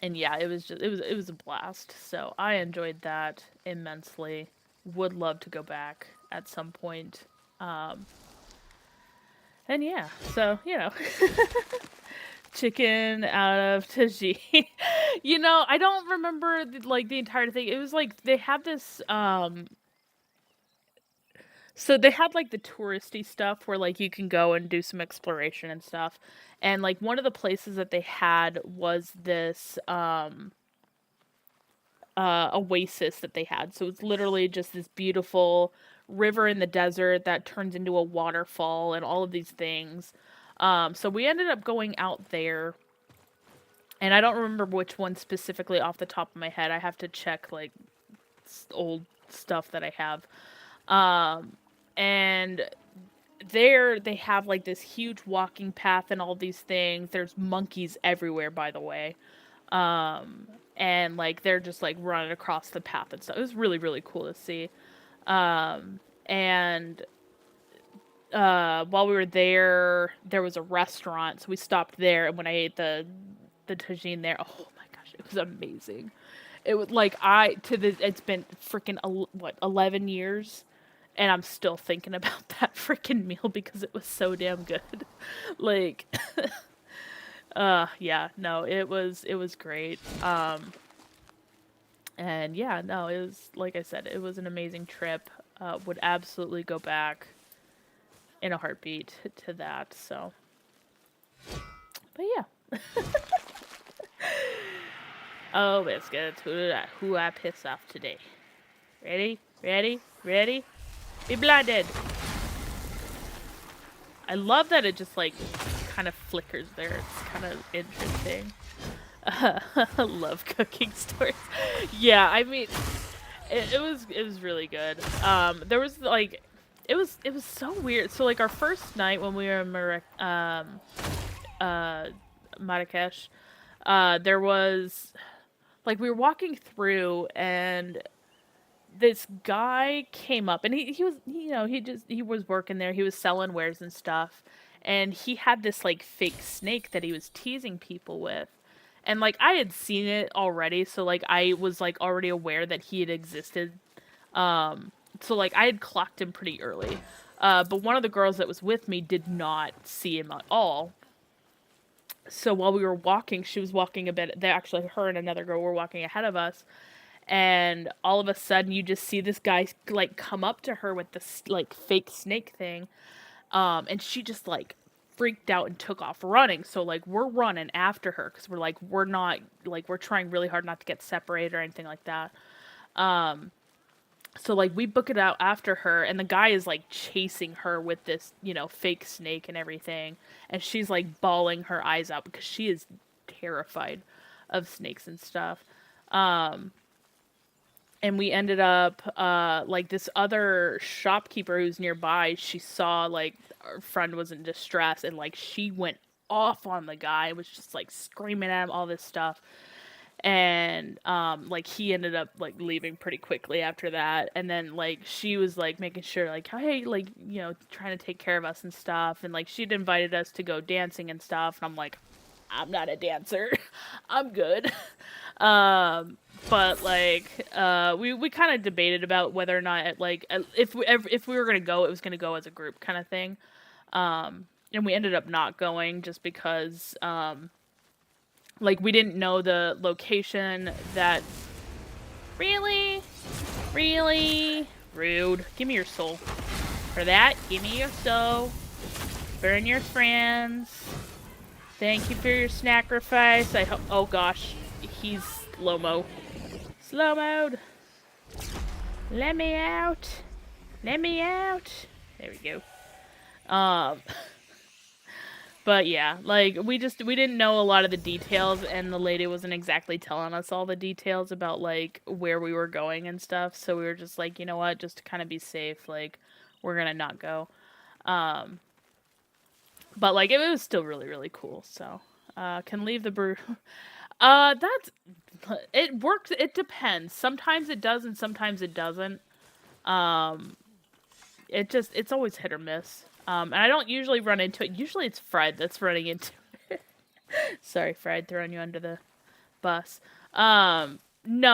And yeah, it was a blast. So I enjoyed that immensely. Would love to go back at some point. And yeah, so chicken out of tagine. I don't remember the entire thing. It was like they had this so they had like the touristy stuff where like you can go and do some exploration and stuff. And like one of the places that they had was this oasis that they had. So it's literally just this beautiful river in the desert that turns into a waterfall and all of these things. So we ended up going out there, and I don't remember which one specifically off the top of my head. I have to check like old stuff that I have. And there they have like this huge walking path and all these things. There's monkeys everywhere, by the way. And like they're just like running across the path and stuff. It was really really cool to see. And while we were there, there was a restaurant, so we stopped there. And when I ate the tagine there, oh my gosh, it was amazing. It was like it's been freaking 11 years, and I'm still thinking about that freaking meal because it was so damn good. Like, yeah, no, it was great. And yeah, no, it was like I said, it was an amazing trip. Would absolutely go back in a heartbeat to that. So, but yeah. Oh, biscuits, who I piss off today? Ready, ready, ready? Be blinded. I love that it just like kind of flickers there. It's kind of interesting. I love cooking stories. Yeah, I mean, it was really good. There was like, it was so weird. So like our first night when we were in Marrakesh, there was like we were walking through, and this guy came up, and he was he was working there. He was selling wares and stuff, and he had this like fake snake that he was teasing people with. And like I had seen it already, so like I was like already aware that he had existed. So like I had clocked him pretty early. But one of the girls that was with me did not see him at all. So while we were walking, she was walking a bit. They actually, her and another girl were walking ahead of us, and all of a sudden, you just see this guy like come up to her with this like fake snake thing, and she just like freaked out and took off running. So like we're running after her because we're like we're not like we're trying really hard not to get separated or anything like that. So like we book it out after her, and the guy is like chasing her with this, fake snake and everything, and she's like bawling her eyes out because she is terrified of snakes and stuff. And we ended up like this other shopkeeper who's nearby, she saw like our friend was in distress, and like she went off on the guy, was just like screaming at him, all this stuff. And like he ended up like leaving pretty quickly after that, and then like she was like making sure like, hey, like, trying to take care of us and stuff, and like she'd invited us to go dancing and stuff, and I'm like, I'm not a dancer. I'm good. But like we kind of debated about whether or not like if we were gonna go, it was gonna go as a group kind of thing. And we ended up not going just because like we didn't know the location that really Really? Rude. Give me your soul. For that, give me your soul. Burn your friends. Thank you for your sacrifice. I hope. Oh gosh, he's slow-mo. Slow mode. Let me out. Let me out. There we go. But yeah, like we didn't know a lot of the details, and the lady wasn't exactly telling us all the details about like where we were going and stuff. So we were just like, you know what, just to kind of be safe, like we're gonna not go. But like it was still really really cool. So can leave the brew. That's it works. It depends. Sometimes it does, and sometimes it doesn't. It's always hit or miss. And I don't usually run into it. Usually it's Fred that's running into it. Sorry, Fred, throwing you under the bus. No,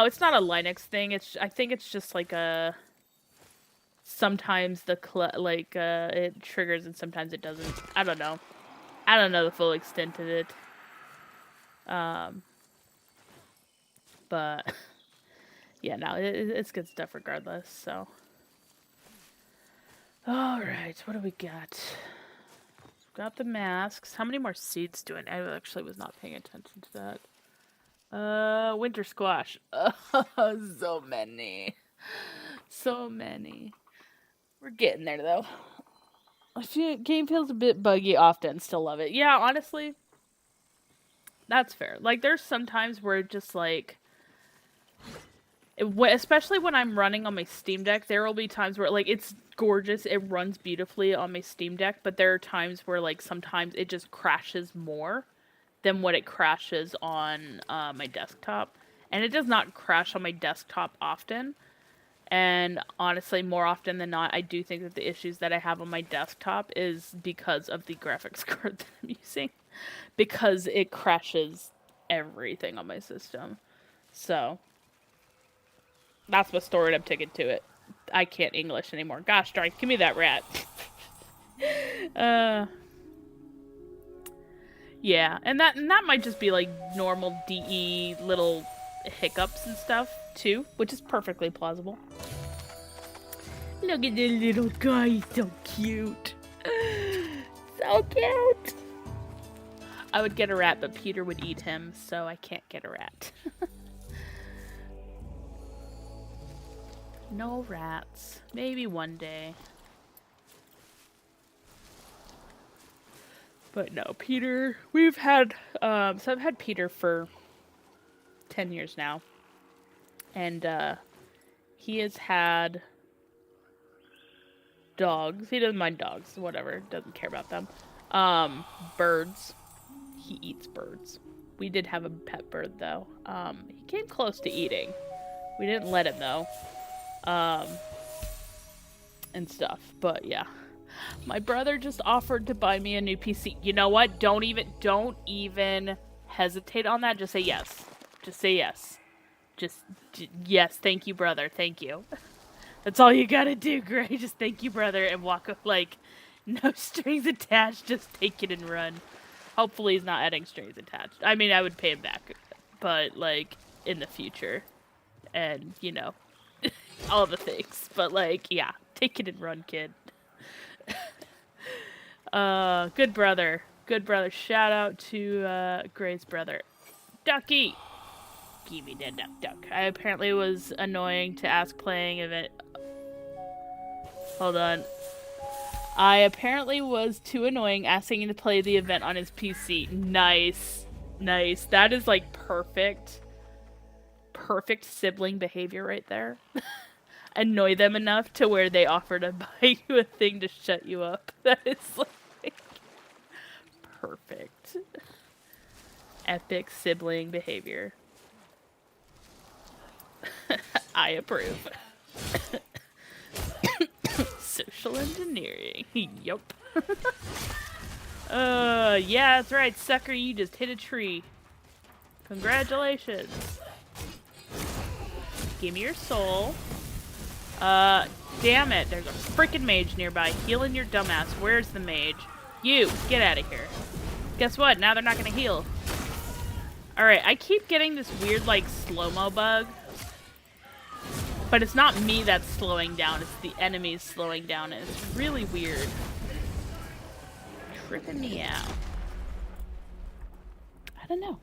it's not a Linux thing. I think it's just like a. Sometimes it triggers and sometimes it doesn't. I don't know. I don't know the full extent of it. But yeah, no, it's good stuff regardless. So. Alright, what do we got? Got the masks. How many more seeds do I actually was not paying attention to that. Winter squash. So many. So many. We're getting there, though. Game feels a bit buggy often. Still love it. Yeah, honestly. That's fair. Like, there's some times where it just, like... especially when I'm running on my Steam Deck, there will be times where, like, it's gorgeous. It runs beautifully on my Steam Deck, but there are times where, like, sometimes it just crashes more than what it crashes on my desktop. And it does not crash on my desktop often. And honestly, more often than not, I do think that the issues that I have on my desktop is because of the graphics card that I'm using. Because it crashes everything on my system. So... that's what story I'm taking to it. I can't English anymore. Gosh darn, give me that rat. Yeah, and that might just be like normal DE little hiccups and stuff too, which is perfectly plausible. Look at the little guy, he's so cute. So cute. I would get a rat, but Peter would eat him, so I can't get a rat. No rats. Maybe one day. But no, Peter, we've had, so I've had Peter for 10 years now. And, he has had dogs. He doesn't mind dogs, whatever. Doesn't care about them. Birds. He eats birds. We did have a pet bird, though. He came close to eating. We didn't let him, though. And stuff, but yeah. My brother just offered to buy me a new PC. You know what? Don't even hesitate on that. Just say yes. Just say yes. Yes, thank you, brother. Thank you. That's all you gotta do, Gray. Just thank you, brother, and walk up, like, no strings attached. Just take it and run. Hopefully he's not adding strings attached. I mean, I would pay him back, but, like, in the future. And, you know, all the things. But, like, yeah, take it and run, kid. Good brother. Good brother. Shout out to, Gray's brother. Ducky! Give me that duck. I apparently was annoying to ask playing event. Hold on. I apparently was too annoying asking him to play the event on his PC. Nice. Nice. That is, like, perfect. Perfect sibling behavior right there. Annoy them enough to where they offer to buy you a thing to shut you up. That is, like, perfect. Epic sibling behavior. I approve. Social engineering. Yup. Yeah, that's right, sucker. You just hit a tree. Congratulations. Give me your soul. Damn it. There's a freaking mage nearby. Healing your dumbass. Where's the mage? You, get out of here. Guess what? Now they're not gonna heal. Alright, I keep getting this weird, like, slow-mo bug. But it's not me that's slowing down, it's the enemies slowing down, and it's really weird. Tripping me out. I don't know.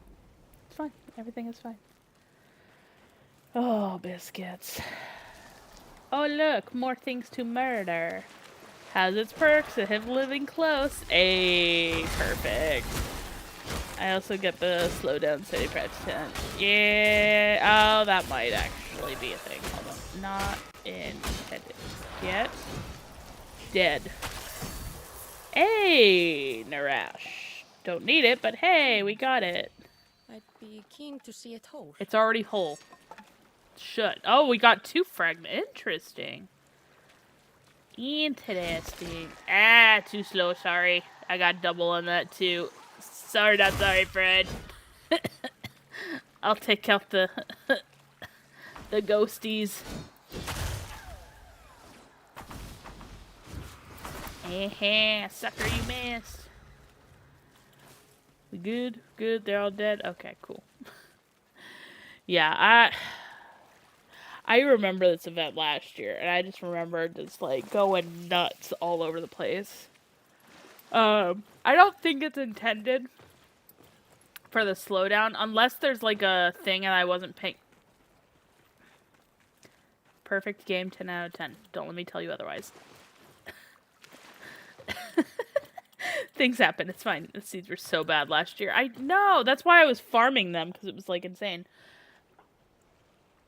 It's fine. Everything is fine. Oh, biscuits. Oh, look, more things to murder. Has its perks of him living close. Ayy, perfect. I also get the slowdown 75%. Yeah. Oh, that might actually be a thing. Hold on. Not intended. Yet. Dead. Hey, Narash. Don't need it, but hey, we got it. I'd be keen to see it whole. It's already whole. Should. Oh, we got 2 fragments. Interesting. Interesting. Ah, too slow, sorry. I got double on that too. Sorry, not sorry, Fred. I'll take out the the ghosties. Sucker, you missed. We good? Good, they're all dead? Okay, cool. Yeah, I remember this event last year, and I just remember just, like, going nuts all over the place. I don't think it's intended for the slowdown, unless there's, like, a thing and I wasn't paying... Perfect game, 10 out of 10. Don't let me tell you otherwise. Things happen, it's fine. The seeds were so bad last year. I know, that's why I was farming them, because it was, like, insane.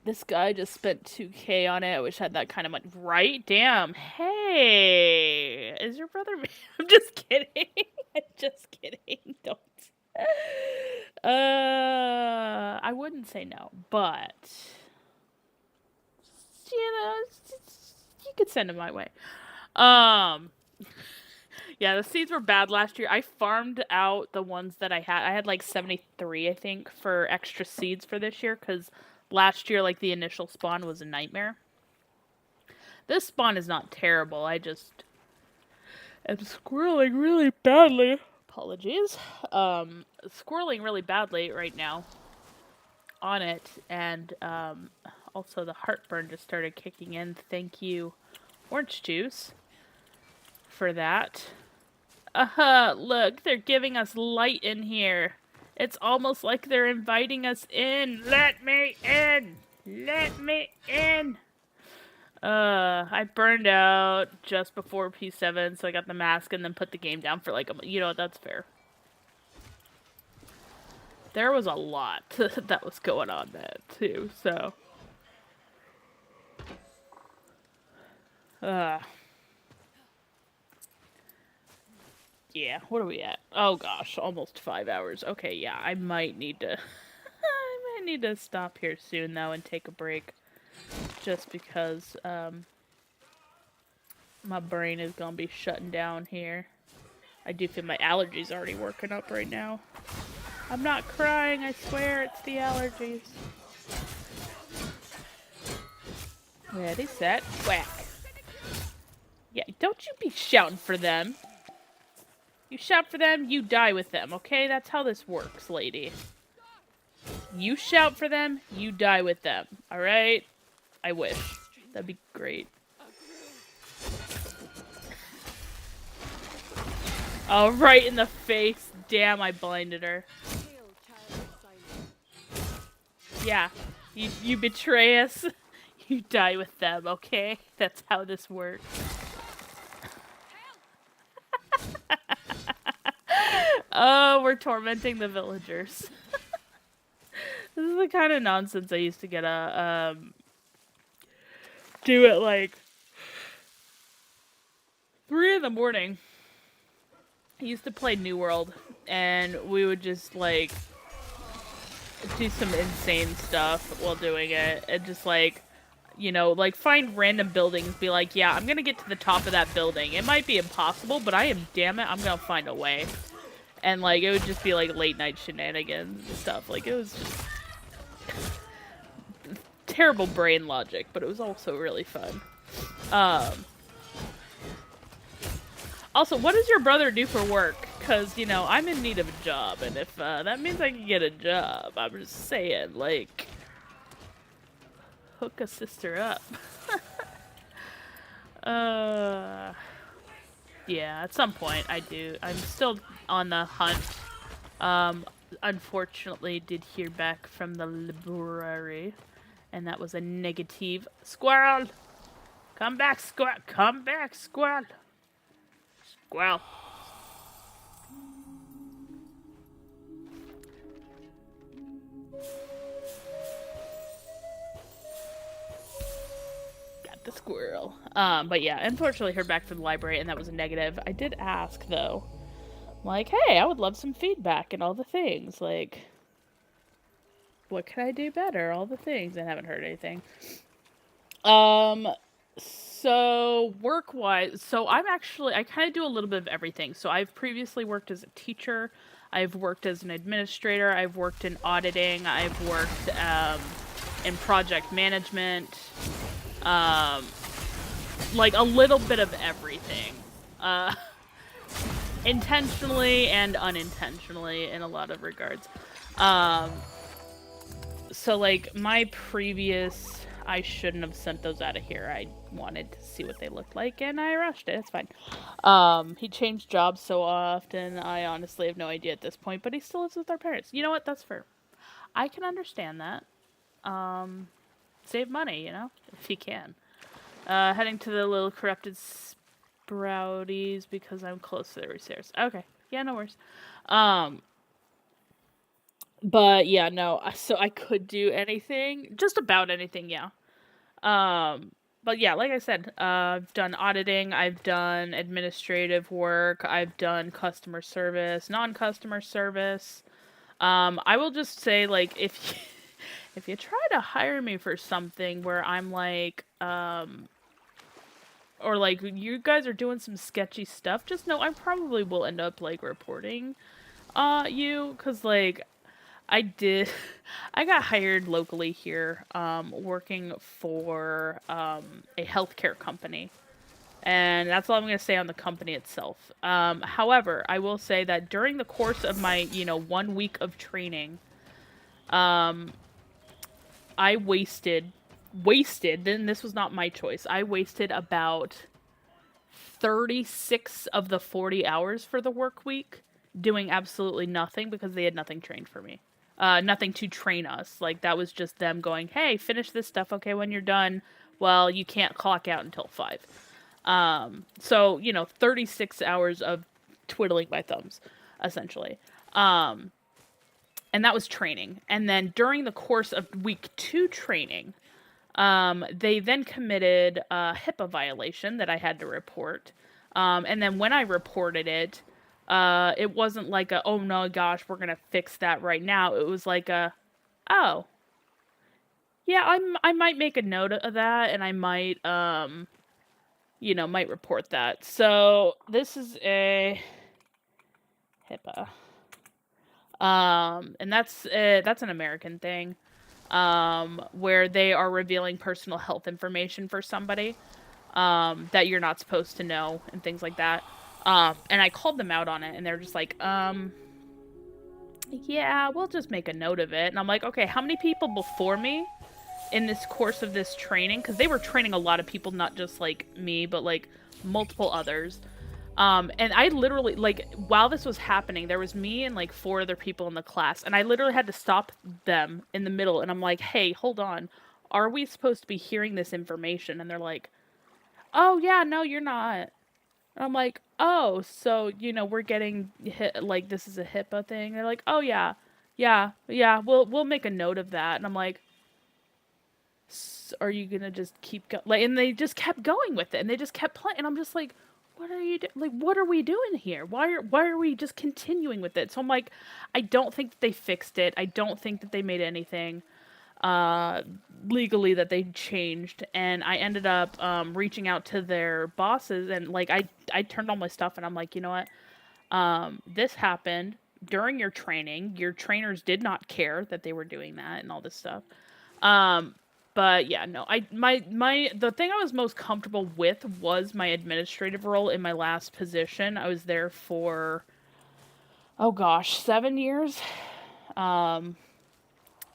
This guy just spent 2K on it. I wish I had that kind of money. Right? Damn. Hey. Is your brother... I'm just kidding. I'm just kidding. Don't. I wouldn't say no, but... You know, you could send him my way. Yeah, the seeds were bad last year. I farmed out the ones that I had. I had like 73, I think, for extra seeds for this year, because... Last year, like, the initial spawn was a nightmare. This spawn is not terrible. I just am squirreling really badly. Apologies. Squirreling really badly right now on it. And also the heartburn just started kicking in. Thank you, orange juice, for that. Look, they're giving us light in here. It's almost like they're inviting us in. Let me in! Let me in! I burned out just before P7, so I got the mask and then put the game down for like a month. You know what, that's fair. There was a lot that was going on then, too, so... Yeah, what are we at? Oh gosh, almost 5 hours. Okay, yeah, I might need to... I might need to stop here soon, though, and take a break. Just because, my brain is gonna be shutting down here. I do feel my allergies already working up right now. I'm not crying, I swear, it's the allergies. Ready, set, whack. Yeah, don't you be shouting for them. You shout for them, you die with them, okay? That's how this works, lady. You shout for them, you die with them, alright? I wish. That'd be great. Oh, right in the face. Damn, I blinded her. Yeah, you betray us, you die with them, okay? That's how this works. Oh, we're tormenting the villagers. This is the kind of nonsense I used to get do at like 3 in the morning. I used to play New World, and we would just like do some insane stuff while doing it, and just like, you know, like find random buildings, be like, yeah, I'm gonna get to the top of that building. It might be impossible, but I'm gonna find a way. And like, it would just be like late night shenanigans and stuff. Like, it was just terrible brain logic, but it was also really fun. Also, what does your brother do for work? Because, you know, I'm in need of a job, and if that means I can get a job, I'm just saying, like... hook a sister up. Yeah, at some point I do. I'm still on the hunt. Unfortunately, did hear back from the library, and that was a negative. Squirrel! Come back, squirrel! Come back, squirrel! Squirrel. Got the squirrel. But yeah, unfortunately heard back from the library, and that was a negative. I did ask, though. Like, hey, I would love some feedback and all the things. Like, what can I do better? All the things. I haven't heard anything. So work-wise, so I kind of do a little bit of everything. So I've previously worked as a teacher. I've worked as an administrator. I've worked in auditing. I've worked in project management. Like a little bit of everything. Intentionally and unintentionally in a lot of regards. So like my previous, I shouldn't have sent those out of here. I wanted to see what they looked like and I rushed it. It's fine. He changed jobs so often. I honestly have no idea at this point, but he still lives with our parents. You know what? That's fair. I can understand that. Save money, you know, if you can. Heading to the little corrupted sprouties because I'm close to the stairs. Okay. Yeah, no worries. But yeah, no. So I could do anything, just about anything, yeah. But yeah, like I said, I've done auditing, I've done administrative work, I've done customer service, non-customer service. I will just say, like, if you, if you try to hire me for something where I'm like, or like you guys are doing some sketchy stuff, just know I probably will end up like reporting, you, cause like I did. I got hired locally here, working for a healthcare company. And that's all I'm going to say on the company itself. However, I will say that during the course of my, 1 week of training, I wasted, then this was not my choice. I wasted about 36 of the 40 hours for the work week doing absolutely nothing because they had nothing trained for me. Nothing to train us. Like, that was just them going, hey, finish this stuff. Okay, when you're done, well, you can't clock out until 5. So, 36 hours of twiddling my thumbs, essentially. And that was training. And then during the course of week 2 training, they then committed a HIPAA violation that I had to report. And then when I reported it, it wasn't like a, oh no, gosh, we're going to fix that right now. It was like a, oh, yeah, I might make a note of that and I might, might report that. So this is a HIPAA. And that's an American thing, where they are revealing personal health information for somebody, that you're not supposed to know and things like that. And I called them out on it and they're just like, yeah, we'll just make a note of it. And I'm like, okay, how many people before me in this course of this training? Because they were training a lot of people, not just like me, but like multiple others. And I literally, like, while this was happening, there was me and, like, 4 other people in the class, and I literally had to stop them in the middle, and I'm like, hey, hold on, are we supposed to be hearing this information? And they're like, oh, yeah, no, you're not. And I'm like, oh, so, we're getting hit, like, this is a HIPAA thing? They're like, oh, yeah, we'll make a note of that. And I'm like, are you gonna just keep going? Like, and they just kept going with it, and they just kept playing, and I'm just like, what are you like, what are we doing here? Why are we just continuing with it? So I'm like, I don't think that they fixed it. I don't think that they made anything legally that they changed. And I ended up reaching out to their bosses, and like I turned all my stuff and I'm like, you know what? This happened during your training. Your trainers did not care that they were doing that and all this stuff. But yeah, no, the thing I was most comfortable with was my administrative role in my last position. I was there for, oh gosh, 7 years.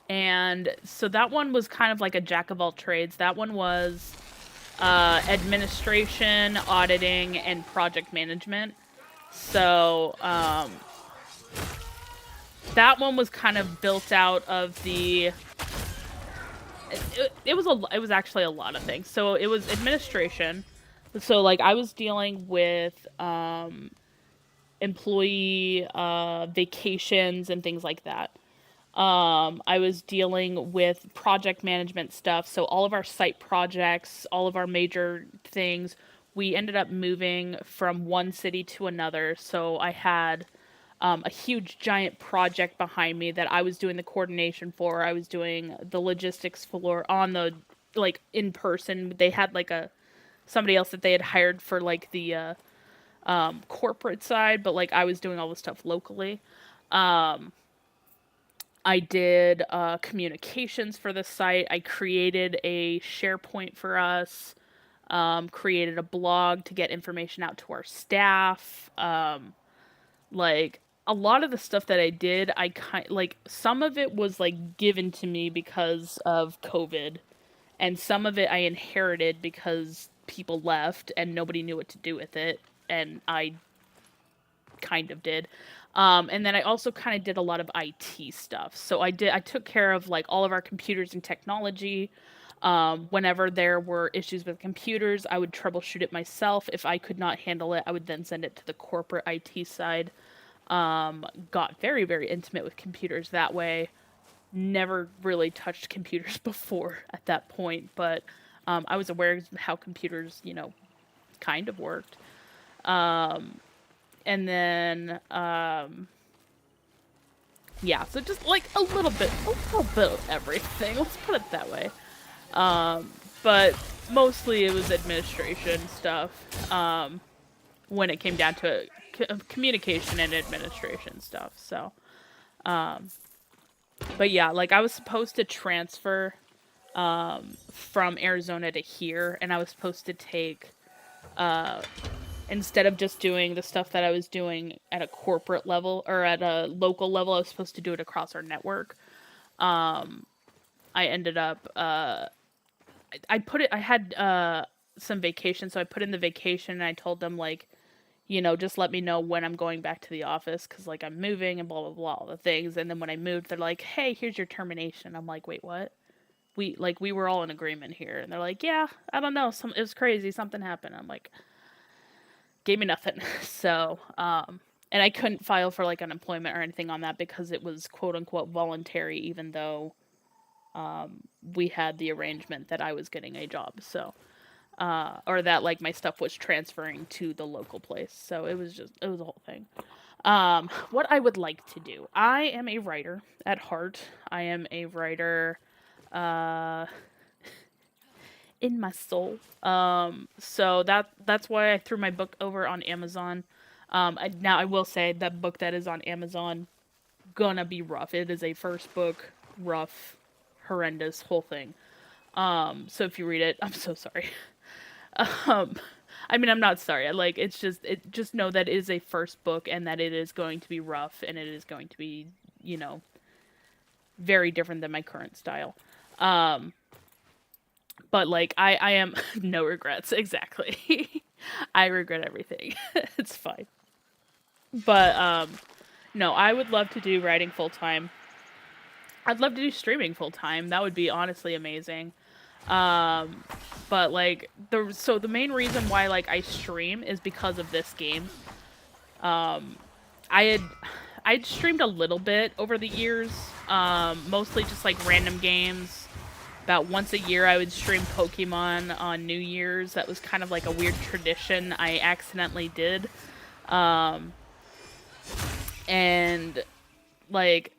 And so that one was kind of like a jack of all trades. That one was administration, auditing, and project management. So that one was kind of built out of the. It was actually a lot of things. So it was administration. So like I was dealing with employee vacations and things like that. I was dealing with project management stuff. So all of our site projects, all of our major things, we ended up moving from one city to another. So I had a huge giant project behind me that I was doing the coordination for. I was doing the logistics for on the like in person. They had like a somebody else that they had hired for like the corporate side, but like I was doing all the stuff locally. I did communications for the site. I created a SharePoint for us. Created a blog to get information out to our staff. Like a lot of the stuff that I did, I kind like some of it was like given to me because of COVID, and some of it I inherited because people left and nobody knew what to do with it, and I kind of did. And then I also kind of did a lot of IT stuff. So I took care of like all of our computers and technology. Whenever there were issues with computers, I would troubleshoot it myself. If I could not handle it, I would then send it to the corporate IT side. Got very, very intimate with computers that way. Never really touched computers before at that point, but I was aware of how computers, kind of worked. And then, yeah, so just like a little bit of everything. Let's put it that way. But mostly it was administration stuff. When it came down to communication and administration stuff. So, but yeah, like I was supposed to transfer from Arizona to here, and I was supposed to take instead of just doing the stuff that I was doing at a corporate level or at a local level, I was supposed to do it across our network. I ended up I had some vacation, so I put in the vacation and I told them like, just let me know when I'm going back to the office because like I'm moving and blah blah blah all the things. And then when I moved, they're like, "Hey, here's your termination." I'm like, "Wait, what?" We were all in agreement here, and they're like, "Yeah, I don't know, it was crazy, something happened." I'm like, "Gave me nothing." So, and I couldn't file for like unemployment or anything on that because it was quote unquote voluntary, even though we had the arrangement that I was getting a job. So, or that like my stuff was transferring to the local place. So it was a whole thing. What I would like to do. I am a writer at heart. I am a writer in my soul. So that's why I threw my book over on Amazon. Now I will say that book that is on Amazon gonna be rough. It is a first book, rough, horrendous, whole thing. So if you read it, I'm so sorry. Um, I mean, I'm not sorry. Just know that it is a first book and that it is going to be rough and it is going to be, very different than my current style. But like I am no regrets, exactly. I regret everything. It's fine. But no, I would love to do writing full time. I'd love to do streaming full time. That would be honestly amazing. But like the main reason why like I stream is because of this game. I had I'd streamed a little bit over the years, mostly just like random games. About once a year, I would stream Pokemon on New Year's. That was kind of like a weird tradition I accidentally did, and like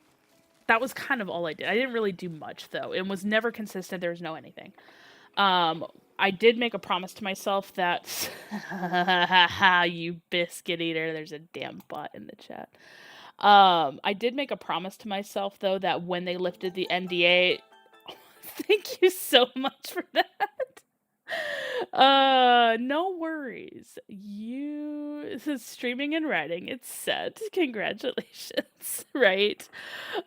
that was kind of all I did. I didn't really do much though. It was never consistent. There was no anything. I did make a promise to myself that you biscuit eater. There's a damn bot in the chat. I did make a promise to myself though that when they lifted the NDA, thank you so much for that. No worries. This is streaming and writing. It's set. Congratulations. Right?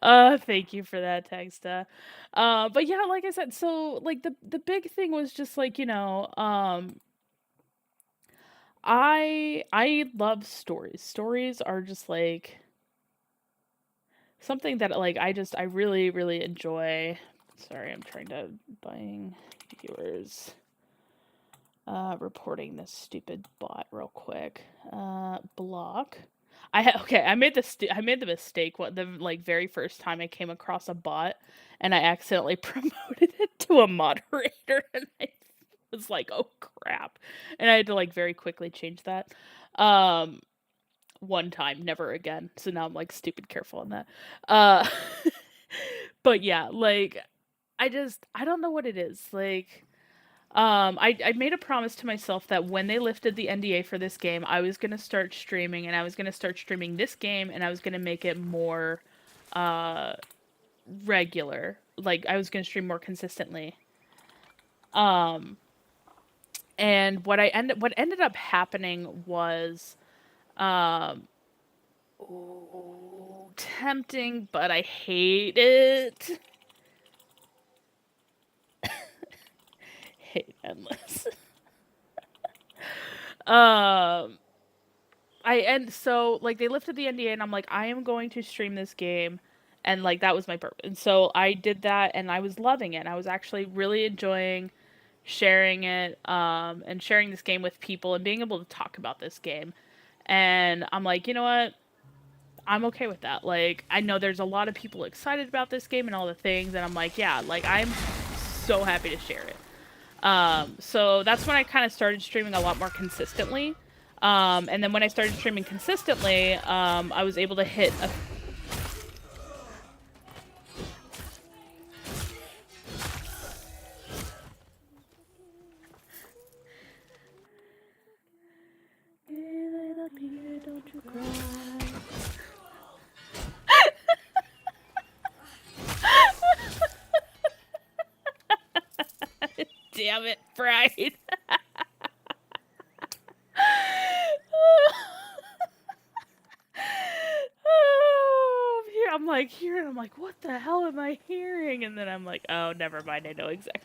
Thank you for that, Texta. But yeah, like I said, so like the big thing was just like, I love stories. Stories are just like something that like I really really enjoy. Sorry, I'm trying to buying viewers. Reporting this stupid bot real quick. Block. Okay. I made the mistake the like very first time I came across a bot, and I accidentally promoted it to a moderator, and I was like, oh crap, and I had to like very quickly change that. One time, never again. So now I'm like stupid careful on that. Uh, but yeah, like I don't know what it is like. I made a promise to myself that when they lifted the NDA for this game, I was gonna start streaming, and I was gonna start streaming this game, and I was gonna make it more, uh, regular. Like I was gonna stream more consistently. Um, and what ended up happening was, um, ooh, tempting, but I hate it. Hate endless. um so like they lifted the NDA, and I'm like, I am going to stream this game, and like that was my purpose. And so I did that, and I was loving it. I was actually really enjoying sharing it, and sharing this game with people and being able to talk about this game. And I'm like, you know what? I'm okay with that. Like I know there's a lot of people excited about this game and all the things, and I'm like, yeah, like I'm so happy to share it. So that's when I kind of started streaming a lot more consistently. And then when I started streaming consistently, I was able to hit a... Hey, little Peter, don't you cry. Damn it, Pride. I'm like hearing, I'm like, what the hell am I hearing? And then I'm like, oh, never mind, I know exactly.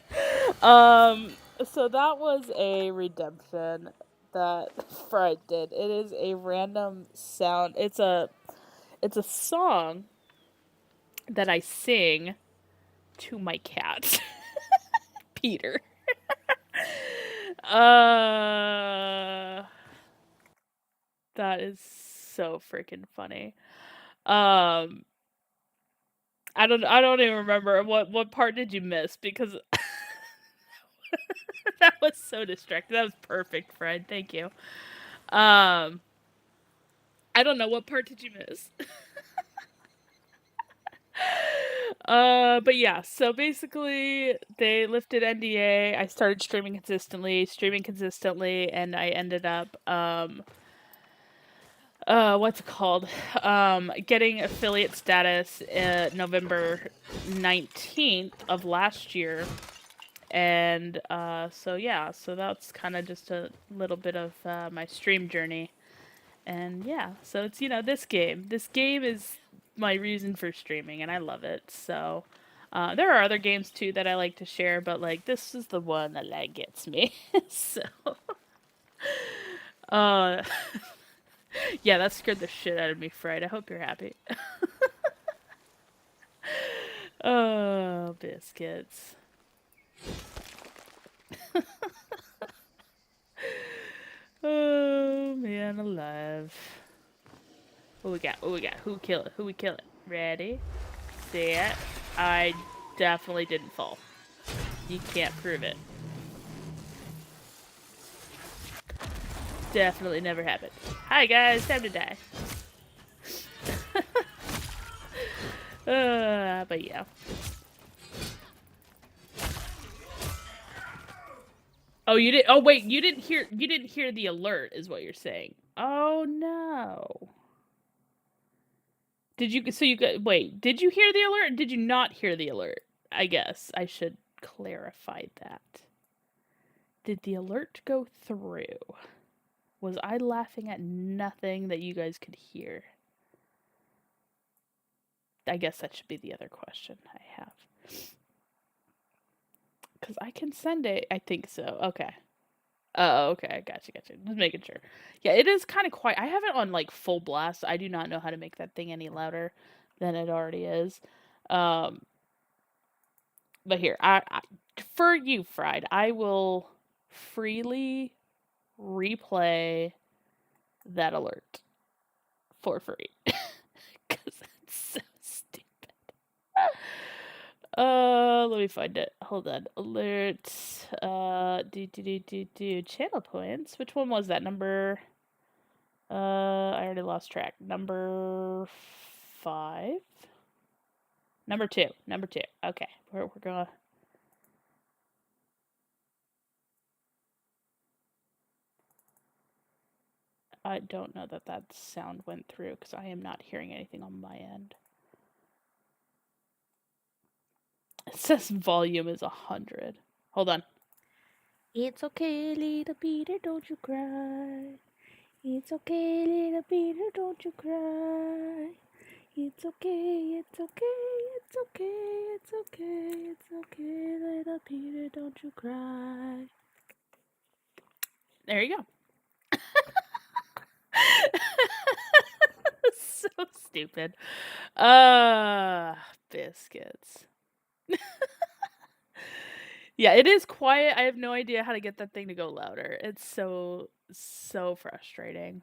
So that was a redemption that Fried did. It is a random sound. It's a song that I sing to my cat, Peter. That is so freaking funny. Um, I don't even remember what part did you miss, because that was so distracting. That was perfect, Fred. Thank you. I don't know, what part did you miss? But yeah, so basically they lifted NDA. I started streaming consistently, and I ended up what's it called? Getting affiliate status November 19th of last year. And so yeah, so that's kind of just a little bit of my stream journey. And yeah, so it's, this game. This game is my reason for streaming, and I love it. So there are other games too that I like to share, but like this is the one that like gets me. So uh yeah, that scared the shit out of me, Fred. I hope you're happy. Oh, biscuits. Oh man, alive. What we got? What we got? Who kill it? Who we kill it? Ready? Set. I definitely didn't fall. You can't prove it. Definitely never happened. Hi guys, time to die. But yeah. Oh, you did. Oh, wait, you didn't hear. You didn't hear the alert, is what you're saying. Oh no. Did you? So you got. Wait. Did you hear the alert? Did you not hear the alert? I guess I should clarify that. Did the alert go through? Was I laughing at nothing that you guys could hear? I guess that should be the other question I have. Because I can send it. I think so. Okay. Oh, okay. Gotcha. Just making sure. Yeah, it is kind of quiet. I have it on like full blast. I do not know how to make that thing any louder than it already is. Um, but here, for you, Fried, I will freely replay that alert for free because it's so stupid. Let me find it. Hold on. Alert. Channel points. Which one was that? Number. I already lost track. Number 5. Number 2. Okay, we're gonna. I don't know that sound went through because I am not hearing anything on my end. It says volume is 100. Hold on. It's okay, little Peter, don't you cry. It's okay, little Peter, don't you cry. It's okay, it's okay, little Peter, don't you cry. There you go. So stupid. Biscuits. Yeah, it is quiet. I have no idea how to get that thing to go louder. It's so frustrating.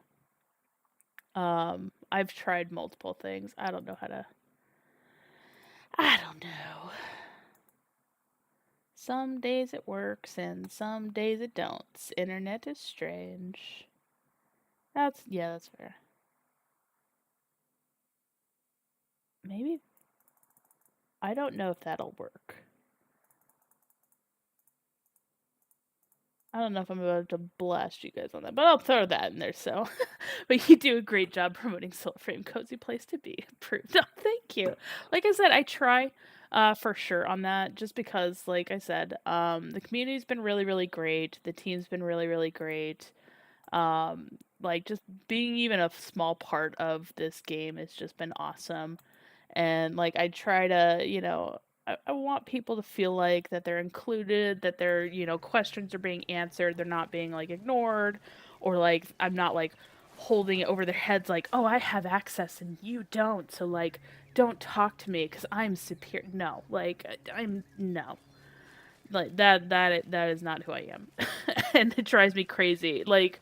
I've tried multiple things. I don't know how to. I don't know. Some days it works and some days it don't. Internet is strange. That's fair. Maybe I don't know if that'll work. I don't know if I'm about to blast you guys on that, but I'll throw that in there. So, but you do a great job promoting Soulframe. Cozy place to be. Approved. Oh, thank you. Like I said, I try for sure on that, just because, like I said, the community's been really, really great. The team's been really, really great. Like just being even a small part of this game has just been awesome. And like I try to, I want people to feel like that they're included, that their, questions are being answered, they're not being like ignored, or like I'm not like holding it over their heads like, "Oh, I have access and you don't." So like don't talk to me cuz I'm superior. No, like I'm no. Like that is not who I am. And it drives me crazy. Like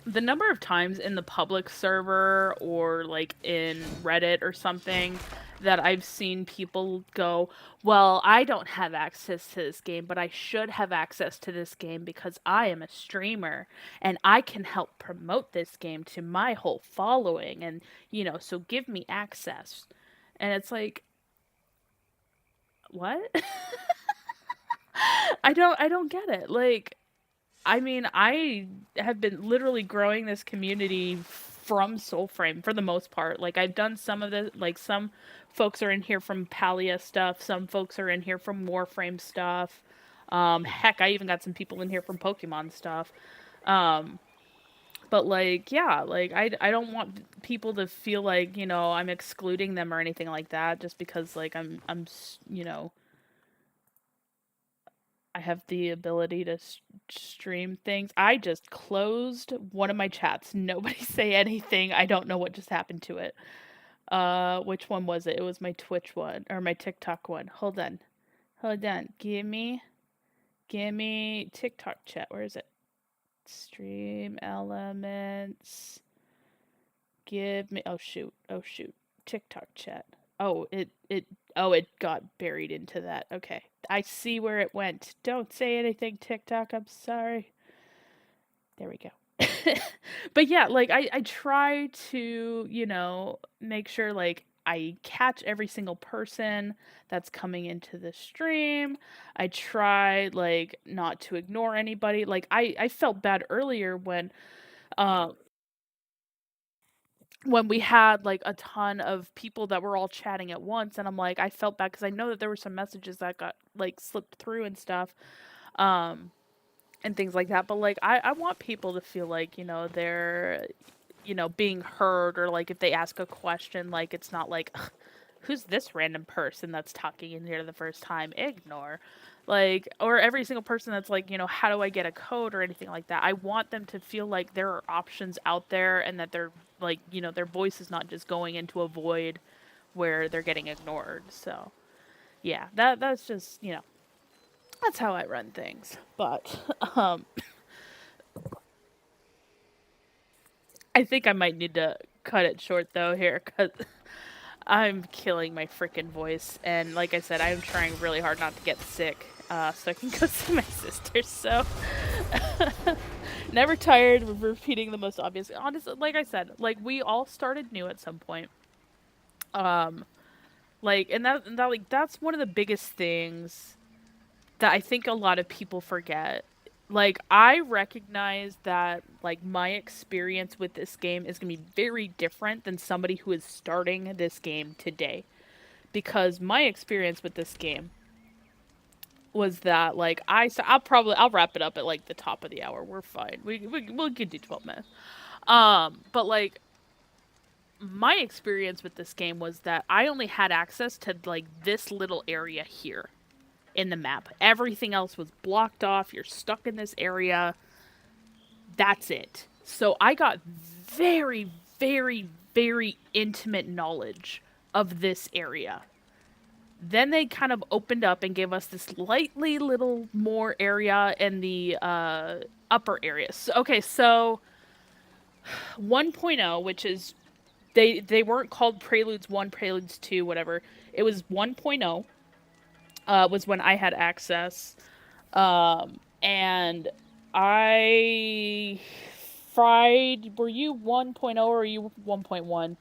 the number of times in the public server or like in Reddit or something that I've seen people go, "Well, I don't have access to this game, but I should have access to this game because I am a streamer and I can help promote this game to my whole following and, so give me access." And it's like, "What?" I don't get it. Like I mean, I have been literally growing this community from Soulframe for the most part. Like I've done some of the like some folks are in here from Palia stuff, some folks are in here from Warframe stuff. Heck, I even got some people in here from Pokemon stuff. Um, but like yeah, like I don't want people to feel like, I'm excluding them or anything like that just because like I have the ability to stream things. I just closed one of my chats. Nobody say anything. I don't know what just happened to it. Which one was it? It was my Twitch one or my TikTok one. Hold on. Give me TikTok chat. Where is it? Stream elements. Give me. Oh shoot. TikTok chat. It got buried into that. Okay. I see where it went. Don't say anything, TikTok. I'm sorry. There we go. But yeah, like I try to, make sure like I catch every single person that's coming into the stream. I try like not to ignore anybody. Like I felt bad earlier uh when we had like a ton of people that were all chatting at once, and I'm like I felt bad because I know that there were some messages that got like slipped through and stuff. and things like that. But like I want people to feel like, you know, they're, you know, being heard, or like if they ask a question, like it's not like who's this random person that's talking in here the first time? Ignore. Like, or every single person that's like, you know, how do I get a code or anything like that? I want them to feel like there are options out there, and that they're like, you know, their voice is not just going into a void where they're getting ignored. So, yeah, that's just, you know, that's how I run things. But I think I might need to cut it short though here, cuz I'm killing my freaking voice, and like I said, I'm trying really hard not to get sick, so I can go see my sister. So, never tired of repeating the most obvious. Honestly, like I said, like we all started new at some point. Um, like, and that like that's one of the biggest things that I think a lot of people forget. Like, I recognize that like my experience with this game is gonna be very different than somebody who is starting this game today, because my experience with this game was that like I'll wrap it up at like the top of the hour. We're fine. We'll get to 12 minutes. But like my experience with this game was that I only had access to like this little area here in the map. Everything else was blocked off. You're stuck in this area. That's it. So I got very, very, very intimate knowledge of this area. Then they kind of opened up and gave us this slightly little more area in the upper areas. So, okay, so 1.0, which is they weren't called Preludes 1, Preludes 2, whatever. It was 1.0 was when I had access. And I fried, were you 1.0 or were you 1.1?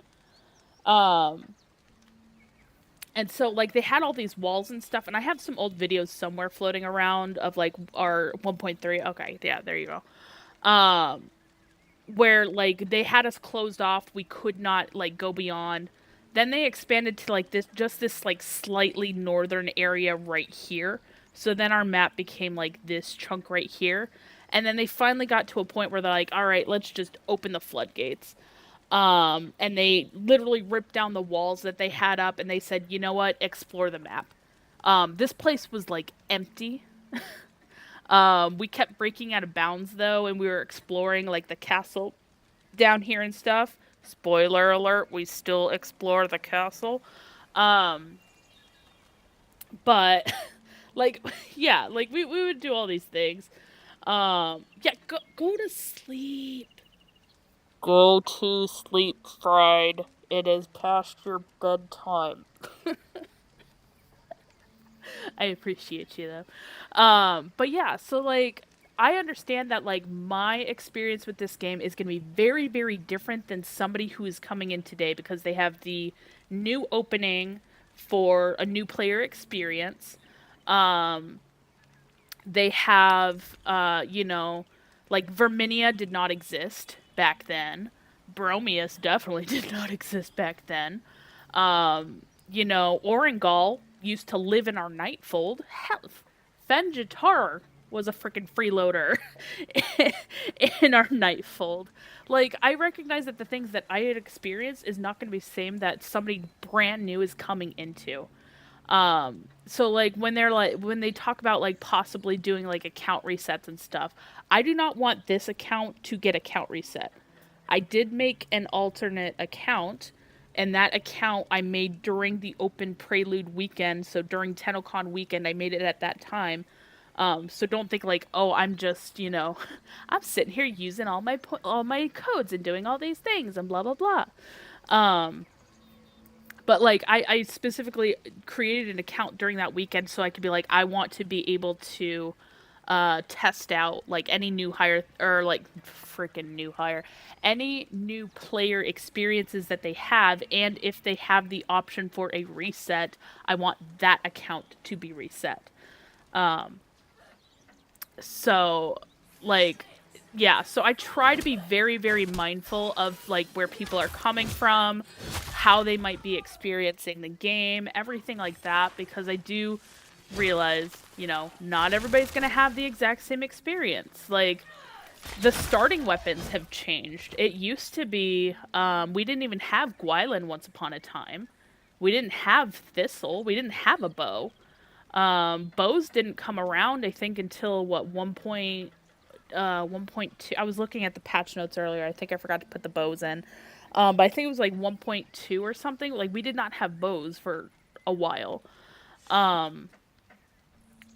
And so, like, they had all these walls and stuff, and I have some old videos somewhere floating around of, like, our 1.3. Okay, yeah, there you go. Where, like, they had us closed off. We could not, like, go beyond. Then they expanded to, like, this, like, slightly northern area right here. So then our map became, like, this chunk right here. And then they finally got to a point where they're like, all right, let's just open the floodgates. And they literally ripped down the walls that they had up, and they said, you know what, explore the map. This place was like empty. We kept breaking out of bounds though, and we were exploring like the castle down here and stuff. Spoiler alert, we still explore the castle. But like, yeah, like we would do all these things. Yeah, go to sleep. Go to sleep, Fried. It is past your bedtime. I appreciate you though. But yeah, so like I understand that like my experience with this game is going to be very, very different than somebody who is coming in today, because they have the new opening for a new player experience. They have, you know, like Verminia did not exist back then. Bromius definitely did not exist back then. You know, Orengal used to live in our Nightfold. Hell, Fenjitar was a freaking freeloader in our Nightfold. Like, I recognize that the things that I had experienced is not going to be the same that somebody brand new is coming into. So like when they talk about like possibly doing like account resets and stuff, I do not want this account to get account reset. I did make an alternate account, and that account I made during the open Prelude weekend. So during TennoCon weekend, I made it at that time. So don't think like, oh, I'm just, you know, I'm sitting here using all my codes and doing all these things and blah blah blah. But like I specifically created an account during that weekend so I could be like, I want to be able to test out like any new hire, or like freaking new hire, any new player experiences that they have, and if they have the option for a reset, I want that account to be reset. So like, yeah, so I try to be very, very mindful of like where people are coming from, how they might be experiencing the game, everything like that, because I do realize, not everybody's going to have the exact same experience. Like, the starting weapons have changed. It used to be, we didn't even have Gwylan once upon a time. We didn't have Thistle. We didn't have a bow. Bows didn't come around, I think, until, 1.2. I was looking at the patch notes earlier. I think I forgot to put the bows in. But I think it was like 1.2 or something. Like, we did not have bows for a while.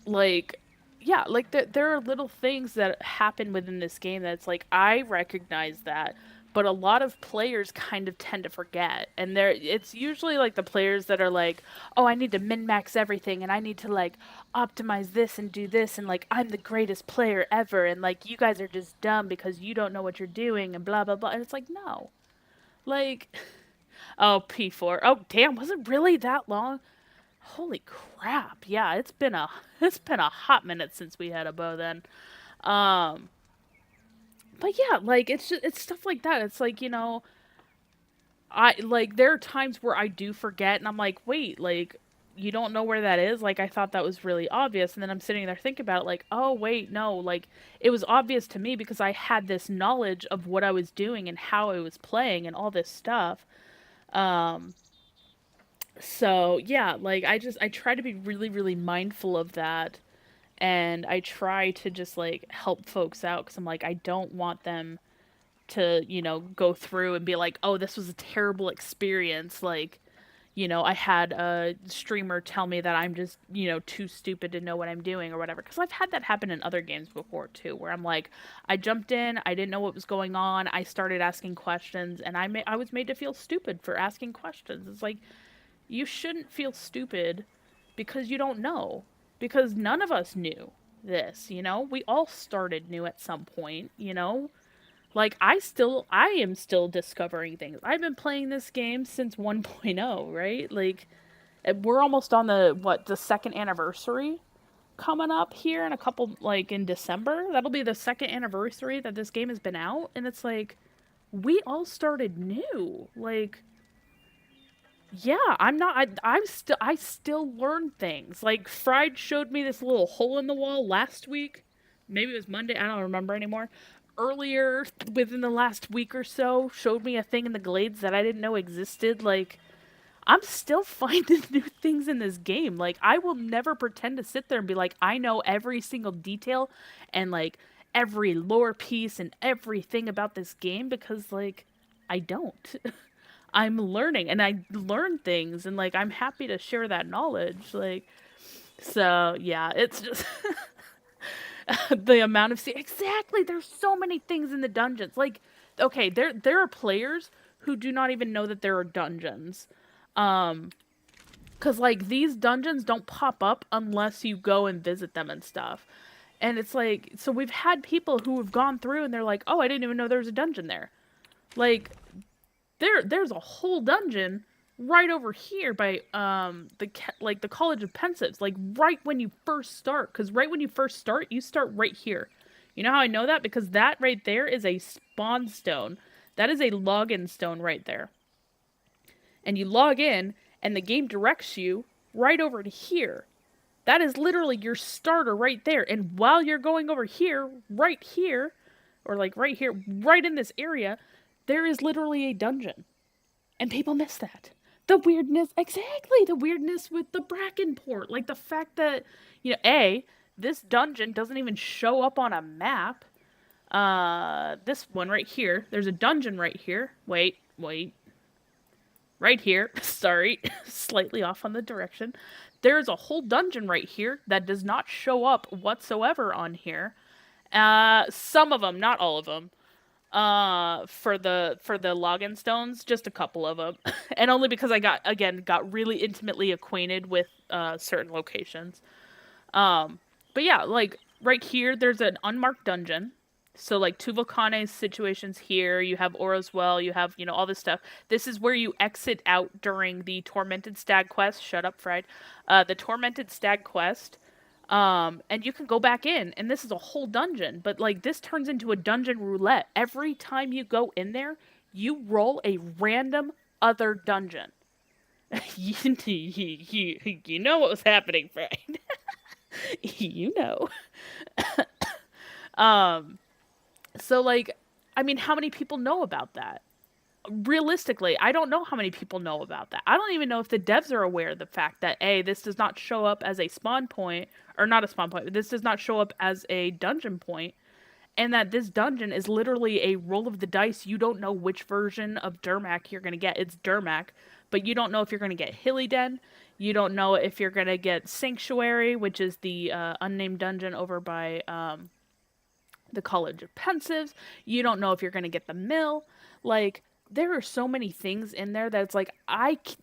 Like, yeah, like there are little things that happen within this game that's like, I recognize that, but a lot of players kind of tend to forget. And it's usually like the players that are like, oh, I need to min max everything and I need to like optimize this and do this and like I'm the greatest player ever and like you guys are just dumb because you don't know what you're doing and blah blah blah. And it's like, no. Like, oh, P4. Oh, damn, was it really that long? Holy crap. Yeah, it's been a hot minute since we had a bow then. Um but yeah, like it's stuff like that. It's like, I like there are times where I do forget and I'm like, "Wait, like you don't know where that is?" Like I thought that was really obvious and then I'm sitting there thinking about it like, "Oh, wait, no, like it was obvious to me because I had this knowledge of what I was doing and how I was playing and all this stuff." Um so yeah, like I try to be really really mindful of that, and I try to just like help folks out because I'm like, I don't want them to go through and be like, oh, this was a terrible experience. Like, I had a streamer tell me that I'm just too stupid to know what I'm doing or whatever, because I've had that happen in other games before too, where I'm like, I jumped in, I didn't know what was going on, I started asking questions, and I was made to feel stupid for asking questions. It's like, you shouldn't feel stupid because you don't know. Because none of us knew this. We all started new at some point. Like, I am still discovering things. I've been playing this game since 1.0, right? Like, we're almost on the second anniversary coming up here in a couple, like, in December. That'll be the second anniversary that this game has been out. And it's like, we all started new. Like, yeah, I'm not. I still learn things. Like Fried showed me this little hole in the wall last week. Maybe it was Monday. I don't remember anymore. Earlier, within the last week or so, showed me a thing in the glades that I didn't know existed. Like, I'm still finding new things in this game. Like, I will never pretend to sit there and be like, I know every single detail and like every lore piece and everything about this game because like I don't. I'm learning and I learn things and like I'm happy to share that knowledge. Like, so yeah, it's just the amount of exactly, there's so many things in the dungeons. Like, okay, there are players who do not even know that there are dungeons. Cuz like these dungeons don't pop up unless you go and visit them and stuff. And it's like, so we've had people who have gone through and they're like, "Oh, I didn't even know there was a dungeon there." Like, there's a whole dungeon right over here by the College of Pensives, like right when you first start, because right when you first start you start right here. You know how I know that? Because that right there is a spawn stone. That is a login stone right there, and you log in and the game directs you right over to here. That is literally your starter right there. And while you're going over here, right here, or like right here, right in this area, there is literally a dungeon. And people miss that. The weirdness, exactly, the weirdness with the Bracken port. Like the fact that, this dungeon doesn't even show up on a map. This one right here, there's a dungeon right here. Wait. Right here, sorry, slightly off on the direction. There's a whole dungeon right here that does not show up whatsoever on here. Some of them, not all of them. For the login stones, just a couple of them, and only because I got really intimately acquainted with certain locations. But yeah, like right here, there's an unmarked dungeon. So like two Volcanes situations here, you have Aura's Well, you have all this stuff. This is where you exit out during the Tormented Stag quest. Shut up, Fried. The Tormented Stag quest. And you can go back in, and this is a whole dungeon, but like this turns into a dungeon roulette. Every time you go in there, you roll a random other dungeon. You know what was happening, Frank. You know. Um, so like, I mean, how many people know about that? Realistically, I don't know how many people know about that. I don't even know if the devs are aware of the fact that A, this does not show up as a spawn point, or not a spawn point, this does not show up as a dungeon point, and that this dungeon is literally a roll of the dice. You don't know which version of Dermac you're going to get. It's Dermac, but you don't know if you're going to get Hillyden. You don't know if you're going to get Sanctuary, which is the unnamed dungeon over by the College of Pensives. You don't know if you're going to get the mill. Like, there are so many things in there that it's like,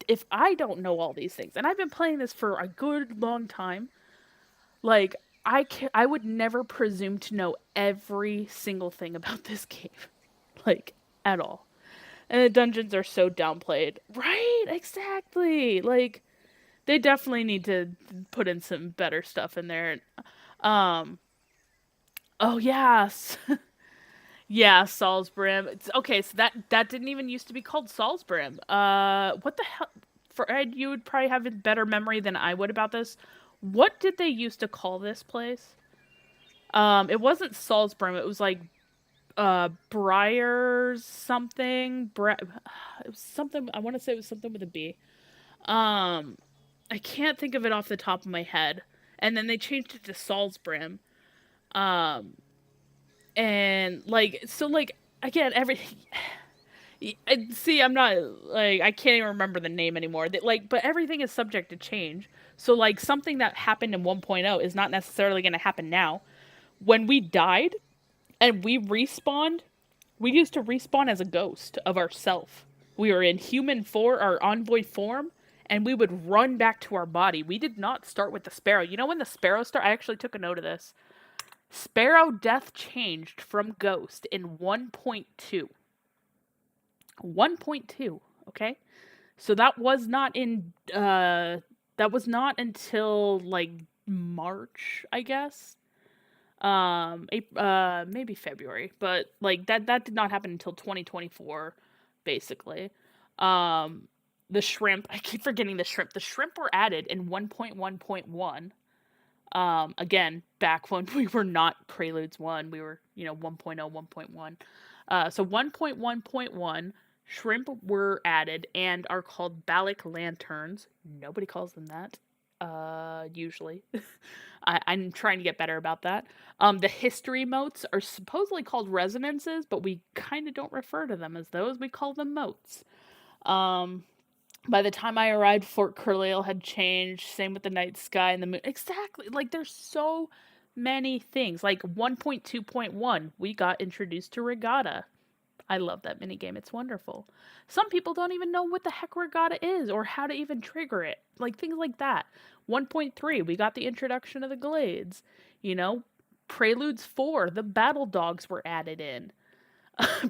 if I don't know all these things, and I've been playing this for a good long time, like, I would never presume to know every single thing about this game. Like, at all. And the dungeons are so downplayed. Right? Exactly. Like, they definitely need to put in some better stuff in there. Um, oh, yes. Yeah, Soulsbrim. Okay, so that didn't even used to be called Soulsbrim. What the hell? Fred, you would probably have a better memory than I would about this. What did they used to call this place? It wasn't Soulsbrim. It was like Briars something. It was something. I want to say it was something with a B. Um, I can't think of it off the top of my head. And then they changed it to Soulsbrim. Um, and like so like again everything. See, I'm not like I can't even remember the name anymore. That like, but everything is subject to change. So like something that happened in 1.0 is not necessarily going to happen now. When we died and we respawned, we used to respawn as a ghost of ourself. We were in human for our envoy form, and we would run back to our body. We did not start with the sparrow. You know when the sparrow start? I actually took a note of this. Sparrow death changed from ghost in 1.2. 1.2, okay? So that was not in that was not until like March, I guess. Maybe February, but like that did not happen until 2024 basically. Um the shrimp, I keep forgetting the shrimp. The shrimp were added in 1.1.1. Again, back when we were not Preludes 1, we were, 1.0, 1.1. So 1.1.1, shrimp were added and are called Balic lanterns. Nobody calls them that, usually. I'm trying to get better about that. The history motes are supposedly called resonances, but we kind of don't refer to them as those. We call them motes. Um, by the time I arrived, Fort Curleal had changed. Same with the night sky and the moon. Exactly. Like, there's so many things. Like, 1.2.1, we got introduced to Regatta. I love that minigame. It's wonderful. Some people don't even know what the heck Regatta is or how to even trigger it. Like, things like that. 1.3, we got the introduction of the Glades. You know, Preludes 4, the Battle Dogs were added in.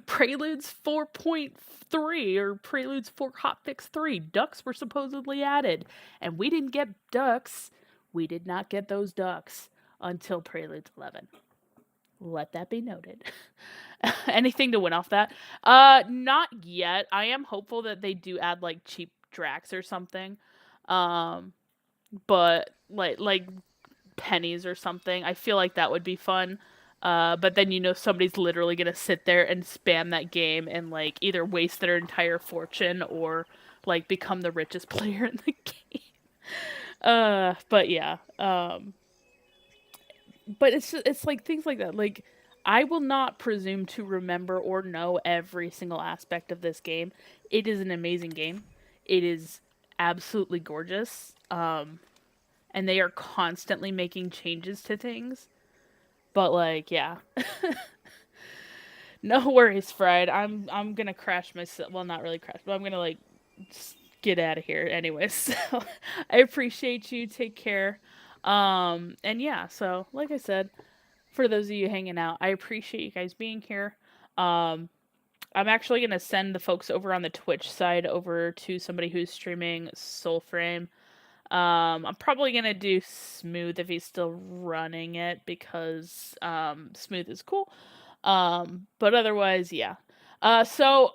Preludes 4.3 or Preludes 4 Hotfix 3, ducks were supposedly added. And we didn't get ducks. We did not get those ducks until Preludes 11. Let that be noted. Anything to win off that? Not yet. I am hopeful that they do add like cheap Drax or something. But like pennies or something. I feel like that would be fun. But then somebody's literally gonna sit there and spam that game and like either waste their entire fortune or like become the richest player in the game. But yeah. But it's like things like that. Like I will not presume to remember or know every single aspect of this game. It is an amazing game. It is absolutely gorgeous. And they are constantly making changes to things. But like, yeah. No worries, Fried. I'm gonna crash myself. Well, not really crash, but I'm gonna like just get out of here anyway. So I appreciate you. Take care. And yeah, so like I said, for those of you hanging out, I appreciate you guys being here. Um, I'm actually gonna send the folks over on the Twitch side over to somebody who's streaming Soulframe. I'm probably gonna do Smooth if he's still running it because Smooth is cool. But otherwise, yeah. So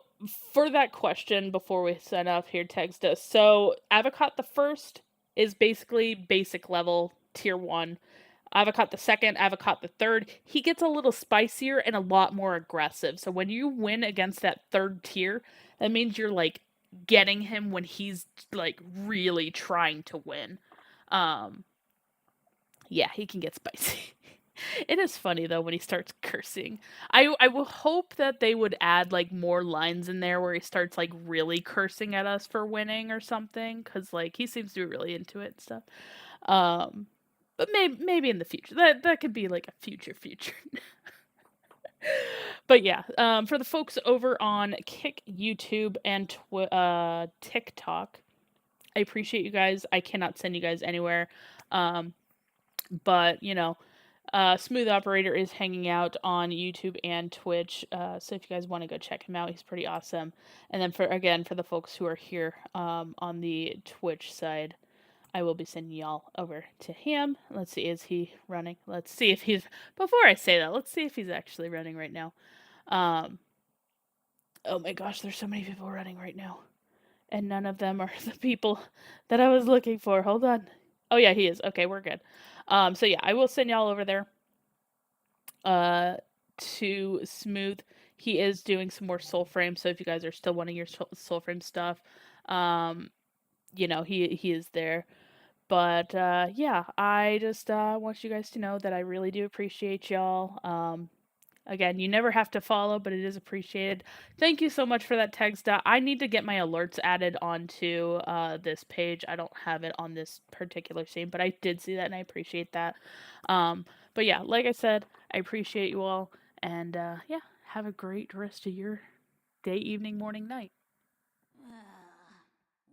for that question, before we sign off here, text us. So Avocot the First is basically basic level tier 1. Avocot the second, Avocot the third, he gets a little spicier and a lot more aggressive. So when you win against that third tier, that means you're like getting him when he's like really trying to win. Um yeah, he can get spicy. It is funny though when he starts cursing. I will hope that they would add like more lines in there where he starts like really cursing at us for winning or something, cuz like he seems to be really into it and stuff. Um but maybe in the future. That could be like a future. But yeah, for the folks over on Kick, YouTube, and TikTok, I appreciate you guys. I cannot send you guys anywhere. Um, but you know, Smooth Operator is hanging out on YouTube and Twitch. So if you guys want to go check him out, he's pretty awesome. And then for the folks who are here on the Twitch side, I will be sending y'all over to him. Let's see, is he running? Let's see if he's. Before I say that, let's see if he's actually running right now. Um, oh my gosh, there's so many people running right now, and none of them are the people that I was looking for. Hold on. Oh yeah, he is. Okay, we're good. So yeah, I will send y'all over there. To Smooth. He is doing some more Soulframe, so if you guys are still wanting your Soulframe stuff, um, he is there. But yeah, I just want you guys to know that I really do appreciate y'all. Again, you never have to follow, but it is appreciated. Thank you so much for that text. I need to get my alerts added onto this page. I don't have it on this particular scene, but I did see that and I appreciate that. But yeah, like I said, I appreciate you all. And yeah, have a great rest of your day, evening, morning, night.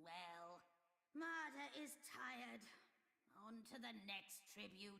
Well, Marta is tired. On to the next tribute.